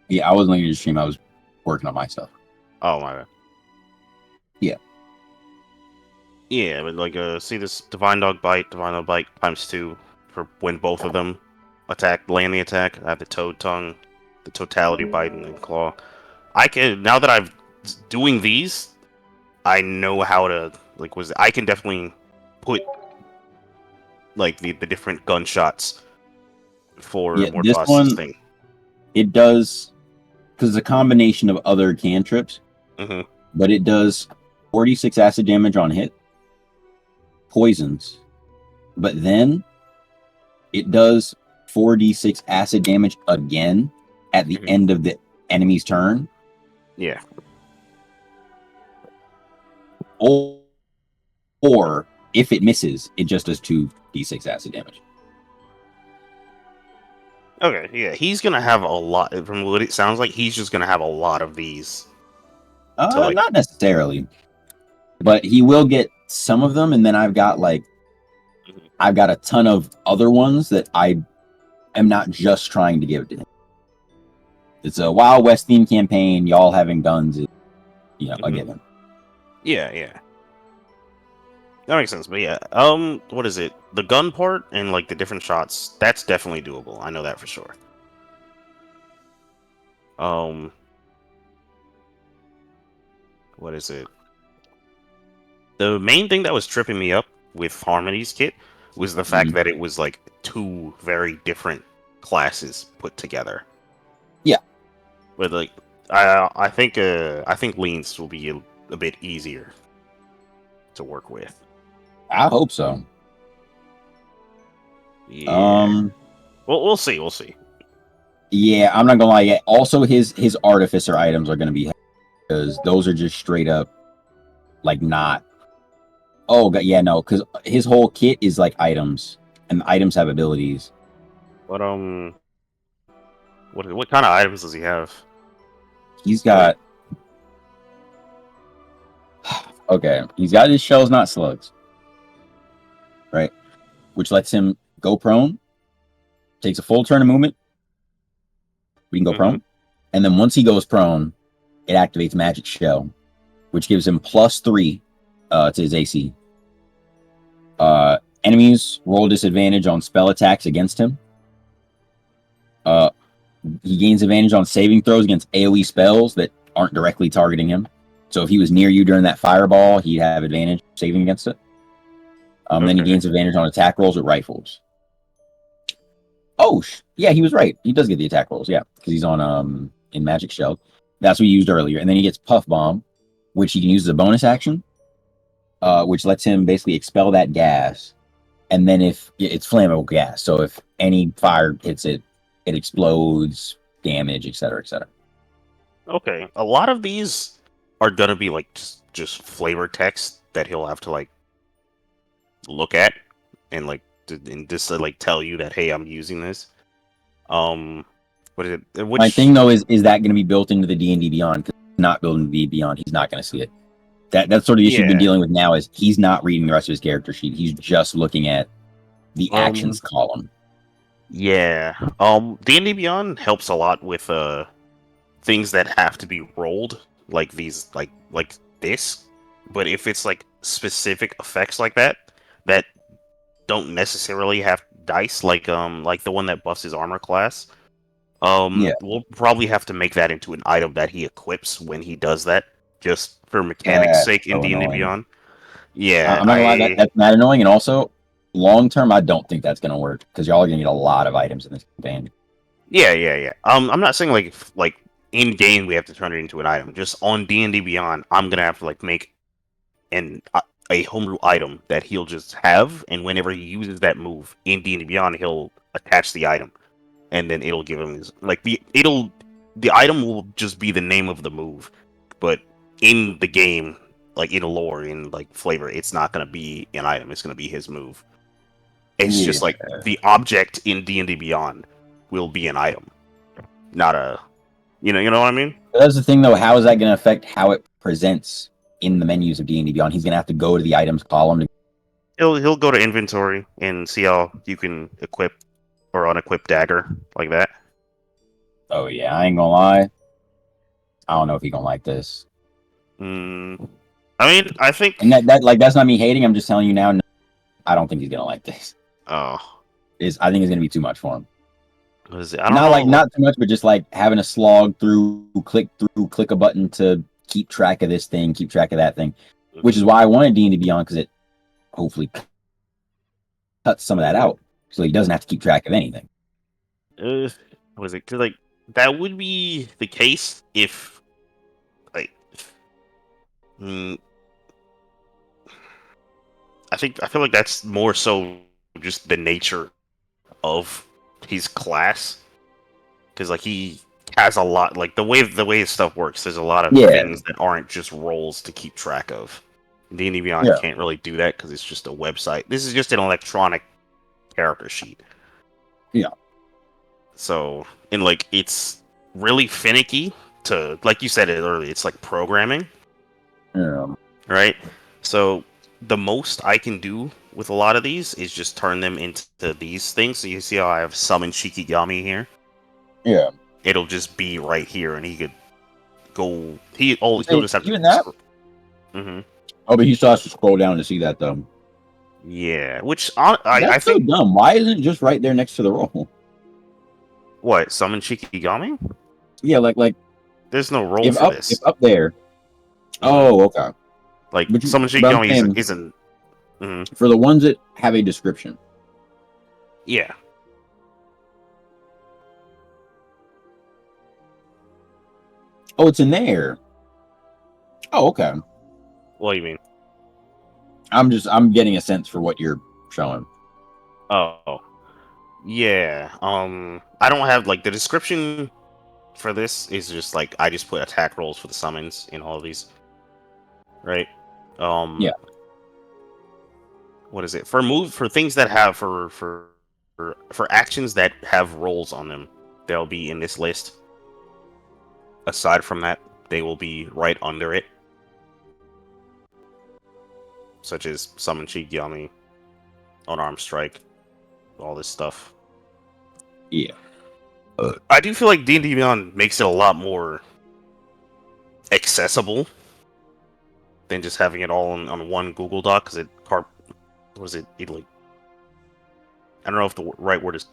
[SPEAKER 1] Yeah, I wasn't looking at your stream. I was working on my stuff.
[SPEAKER 5] Oh, my bad.
[SPEAKER 1] Yeah.
[SPEAKER 5] Yeah, but see this Divine Dog Bite times 2 for when both of them land the attack. I have the Toad Tongue, the Totality Bite, and the Claw. I can, now that I'm doing these, I know how to, I can definitely put, the different gunshots for
[SPEAKER 1] this one,
[SPEAKER 5] thing.
[SPEAKER 1] It does, because it's a combination of other cantrips, but it does 46 acid damage on hit, poisons, but then it does 4d6 acid damage again at the end of the enemy's turn.
[SPEAKER 5] Yeah.
[SPEAKER 1] Or if it misses, it just does 2d6 acid damage.
[SPEAKER 5] Okay, yeah, he's gonna have a lot. From what it sounds like, he's just gonna have a lot of these.
[SPEAKER 1] Not necessarily, but he will get some of them, and then I've got a ton of other ones that I am not just trying to give to him. It's a Wild West theme campaign. Y'all having guns is, a given.
[SPEAKER 5] Yeah. That makes sense, but yeah. What is it? The gun part and the different shots, that's definitely doable. I know that for sure. What is it? The main thing that was tripping me up with Harmony's kit was the fact that it was two very different classes put together.
[SPEAKER 1] Yeah.
[SPEAKER 5] But I think leans will be a bit easier to work with.
[SPEAKER 1] I hope so.
[SPEAKER 5] Yeah. Well, we'll see. We'll see.
[SPEAKER 1] Yeah, I'm not gonna lie. Yeah. Also, his artificer items are gonna be because those are just straight up like not. Oh god, yeah, no, because his whole kit is like items, and the items have abilities.
[SPEAKER 5] But what kind of items does he have?
[SPEAKER 1] He's got okay. He's got his shells, not slugs, right? Which lets him go prone. Takes a full turn of movement. We can go prone, and then once he goes prone, it activates Magic Shell, which gives him +3 to his AC. Enemies roll disadvantage on spell attacks against him. He gains advantage on saving throws against AoE spells that aren't directly targeting him. So if he was near you during that fireball, he'd have advantage saving against it. Then he gains advantage on attack rolls with rifles. Oh, yeah, he was right. He does get the attack rolls, yeah, because he's on in Magic Shell. That's what he used earlier. And then he gets Puff Bomb, which he can use as a bonus action, which lets him basically expel that gas. And then if it's flammable gas, so if any fire hits it, it explodes, damage, etc., etc.
[SPEAKER 5] Okay, a lot of these are gonna be like just flavor text that he'll have to like look at and like and just like tell you that hey, I'm using this. What is it?
[SPEAKER 1] My thing though is that going to be built into the D&D Beyond? Because not built into the Beyond, he's not going to see it. That's sort of the issue we've been dealing with now is he's not reading the rest of his character sheet. He's just looking at the actions column.
[SPEAKER 5] Yeah. D&D Beyond helps a lot with things that have to be rolled, like these like this. But if it's like specific effects like that don't necessarily have dice, like the one that buffs his armor class, we'll probably have to make that into an item that he equips when he does that, just for mechanics' sake in D&D Beyond. Yeah,
[SPEAKER 1] I'm not gonna lie, that's not annoying, and also long term, I don't think that's gonna work because y'all are gonna need a lot of items in this campaign.
[SPEAKER 5] Yeah. I'm not saying like in game we have to turn it into an item. Just on D&D Beyond, I'm gonna have to like make a homebrew item that he'll just have, and whenever he uses that move in D&D Beyond, he'll attach the item, and then it'll give him his the item will just be the name of the move, but in the game, like in lore, in like flavor, it's not gonna be an item. It's gonna be his move. It's just like the object in D&D Beyond will be an item, not a, you know what I mean?
[SPEAKER 1] That's the thing though. How is that going to affect how it presents in the menus of D&D Beyond? He's going to have to go to the items column.
[SPEAKER 5] He'll go to inventory and see how you can equip or unequip dagger like that.
[SPEAKER 1] Oh yeah, I ain't gonna lie. I don't know if he gonna like this.
[SPEAKER 5] I mean, I think,
[SPEAKER 1] and that's not me hating. I'm just telling you now. I don't think he's gonna like this.
[SPEAKER 5] Oh,
[SPEAKER 1] I think it's gonna be too much for him.
[SPEAKER 5] What is it? I don't know.
[SPEAKER 1] Not too much, but just like having a slog click a button to keep track of this thing, keep track of that thing, which is why I wanted D&D Beyond, because it hopefully cuts some of that out, so he doesn't have to keep track of anything.
[SPEAKER 5] What is it? Because like that would be the case if like I feel like that's more so just the nature of his class, because like he has a lot, like the way his stuff works, there's a lot of things that aren't just roles to keep track of. D&D Beyond can't really do that because it's just a website. This is just an electronic character sheet.
[SPEAKER 1] Yeah.
[SPEAKER 5] So, and like it's really finicky to, like you said it earlier, it's like programming.
[SPEAKER 1] Yeah.
[SPEAKER 5] Right? So the most I can do with a lot of these is just turn them into these things. So you see how I have Summon Shikigami here?
[SPEAKER 1] Yeah.
[SPEAKER 5] It'll just be right here, and he could go. He'll just have
[SPEAKER 1] even that. Oh, but he still has to scroll down to see that though.
[SPEAKER 5] Yeah, which
[SPEAKER 1] I think so dumb. Why isn't it just right there next to the roll?
[SPEAKER 5] What, Summon Shikigami?
[SPEAKER 1] Yeah, like
[SPEAKER 5] there's no roll for this.
[SPEAKER 1] If up there. Oh, okay.
[SPEAKER 5] Like Summon Shikigami isn't.
[SPEAKER 1] For the ones that have a description.
[SPEAKER 5] Yeah.
[SPEAKER 1] Oh, it's in there. Oh, okay.
[SPEAKER 5] What do you mean?
[SPEAKER 1] I'm getting a sense for what you're showing.
[SPEAKER 5] Oh, yeah. I don't have like the description for this is just like I just put attack rolls for the summons in all of these, right?
[SPEAKER 1] Yeah.
[SPEAKER 5] What is it for things that have for actions that have rolls on them? They'll be in this list. Aside from that, they will be right under it, such as summon Shigami, unarmed strike, all this stuff.
[SPEAKER 1] Yeah.
[SPEAKER 5] I do feel like D&D Beyond makes it a lot more accessible than just having it all on one Google Doc, because it like, I don't know if the right word is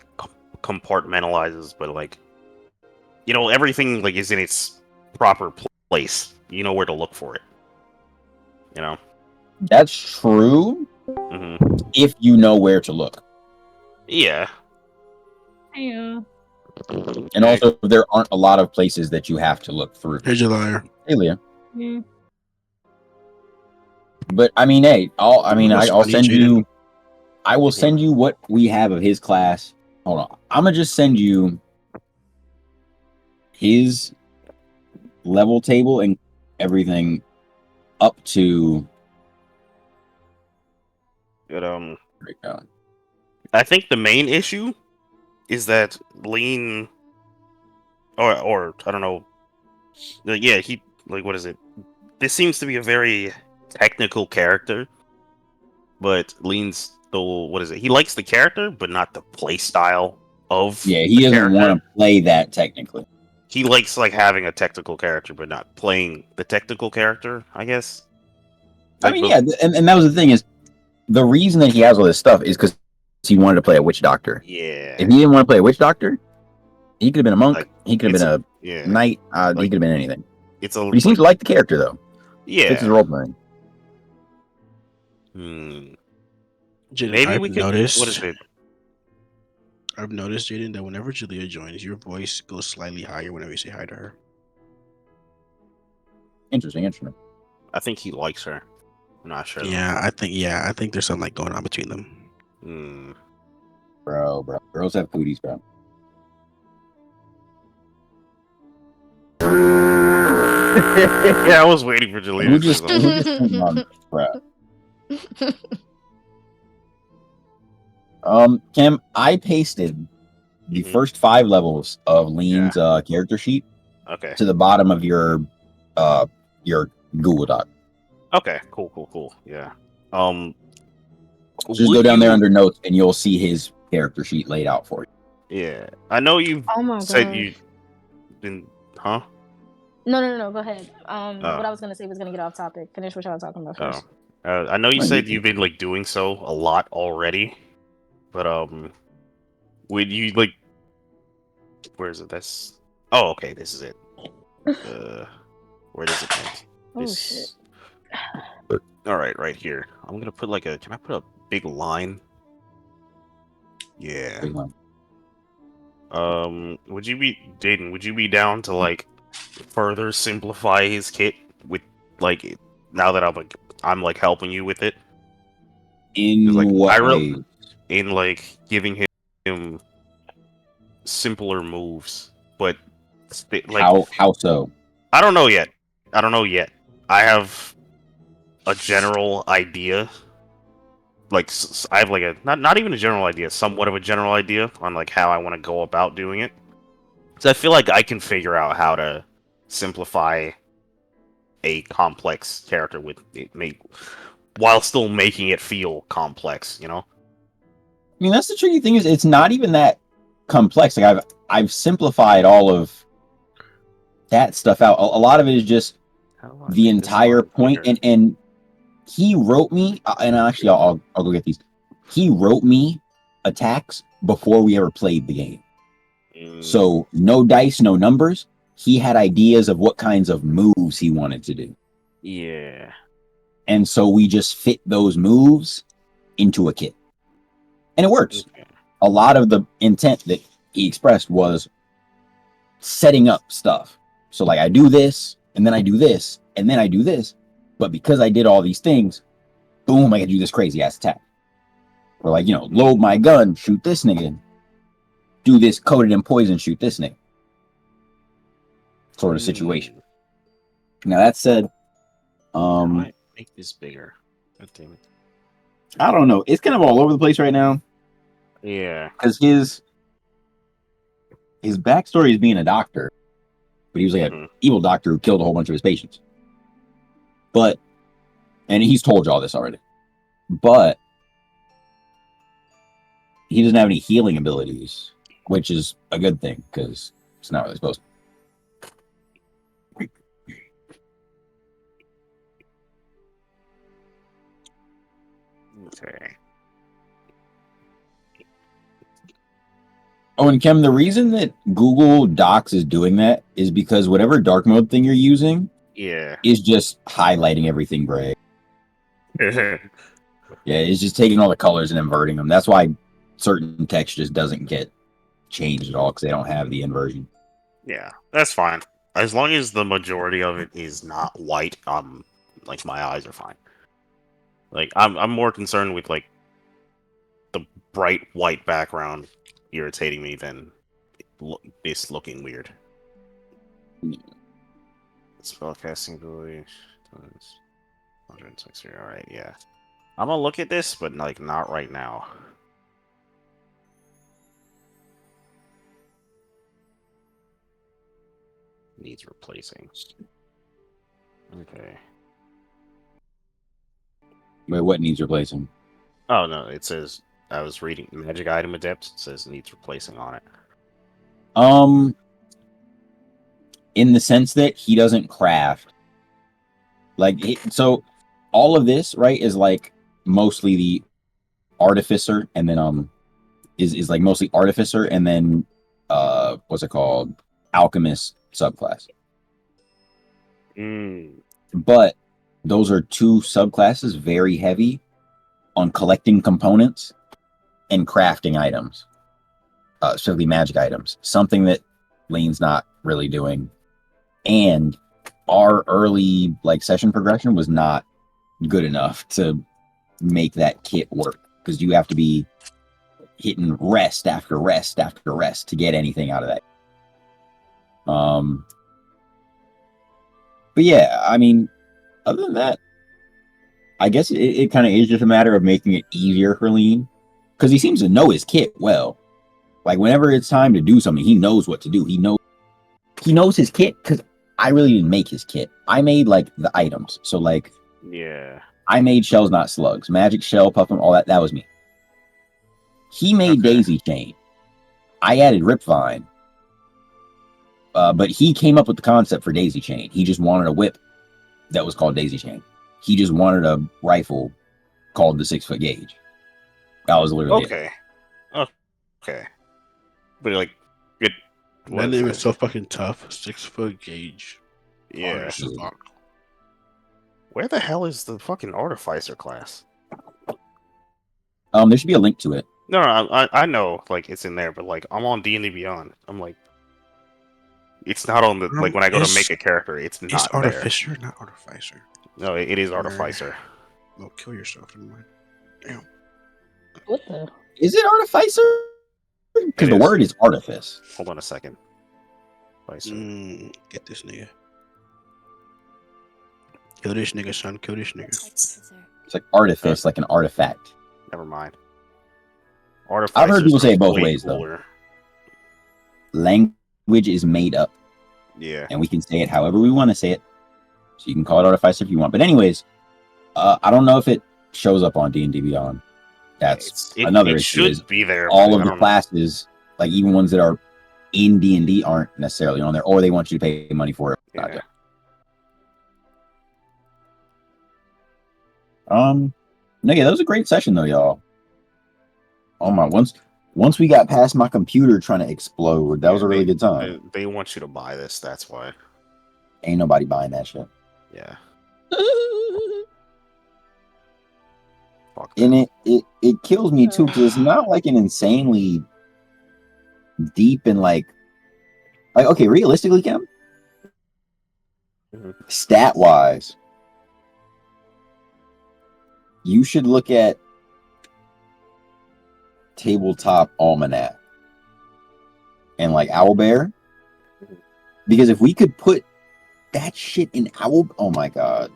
[SPEAKER 5] compartmentalizes, but like, everything like is in its proper place. You know where to look for it.
[SPEAKER 1] That's true.
[SPEAKER 5] Mm-hmm.
[SPEAKER 1] If you know where to look.
[SPEAKER 5] Yeah.
[SPEAKER 7] Yeah.
[SPEAKER 1] And also, there aren't a lot of places that you have to look through.
[SPEAKER 2] Here's your liar.
[SPEAKER 1] Hey, Leah.
[SPEAKER 7] Yeah.
[SPEAKER 1] But I mean, hey, I'll send you. I will
[SPEAKER 5] Mhm.
[SPEAKER 1] send you what we have of his class. Hold on, I'm gonna just send you his level table and everything up to.
[SPEAKER 5] But
[SPEAKER 1] Breakdown.
[SPEAKER 5] I think the main issue is that Lean, or I don't know. Yeah, he like what is it? This seems to be a very technical character, but Lean's still what is it? He likes the character, but not the play style of.
[SPEAKER 1] Yeah, he doesn't want to play that technically.
[SPEAKER 5] He likes like having a technical character, but not playing the technical character. I guess.
[SPEAKER 1] I mean, yeah, and that was the thing is the reason that he has all this stuff is because he wanted to play a witch doctor.
[SPEAKER 5] Yeah.
[SPEAKER 1] If he didn't want to play a witch doctor, he could have been a monk.
[SPEAKER 5] Like,
[SPEAKER 1] he could have been a knight. He could have been anything.
[SPEAKER 5] It's a.
[SPEAKER 1] But he seems to like the character though.
[SPEAKER 5] Yeah.
[SPEAKER 1] Fits his role playing.
[SPEAKER 5] Maybe we could.
[SPEAKER 2] Noticed,
[SPEAKER 5] what is it?
[SPEAKER 2] I've noticed, Jaden, that whenever Julia joins, your voice goes slightly higher whenever you say hi to her.
[SPEAKER 1] Interesting.
[SPEAKER 5] I think he likes her. I'm not sure.
[SPEAKER 2] Yeah, I think there's something like going on between them.
[SPEAKER 1] Bro. Girls have cooties, bro.
[SPEAKER 5] Yeah, I was waiting for Julia.
[SPEAKER 1] Who just on, bro? Kim, I pasted the first 5 levels of Lean's character sheet to the bottom of your Google Doc.
[SPEAKER 5] Okay, cool. Yeah.
[SPEAKER 1] Just go down there under notes and you'll see his character sheet laid out for you.
[SPEAKER 5] Yeah. I know you said you've been huh?
[SPEAKER 7] No, go ahead. What I was gonna say was gonna get off topic. Finish what y'all were talking about first.
[SPEAKER 5] I know you said you've been like doing so a lot already. But would you like where is it? Okay, this is it. Where does it end?
[SPEAKER 7] Oh shit.
[SPEAKER 5] Alright, right here. I'm gonna put can I put a big line? Yeah.
[SPEAKER 1] Big line.
[SPEAKER 5] Would you be down to like further simplify his kit with like now that I'm helping you with it?
[SPEAKER 1] In what way?
[SPEAKER 5] In like giving him simpler moves, but like
[SPEAKER 1] how so?
[SPEAKER 5] I don't know yet. I have a general idea. Like I have like a not even a general idea, somewhat of a general idea on like how I want to go about doing it. So I feel like I can figure out how to simplify a complex character while still making it feel complex,
[SPEAKER 1] I mean, that's the tricky thing is it's not even that complex. Like I've simplified all of that stuff out. A lot of it is just the entire point. And he wrote me, and actually I'll go get these. He wrote me attacks before we ever played the game. So no dice, no numbers. He had ideas of what kinds of moves he wanted to do.
[SPEAKER 5] Yeah.
[SPEAKER 1] And so we just fit those moves into a kit. And it works. Okay. A lot of the intent that he expressed was setting up stuff. So like I do this, and then I do this, and then I do this. But because I did all these things, boom, I can do this crazy ass attack. Or like, load my gun, shoot this nigga. Do this coated in poison, shoot this nigga. Sort of situation. Now that said,
[SPEAKER 5] I might make this bigger. God damn it.
[SPEAKER 1] I don't know. It's kind of all over the place right now.
[SPEAKER 5] Yeah.
[SPEAKER 1] Because his backstory is being a doctor. But he was like an evil doctor who killed a whole bunch of his patients. And he's told you all this already. But he doesn't have any healing abilities, which is a good thing, because it's not really supposed to.
[SPEAKER 5] Okay.
[SPEAKER 1] Oh, and Kim, the reason that Google Docs is doing that is because whatever dark mode thing you're using is just highlighting everything gray. Yeah, it's just taking all the colors and inverting them. That's why certain text just doesn't get changed at all, because they don't have the inversion.
[SPEAKER 5] Yeah, that's fine. As long as the majority of it is not white, like my eyes are fine. Like I'm more concerned with like the bright white background irritating me than this looking weird. Spellcasting ability. 160. All right, yeah. I'm gonna look at this, but like not right now. Needs replacing. Okay.
[SPEAKER 1] Wait, what needs replacing?
[SPEAKER 5] Oh no, it says I was reading magic item adept. It says needs replacing on it.
[SPEAKER 1] In the sense that he doesn't craft. So all of this, right, is like mostly the artificer, and then is like mostly artificer, and then what's it called? Alchemist subclass. But those are two subclasses very heavy on collecting components and crafting items, specifically magic items, something that Lane's not really doing. And our early session progression was not good enough to make that kit work, because you have to be hitting rest after rest after rest to get anything out of that. But yeah, I mean, other than that, I guess it kind of is just a matter of making it easier for Lean, because he seems to know his kit well. Like whenever it's time to do something, he knows what to do. He knows his kit, because I really didn't make his kit. I made the items. So I made shells, not slugs. Magic shell, puffin, all that was me. He made daisy chain. I added ripvine. But he came up with the concept for daisy chain. He just wanted a whip that was called daisy chain. He just wanted a rifle called the 6-foot gauge. That was literally
[SPEAKER 5] it. Okay. But
[SPEAKER 2] that name is so fucking tough. 6-foot gauge.
[SPEAKER 5] Yeah. Where the hell is the fucking artificer class?
[SPEAKER 1] There should be a link to it.
[SPEAKER 5] No, I know, it's in there, but I'm on D&D Beyond. I'm it's not on the when I go to make a character, it's not.
[SPEAKER 2] It's artificer, not artificer.
[SPEAKER 5] No, it is artificer.
[SPEAKER 2] No, kill yourself. Never mind. Damn.
[SPEAKER 7] What the?
[SPEAKER 1] Is it artificer? Because the word is artifice.
[SPEAKER 5] Hold on a second.
[SPEAKER 2] Get this nigga. Kill this nigga, son. Kill this nigga.
[SPEAKER 1] It's like artifice, like an artifact.
[SPEAKER 5] Never mind.
[SPEAKER 1] I've heard people say it both ways, though. Language is made up.
[SPEAKER 5] Yeah.
[SPEAKER 1] And we can say it however we want to say it. So you can call it artificer if you want. But anyways, I don't know if it shows up on D&D Beyond. That's another issue.
[SPEAKER 5] It should be there.
[SPEAKER 1] All of the classes, even ones that are in D&D, aren't necessarily on there, or they want you to pay money for it.
[SPEAKER 5] Yeah.
[SPEAKER 1] No, yeah, that was a great session though, y'all. Oh my, once we got past my computer trying to explode, that was a really good time.
[SPEAKER 5] They want you to buy this, that's why.
[SPEAKER 1] Ain't nobody buying that shit.
[SPEAKER 5] Yeah.
[SPEAKER 1] And it kills me too, because it's not like an insanely deep and okay, realistically, Kim, Stat wise, you should look at Tabletop Almanac and like Owlbear, because if we could put that shit in oh my god.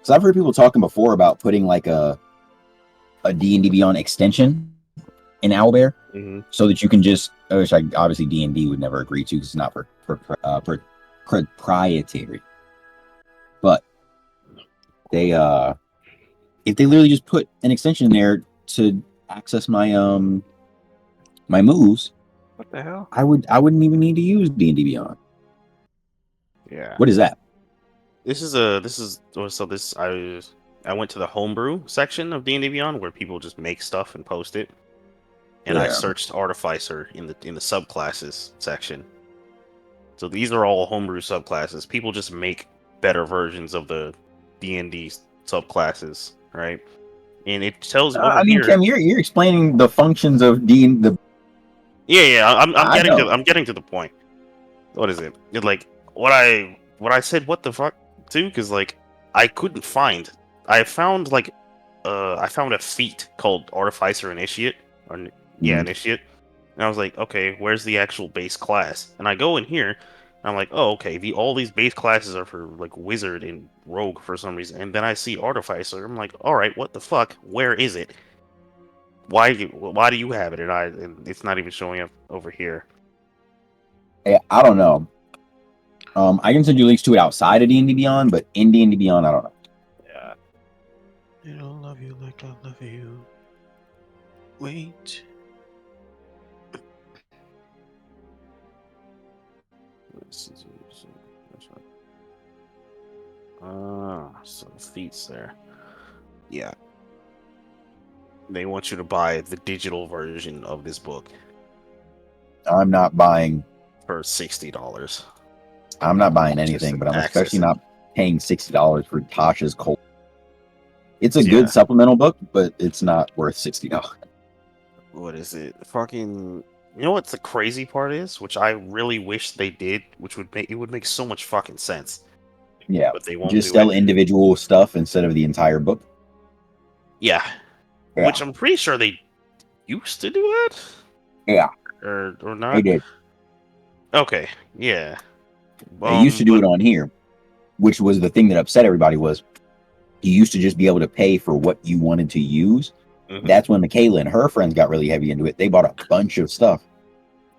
[SPEAKER 1] So I've heard people talking before about putting like a D&D Beyond extension in Owlbear, so that you can just, which obviously D&D would never agree to because it's not proprietary. But they if they literally just put an extension in there to access my my moves,
[SPEAKER 5] What the hell?
[SPEAKER 1] I wouldn't even need to use D&D Beyond.
[SPEAKER 5] Yeah.
[SPEAKER 1] What is that?
[SPEAKER 5] I went to the homebrew section of D&D Beyond where people just make stuff and post it. And I searched Artificer in the subclasses section. So these are all homebrew subclasses. People just make better versions of the D&D subclasses, right? And it tells over
[SPEAKER 1] I mean,
[SPEAKER 5] here.
[SPEAKER 1] Kim, you're explaining the functions of the.
[SPEAKER 5] Yeah. I'm getting to the point. What is it? Like what I said. What the fuck, too? Because like I couldn't find. I found a feat called Artificer Initiate, Initiate. And I was like, okay, where's the actual base class? And I go in here, and I'm like, oh, okay, all these base classes are for like wizard and rogue for some reason. And then I see Artificer. I'm like, all right, what the fuck? Where is it? Why do you have it? And it's not even showing up over here.
[SPEAKER 1] Hey, I don't know. I can send you links to it outside of D&D Beyond, but in D&D Beyond, I don't know.
[SPEAKER 5] Yeah.
[SPEAKER 2] I don't love you like I love you. Wait.
[SPEAKER 5] Some feats there. Yeah. They want you to buy the digital version of this book
[SPEAKER 1] I'm not buying.
[SPEAKER 5] for $60.
[SPEAKER 1] I'm not buying anything, but I'm especially not paying $60 for Tasha's Cold. It's a good supplemental book, but it's not worth $60.
[SPEAKER 5] What is it? Fucking. You know what the crazy part is, which I really wish they did, which would make so much fucking sense.
[SPEAKER 1] Yeah,
[SPEAKER 5] but they won't
[SPEAKER 1] just
[SPEAKER 5] do
[SPEAKER 1] sell
[SPEAKER 5] it.
[SPEAKER 1] individual stuff instead of the entire book.
[SPEAKER 5] Yeah. Which I'm pretty sure they used to do that.
[SPEAKER 1] Yeah,
[SPEAKER 5] or not.
[SPEAKER 1] they did.
[SPEAKER 5] Okay, yeah.
[SPEAKER 1] They used to do it on here, which was the thing that upset everybody. Was you used to just be able to pay for what you wanted to use. That's when Michaela and her friends got really heavy into it. They bought a bunch of stuff.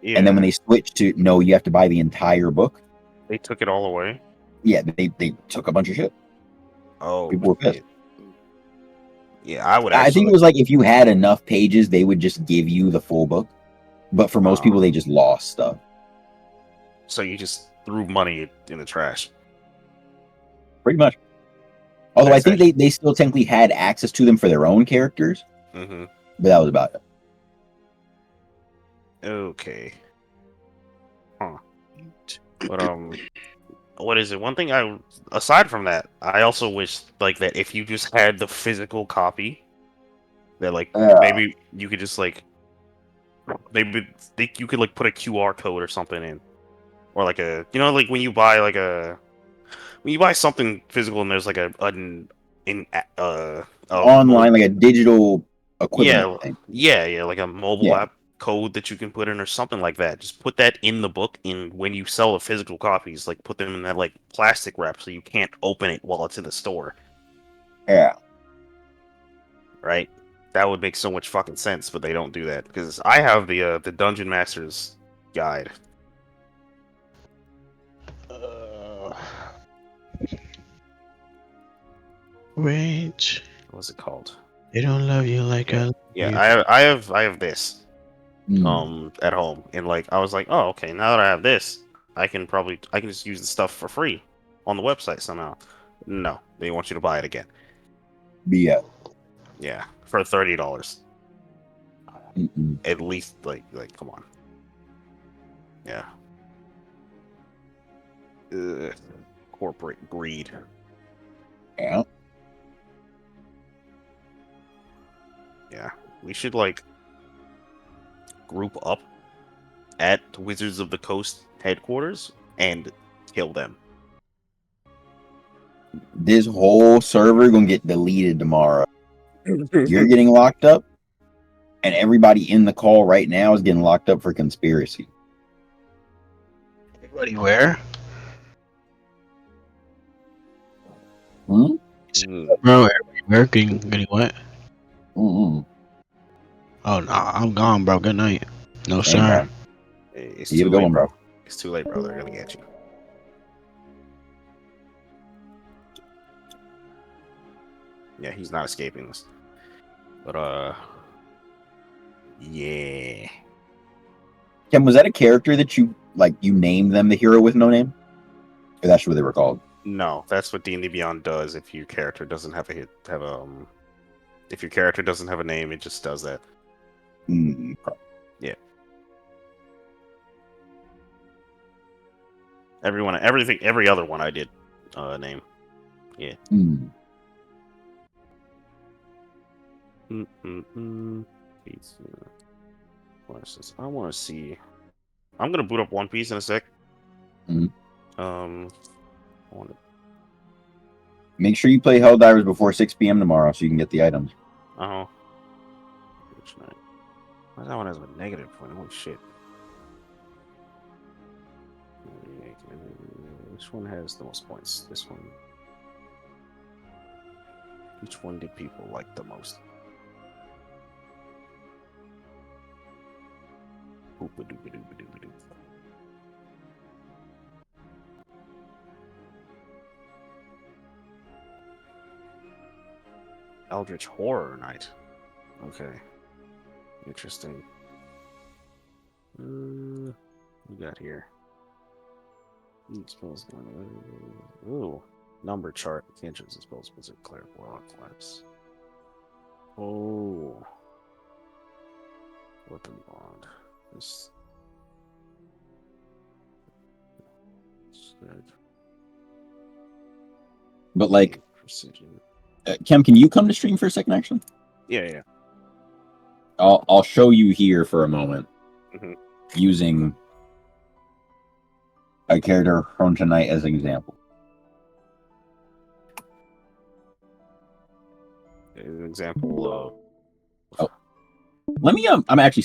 [SPEAKER 5] Yeah.
[SPEAKER 1] And then when they switched to, no, you have to buy the entire book.
[SPEAKER 5] They took it all away?
[SPEAKER 1] Yeah, they took a bunch of shit.
[SPEAKER 5] Oh.
[SPEAKER 1] People were pissed.
[SPEAKER 5] Yeah, I would
[SPEAKER 1] I think it was like if you had enough pages, they would just give you the full book. But for most people, they just lost stuff.
[SPEAKER 5] So you just threw money in the trash.
[SPEAKER 1] Pretty much. Although I think they still technically had access to them for their own characters. But that was about it.
[SPEAKER 5] Okay. Huh. But what is it? One thing aside from that, I also wish like that if you just had the physical copy, that like maybe you could just like you could like put a QR code or something in, or like like when you buy something physical and there's like online
[SPEAKER 1] like a digital equivalent thing.
[SPEAKER 5] Yeah, like a mobile app code that you can put in or something like that. Just put that in the book, and when you sell the physical copies, like put them in that like plastic wrap so you can't open it while it's in the store.
[SPEAKER 1] Yeah.
[SPEAKER 5] Right? That would make so much fucking sense, but they don't do that because I have the Dungeon Master's guide.
[SPEAKER 2] Wait.
[SPEAKER 5] What's it called?
[SPEAKER 2] They don't love you like I love you.
[SPEAKER 5] I have this at home, and like I was like, oh, okay, now that I have this, I can just use the stuff for free on the website somehow. No, they want you to buy it again.
[SPEAKER 1] Yeah.
[SPEAKER 5] Yeah, for $30. At least, like, come on. Yeah. Corporate greed.
[SPEAKER 1] Yeah.
[SPEAKER 5] Yeah, we should like group up at Wizards of the Coast headquarters and kill them.
[SPEAKER 1] This whole server gonna get deleted tomorrow. You're getting locked up, and everybody in the call right now is getting locked up for conspiracy.
[SPEAKER 2] Everybody where?
[SPEAKER 1] Hmm?
[SPEAKER 2] Bro, everybody working what?
[SPEAKER 1] Mm-mm.
[SPEAKER 2] Oh no, I'm gone, bro. Good night. No
[SPEAKER 1] Hey,
[SPEAKER 2] sir.
[SPEAKER 1] man.
[SPEAKER 5] It's
[SPEAKER 1] You
[SPEAKER 5] too
[SPEAKER 1] have a good
[SPEAKER 5] late,
[SPEAKER 1] one,
[SPEAKER 5] bro.
[SPEAKER 1] bro.
[SPEAKER 5] It's too late, bro. They're gonna get you. Yeah, he's not escaping this. But yeah.
[SPEAKER 1] Ken, was that a character that you named them the hero with no name? Or that's what they were called?
[SPEAKER 5] No, that's what D&D Beyond does. If your character doesn't have if your character doesn't have a name, it just does that.
[SPEAKER 1] Mm.
[SPEAKER 5] Yeah. Every other one I did name. Yeah.
[SPEAKER 1] Mm.
[SPEAKER 5] Pizza. I want to see. I'm gonna boot up One Piece in a sec.
[SPEAKER 1] Mhm.
[SPEAKER 5] I want to.
[SPEAKER 1] Make sure you play Helldivers before 6 p.m. tomorrow so you can get the items.
[SPEAKER 5] Which night? Why that one has a negative point? Holy shit. Which one has the most points? This one. Which one did people like the most? Oopa-doopa-doopa-doopa-doo. Eldritch Horror Night. Okay. Interesting. We got here. Spells. Ooh. Number chart. Cantrips and spells. Wizard, Cleric, Warlock, class. Oh. Weapon bond. This.
[SPEAKER 1] But like,
[SPEAKER 5] precision.
[SPEAKER 1] Kem, can you come to stream for a second? Actually,
[SPEAKER 5] Yeah.
[SPEAKER 1] I'll show you here for a moment
[SPEAKER 5] Mhm.
[SPEAKER 1] using a character from tonight as an example.
[SPEAKER 5] An example of.
[SPEAKER 1] Let me I'm actually.